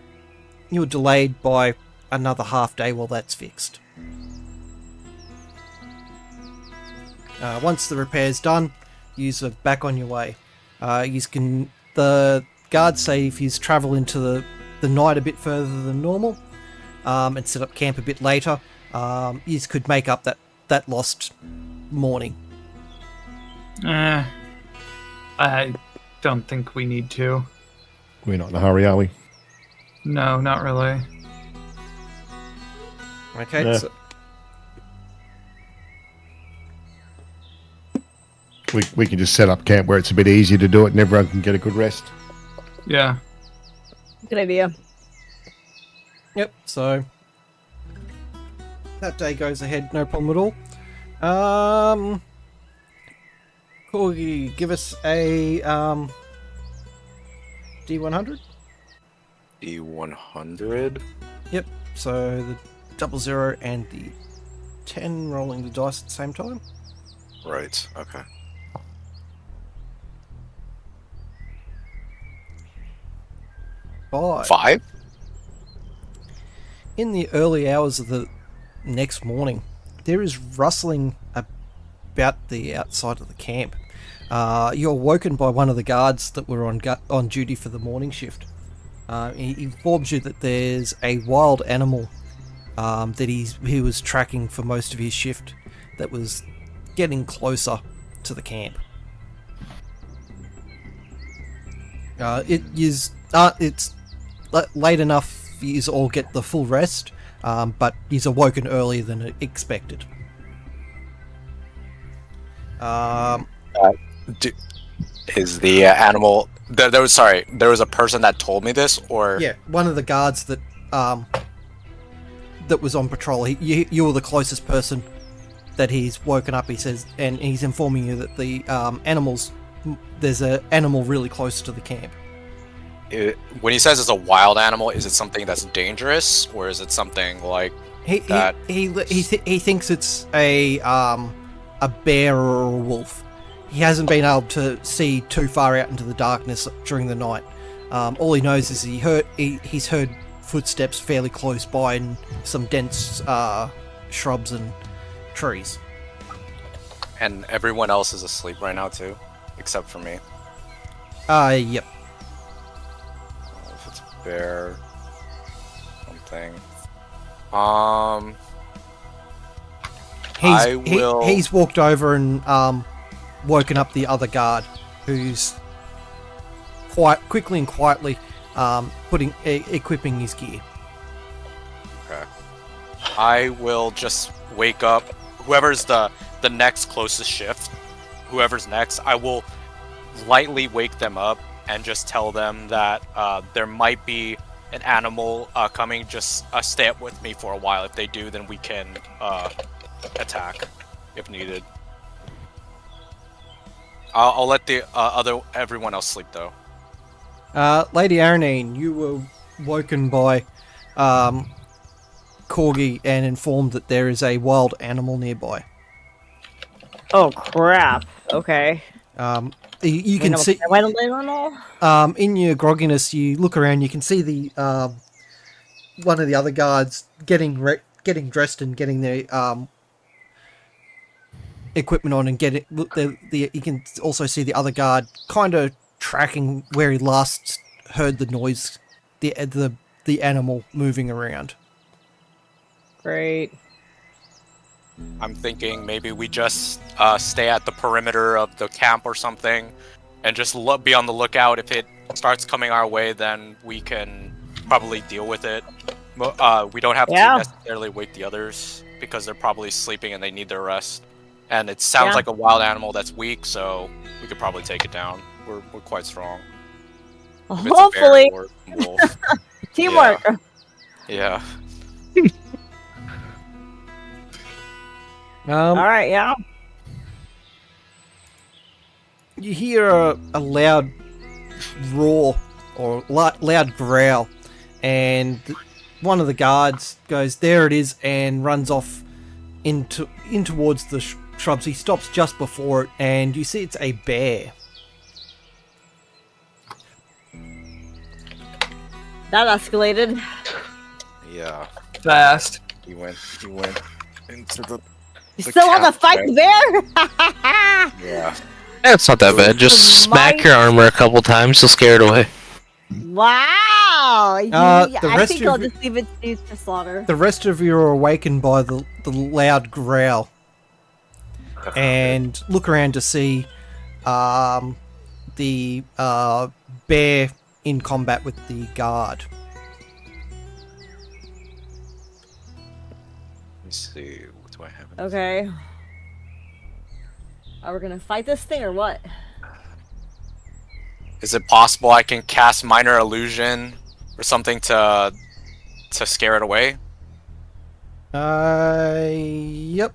you're delayed by another half day while that's fixed. Once the repair's done, you're back on your way. The guards say if you travel into the night a bit further than normal, and set up camp a bit later, you could make up that lost morning. I don't think we need to. We're not in a hurry, are we? No, not really. Okay, Yeah. so We can just set up camp where it's a bit easier to do it and everyone can get a good rest. Yeah. Good idea. Yep, so that day goes ahead, no problem at all. Corgi, give us a D100. D100. Yep, so the 00 and the 10 rolling the dice at the same time. Right. Okay. Five. In the early hours of the next morning, there is rustling about the outside of the camp. You're woken by one of the guards that were on duty for the morning shift. He informs you that there's a wild animal that he was tracking for most of his shift that was getting closer to the camp. It's late enough for you all get the full rest, but he's awoken earlier than expected. Is the animal? There was a person that told me this, or Yeah, one of the guards that was on patrol. You were the closest person that he's woken up. He says, and he's informing you that the there's an animal really close to the camp. when he says it's a wild animal, is it something that's dangerous, or is it something like that? He thinks it's a bear or a wolf. He hasn't been able to see too far out into the darkness during the night. All he knows is he's heard footsteps fairly close by in some dense shrubs and trees. And everyone else is asleep right now too, except for me. Yep. If it's bear, something. He's walked over and woken up the other guard, who's quickly and quietly equipping his gear. Okay. I will just wake up whoever's the next closest shift. Whoever's next, I will lightly wake them up and just tell them that there might be an animal coming. Just stay up with me for a while. If they do, then we can attack if needed. I'll let the everyone else sleep though. Lady Aranine, you were woken by Corgi and informed that there is a wild animal nearby. Oh crap! Okay. You can see. In your grogginess, you look around. You can see the one of the other guards getting dressed and getting their equipment on and you can also see the other guard kind of tracking where he last heard the noise, the animal moving around. Great. I'm thinking maybe we just stay at the perimeter of the camp or something, and just be on the lookout. If it starts coming our way, then we can probably deal with it. We don't have to necessarily wake the others because they're probably sleeping and they need their rest. And it sounds like a wild animal that's weak, so we could probably take it down. We're quite strong. If it's a bear Hopefully. or a wolf. Teamwork. Yeah. All right, yeah. You hear a loud roar or loud growl, and one of the guards goes, "There it is," and runs off in towards the shrubs. He stops just before it, and you see it's a bear. That escalated. Yeah. Fast. He went into the. You still want to fight the bear? Yeah. It's not that bad. Just smack your armor a couple times, you'll scare it away. Wow. I think I'll just leave it to slaughter. The rest of you are awakened by the loud growl, and look around to see the bear in combat with the guard. Let's see. What do I have? Okay. Are we gonna fight this thing or what? Is it possible I can cast Minor Illusion or something to scare it away? Yep.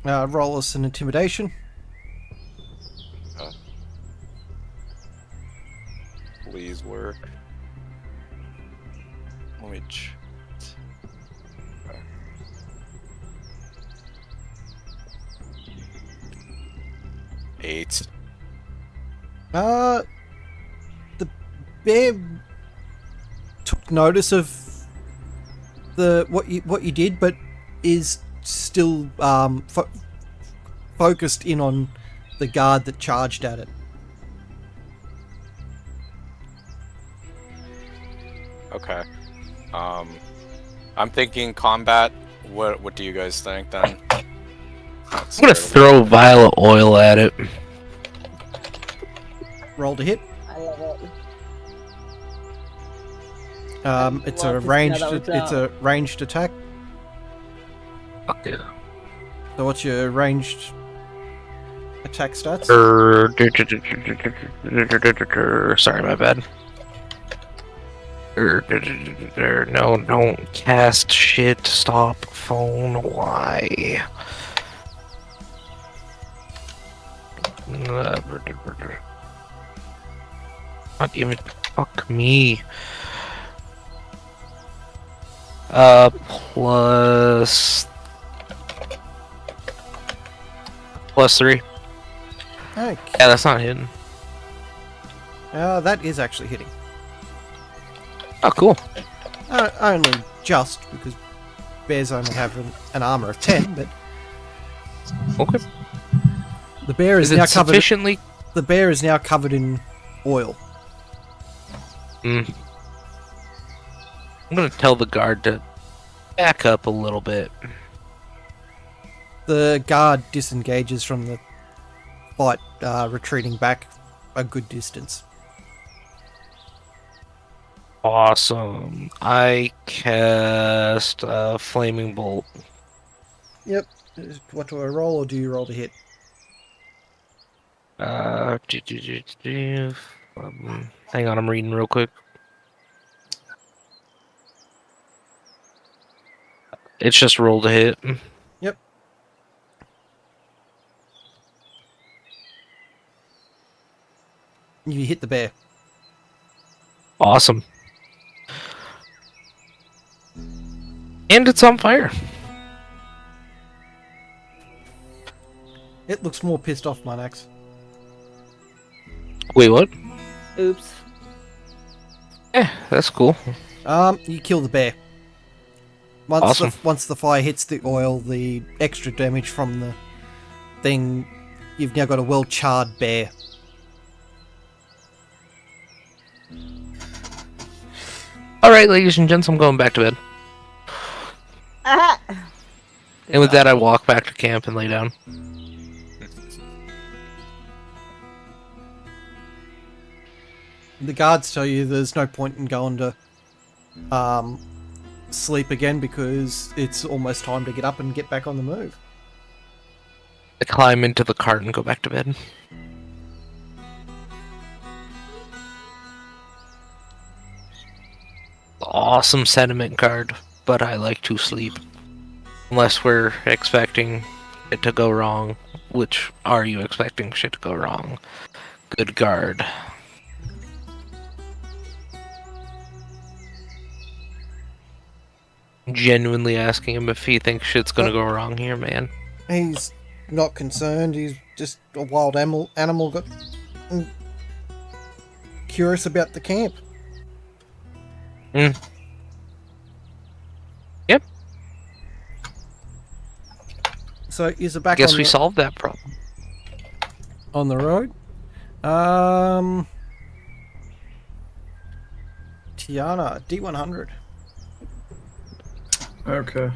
Roll us an intimidation. Please work. Which. 8. The bear took notice of what you did, but is still focused in on the guard that charged at it. Okay. I'm thinking combat. What do you guys think then? I'm gonna throw violet oil at it. Roll to hit. I love it. It's a ranged attack. Fuck yeah. So what's your ranged attack stats? Sorry, my bad. No, don't cast shit. Stop phone. Why? Not even. Fuck me. +3. Okay. Yeah, that's not hidden. That is actually hitting. Oh, cool. Only just, because bears only have an armor of 10, but... Okay. The bear is it now covered... sufficiently... The bear is now covered in oil. I'm gonna tell the guard to back up a little bit. The guard disengages from the fight, retreating back a good distance. Awesome. I cast Flaming Bolt. Yep. What do I roll, or do you roll to hit? Hang on, I'm reading real quick. It's just roll to hit. Yep. You hit the bear. Awesome. And it's on fire. It looks more pissed off, Monax. Wait, what? Oops. That's cool. You kill the bear. Once Awesome. once the fire hits the oil, the extra damage from the thing, you've now got a well-charred bear. All right, ladies and gents, I'm going back to bed. And with that, I walk back to camp and lay down. The guards tell you there's no point in going to sleep again because it's almost time to get up and get back on the move. I climb into the cart and go back to bed. Awesome sentiment card, but I like to sleep. Unless we're expecting it to go wrong. Which are you expecting shit to go wrong? Good guard. Genuinely asking him if he thinks shit's gonna go wrong here, man. He's not concerned. He's just a wild animal got curious about the camp. Yep. So is it back? Guess we solved that problem. On the road. Tiana, D100. Okay.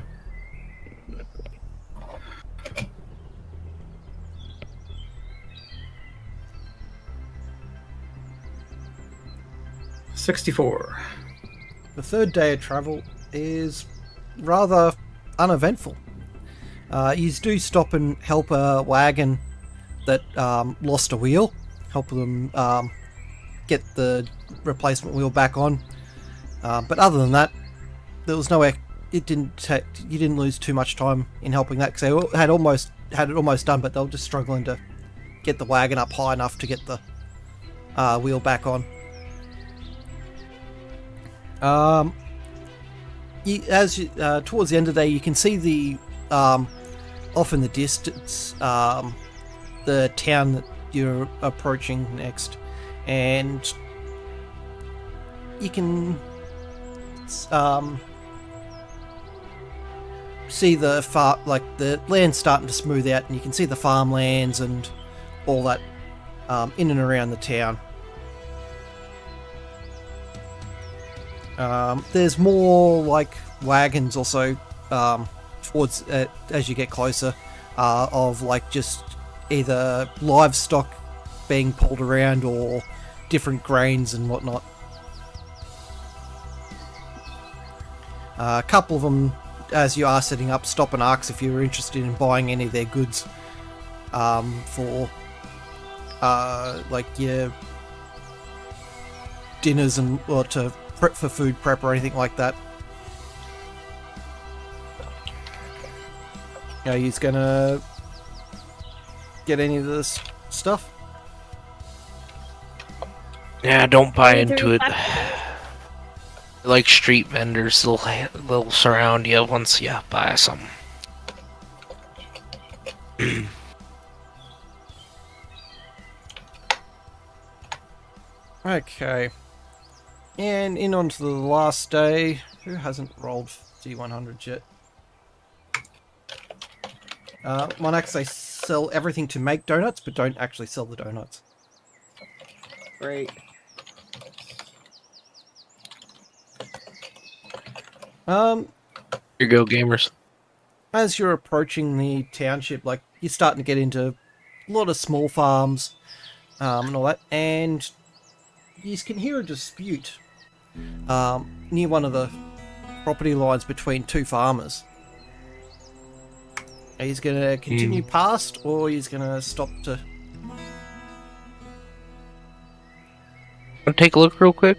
$64. The third day of travel is rather uneventful. You do stop and help a wagon that lost a wheel, help them get the replacement wheel back on. But other than that, there was no. You didn't lose too much time in helping that because they had it almost done, but they were just struggling to get the wagon up high enough to get the wheel back on. Towards the end of the day, you can see the off in the distance the town that you're approaching next, and you can see the land starting to smooth out, and you can see the farmlands and all that in and around the town. There's more like wagons also towards as you get closer of like just either livestock being pulled around or different grains and whatnot. A couple of them, as you are setting up, stop and ask if you're interested in buying any of their goods for like your dinners and or to prep for food prep or anything like that. He's gonna get any of this stuff. Yeah, don't buy into it. Like street vendors, they'll surround you once you buy some. Okay. And in onto the last day. Who hasn't rolled D100 yet? Monax, they sell everything to make donuts, but don't actually sell the donuts. Great. Here go, gamers. As you're approaching the township, like you're starting to get into a lot of small farms and all that, and you can hear a dispute near one of the property lines between two farmers. He's going to continue past, or he's going to stop to... I'll take a look real quick.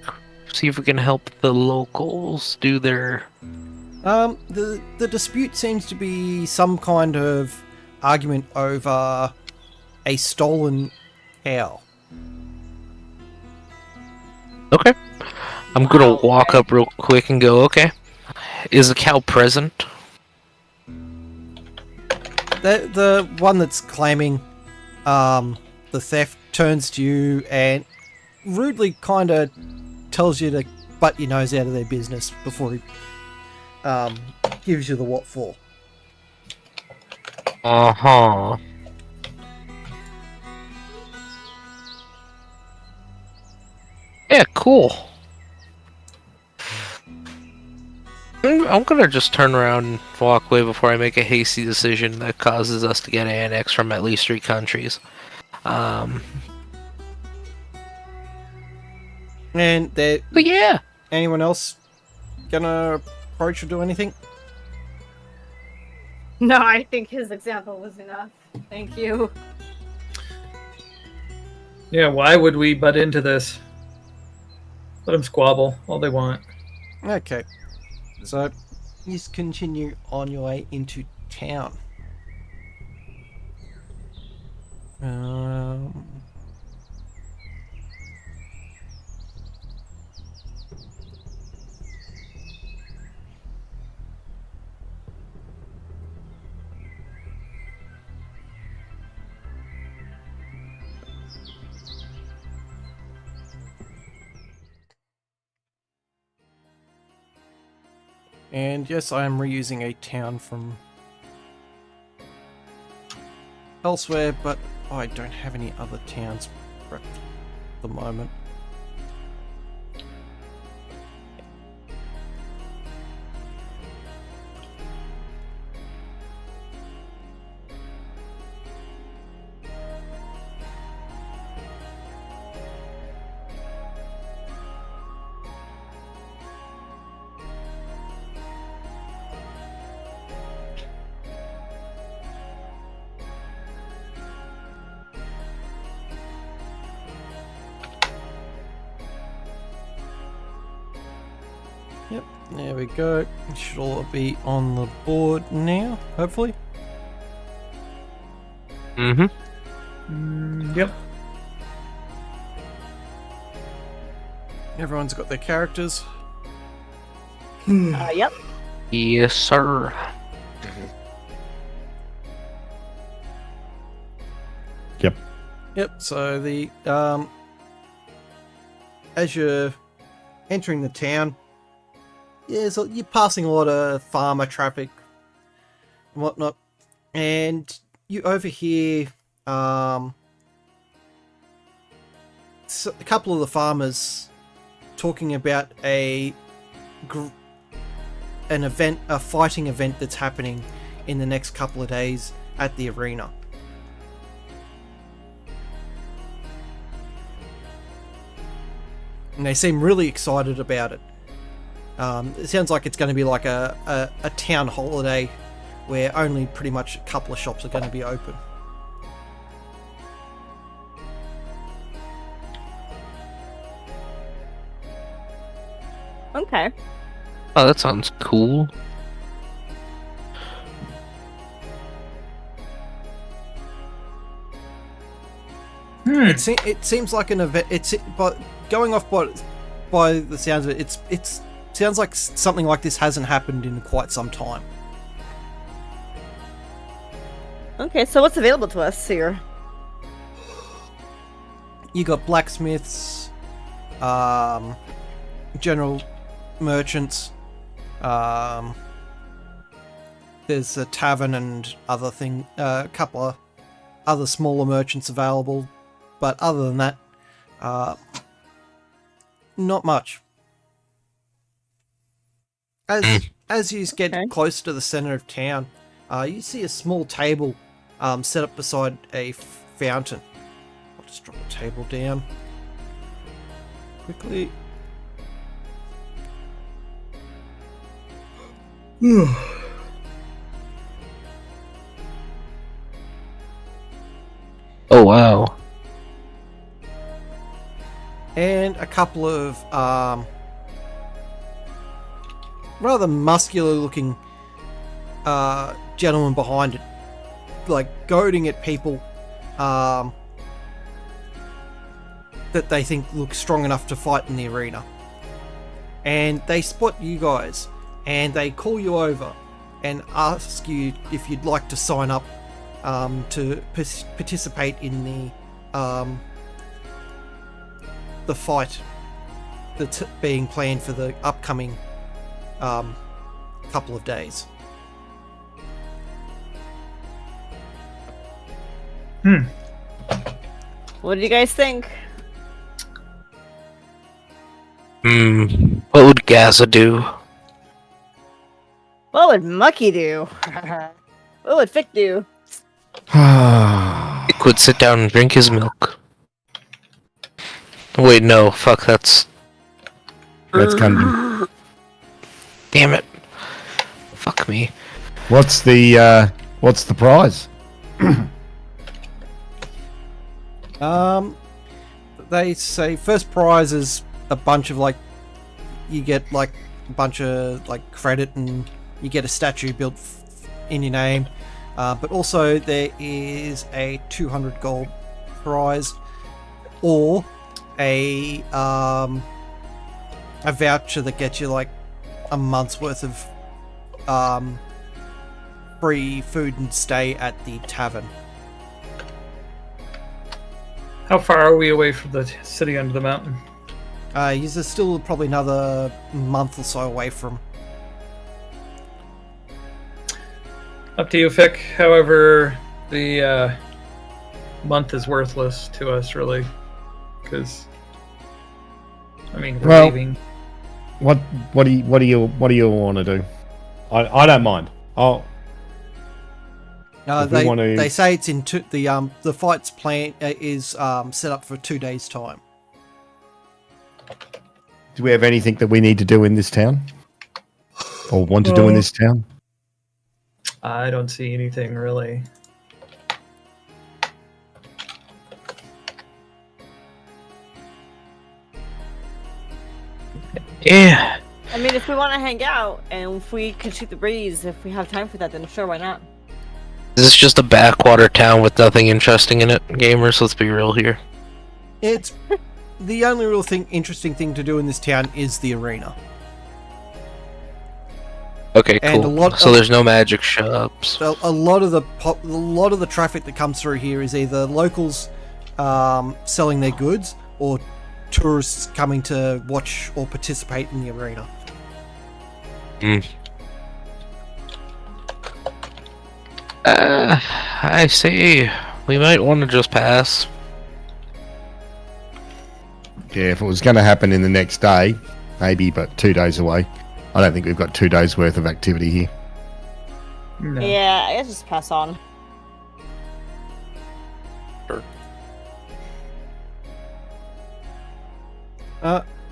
See if we can help the locals do their... The dispute seems to be some kind of argument over a stolen cow. Okay. I'm gonna walk up real quick and go, okay. Is the cow present? The one that's claiming the theft turns to you and rudely kind of tells you to butt your nose out of their business before he gives you the what for. Uh-huh. Yeah, cool. I'm gonna just turn around and walk away before I make a hasty decision that causes us to get annexed from at least 3 countries. And there. But yeah. Anyone else gonna approach or do anything? No, I think his example was enough. Thank you. Yeah, why would we butt into this? Let them squabble all they want. Okay. So, you just continue on your way into town. And yes, I am reusing a town from elsewhere, but I don't have any other towns prepped at the moment. Yep, there we go. It should all be on the board now, hopefully. Yep. Everyone's got their characters. Yep. Yes, sir. Yep, so the as you're entering the town, yeah, so you're passing a lot of farmer traffic and whatnot, and you overhear a couple of the farmers talking about an event, a fighting event that's happening in the next couple of days at the arena. And they seem really excited about it. It sounds like it's going to be like a town holiday where only pretty much a couple of shops are going to be open. Okay. Oh, that sounds cool. It seems like an event. But going off by the sounds of it, it sounds like something like this hasn't happened in quite some time. Okay, so what's available to us here? You got blacksmiths, general merchants. There's a tavern and a couple of other smaller merchants available, but other than that, not much. As you get close to the center of town, you see a small table set up beside a fountain. I'll just drop the table down quickly. Oh, wow. And a couple of rather muscular looking gentlemen behind it, like goading at people that they think look strong enough to fight in the arena. And they spot you guys and they call you over and ask you if you'd like to sign up to participate in the fight that's being planned for the upcoming couple of days. What do you guys think? What would Gaza do? What would Mucky do? What would Fick do? He could sit down and drink his milk. Wait, no, fuck, that's Cundy. Damn it. Fuck me. What's the prize? They say first prize is a bunch of like, you get like a bunch of like credit and you get a statue built in your name. But also there is a 200 gold prize or a voucher that gets you like a month's worth of free food and stay at the tavern. How far are we away from the city under the mountain? You're still probably another month or so away from. Up to you, Fick. However, the month is worthless to us, really, because I mean we're leaving. What do you want to do? I don't mind. They say it's in the fight's plan is set up for 2 days' time. Do we have anything that we need to do in this town, or want to do in this town? I don't see anything really. Yeah. I mean, if we want to hang out and if we can shoot the breeze, if we have time for that, then sure, why not? Is this just a backwater town with nothing interesting in it, gamers? Let's be real here. It's the only real interesting thing to do in this town is the arena. Okay, cool. And so there's no magic shops. So a lot of the traffic that comes through here is either locals selling their goods or tourists coming to watch or participate in the arena. I see. We might want to just pass. Yeah, if it was going to happen in the next day, maybe, but 2 days away. I don't think we've got 2 days worth of activity here. No. Yeah, I guess just pass on. Sure.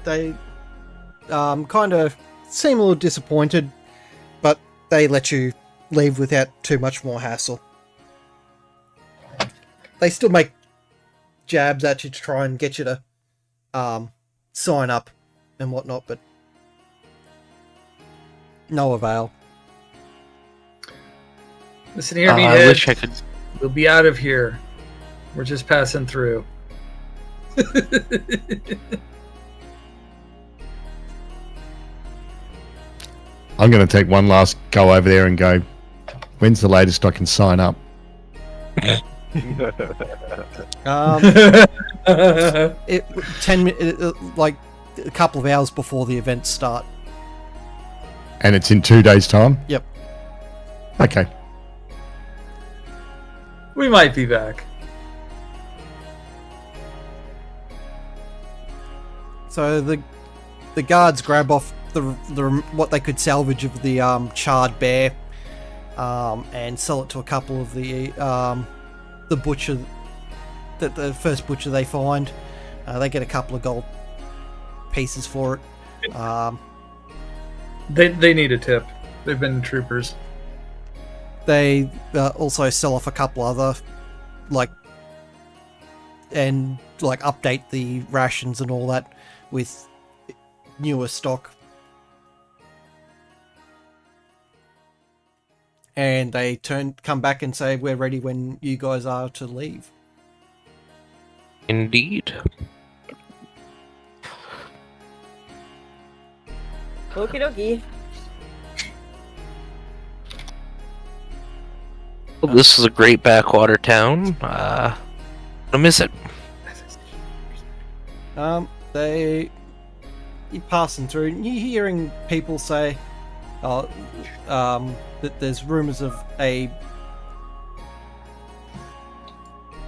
They kind of seem a little disappointed, but they let you leave without too much more hassle. They still make jabs at you to try and get you to sign up and whatnot, but no avail. Listen here, meathead. I wish I could. We'll be out of here. We're just passing through. I'm going to take one last go over there and go, when's the latest I can sign up? Like a couple of hours before the events start. And it's in 2 days' time? Yep. Okay. We might be back. So the guards grab off the what they could salvage of the charred bear, and sell it to a couple of the butcher, the first butcher they find. They get a couple of gold pieces for it. They need a tip. They've been troopers. They also sell off a couple other, update the rations and all that with newer stock. And they come back and say, we're ready when you guys are to leave. Indeed. Okie dokie. Well, this is a great backwater town. I miss it. You're passing through, and you're hearing people say that there's rumors of a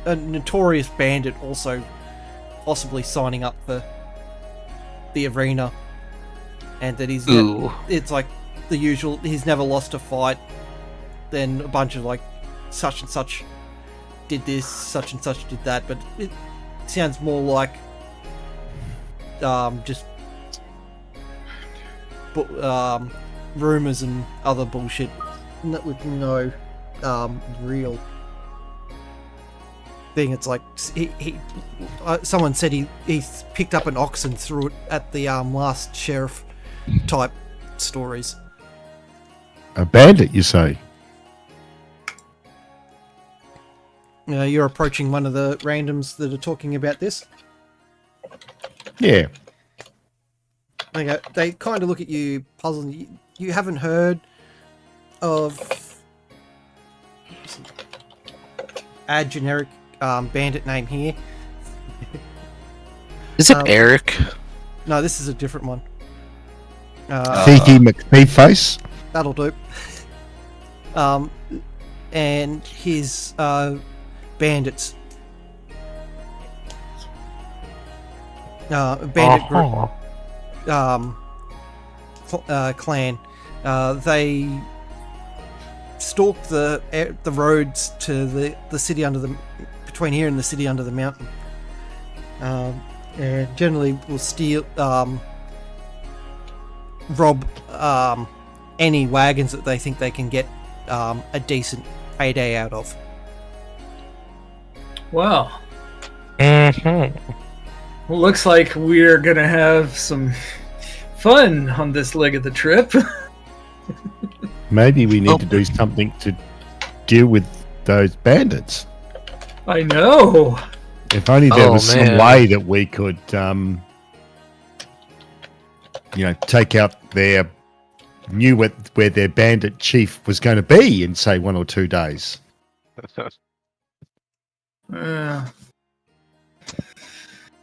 notorious bandit also possibly signing up for the arena, and that it's like the usual. He's never lost a fight. Then a bunch of like, such and such did this, such and such did that. But it sounds more like just rumors and other bullshit with no real thing. It's like someone said he picked up an ox and threw it at the last sheriff type stories. A bandit, you say? You're approaching one of the randoms that are talking about this. Yeah. They kind of look at you puzzled. You haven't heard of a generic bandit name here. Is it Eric? No, this is a different one. Thiefy McThiefface? That'll do. And his bandits. Bandit group. Clan. They stalk the roads to the city under the between here and the city under the mountain, and generally will steal, rob any wagons that they think they can get a decent payday out of. Wow. Well, looks like we're gonna have some fun on this leg of the trip. Maybe we need to do something to deal with those bandits. I know. If only there was some way that we could, take out their where their bandit chief was going to be in, say, 1 or 2 days. Who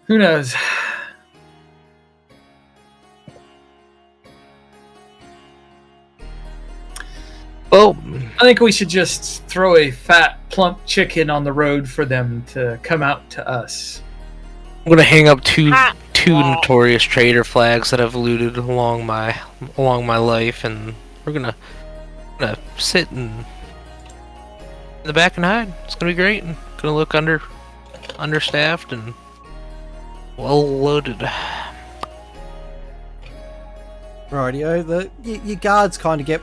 knows? Well, I think we should just throw a fat, plump chicken on the road for them to come out to us. I'm gonna hang up two notorious traitor flags that I've looted along my life, and we're gonna sit in the back and hide. It's gonna be great. And gonna look understaffed and well loaded. Rightio. Your guards kind of get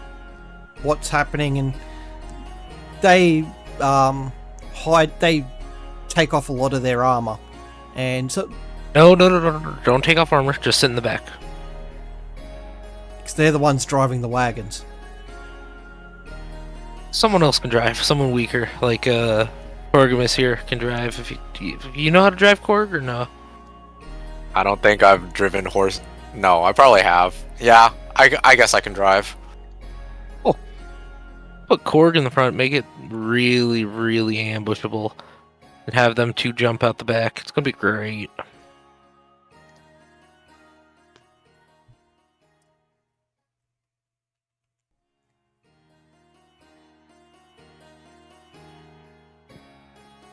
what's happening, and they take off a lot of their armor, and so no, don't take off armor. Just sit in the back. Because they're the ones driving the wagons. Someone else can drive. Someone weaker, like Corgamus here, can drive. If you know how to drive, Korg, or no? I don't think I've driven horse. No, I probably have. Yeah, I guess I can drive. Oh, put Korg in the front. Make it really, really ambushable, and have them two jump out the back. It's gonna be great.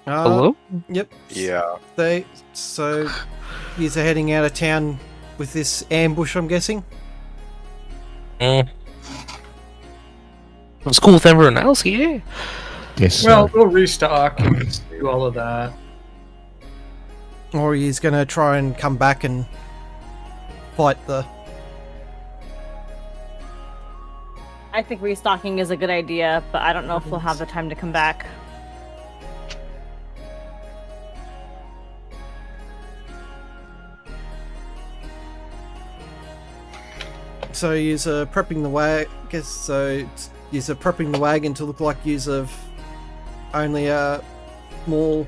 Hello? Yep. Yeah. So you're heading out of town with this ambush, I'm guessing? It's cool with everyone else, yeah. Yes. Well, we'll restock and do all of that. Or he's gonna try and come back and fight the... I think restocking is a good idea, but I don't know if we'll have the time to come back. So you're prepping the wagon. You're prepping the wagon to look like you've only a small,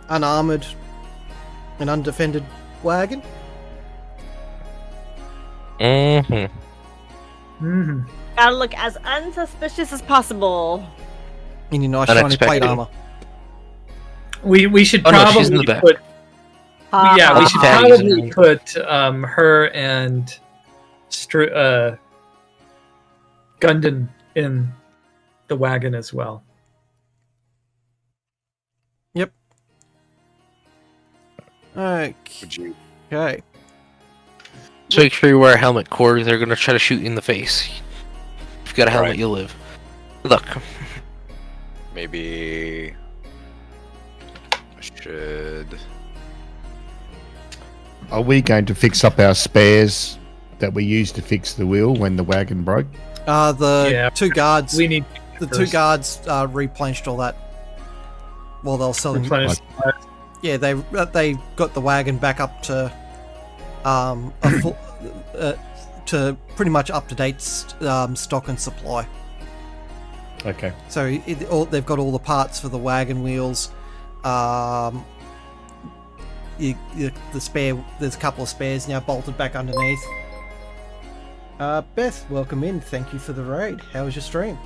unarmored and undefended wagon. Gotta look as unsuspicious as possible. In your nice shiny plate armor. We should she's in the probably back. put. Yeah, we should Patty's probably put her and Gundon in the wagon as well. Yep. Okay. Just make sure you wear a helmet, Corey. They're gonna try to shoot you in the face. If you got a helmet, Right. you'll live. Good luck. Maybe I should. Are we going to fix up our spares that we used to fix the wheel when the wagon broke? The two guards. We need the two guards replenished all that while they were selling. Yeah, they got the wagon back up to to pretty much up to date stock and supply. Okay. So they've got all the parts for the wagon wheels. The spare. There's a couple of spares now bolted back underneath. Beth, welcome in. Thank you for the raid. How was your stream?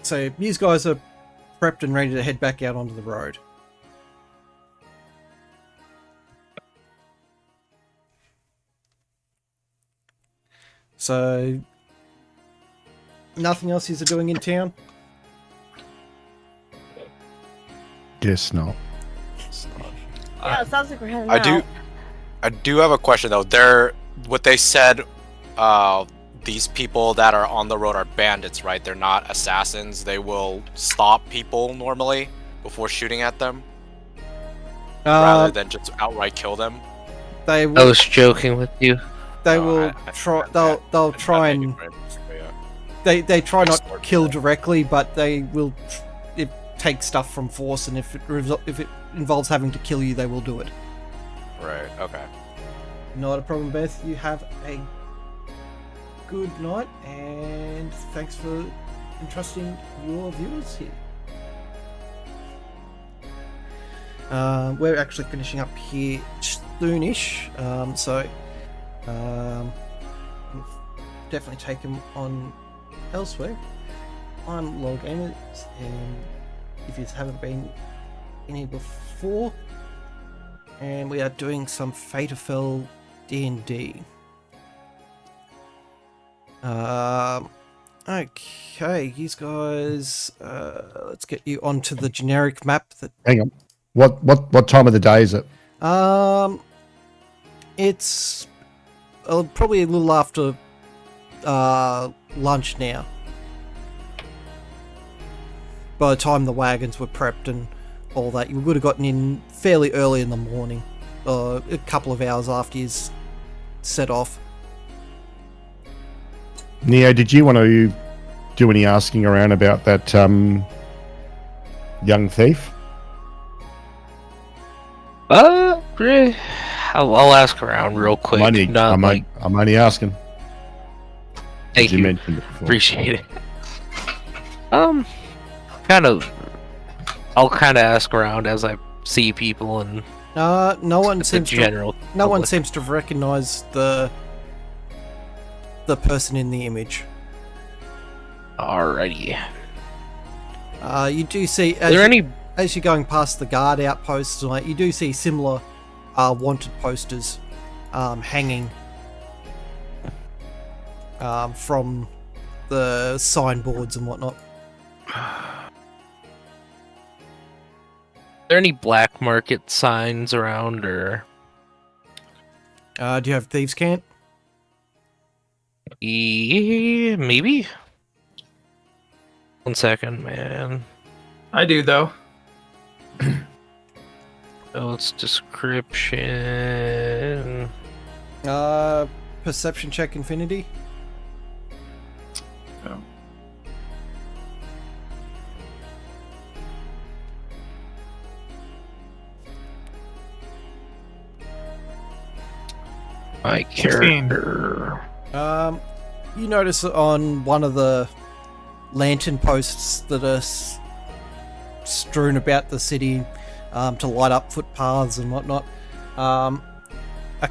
So these guys are prepped and ready to head back out onto the road. So, nothing else you're doing in town? Guess not. Yeah, it sounds like we're heading out. I do have a question though. What they said, these people that are on the road are bandits, right? They're not assassins. They will stop people normally before shooting at them, rather than just outright kill them. I was joking with you. They will try. They'll try and they try not to kill directly, but they will take stuff from force, and if it involves having to kill you, they will do it. Right. Okay. Not a problem, Beth. You have a good night, and thanks for entrusting your viewers here. We're actually finishing up here soonish, so we'll definitely take them on elsewhere. I'm Lol Gamers, and if you haven't been in here before, and we are doing some Fate of Fell D&D. Okay, these guys. Let's get you onto the generic map. Hang on. What time of the day is it? It's probably a little after lunch now. By the time the wagons were prepped and all that, you would have gotten in fairly early in the morning, a couple of hours after you set off. Neo, did you want to do any asking around about that young thief? I'll ask around real quick. I'm only asking. Thank you. Mentioned it before. Appreciate it. I'll kind of ask around as I see people and no one seems general. No one seems to recognize the person in the image. Alrighty. You do see. As you're going past the guard outposts, like, you do see similar wanted posters hanging from the signboards and whatnot. Are there any black market signs around, or? Do you have Thieves' Cant? Maybe. 1 second, man. I do though. Oh, it's description. Perception check, Infinity. Oh. My character. You notice on one of the lantern posts that are strewn about the city to light up footpaths and whatnot, a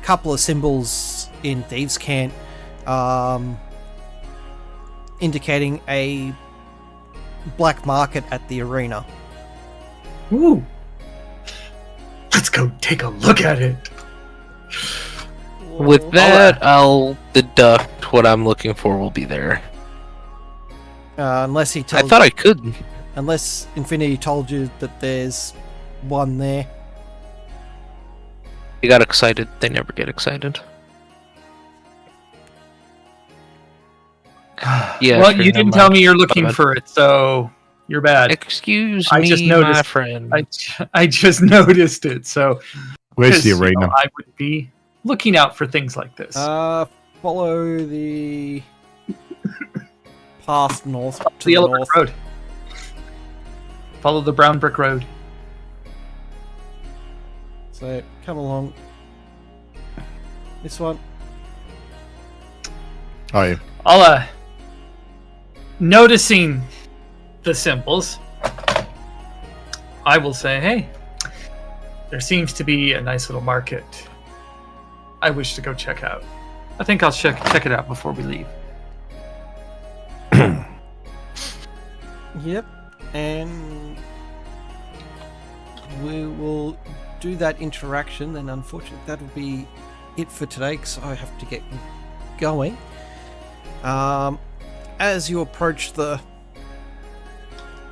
couple of symbols in Thieves' Cant indicating a black market at the arena. Ooh. Let's go take a look at it. With that, I'll deduct what I'm looking for will be there. Unless he I told thought I could. Unless Infinity told you that there's one there. You got excited. They never get excited. Yeah. Well, sure, you never didn't mind. tell me you're looking My bad. for it, so you're bad. Excuse I me, just noticed. my friend. I just noticed it. So Where's the 'cause, arena? I would be looking out for things like this. Follow the path north to the the yellow north. brick road. Follow the brown brick road. So come along. This one. Oh, yeah. I'll noticing the symbols, I will say, hey, there seems to be a nice little market I wish to go check out. I think I'll check it out before we leave. Yep. And we will do that interaction. Then unfortunately that'll be it for today because I have to get going. As you approach the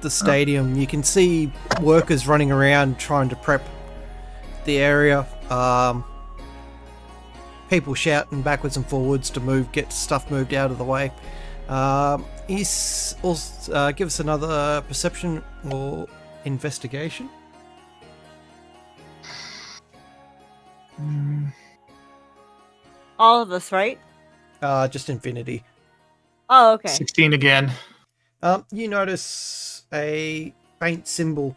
stadium, you can see workers running around trying to prep the area. People shouting backwards and forwards to get stuff moved out of the way. He's also give us another perception or investigation. All of us, right? Just Infinity. Oh, okay. 16 again. You notice a faint symbol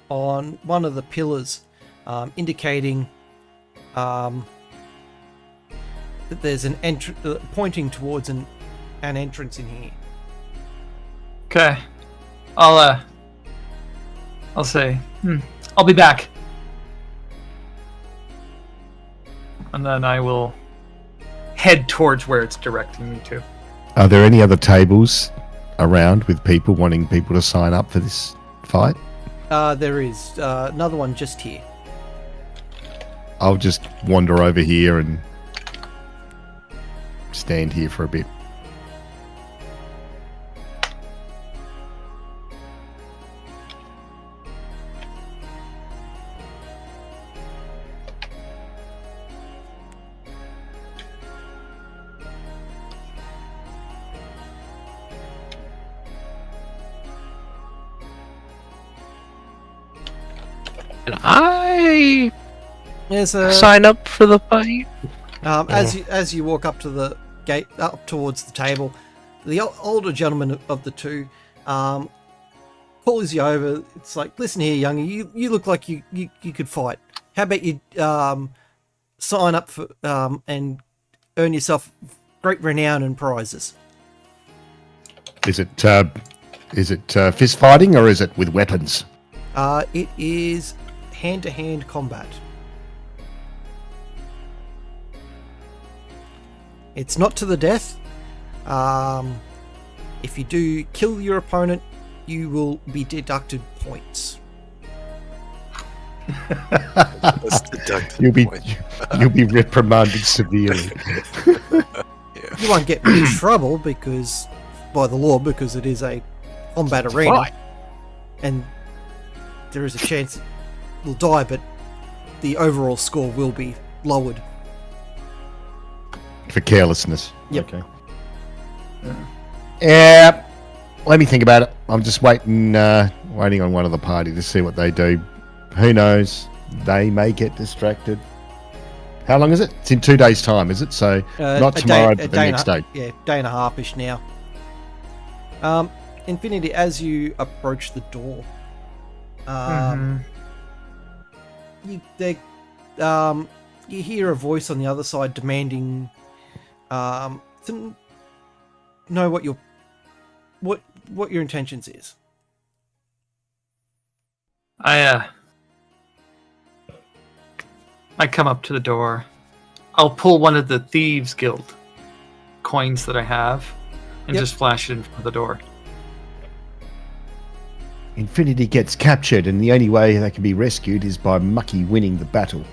on one of the pillars, indicating that there's an pointing towards an entrance in here. Okay. I'll say, I'll be back. And then I will head towards where it's directing me to. Are there any other tables around with people wanting people to sign up for this fight? There is another one just here. I'll just wander over here and stand here for a bit. And I There's a sign up for the fight. as you walk up to the gate, up towards the table, the older gentleman of the two pulls you over. It's like, listen here, young, you look like you could fight. How about you sign up for and earn yourself great renown and prizes? Is it fist fighting or is it with weapons? It is hand-to-hand combat. It's not to the death. If you do kill your opponent, you will be deducted points. You'll be reprimanded severely. You won't get in trouble because, by the law, because it is a combat arena, Fight. and there is a chance it will die, but the overall score will be lowered. For carelessness. Yep. Okay. Yeah. Let me think about it. I'm just waiting on one of the party to see what they do. Who knows? They may get distracted. How long is it? It's in 2 days' time, is it? So not tomorrow, but the next day. Yeah, day and a half-ish now. Infinity, as you approach the door, you hear a voice on the other side demanding to know what your intentions is. I come up to the door. I'll pull one of the Thieves Guild coins that I have and just flash it in front of the door. Infinity gets captured, and the only way they can be rescued is by Mucky winning the battle.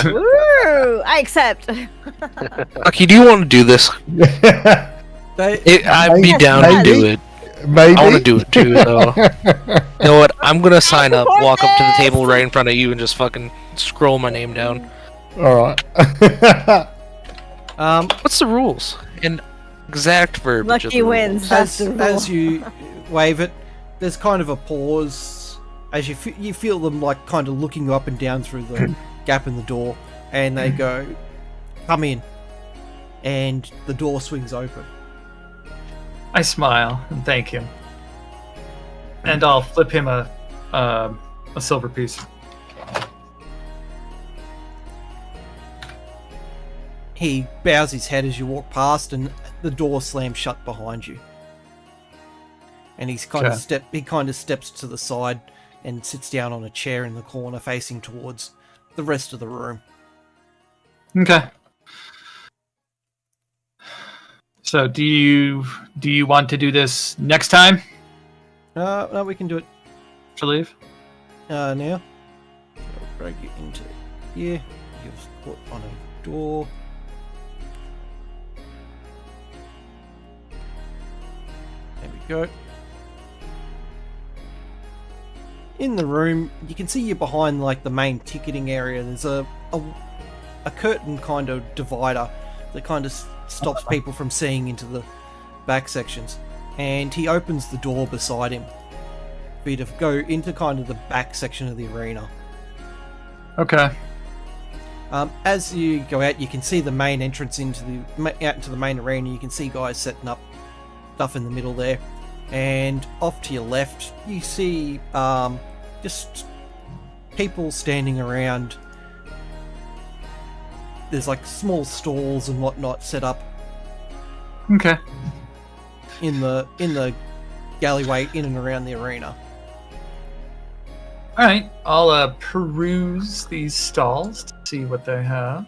Woo! I accept. Lucky, do you want to do this? I'd be down to do it. Maybe. I want to do it too, though. You know what? I'm gonna sign up, walk up to the table right in front of you, and just fucking scroll my name down. All right. What's the rules? And exact verbiage. Lucky wins. That's the rule. As you wave it, there's kind of a pause as you you feel them like kind of looking up and down through the gap in the door, and they go, "Come in," and the door swings open. I smile and thank him, and I'll flip him a silver piece. He bows his head as you walk past, and the door slams shut behind you. And he kind of steps to the side and sits down on a chair in the corner, facing towards the rest of the room. Okay. So, do you want to do this next time? No, we can do it. To leave? Now. I'll drag you into here. You've caught on a door. There we go. In the room, you can see you're behind like the main ticketing area. There's a curtain kind of divider that kind of stops people from seeing into the back sections. And he opens the door beside him for you to go into kind of the back section of the arena. Okay. As you go out, you can see the main entrance out into the main arena. You can see guys setting up stuff in the middle there. And off to your left, you see just people standing around. There's like small stalls and whatnot set up. Okay. In the alleyway in and around the arena. All right, I'll peruse these stalls to see what they have.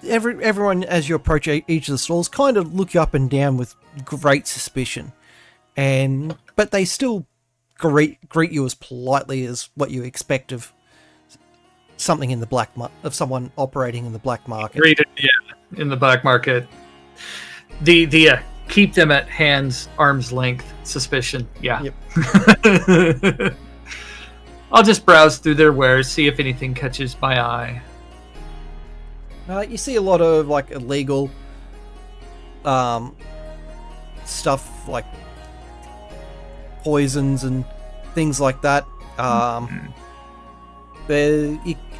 Everyone, as you approach each of the stalls, kind of look you up and down with great suspicion, but they still greet you as politely as what you expect of something in the of someone operating in the black market. Greeted, yeah, in the black market. The keep them at arm's length suspicion. Yeah. Yep. I'll just browse through their wares, see if anything catches my eye. You see a lot of like illegal stuff, like poisons and things like that.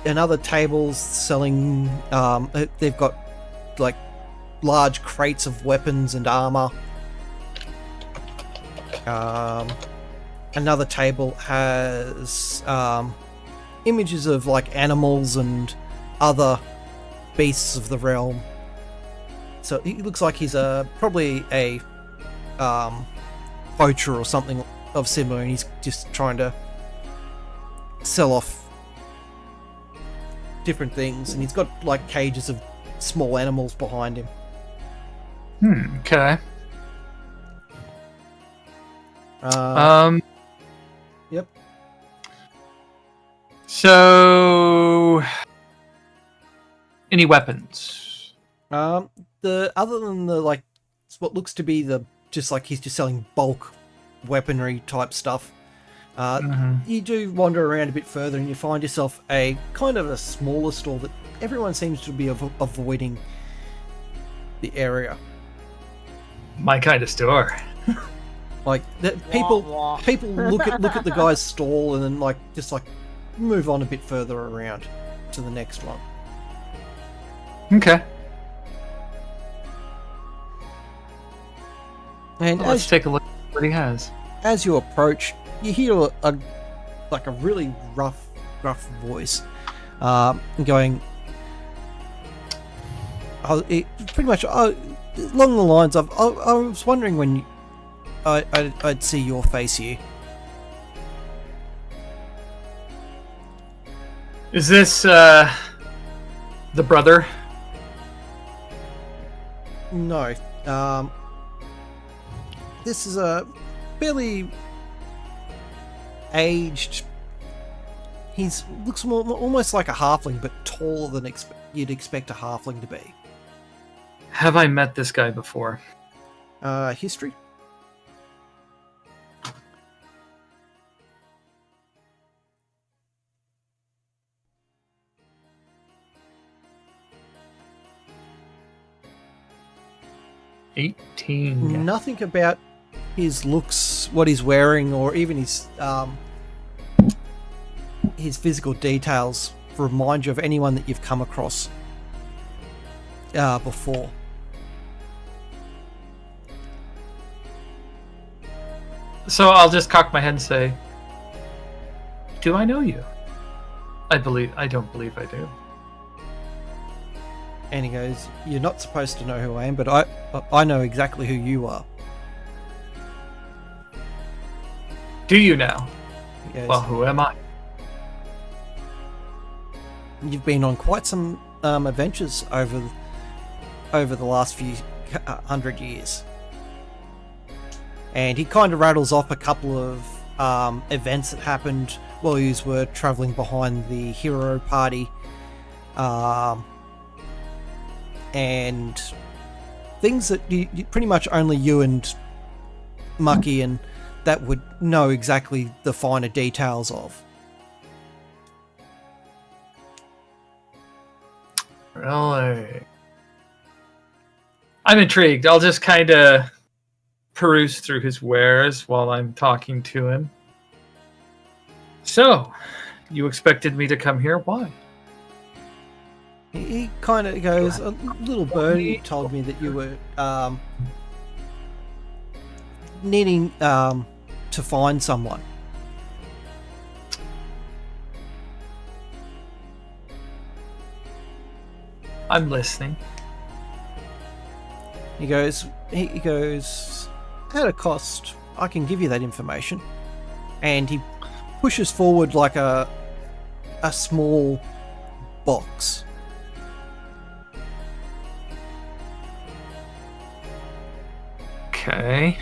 Another table's selling. They've got like large crates of weapons and armor. Another table has images of like animals and other beasts of the realm. So it looks like he's probably a poacher or something of similar, and he's just trying to sell off different things. And he's got like cages of small animals behind him. Okay. Yep. So, any weapons? Other than the like, what looks to be he's just selling bulk weaponry type stuff. You do wander around a bit further, and you find yourself a kind of a smaller store that everyone seems to be avoiding the area. My kind of store. Like people look at the guy's stall and then just move on a bit further around to the next one. Okay. And let's take a look at what he has. As you approach, you hear a really rough voice going. Pretty much along the lines of, I was wondering when I'd see your face here. Is this the brother? No. This is a fairly aged looks almost like a halfling, but taller than you'd expect a halfling to be. Have I met this guy before? History? Nothing about his looks, what he's wearing, or even his physical details remind you of anyone that you've come across before. So I'll just cock my head and say, "Do I know you?" I don't believe I do. And he goes, "You're not supposed to know who I am, but I know exactly who you are." Do you now? He goes, Well, who am I? You've been on quite some adventures over the last few 100 years. And he kind of rattles off a couple of events that happened while you were traveling behind the hero party. And things that you pretty much only you and Mucky and that would know exactly the finer details of. Really? I'm intrigued. I'll just kind of peruse through his wares while I'm talking to him. So, you expected me to come here? Why? He kind of goes, "A little bird told me that you were needing to find someone." I'm listening. He goes, "At a cost, I can give you that information." And he pushes forward like a small box. Okay.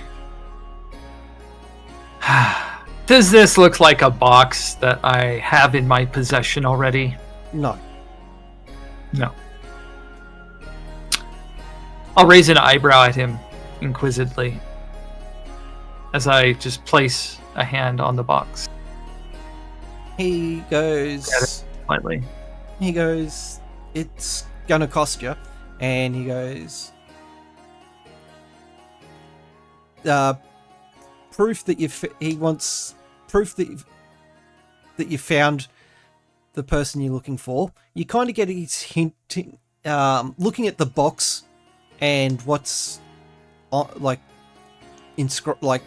Does this look like a box that I have in my possession already? No. No. I'll raise an eyebrow at him inquisitively as I just place a hand on the box. He goes, slightly. He goes, "It's gonna cost you," and he goes, "Proof that he wants proof that you found the person you're looking for." You kind of get his hint, looking at the box and what's like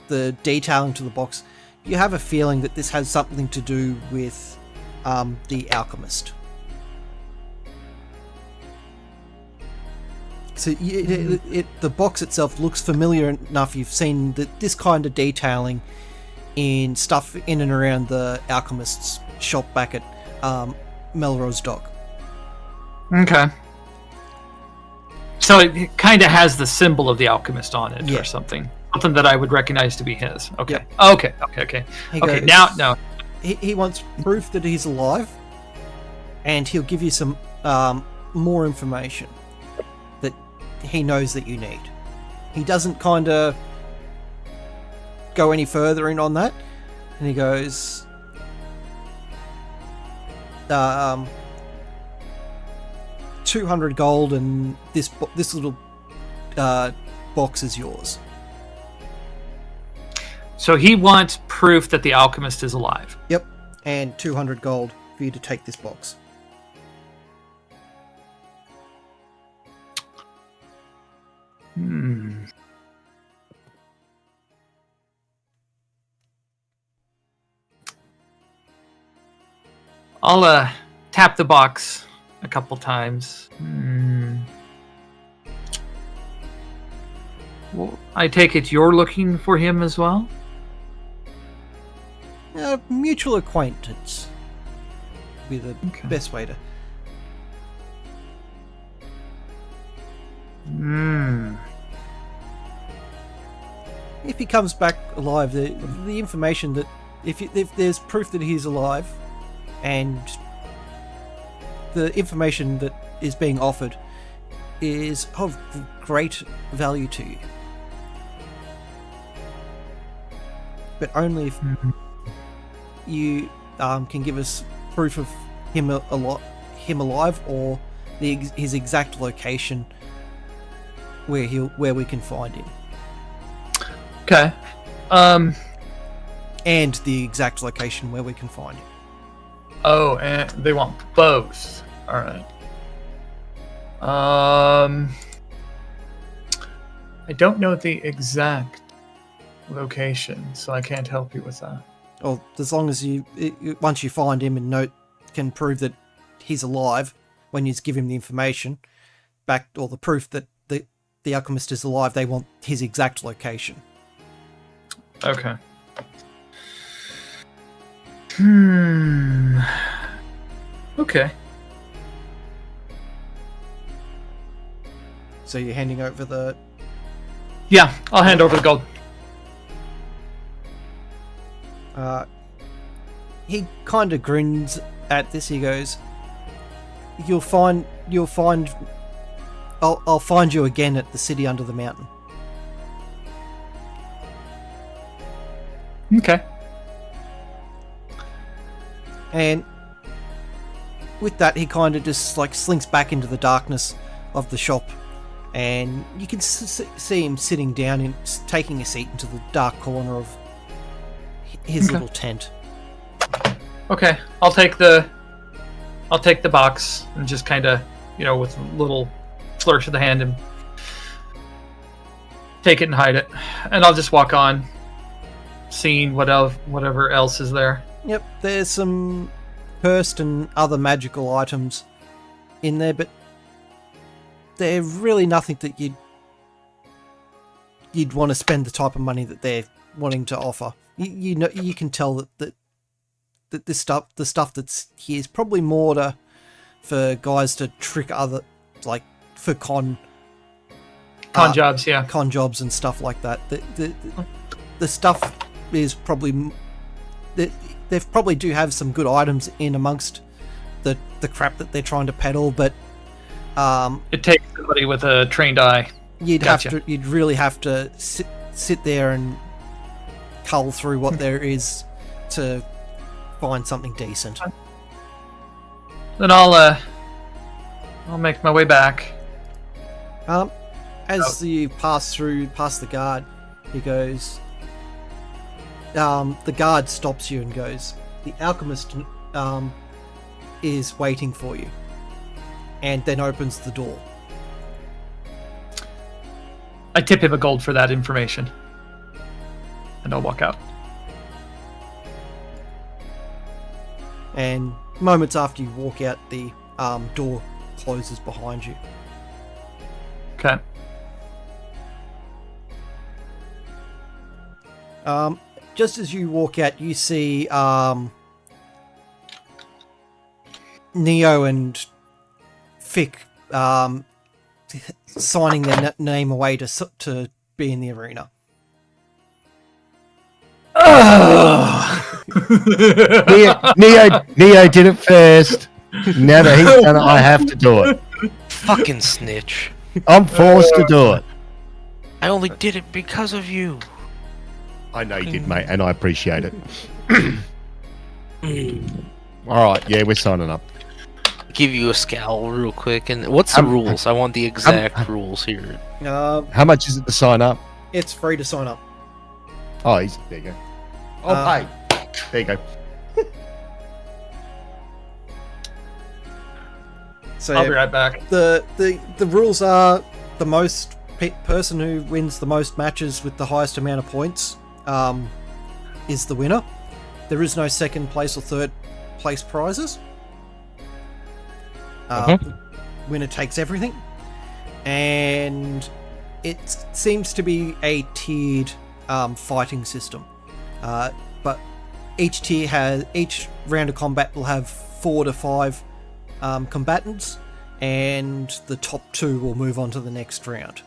the detailing to the box. You have a feeling that this has something to do with the alchemist. So the box itself looks familiar enough. You've seen this kind of detailing in stuff in and around the alchemist's shop back at Melrose Dock. Okay. So it kind of has the symbol of the alchemist on it, or something. Something that I would recognize to be his. Okay. Yeah. Okay. He Okay. goes, Now, no. He wants proof that he's alive, and he'll give you some more information that he knows that you need. He doesn't kind of go any further in on that, and he goes, 200 gold, and this little box is yours. So he wants proof that the alchemist is alive. Yep, and 200 gold for you to take this box. I'll tap the box a couple times. Well, I take it you're looking for him as well? Mutual acquaintance would be the best way to. If he comes back alive, the information that if there's proof that he's alive, and the information that is being offered is of great value to you. But only if you can give us proof of him alive, or his exact location where we can find him. Okay. And the exact location where we can find him. Oh, and they want both. All right. I don't know the exact location, so I can't help you with that. Well, as long as once you find him and can prove that he's alive, when you give him the information back, or the proof that the alchemist is alive, they want his exact location. Okay. Okay. So you're handing over the... Yeah, I'll hand over the gold. He kind of grins at this. He goes, You'll find I'll find you again at the city under the mountain. Okay. And with that, he kind of just like slinks back into the darkness of the shop, and you can see him sitting down and taking a seat into the dark corner of his little tent. Okay, I'll take the box and just kind of, with a little flourish of the hand, and take it and hide it, and I'll just walk on, seeing whatever else is there. Yep, there's some cursed and other magical items in there, but they're really nothing that you'd want to spend the type of money that they're wanting to offer. You can tell that the stuff that's here is probably more for guys to trick other, like for con jobs, yeah, con jobs and stuff like that. The stuff is probably they probably do have some good items in amongst the crap that they're trying to peddle, but it takes somebody with a trained eye. You'd really have to sit there and cull through what there is to find something decent. Then I'll make my way back. As you pass the guard, he goes. The guard stops you and goes, "The alchemist is waiting for you," and then opens the door. I tip him a gold for that information, and I'll walk out. And moments after you walk out, the door closes behind you. Okay. Just as you walk out, you see Neo and Fick signing their name away to be in the arena. Neo did it first. Now that he's done it, I have to do it. Fucking snitch. I'm forced to do it. I only did it because of you. I know you did, mate, and I appreciate it. Alright, yeah, we're signing up. Give you a scowl real quick. And what's the rules? I want the exact rules here. How much is it to sign up? It's free to sign up. Oh, easy. There you go. I'll pay. There you go. So I'll be right back. The rules are the most person who wins the most matches with the highest amount of points is the winner. There is no second place or third place prizes. Winner takes everything, and it seems to be a tiered fighting system. But each round of combat will have 4 to 5 combatants, and the top 2 will move on to the next round.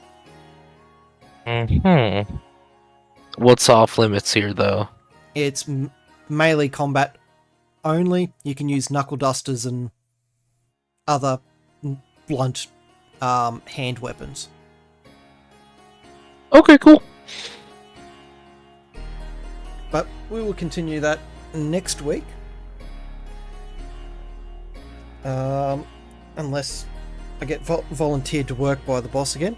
What's off limits here, though? It's melee combat only, you can use knuckle dusters and other blunt hand weapons. Okay, cool. But we will continue that next week. Unless I get volunteered to work by the boss again.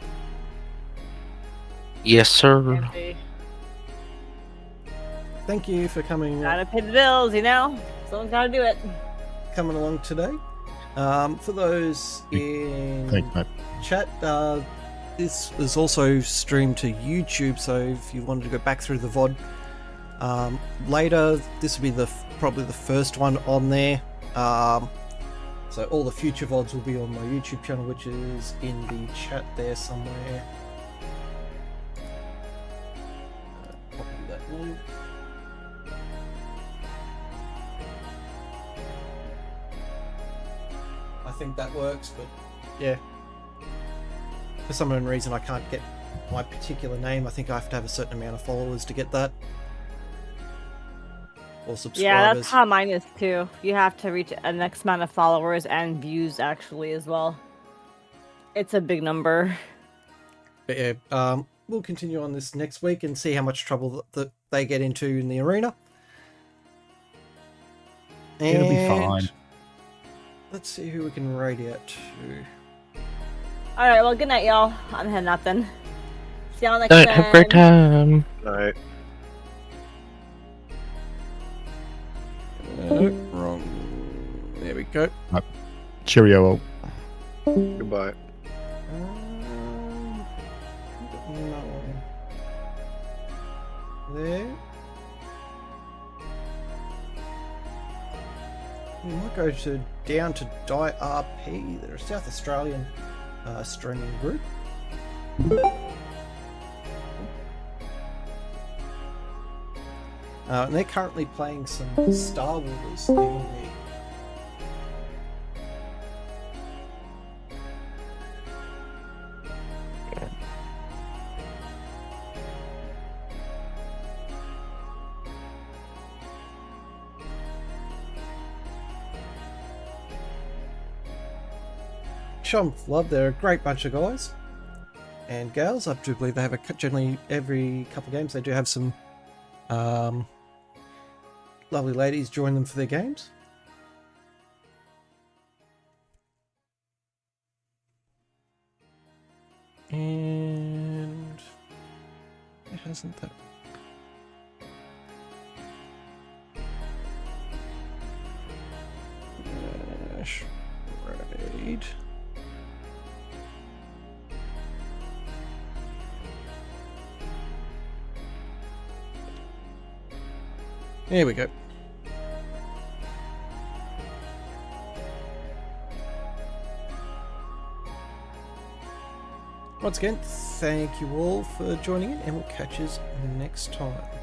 Yes, sir. Thank you for coming. Gotta pay the bills, you know? Someone's gotta do it. Coming along today. For those in Thanks, mate. chat, this is also streamed to YouTube, so if you wanted to go back through the VOD later, this will be probably the first one on there. So all the future VODs will be on my YouTube channel, which is in the chat there somewhere. Copy that link. I think that works, but yeah. For some unknown reason I can't get my particular name. I think I have to have a certain amount of followers to get that. Or subscribers. Yeah, that's how mine is too. You have to reach an X amount of followers and views actually as well. It's a big number. But yeah, we'll continue on this next week and see how much trouble that they get into in the arena. It'll be And fine. let's see who we can raid out to. Alright, well, good night, y'all. I'm heading out then. See y'all next Night, time. have a great time. Alright. Wrong. There we go. Cheerio all. Goodbye. No. There. We might go down to Die RP. They're a South Australian streaming group. And they're currently playing some Star Wars D&D. Show them love. They're a great bunch of guys and gals. I do believe they have generally every couple of games they do have some lovely ladies join them for their games. And it hasn't that. Raid. There we go. Once again, thank you all for joining in, and we'll catch you next time.